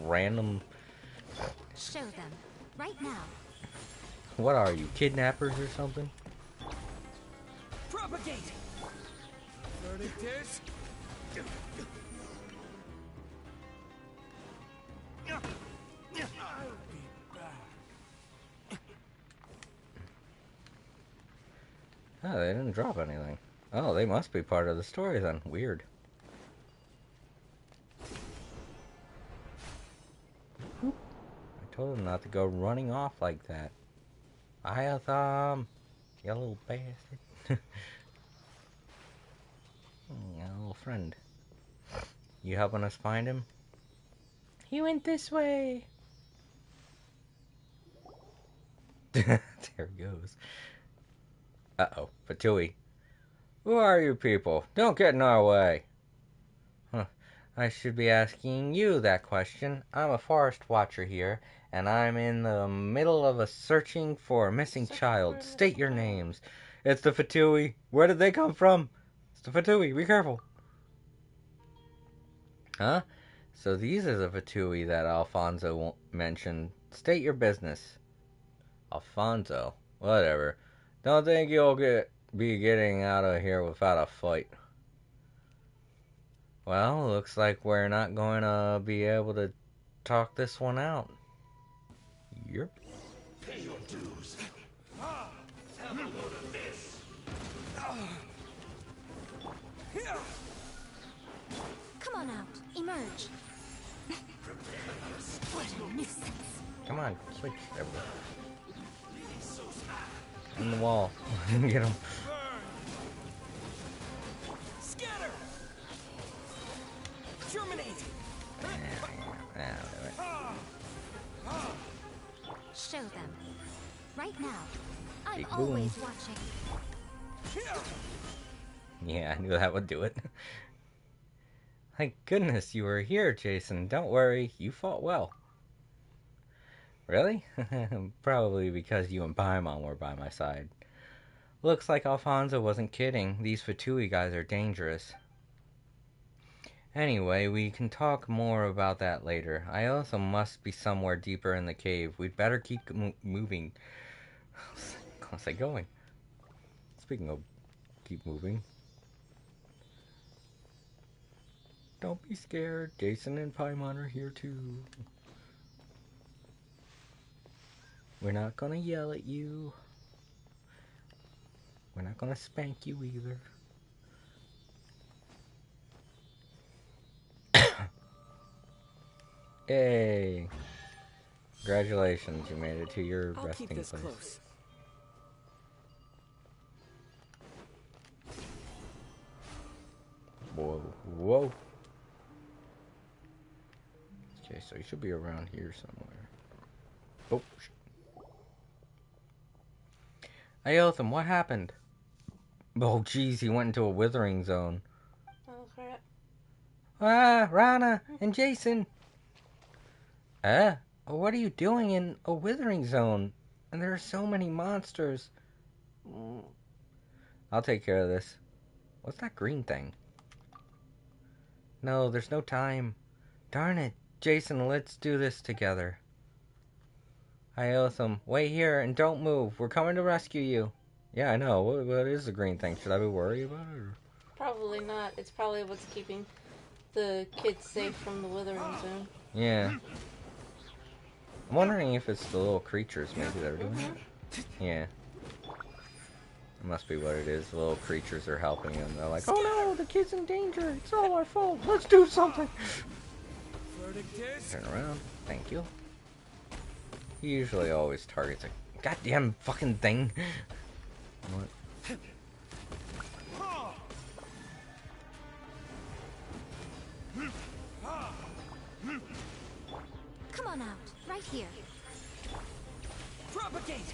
Speaker 1: random...
Speaker 6: Show them. Right now.
Speaker 1: What are you, kidnappers or something?
Speaker 4: Propagate! Verdict is...
Speaker 1: Oh, they didn't drop anything. Oh, they must be part of the story then. Weird. I told him not to go running off like that. Hiya, Thumb. You little bastard. Yeah, little friend. You helping us find him? He went this way. There he goes. Uh-oh. Fatui. Who are you people? Don't get in our way. Huh. I should be asking you that question. I'm a forest watcher here, and I'm in the middle of searching for a missing child. State your names. It's the Fatui. Where did they come from? It's the Fatui. Be careful. Huh? So these are the Fatui that Alfonso mentioned. State your business. Alfonso? Whatever. Don't think you'll be getting out of here without a fight. Well, looks like we're not going to be able to talk this one out. Yep.
Speaker 10: Pay your dues. Have a load of this.
Speaker 6: Come on out. Emerge. What a nuisance.
Speaker 1: Come on, switch everywhere. In the wall. Get him.
Speaker 4: Scatter!
Speaker 3: Show them. Right now. I'm
Speaker 1: Big
Speaker 3: always
Speaker 1: boom.
Speaker 3: watching.
Speaker 1: Yeah, I knew that would do it. Thank goodness you were here, Jason. Don't worry, you fought well. Really? Probably because you and Paimon were by my side. Looks like Alfonso wasn't kidding. These Fatui guys are dangerous. Anyway, we can talk more about that later. I also must be somewhere deeper in the cave. We'd better keep moving. How's that going? Speaking of keep moving. Don't be scared. Jason and Paimon are here too. We're not gonna yell at you. We're not gonna spank you either. Yay! Congratulations, you made it to your
Speaker 14: I'll
Speaker 1: resting
Speaker 14: keep this
Speaker 1: place.
Speaker 14: close.
Speaker 1: Whoa, whoa. Okay, so you should be around here somewhere. Oh, Aotham, what happened? Oh, jeez, he went into a withering zone.
Speaker 2: Oh, crap.
Speaker 1: Ah, Rana and Jason. What are you doing in a withering zone? And there are so many monsters. I'll take care of this. What's that green thing? No, there's no time. Darn it. Jason, let's do this together. Aotham, wait here and don't move. We're coming to rescue you. Yeah, I know. What is the green thing? Should I be worried about it? Or?
Speaker 2: Probably not. It's probably what's keeping the kids safe from the withering zone.
Speaker 1: Yeah. I'm wondering if it's the little creatures maybe that are doing it. Yeah. It must be what it is. The little creatures are helping him. They're like, oh no, the kid's in danger. It's all our fault. Let's do something. Turn around. Thank you. He usually always targets a goddamn fucking thing. What?
Speaker 3: Come on out. Right here.
Speaker 4: Propagate!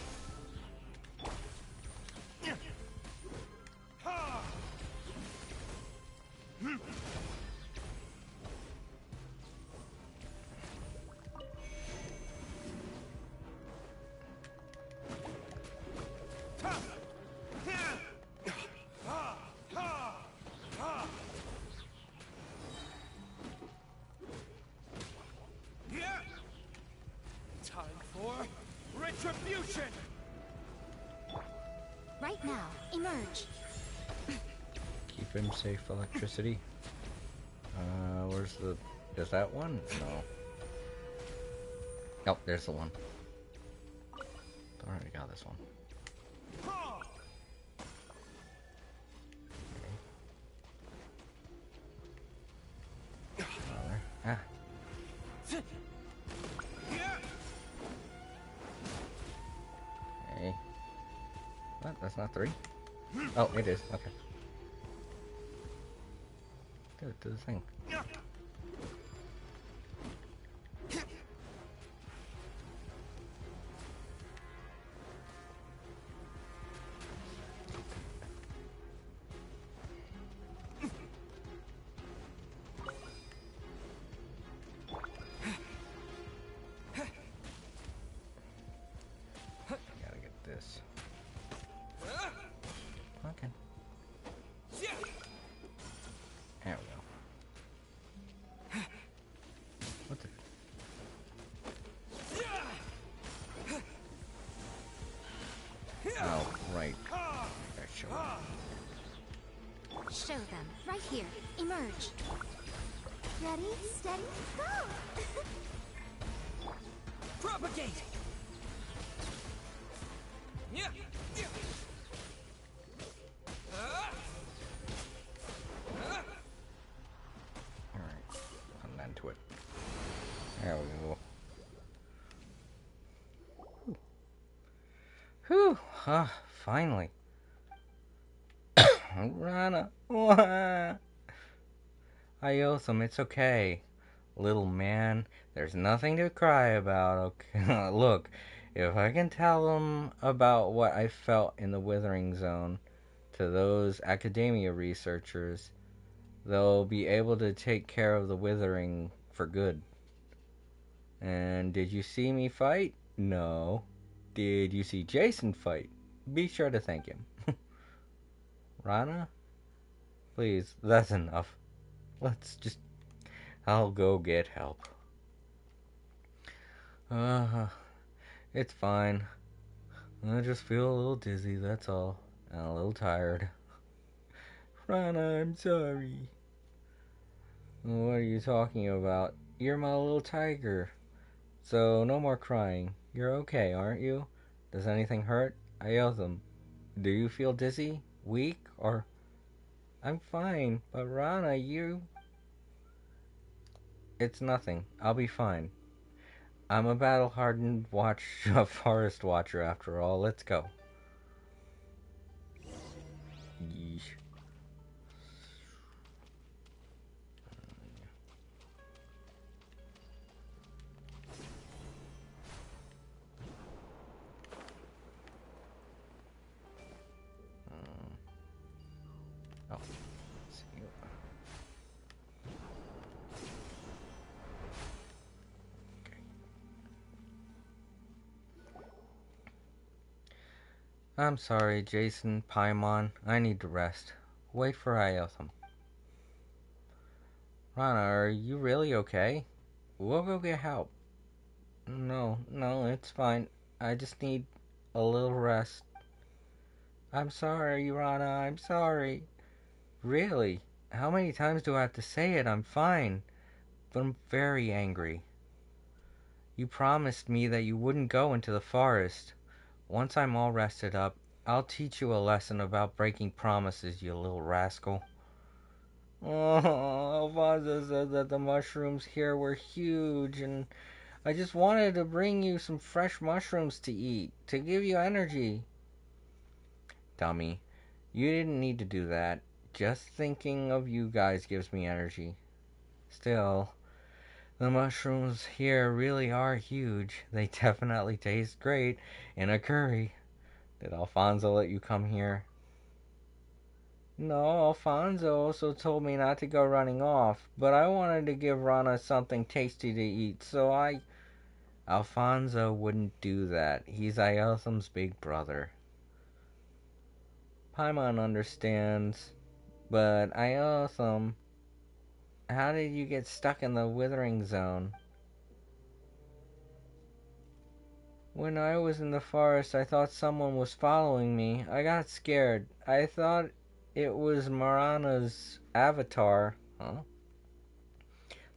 Speaker 4: Time for retribution!
Speaker 3: Right now. Emerge.
Speaker 1: Keep him safe, electricity. Where's the... Is that one? No. Nope, there's the one. Already got this one. Ah. Hey. What? That's not 3? Oh, it is. Okay. Do it to the thing. Gotta get this. Okay. There we go. What the? Oh, right. Gotta show up.
Speaker 3: Show them. Right here. Emerge. Ready, steady, go!
Speaker 4: Propagate!
Speaker 1: Alright. I'm into it. There we go. Whew. Finally. Rana. Iotham, it's okay. Little man, there's nothing to cry about, okay? Look, If I can tell them about what I felt in the Withering Zone to those academia researchers, they'll be able to take care of the Withering for good. And did you see me fight? No. Did you see Jason fight? Be sure to thank him. Rana? Please, that's enough. Let's just... I'll go get help. It's fine. I just feel a little dizzy, that's all. And a little tired. Rana, I'm sorry. What are you talking about? You're my little tiger. So, no more crying. You're okay, aren't you? Does anything hurt? I yelled them. Do you feel dizzy? Weak? Or... I'm fine, but Rana, you... It's nothing. I'll be fine. I'm a battle-hardened forest watcher after all. Let's go. Yeesh. Oh. Let's see. I'm sorry, Jason, Paimon. I need to rest. Wait for Iotham. Rana, are you really okay? We'll go get help. No, it's fine. I just need a little rest. I'm sorry, Rana, I'm sorry. Really? How many times do I have to say it? I'm fine. But I'm very angry. You promised me that you wouldn't go into the forest. Once I'm all rested up, I'll teach you a lesson about breaking promises, you little rascal. Oh, Alfonso said that the mushrooms here were huge, and I just wanted to bring you some fresh mushrooms to eat, to give you energy. Dummy, you didn't need to do that. Just thinking of you guys gives me energy. Still, the mushrooms here really are huge. They definitely taste great in a curry. Did Alfonso let you come here? No, Alfonso also told me not to go running off, but I wanted to give Rana something tasty to eat, so I... Alfonso wouldn't do that. He's Iotham's big brother. Paimon understands, but Iotham... How did you get stuck in the Withering Zone? When I was in the forest, I thought someone was following me. I got scared. I thought it was Marana's avatar. Huh?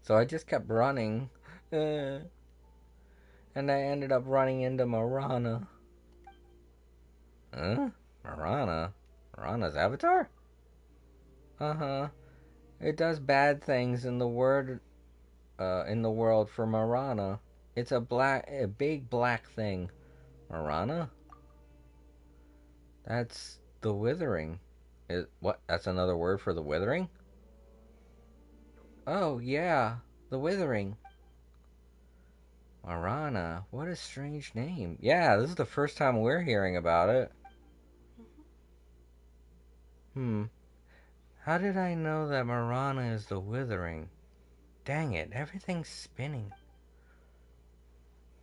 Speaker 1: So I just kept running. And I ended up running into Marana. Huh? Marana? Marana's avatar? Uh-huh. It does bad things in the world for Marana. It's a big black thing. Marana? That's the Withering. What? That's another word for the Withering? Oh, yeah. The Withering. Marana. What a strange name. Yeah, this is the first time we're hearing about it. How did I know that Marana is the Withering? Dang it, everything's spinning.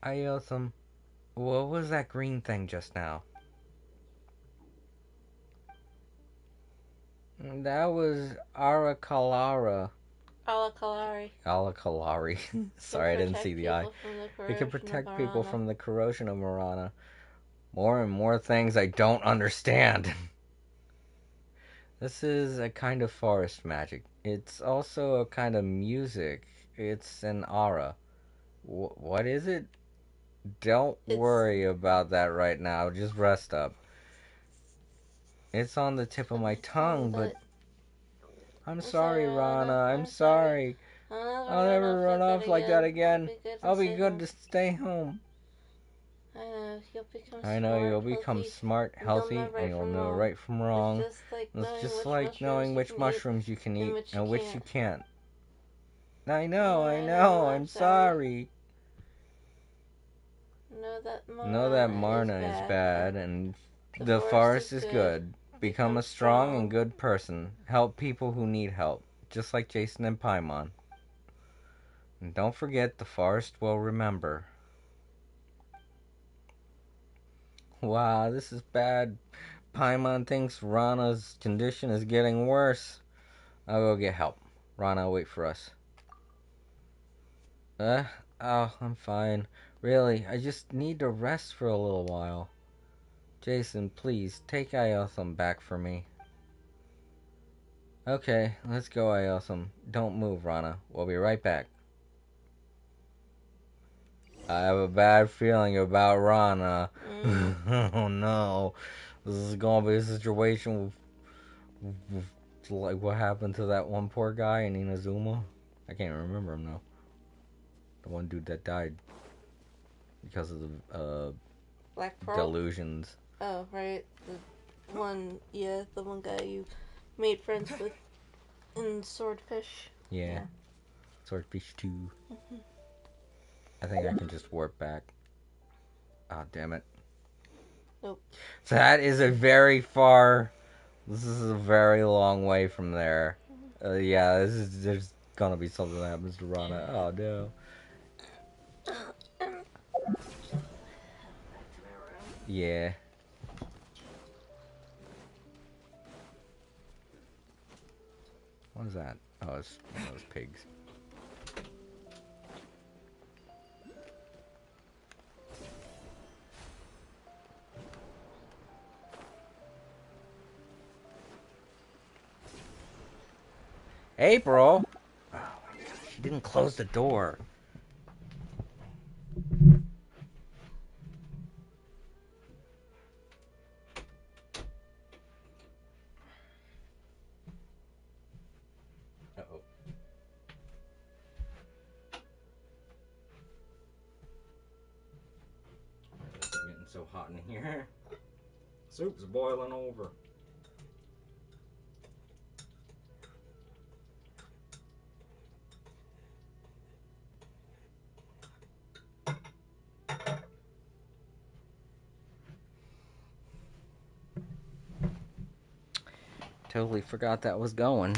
Speaker 1: Iotham, what was that green thing just now? That was Arakallara.
Speaker 2: Alakalari.
Speaker 1: Alakalari. Sorry, I didn't see the eye. It can protect people from the corrosion of Marana. More and more things I don't understand. This is a kind of forest magic. It's also a kind of music. It's an aura. What is it? Don't worry about that right now. Just rest up. It's on the tip of my tongue, but... I'm sorry, Rana. I'm sorry. I'll never run off like that again. I'll be good to stay home. I know you'll become smart, healthy, and you'll know right from wrong. It's just like knowing which mushrooms you can eat and which you can't. I know, I'm sorry. Know that Marna is bad, and the forest is good. Become a strong and good person. Help people who need help, just like Jason and Paimon. And don't forget, the forest will remember. Wow, this is bad. Paimon thinks Rana's condition is getting worse. I'll go get help. Rana, wait for us. Oh, I'm fine. Really, I just need to rest for a little while. Jason, please, take Iotham back for me. Okay, let's go, Iotham. Don't move, Rana. We'll be right back. I have a bad feeling about Rana. Oh no. This is gonna be a situation with like what happened to that one poor guy in Inazuma. I can't remember him now. The one dude that died because of the
Speaker 2: Black Pearl?
Speaker 1: delusions.
Speaker 2: Oh, right. The one guy you made friends with in Swordfish.
Speaker 1: Yeah. Swordfish 2. I think I can just warp back. Ah, damn it.
Speaker 2: Nope.
Speaker 1: So that is a very far... This is a very long way from there. Yeah, there's gonna be something that happens to Rana. Oh, no. Yeah. What is that? Oh, it's one of those pigs. April! Oh my god, she didn't close the door. Uh-oh. It's getting so hot in here. Soup's boiling over. Totally forgot that was going.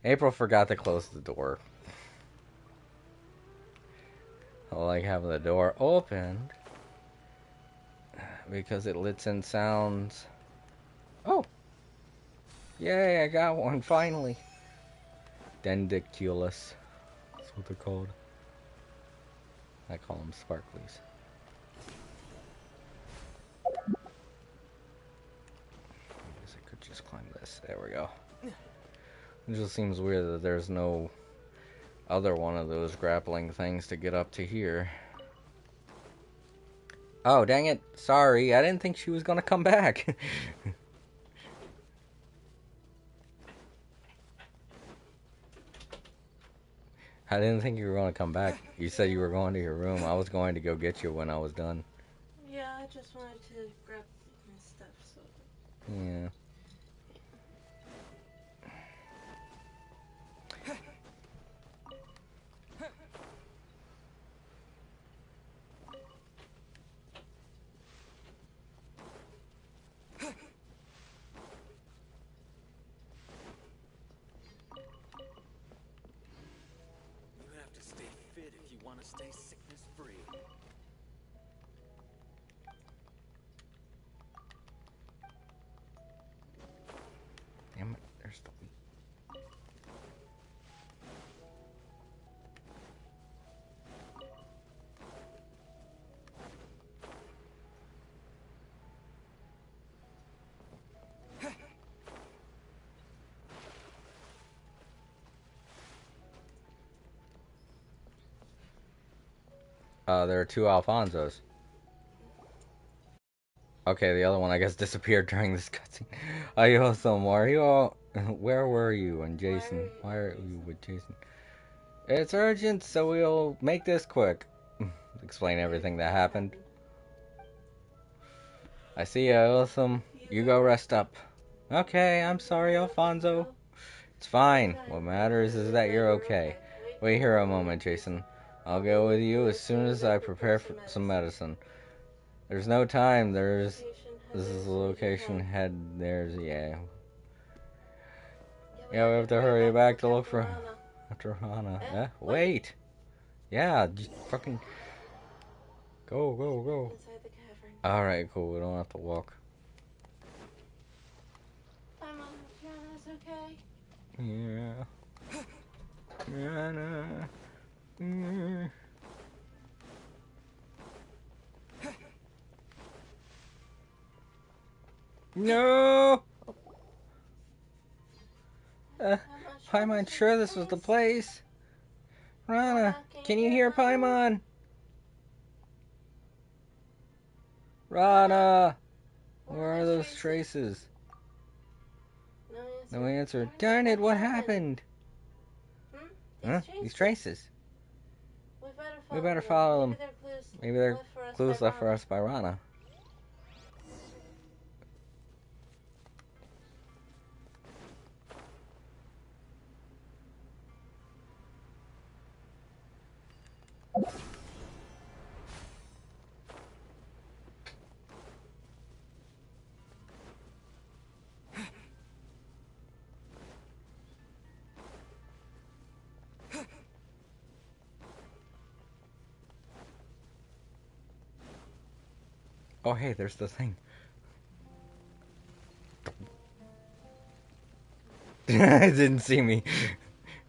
Speaker 1: April forgot to close the door. I like having the door opened because it lets in sounds. Oh! Yay, I got one finally. Dendiculus. That's what they're called. I call them sparklies. I guess I could just climb this. There we go. It just seems weird that there's no other one of those grappling things to get up to here. Oh, dang it. Sorry, I didn't think she was gonna come back. I didn't think you were going to come back. You said you were going to your room. I was going to go get you when I was done.
Speaker 2: Yeah, I just wanted to grab my stuff, so...
Speaker 1: Yeah.
Speaker 8: To stay sickness free.
Speaker 1: Damn it, there's the there are two Alfonsos. Okay, the other one I guess disappeared during this cutscene. Ayoso Mario, where were you and Jason? Why are you with Jason? It's urgent, so we'll make this quick. Explain everything that happened. I see you, Ayoso. You go rest up. Okay, I'm sorry, Alfonso. It's fine. What matters is that you're okay. Wait here a moment, Jason. I'll go with you as soon as I prepare for some medicine. There's no time. This is the location. Head there's yeah. Yeah, we have to hurry back to look for after Hana. Wait. Yeah, just fucking go, go, go. All right, cool. We don't have to walk.
Speaker 2: It's okay.
Speaker 1: Yeah. Yana. No! Paimon, sure this was the place. Rana, can you hear Paimon? Rana! Where are those traces? No answer. Darn it, what happened? Huh? These traces. We better follow them. Maybe they're clues left for us by Rana. Oh, hey, there's the thing. It didn't see me.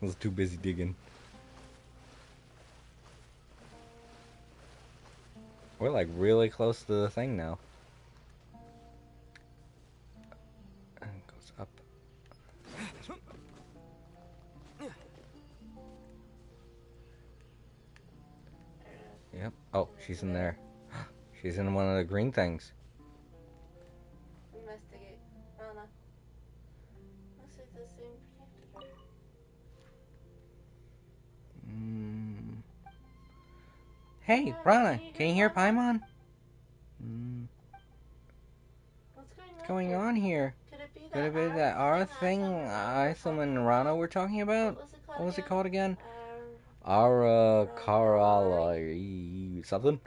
Speaker 1: I was too busy digging. We're like really close to the thing now. And it goes up. Yep. Oh, she's in there. She's in one of the green things.
Speaker 2: Investigate. Rana. Looks like the same protected her.
Speaker 1: Hey, Rana, can you hear Paimon? What's going on here? Could it be that our thing Aisam and Rana were talking about? What was it called again? Ara Karala something?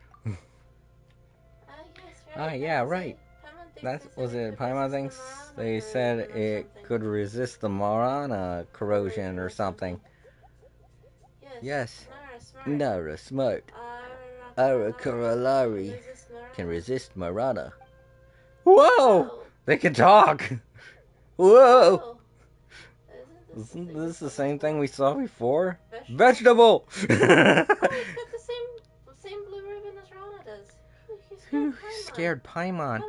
Speaker 1: Yeah, right. Was it Paimon thinks they said it could resist the Marana corrosion or something. Yes. Nara smart. Ara Karalari can resist Marana. Whoa! They can talk! Whoa! Isn't this the same thing we saw before? Vegetable!
Speaker 2: He's got the same blue ribbon as Rana does.
Speaker 1: Who scared Paimon?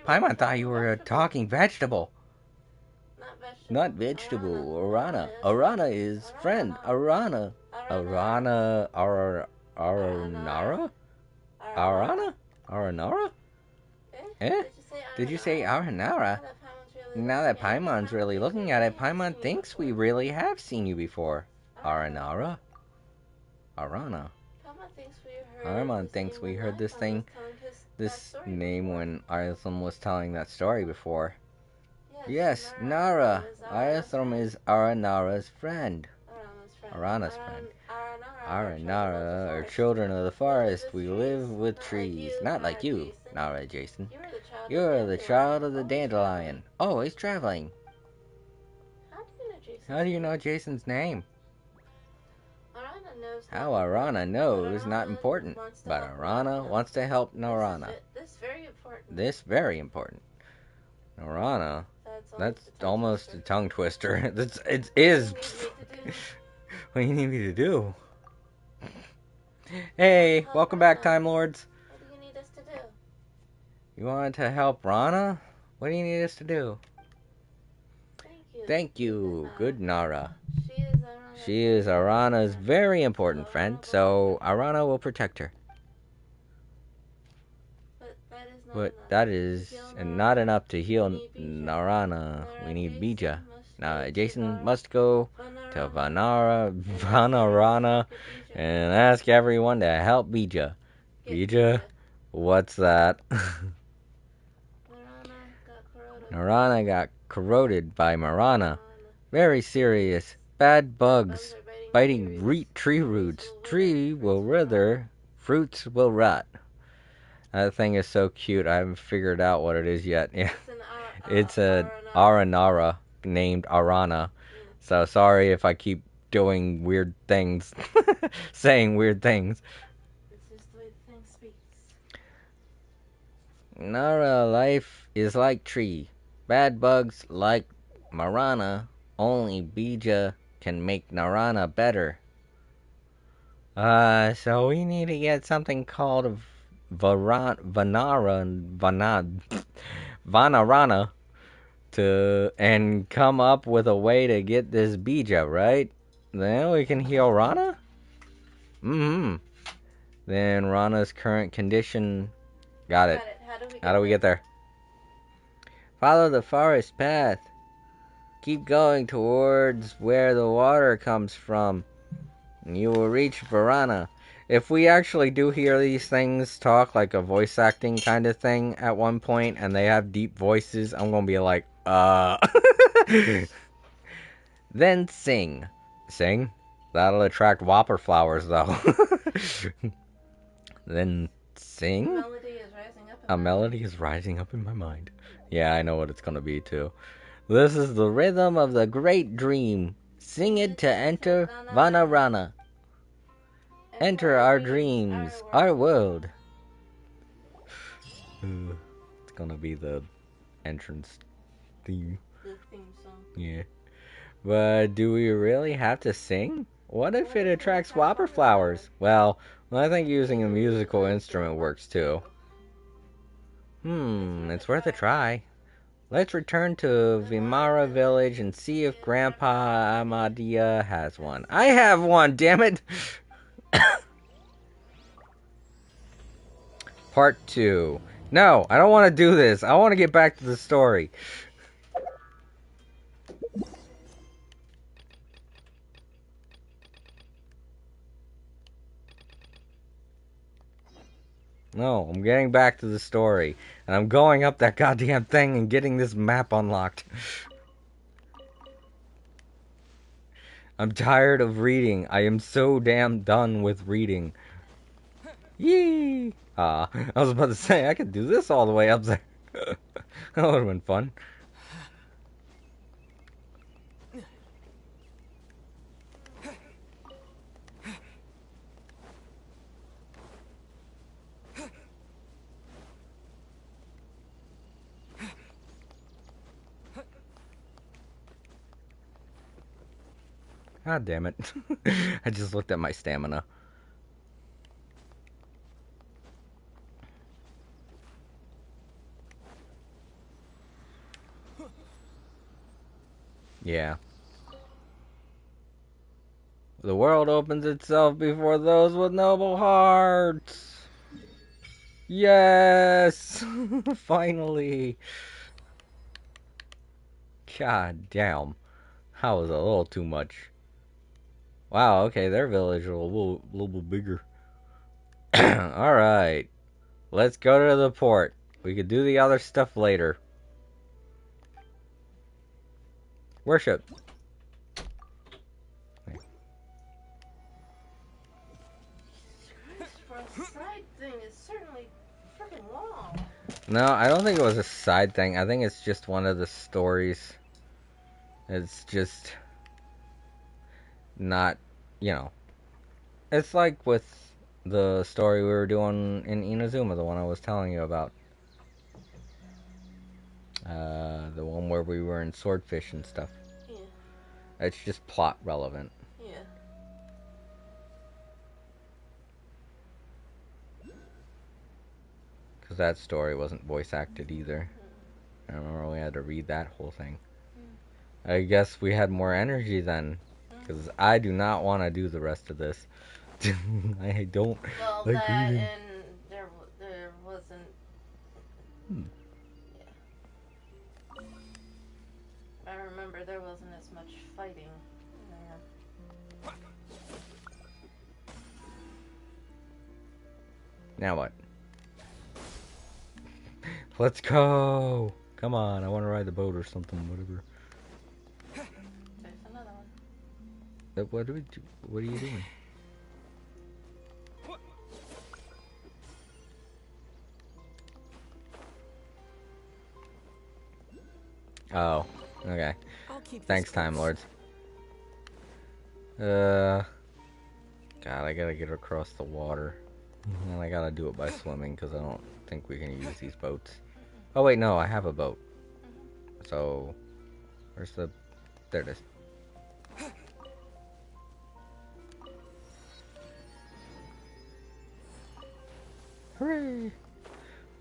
Speaker 1: Paimon thought you were talking vegetable. Not vegetable. Arana. Arana is friend. Arana. Arana. Aranara? Arana? Aranara? Eh? Did you say Aranara? Now that Paimon's really looking at it, Paimon thinks we really have seen you before. Aranara? Arana. Paimon thinks we heard this name when Ayatham was telling that story before. Yes, Nara. Ayatham is Aranara's friend. Arana's friend. Aranara are children of the forest. We live with trees. Not like you, Nara Jason. You're the child of the dandelion. Always traveling. How do you know Jason's name? How Arana knows is not important, but Arana wants to help Narana. This very important. Narana, that's almost a tongue twister. It is. What do you need me to do? Hey, welcome back, Time Lords.
Speaker 2: What do you need us to do?
Speaker 1: You wanted to help Rana? What do you need us to do? Thank you, good Nara. She is Arana's very important friend, so Arana will protect her. But that is not enough to heal Narana. We need Bija. Now, Jason must go to Vanarana and ask everyone to help Bija. Bija? What's that? Narana got corroded by Marana. Very serious. Bad bugs. biting tree roots. Tree will wither, fruits will rot. That thing is so cute. I haven't figured out what it is yet. Yeah. It's an Aranara named Arana. So sorry if I keep doing weird things, saying weird things.
Speaker 2: It's just the way the thing speaks.
Speaker 1: Nara life is like tree. Bad bugs like Marana. Only Bija can make Narana better. So we need to get something called Vanarana and come up with a way to get this Bija, right? Then we can heal Rana? Mm-hmm. Then Rana's current condition... Got it. How do we get there? Follow the forest path. Keep going towards where the water comes from. And you will reach Varana. If we actually do hear these things talk like a voice acting kind of thing at one point, and they have deep voices, I'm gonna be like, Then sing. Sing? That'll attract whopper flowers, though. Then sing? A melody is rising up in my mind. Yeah, I know what it's gonna be, too. This is the rhythm of the great dream. Sing it to enter Vanarana. Enter our dreams, our world. It's gonna be the entrance theme.
Speaker 2: The theme song.
Speaker 1: Yeah. But do we really have to sing? What if it attracts whopper flowers? Well, I think using a musical instrument works too. It's worth a try. Let's return to Vimara village and see if Grandpa Amadia has one. I have one, damn it! Part 2. No, I don't want to do this. I want to get back to the story. No, I'm getting back to the story. And I'm going up that goddamn thing and getting this map unlocked. I'm tired of reading. I am so damn done with reading. Yee! I was about to say, I could do this all the way up there. That would have been fun. God damn it. I just looked at my stamina. Yeah. The world opens itself before those with noble hearts. Yes! Finally. God damn. That was a little too much. Wow, okay, their village is a little bit bigger. Alright. Let's go to the port. We could do the other stuff later. Worship.
Speaker 2: Side thing is certainly freaking long.
Speaker 1: No, I don't think it was a side thing. I think it's just one of the stories. It's just not, you know. It's like with the story we were doing in Inazuma, the one I was telling you about. The one where we were in Swordfish and stuff.
Speaker 2: Yeah.
Speaker 1: It's just plot relevant.
Speaker 2: Yeah.
Speaker 1: Because that story wasn't voice acted either. I remember we had to read that whole thing. I guess we had more energy then. Because I do not want to do the rest of this. I don't like
Speaker 2: that
Speaker 1: reading.
Speaker 2: And there wasn't... Yeah. I remember there wasn't as much fighting there.
Speaker 1: Now what? Let's go! Come on, I want to ride the boat or something, whatever.
Speaker 2: There's another one.
Speaker 1: What are you doing? Oh, okay. Thanks, Time Lords. God, I gotta get across the water. And I gotta do it by swimming because I don't think we can use these boats. Oh, wait, no, I have a boat. So, where's the... There it is. Hooray!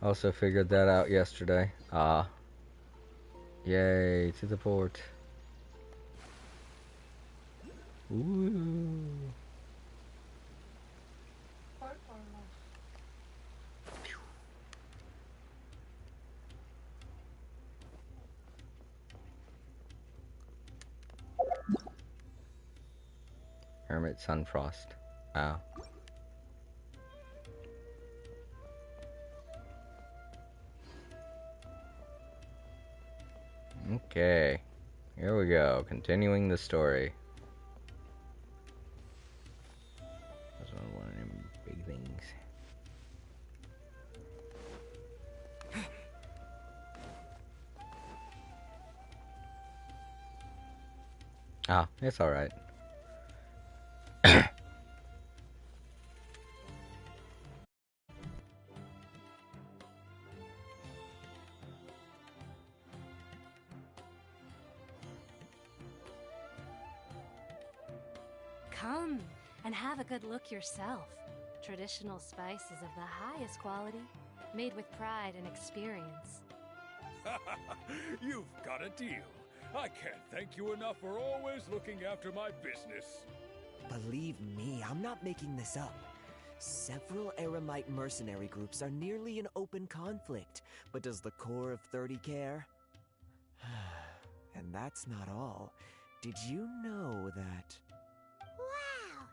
Speaker 1: Also figured that out yesterday. Yay, to the port. Ooh. Hermit Sunfrost. Wow. Okay. Here we go. Continuing the story. That's one of them big things. Ah, it's alright.
Speaker 15: Come and have a good look yourself. Traditional spices of the highest quality, made with pride and experience.
Speaker 10: You've got a deal. I can't thank you enough for always looking after my business.
Speaker 16: Believe me, I'm not making this up. Several Eremite mercenary groups are nearly in open conflict, but does the core of 30 care? And that's not all. Did you know that...
Speaker 3: Wow!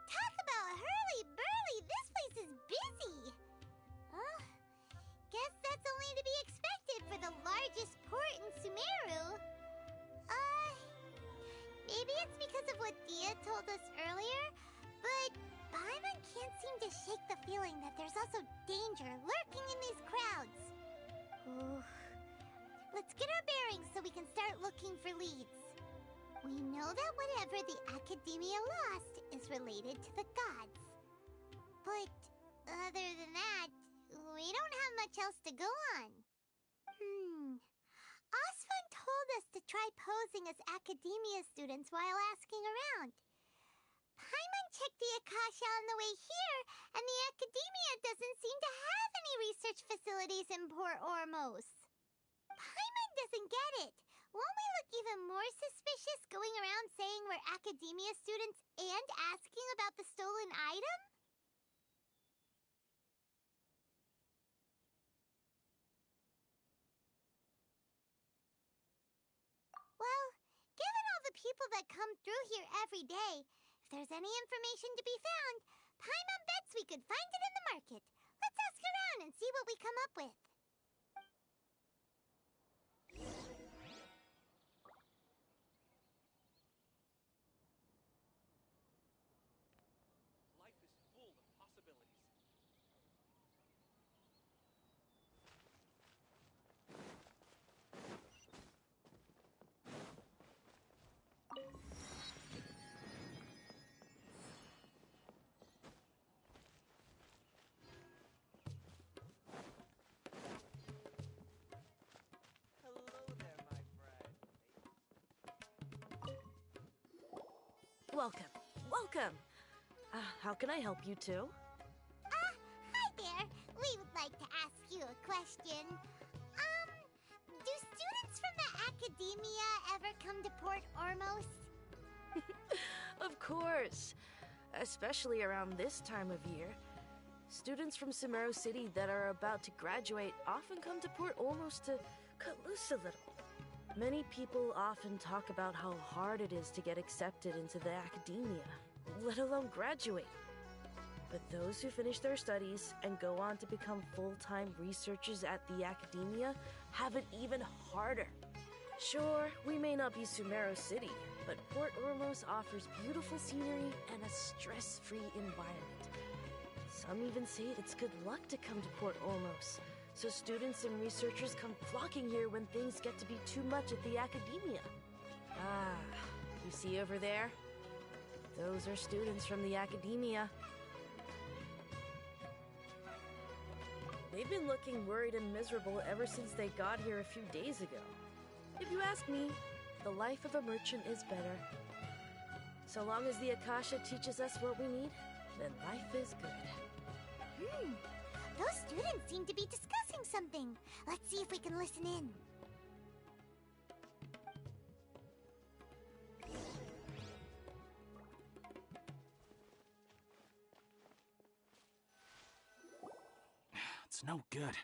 Speaker 3: Talk about hurly-burly! This place is busy! Guess that's only to be expected for the largest port in Sumeru. Maybe it's because of what Dia told us earlier, but Paimon can't seem to shake the feeling that there's also danger lurking in these crowds. Ooh. Let's get our bearings so we can start looking for leads. We know that whatever the Academia lost is related to the gods. But other than that, we don't have much else to go on. Osfun told us to try posing as Academia students while asking around. Paimon checked the Akasha on the way here, and the Academia doesn't seem to have any research facilities in Port Ormos. Paimon doesn't get it. Won't we look even more suspicious going around saying we're Academia students and asking about the stolen item? Well, given all the people that come through here every day, if there's any information to be found, Paimon bets we could find it in the market. Let's ask around and see what we come up with.
Speaker 14: Life is full of possibilities.
Speaker 17: Welcome. Welcome. How can I help you two?
Speaker 3: Hi there. We would like to ask you a question. Do students from the Academia ever come to Port Ormos?
Speaker 17: Of course. Especially around this time of year. Students from Sumeru City that are about to graduate often come to Port Ormos to cut loose a little. Many people often talk about how hard it is to get accepted into the Academia, let alone graduate. But those who finish their studies and go on to become full-time researchers at the Academia have it even harder. Sure, we may not be Sumeru City, but Port Ormos offers beautiful scenery and a stress-free environment. Some even say it's good luck to come to Port Ormos, so students and researchers come flocking here when things get to be too much at the Academia. Ah, you see over there? Those are students from the Academia. They've been looking worried and miserable ever since they got here a few days ago. If you ask me, the life of a merchant is better. So long as the Akasha teaches us what we need, then life is good.
Speaker 3: Those students seem to be discussing something. Let's see if we can listen in.
Speaker 8: It's no good.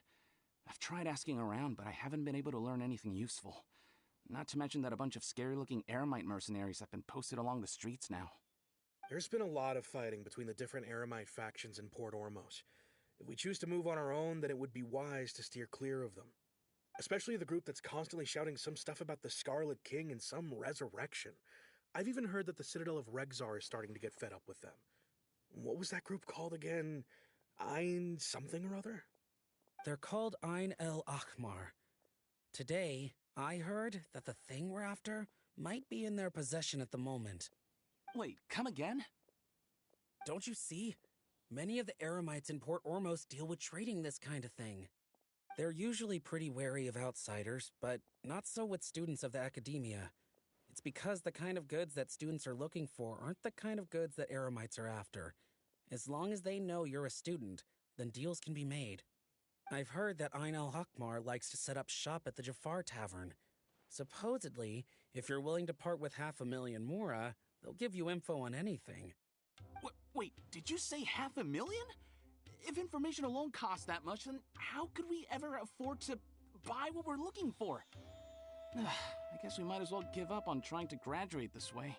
Speaker 8: I've tried asking around, but I haven't been able to learn anything useful. Not to mention that a bunch of scary-looking Eremite mercenaries have been posted along the streets now.
Speaker 18: There's been a lot of fighting between the different Eremite factions in Port Ormos. If we choose to move on our own, then it would be wise to steer clear of them. Especially the group that's constantly shouting some stuff about the Scarlet King and some resurrection. I've even heard that the Citadel of Regzar is starting to get fed up with them. What was that group called again? Ein something or other?
Speaker 19: They're called Ein El Akhmar. Today, I heard that the thing we're after might be in their possession at the moment.
Speaker 8: Wait, come again?
Speaker 19: Don't you see? Many of the Eremites in Port Ormos deal with trading this kind of thing. They're usually pretty wary of outsiders, but not so with students of the Academia. It's because the kind of goods that students are looking for aren't the kind of goods that Eremites are after. As long as they know you're a student, then deals can be made. I've heard that Ein El Hakmar likes to set up shop at the Jafar Tavern. Supposedly, if you're willing to part with 500,000 Mora, they'll give you info on anything.
Speaker 8: Wait, did you say 500,000? If information alone costs that much, then how could we ever afford to buy what we're looking for? I guess we might as well give up on trying to graduate this way.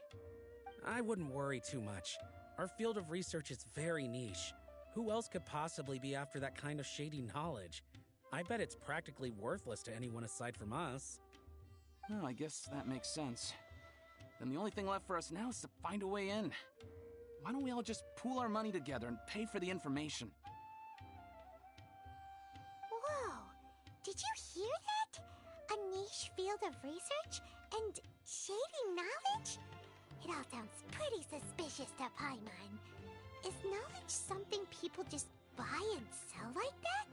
Speaker 19: I wouldn't worry too much. Our field of research is very niche. Who else could possibly be after that kind of shady knowledge? I bet it's practically worthless to anyone aside from us.
Speaker 8: Well, I guess that makes sense. Then the only thing left for us now is to find a way in. Why don't we all just pool our money together and pay for the information?
Speaker 3: Whoa! Did you hear that? A niche field of research and shady knowledge? It all sounds pretty suspicious to Paimon. Is knowledge something people just buy and sell like that?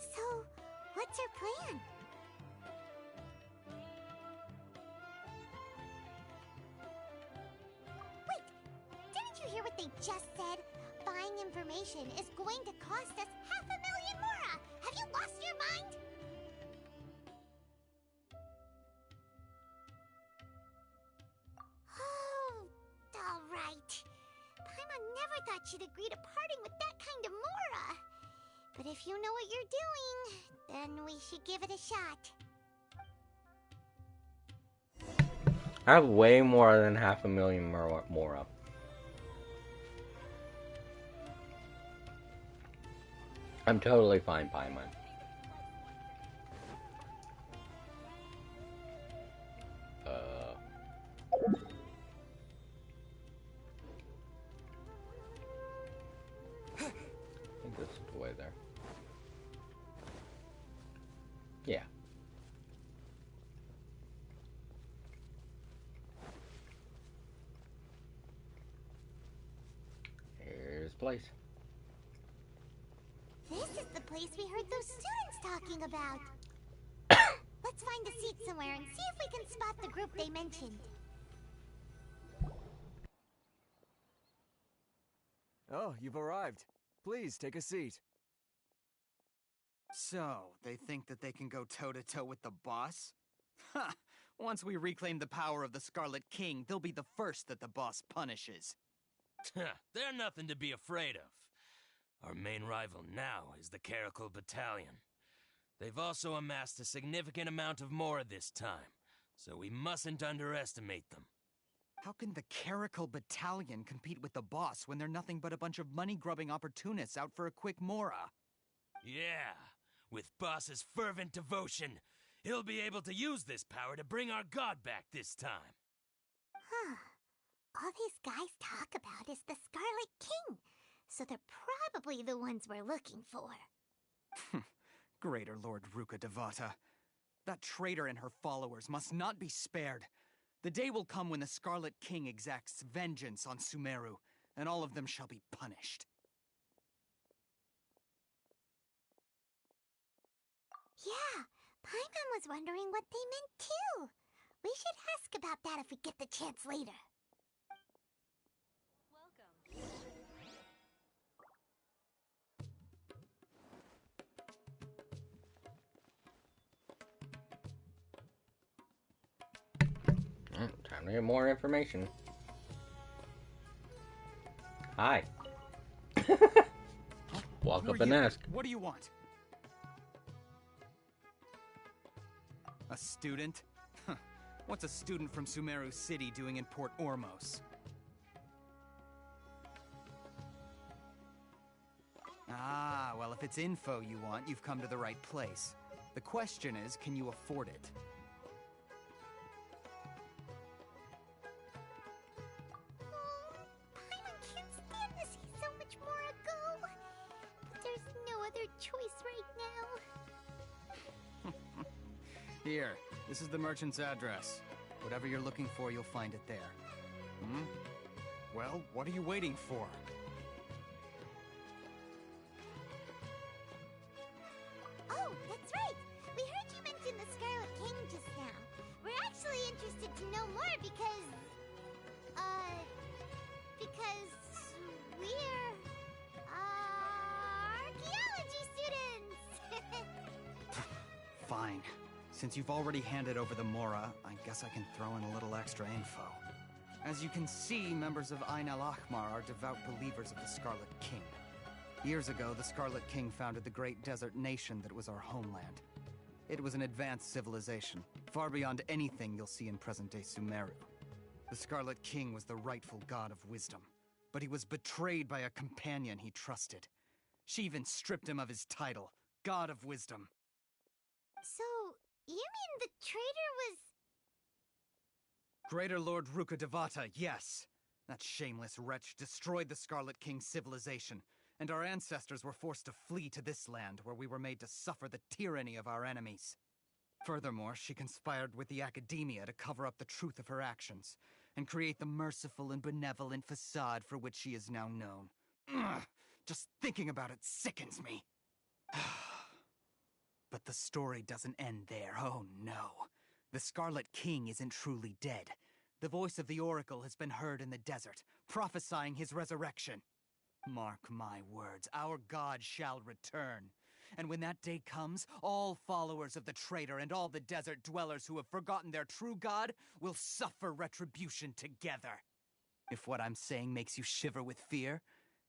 Speaker 3: So, what's your plan? Wait, didn't you hear what they just said? Buying information is going to cost us 500,000 Mora! Have you lost your mind? Alright. Paimon never thought she'd agree to parting with that kind of Mora. But if you know what you're doing, then we should give it a shot.
Speaker 1: I have way more than 500,000 Mora. I'm totally fine, Paimon. I think this is the way there. Yeah. Here's the place.
Speaker 3: This is the place we heard those students talking about. Let's find a seat somewhere and see if we can spot the group they mentioned.
Speaker 16: Oh, you've arrived. Please, take a seat.
Speaker 20: So, they think that they can go toe-to-toe with the boss? Ha! Once we reclaim the power of the Scarlet King, they'll be the first that the boss punishes.
Speaker 21: They're nothing to be afraid of. Our main rival now is the Caracal Battalion. They've also amassed a significant amount of Mora this time, so we mustn't underestimate them.
Speaker 20: How can the Caracal Battalion compete with the boss when they're nothing but a bunch of money-grubbing opportunists out for a quick Mora?
Speaker 21: Yeah, With Boss's fervent devotion, he'll be able to use this power to bring our god back this time.
Speaker 3: Huh. All these guys talk about is the Scarlet King, so they're probably the ones we're looking for.
Speaker 20: Greater Lord Ruka Devata. That traitor and her followers must not be spared. The day will come when the Scarlet King exacts vengeance on Sumeru, and all of them shall be punished.
Speaker 3: Yeah, Paimon was wondering what they meant too. We should ask about that if we get the chance later.
Speaker 1: Time to get more information. Hi. Walk up and ask.
Speaker 20: What do you want? A student? What's a student from Sumeru City doing in Port Ormos? Ah, well, if it's info you want, you've come to the right place. The question is, can you afford it?
Speaker 3: Paimon can't stand to see so much more go. But there's no other choice right now.
Speaker 20: Here, this is the merchant's address. Whatever you're looking for, you'll find it there. Hmm? Well, what are you waiting for?
Speaker 3: Oh, that's right! We heard you mention the Scarlet King just now. We're actually interested to know more because we're, archaeology students!
Speaker 20: Fine. Since you've already handed over the Mora, I guess I can throw in a little extra info. As you can see, members of Ain al-Ahmar are devout believers of the Scarlet King. Years ago, the Scarlet King founded the great desert nation that was our homeland. It was an advanced civilization, far beyond anything you'll see in present-day Sumeru. The Scarlet King was the rightful god of wisdom, but he was betrayed by a companion he trusted. She even stripped him of his title, God of Wisdom.
Speaker 3: So, you mean the traitor was...
Speaker 20: Greater Lord Ruka Devata, yes! That shameless wretch destroyed the Scarlet King's civilization, and our ancestors were forced to flee to this land where we were made to suffer the tyranny of our enemies. Furthermore, she conspired with the Academia to cover up the truth of her actions, and create the merciful and benevolent facade for which she is now known. Ugh, just thinking about it sickens me. But the story doesn't end there, oh no. The Scarlet King isn't truly dead. The voice of the Oracle has been heard in the desert, prophesying his resurrection. Mark my words, our god shall return. And when that day comes, all followers of the traitor and all the desert dwellers who have forgotten their true god will suffer retribution together. If what I'm saying makes you shiver with fear,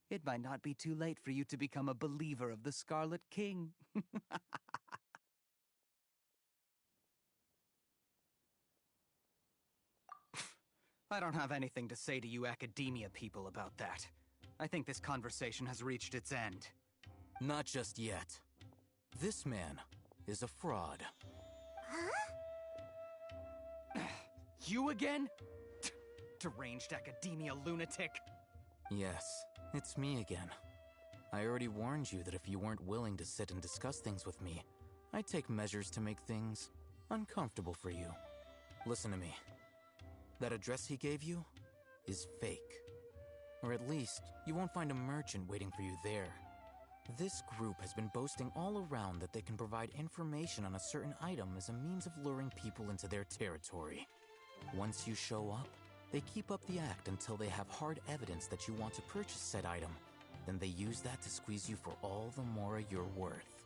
Speaker 20: it might not be too late for you to become a believer of the Scarlet King. I don't have anything to say to you Academia people about that. I think this conversation has reached its end.
Speaker 5: Not just yet. This man is a fraud.
Speaker 3: Huh?
Speaker 20: You again? Deranged Academia lunatic.
Speaker 5: Yes, it's me again. I already warned you that if you weren't willing to sit and discuss things with me, I'd take measures to make things uncomfortable for you. Listen to me. That address he gave you is fake. Or at least, you won't find a merchant waiting for you there. This group has been boasting all around that they can provide information on a certain item as a means of luring people into their territory. Once you show up, they keep up the act until they have hard evidence that you want to purchase said item. Then they use that to squeeze you for all the more you're worth.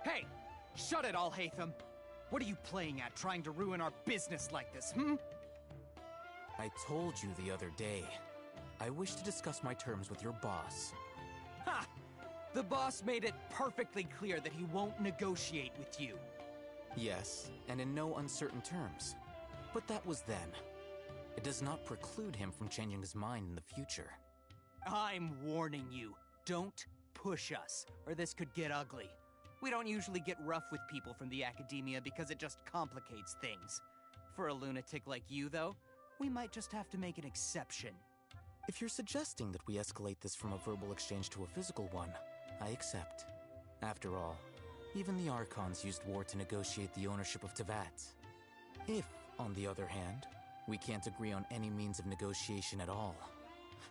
Speaker 20: Hey! Shut it all, Hatham! What are you playing at, trying to ruin our business like this, hmm?
Speaker 5: I told you the other day. I wish to discuss my terms with your boss.
Speaker 20: Ha! The boss made it perfectly clear that he won't negotiate with you.
Speaker 5: Yes, and in no uncertain terms. But that was then. It does not preclude him from changing his mind in the future.
Speaker 20: I'm warning you. Don't push us, or this could get ugly. We don't usually get rough with people from the Academia because it just complicates things. For a lunatic like you, though, we might just have to make an exception.
Speaker 5: If you're suggesting that we escalate this from a verbal exchange to a physical one, I accept. After all, even the Archons used war to negotiate the ownership of Teyvat. If, on the other hand, we can't agree on any means of negotiation at all,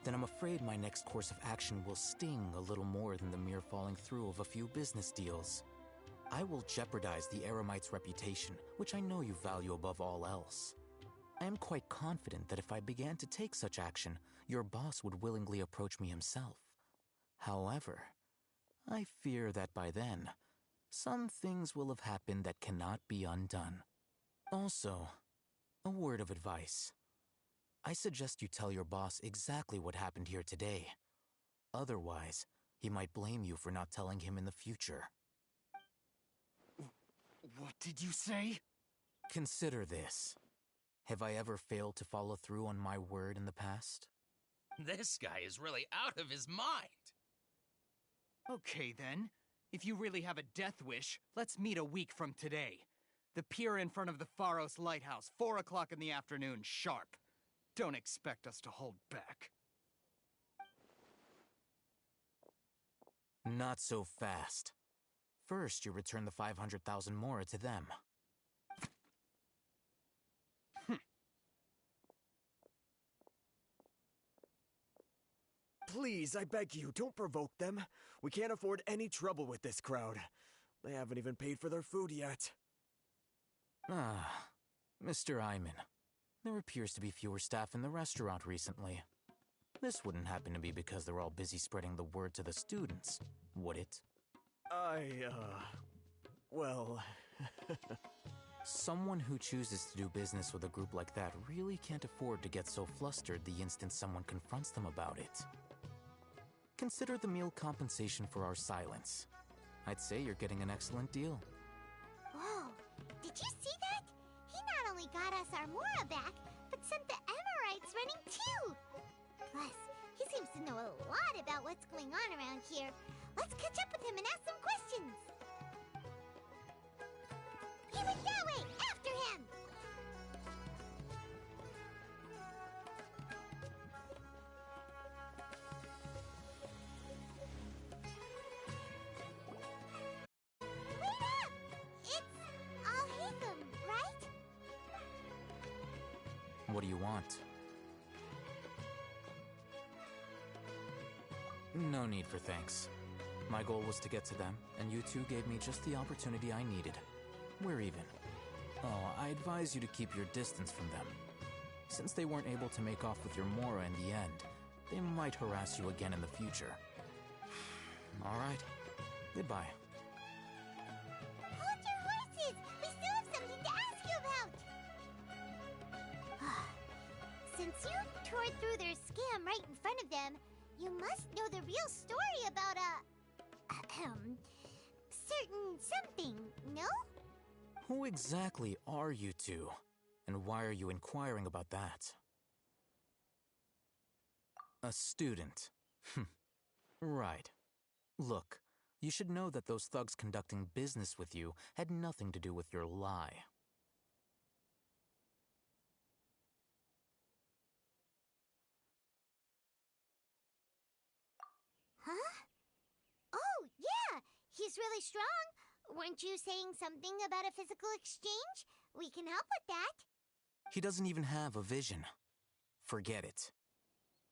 Speaker 5: then I'm afraid my next course of action will sting a little more than the mere falling through of a few business deals. I will jeopardize the Eremite's reputation, which I know you value above all else. I am quite confident that if I began to take such action, your boss would willingly approach me himself. However, I fear that by then, some things will have happened that cannot be undone. Also, a word of advice. I suggest you tell your boss exactly what happened here today. Otherwise, he might blame you for not telling him in the future.
Speaker 20: What did you say?
Speaker 5: Consider this. Have I ever failed to follow through on my word in the past?
Speaker 21: This guy is really out of his mind.
Speaker 20: Okay then. If you really have a death wish, let's meet a week from today. The pier in front of the Pharos Lighthouse, 4 o'clock in the afternoon, sharp. Don't expect us to hold back.
Speaker 5: Not so fast. First, you return the 500,000 mora to them.
Speaker 16: Please, I beg you, don't provoke them. We can't afford any trouble with this crowd. They haven't even paid for their food yet.
Speaker 5: Ah, Mr. Iman. There appears to be fewer staff in the restaurant recently. This wouldn't happen to be because they're all busy spreading the word to the students, would it?
Speaker 16: Well...
Speaker 5: Someone who chooses to do business with a group like that really can't afford to get so flustered the instant someone confronts them about it. Consider the meal compensation for our silence. I'd say you're getting an excellent deal.
Speaker 3: Whoa, did you see that? He not only got us our Mora back, but sent the Emirites running too! Plus, he seems to know a lot about what's going on around here. Let's catch up with him and ask some questions! He went that way! After him! Wait up! It's Al-Haytham, right?
Speaker 5: What do you want? No need for thanks. My goal was to get to them, and you two gave me just the opportunity I needed. We're even. Oh, I advise you to keep your distance from them. Since they weren't able to make off with your Mora in the end, they might harass you again in the future. Alright. Goodbye.
Speaker 3: Hold your horses! We still have something to ask you about! Since you tore through their scam right in front of them, you must know the real story about certain something, no?
Speaker 5: Who exactly are you two? And why are you inquiring about that? A student. Right. Look, you should know that those thugs conducting business with you had nothing to do with your lie.
Speaker 3: Huh? Oh, yeah! He's really strong! Weren't you saying something about a physical exchange? We can help with that.
Speaker 5: He doesn't even have a vision. Forget it.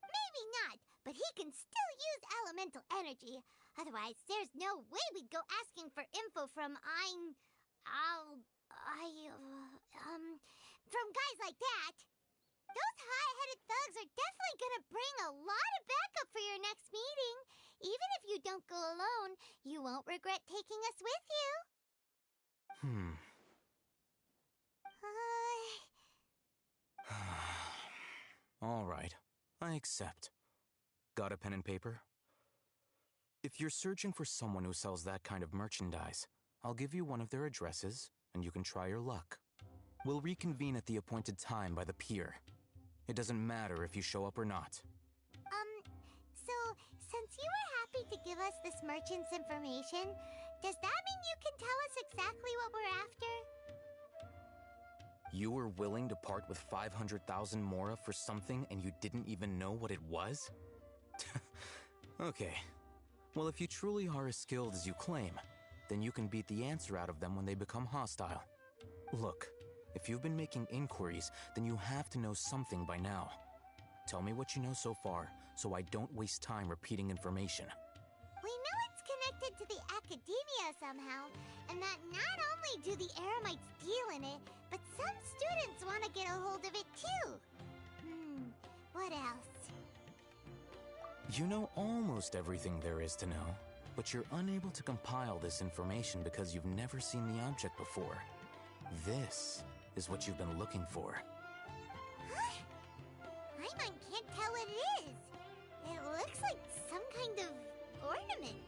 Speaker 3: Maybe not, but he can still use elemental energy. Otherwise, there's no way we'd go asking for info from from guys like that. Those high-headed thugs are definitely gonna bring a lot of backup for your next meeting. Even if you don't go alone, you won't regret taking us with you.
Speaker 5: All right, I accept. Got a pen and paper? If you're searching for someone who sells that kind of merchandise, I'll give you one of their addresses, and you can try your luck. We'll reconvene at the appointed time by the pier. It doesn't matter if you show up or not.
Speaker 3: So, since you were happy to give us this merchant's information, Does that mean you can tell us exactly what we're after?
Speaker 5: You were willing to part with 500,000 Mora for something and you didn't even know what it was? Okay. Well, if you truly are as skilled as you claim, then you can beat the answer out of them when they become hostile. Look, if you've been making inquiries, then you have to know something by now. Tell me what you know so far, so I don't waste time repeating information.
Speaker 3: We know it's connected to the Academia somehow, and that not only do the Eremites deal in it, but some students want to get a hold of it too. What else?
Speaker 5: You know almost everything there is to know, but you're unable to compile this information because you've never seen the object before. This is what you've been looking for.
Speaker 3: Paimon can't tell what it is. It looks like some kind of ornament.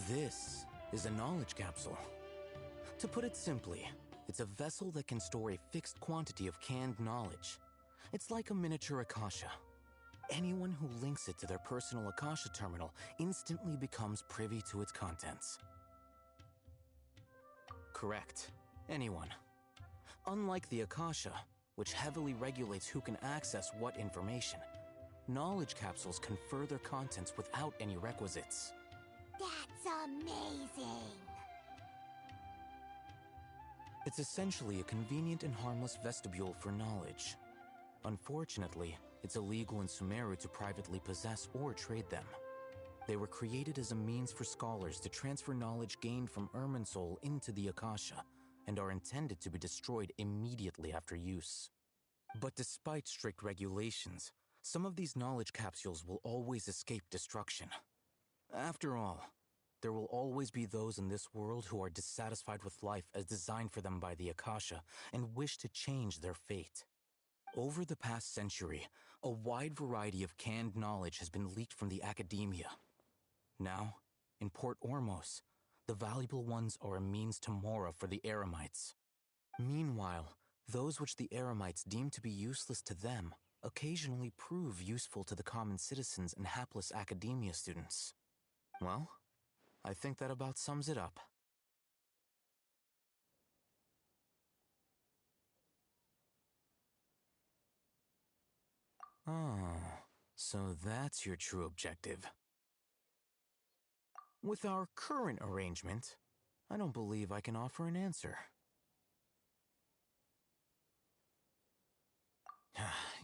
Speaker 5: This is a knowledge capsule. To put it simply, it's a vessel that can store a fixed quantity of canned knowledge. It's like a miniature Akasha. Anyone who links it to their personal Akasha terminal instantly becomes privy to its contents. Correct. Anyone. Unlike the Akasha, which heavily regulates who can access what information, knowledge capsules confer their contents without any requisites.
Speaker 3: That's amazing!
Speaker 5: It's essentially a convenient and harmless vestibule for knowledge. Unfortunately, it's illegal in Sumeru to privately possess or trade them. They were created as a means for scholars to transfer knowledge gained from Irminsul into the Akasha, and are intended to be destroyed immediately after use. But despite strict regulations, some of these knowledge capsules will always escape destruction. After all, there will always be those in this world who are dissatisfied with life as designed for them by the Akasha and wish to change their fate. Over the past century, a wide variety of canned knowledge has been leaked from the Academia. Now, in Port Ormos, the valuable ones are a means to Mora for the Eremites. Meanwhile, those which the Eremites deem to be useless to them occasionally prove useful to the common citizens and hapless Academia students. Well, I think that about sums it up. Oh, so that's your true objective. With our current arrangement, I don't believe I can offer an answer.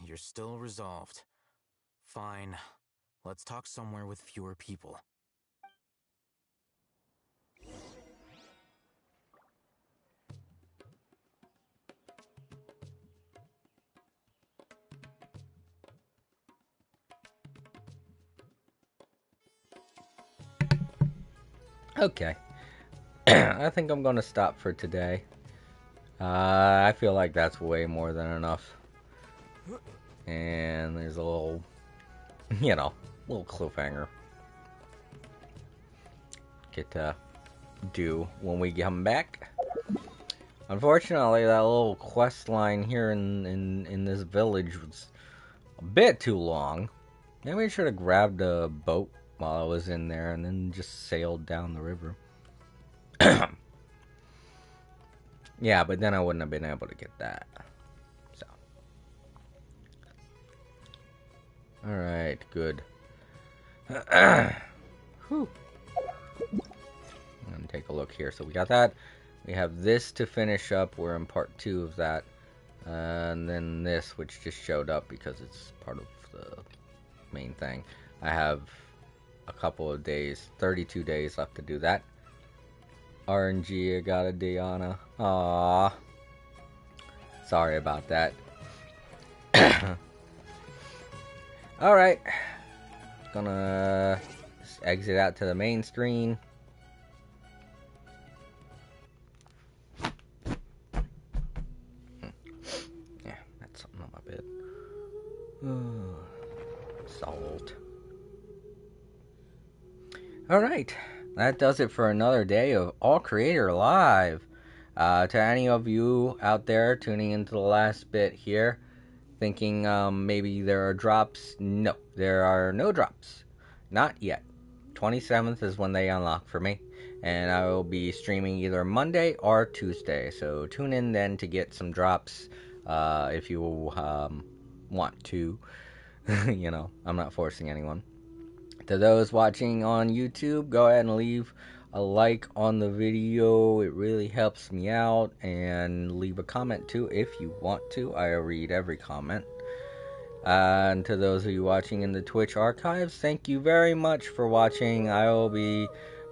Speaker 5: You're still resolved. Fine. Let's talk somewhere with fewer people.
Speaker 1: Okay. I think I'm gonna stop for today. I feel like that's way more than enough. And there's a little, little cliffhanger. Get to do when we come back. Unfortunately, that little quest line here in this village was a bit too long. Maybe I should have grabbed a boat while I was in there and then just sailed down the river. Yeah, but then I wouldn't have been able to get that. So. Alright, good. Whew. I'm gonna take a look here. So we got that. We have this to finish up. We're in part 2 of that. And then this, which just showed up because it's part of the main thing. I have a couple of days, 32 days left to do that. RNG, I got a Diana. Aww. Sorry about that. Alright. Gonna exit out to the main screen. Yeah, that's something on my bed. Salt. Alright. That does it for another day of All Creator Live. To any of you out there tuning into the last bit here, thinking maybe there are drops, no, there are no drops. Not yet. 27th is when they unlock for me. and I will be streaming either Monday or Tuesday. So tune in then to get some drops if you want to. I'm not forcing anyone. To those watching on YouTube, go ahead and leave a like on the video. It really helps me out. And leave a comment too if you want to. I read every comment. And to those of you watching in the Twitch archives, thank you very much for watching. I will be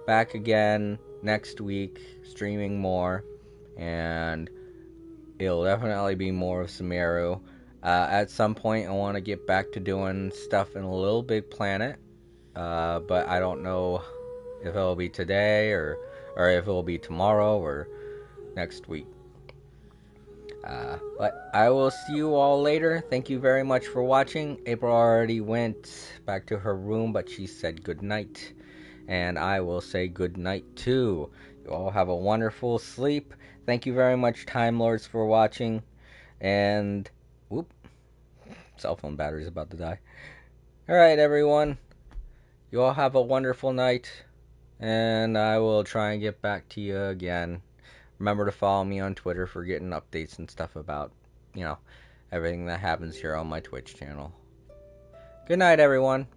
Speaker 1: back again next week, streaming more. And it'll definitely be more of Sumeru. At some point, I want to get back to doing stuff in a Little Big Planet. But I don't know if it'll be today or if it'll be tomorrow or next week. But I will see you all later. Thank you very much for watching. April already went back to her room, but she said good night. And I will say good night too. You all have a wonderful sleep. Thank you very much, Time Lords, for watching. And, whoop, cell phone battery's about to die. Alright, everyone. You all have a wonderful night. And I will try and get back to you again. Remember to follow me on Twitter for getting updates and stuff about, everything that happens here on my Twitch channel. Good night, everyone.